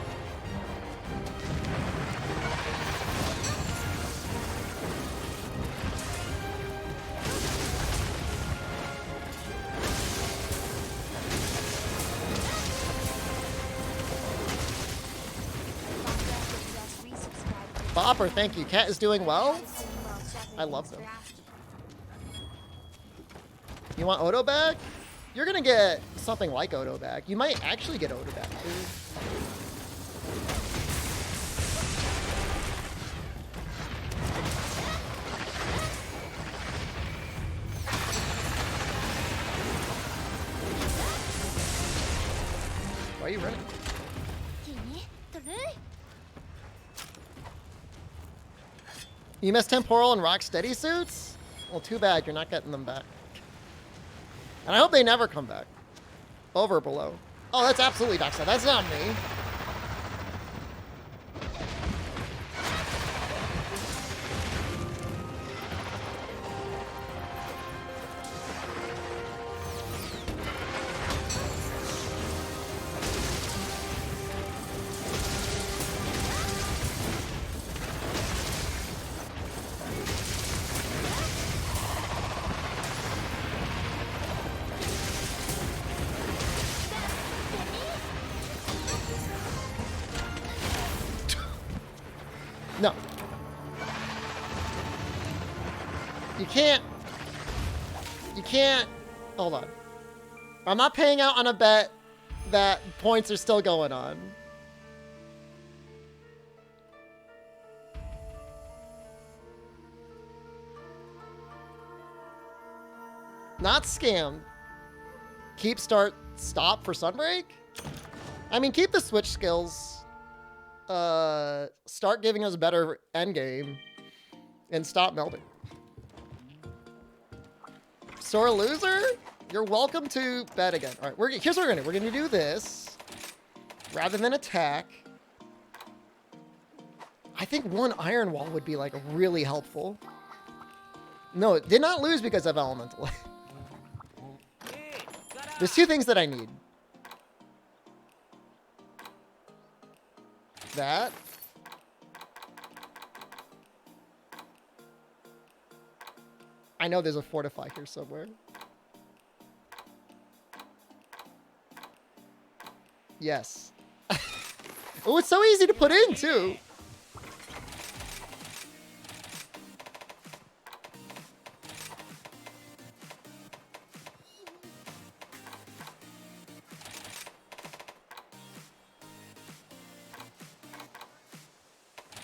Bopper, thank you. Cat is doing well. I love them. You want Odo back? You're gonna get something like Odo back. You might actually get Odo back, too. Why are you running? You missed Temporal and Rocksteady suits? Well, too bad. You're not getting them back. And I hope they never come back. Over or below. Oh, that's absolutely Dockside. That's not me. No. You can't, hold on. I'm not paying out on a bet that points are still going on. Not scammed. Keep, start, stop for Sunbreak? I mean, keep the switch skills. Start giving us a better endgame. And stop melding. Sore loser? You're welcome to bet again. All right, here's what we're gonna do. We're gonna do this. Rather than attack. I think one Iron Wall would be like really helpful. No, it did not lose because of Elemental. There's two things that I need. That. I know there's a Fortify here somewhere. Yes. Oh, it's so easy to put in, too.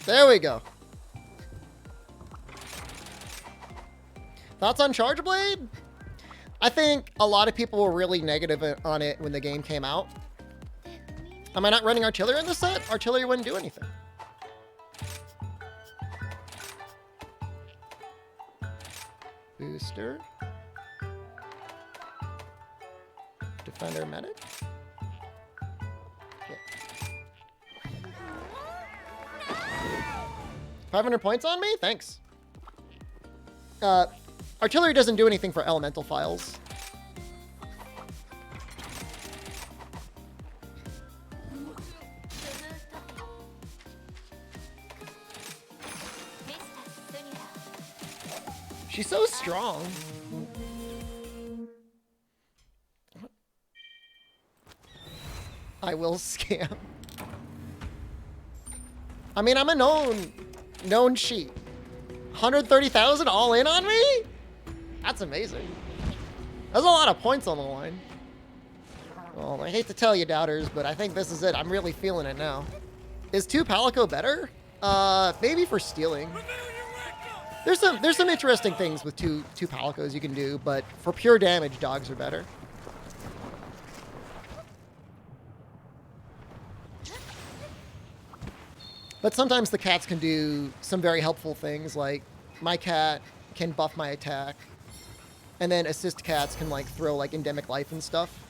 There we go. Thoughts on Charge Blade? I think a lot of people were really negative on it when the game came out. Am I not running artillery in this set? Artillery wouldn't do anything. Booster. Defender medic. Yeah. 500 points on me? Thanks. Artillery doesn't do anything for elemental files. She's so strong. I will scam. I mean, I'm a known sheet. 130,000 all in on me? That's amazing. There's a lot of points on the line. Well, I hate to tell you, doubters, but I think this is it. I'm really feeling it now. Is 2 Palico better? Maybe for stealing. There's some interesting things with two Palicos you can do, but for pure damage, dogs are better. But sometimes the cats can do some very helpful things, like my cat can buff my attack, and then assist cats can like throw like endemic life and stuff.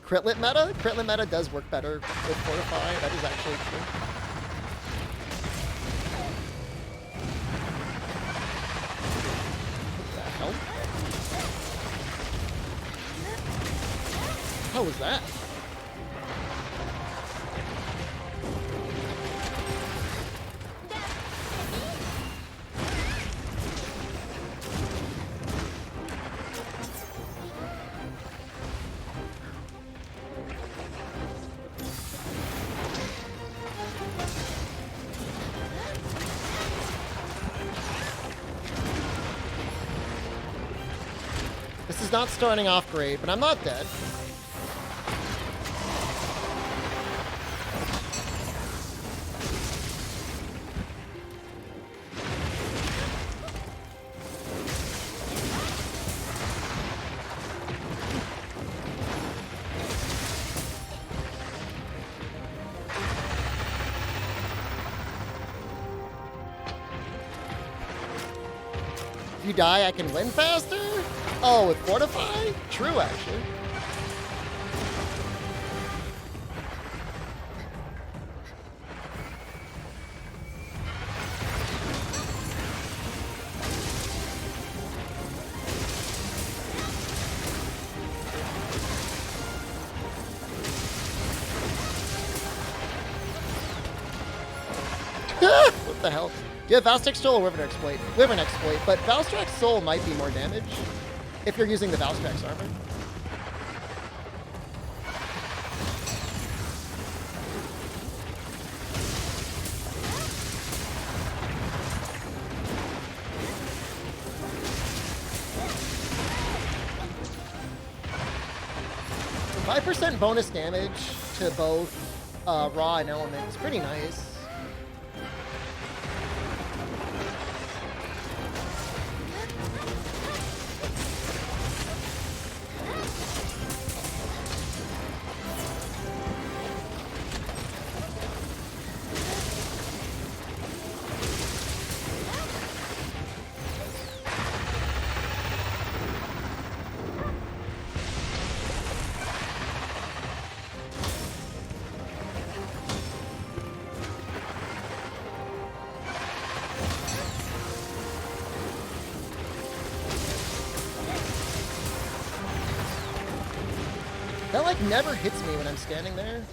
Critlet meta? Critlet meta does work better with Fortify. That is actually true. What the hell? How was that? This is not starting off great, but I'm not dead. If you die, I can win faster? Oh, with Fortify? True, actually. What the hell? Do you have Valstrax Soul or Wyvern Exploit? Wyvern Exploit, but Valstrax Soul might be more damage if you're using the Valstrax armor. Five 5% bonus damage to both Raw and Element is pretty nice. That like never hits me when I'm standing there.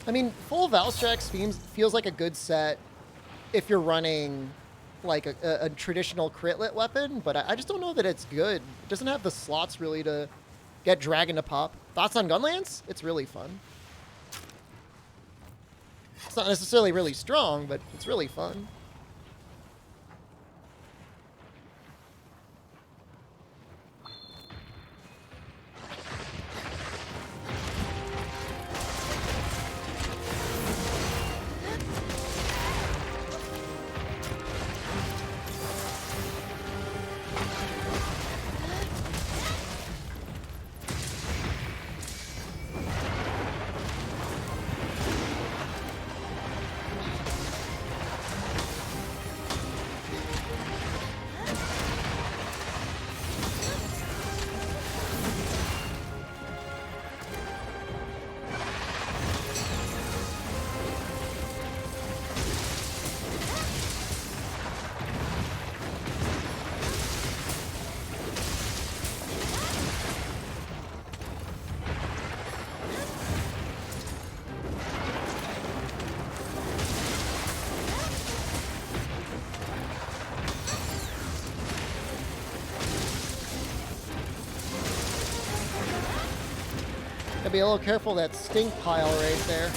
I mean, full Valstrax feels like a good set if you're running like a traditional critlet weapon, but I just don't know that it's good. It doesn't have the slots really to get Dragon to pop. Thoughts on Gunlance? It's really fun. not necessarily really strong, but it's really fun. Gotta be a little careful of that stink pile right there.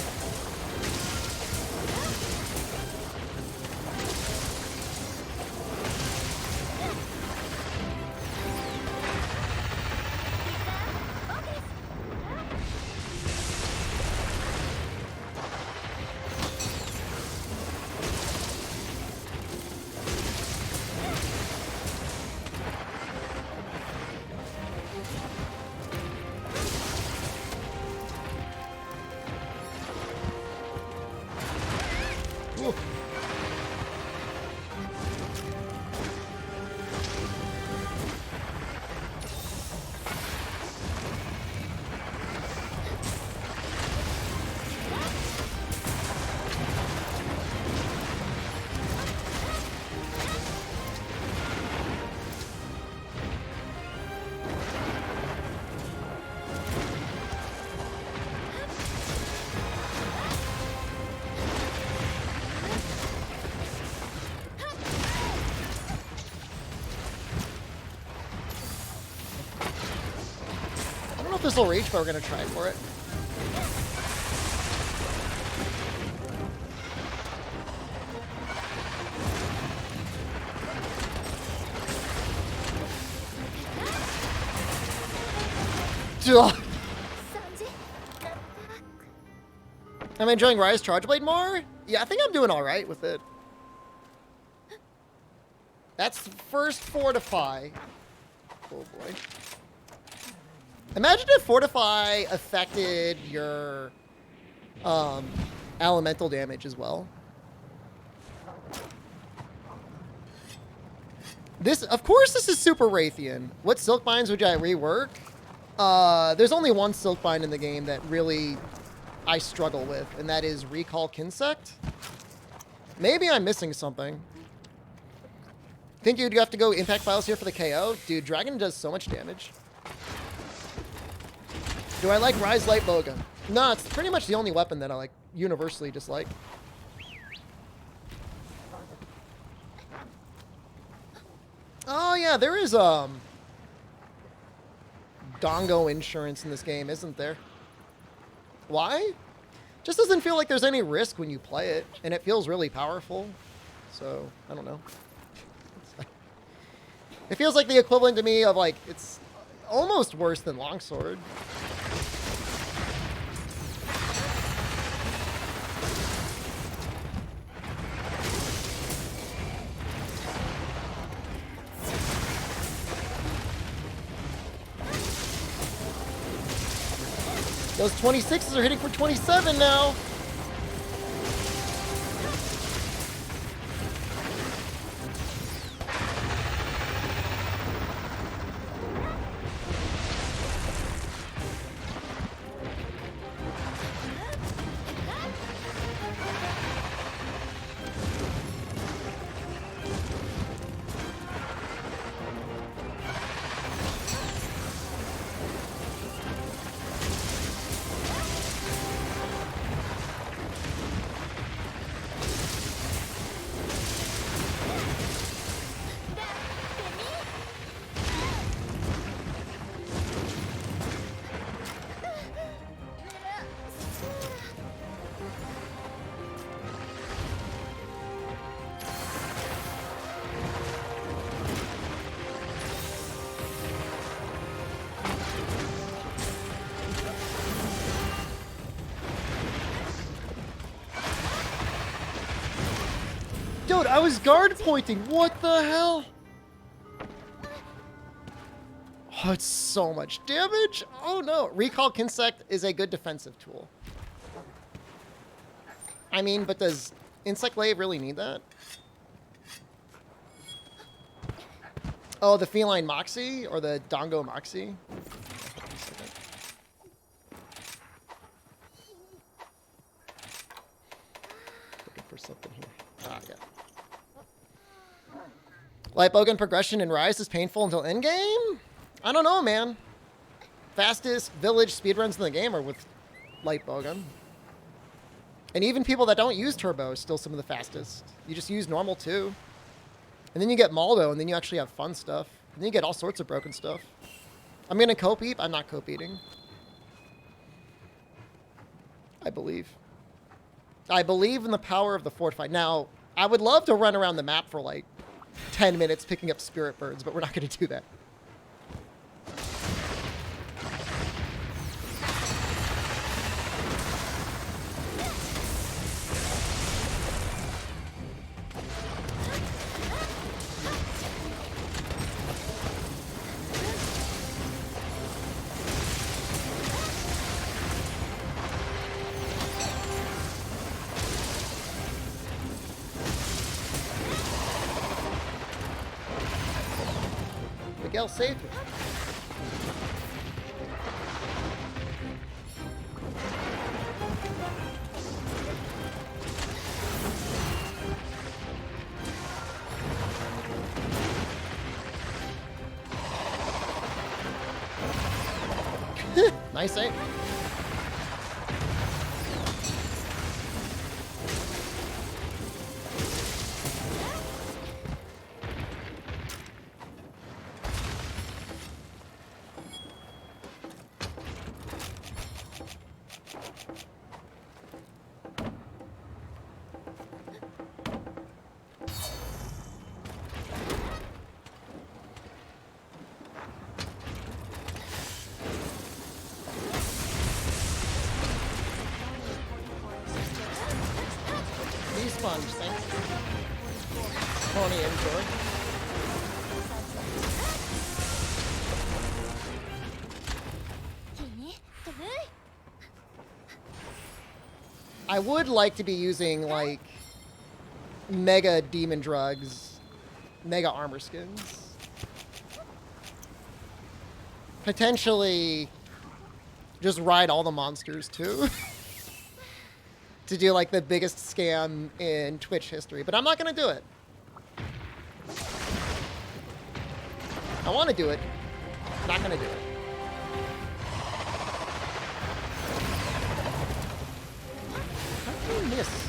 Ooh. I don't know if this will reach, but we're gonna try for it. Ugh. I'm enjoying Rise Charge Blade more? Yeah, I think I'm doing alright with it. That's first Fortify. Oh boy. Imagine if Fortify affected your elemental damage as well. This, of course, this is super Raytheon. What silk binds would I rework? There's only one silk bind in the game that really I struggle with, and that is Recall Kinsect. Maybe I'm missing something. Think you'd have to go impact files here for the KO? Dude, Dragon does so much damage. Do I like Rise Light Bowgun? No, it's pretty much the only weapon that I like universally dislike. Oh yeah, there is Dongo insurance in this game, isn't there? Why? Just doesn't feel like there's any risk when you play it, and it feels really powerful. So, I don't know. It feels like the equivalent to me of, like, it's almost worse than Longsword. Those 26s are hitting for 27 now. I was guard pointing. What the hell? Oh, it's so much damage. Oh no. Recall Insect is a good defensive tool. I mean, but does Insect Glaive really need that? Oh, the Feline Moxie or the Dongo Moxie? Looking for something here. Ah, yeah. Light Bowgun progression in Rise is painful until endgame? I don't know, man. Fastest village speedruns in the game are with Light Bowgun. And even people that don't use Turbo is still some of the fastest. You just use normal too. And then you get Maldo, and then you actually have fun stuff. And then you get all sorts of broken stuff. I'm going to cope eat. I'm not cope eating. I believe. I believe in the power of the fortified. Now, I would love to run around the map for like 10 minutes picking up spirit birds, but we're not going to do that. Miguel saved me. Nice save. Sponge, thanks. Pony Enjoy. I would like to be using, like, mega demon drugs, mega armor skins. Potentially just ride all the monsters, too. To do like the biggest scam in Twitch history, but I'm not gonna do it. I want to do it, not gonna do it. How do you miss?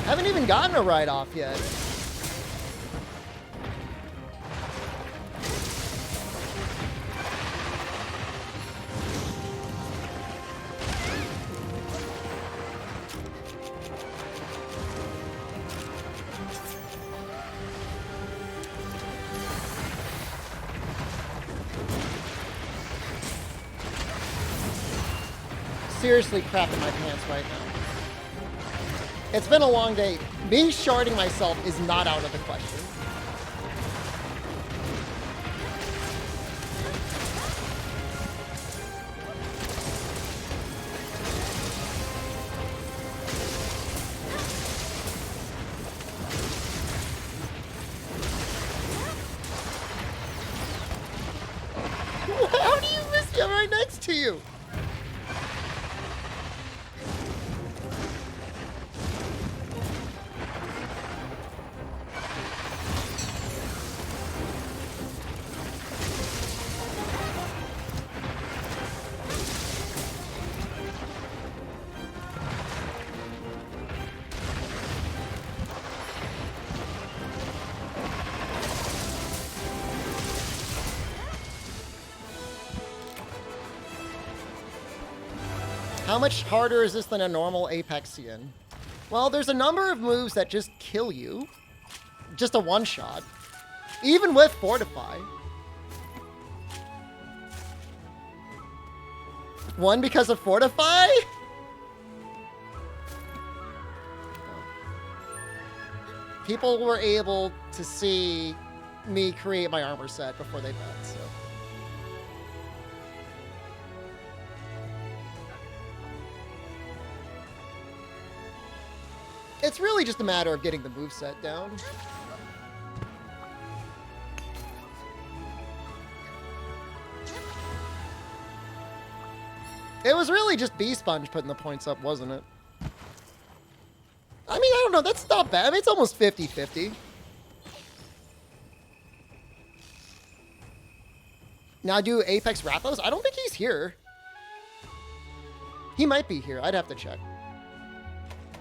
Haven't even gotten a write-off yet. Seriously crapping my pants right now. It's been a long day. Me sharding myself is not out of the question. How do you miss me? I'm right next to you. How much harder is this than a normal Apexian? Well, there's a number of moves that just kill you. Just a one-shot. Even with Fortify. One because of Fortify? People were able to see me create my armor set before they bet, so. It's really just a matter of getting the moveset down. It was really just B-Sponge putting the points up, wasn't it? I mean, I don't know. That's not bad. I mean, it's almost 50-50. Now do Apex Rathos? I don't think he's here. He might be here. I'd have to check.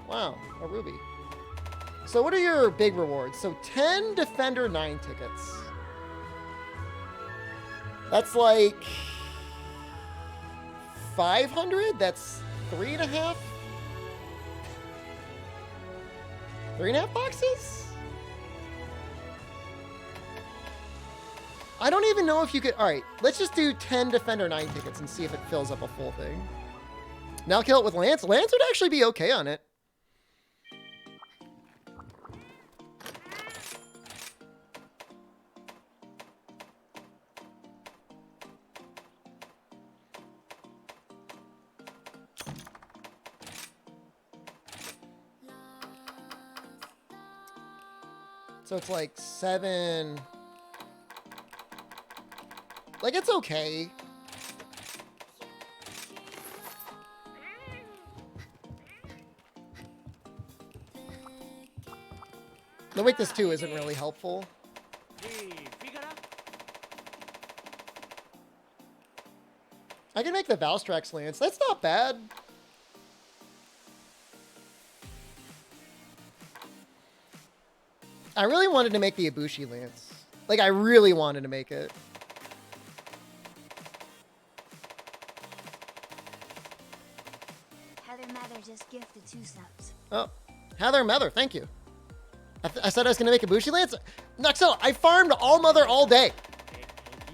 Wow, a ruby. So what are your big rewards? So 10 Defender 9 tickets. That's like 500? That's 3.5? 3.5 boxes? I don't even know if you could... Alright, let's just do 10 Defender 9 tickets and see if it fills up a full thing. Now kill it with Lance. Lance would actually be okay on it. So it's like 7. Like, it's okay. The Wake This 2 isn't really helpful. I can make the Valstrax Lance. That's not bad. I really wanted to make the Ibushi Lance. Like, I really wanted to make it. Heather Mather just gifted 2 subs. Oh, Heather Mather, thank you. I said I was going to make a Ibushi Lance. Nuxel, I farmed all Mother all day.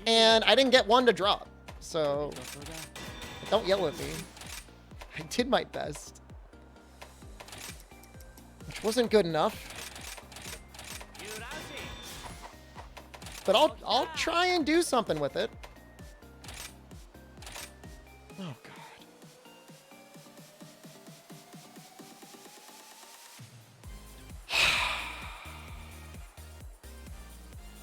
And I didn't get one to drop. So, don't yell at me. I did my best. Which wasn't good enough. But I'll try and do something with it. Oh, God.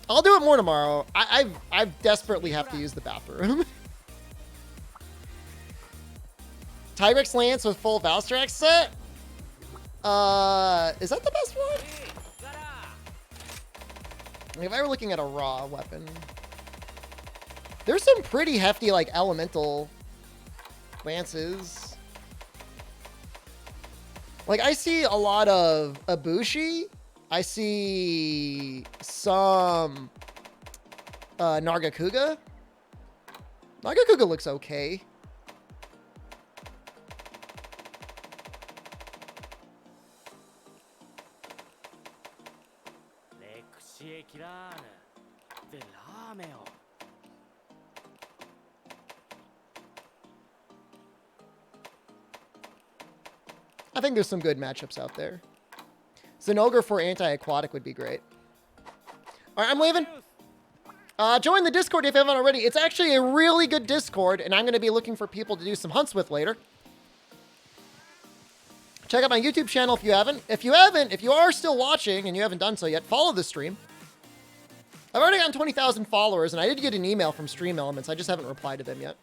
I'll do it more tomorrow. I desperately have to use the bathroom. Tigrex Lance with full Valstrax set? Is that the best one? If I were looking at a raw weapon, there's some pretty hefty, like, elemental lances. Like, I see a lot of Ibushi. I see some Nargacuga. Nargacuga looks okay. I think there's some good matchups out there. Zenogre for anti-aquatic would be great. All right, I'm leaving. Join the Discord if you haven't already. It's actually a really good Discord, and I'm going to be looking for people to do some hunts with later. Check out my YouTube channel if you haven't. If you are still watching and you haven't done so yet, follow the stream. I've already gotten 20,000 followers, and I did get an email from Stream Elements. I just haven't replied to them yet.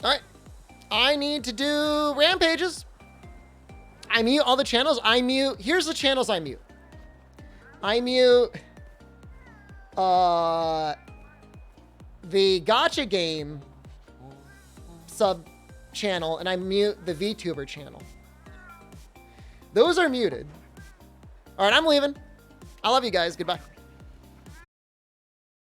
All right. I need to do rampages. I mute all the channels. Here's the channels I mute. I mute the Gacha Game sub channel, and I mute the VTuber channel. Those are muted. All right, I'm leaving. I love you guys. Goodbye.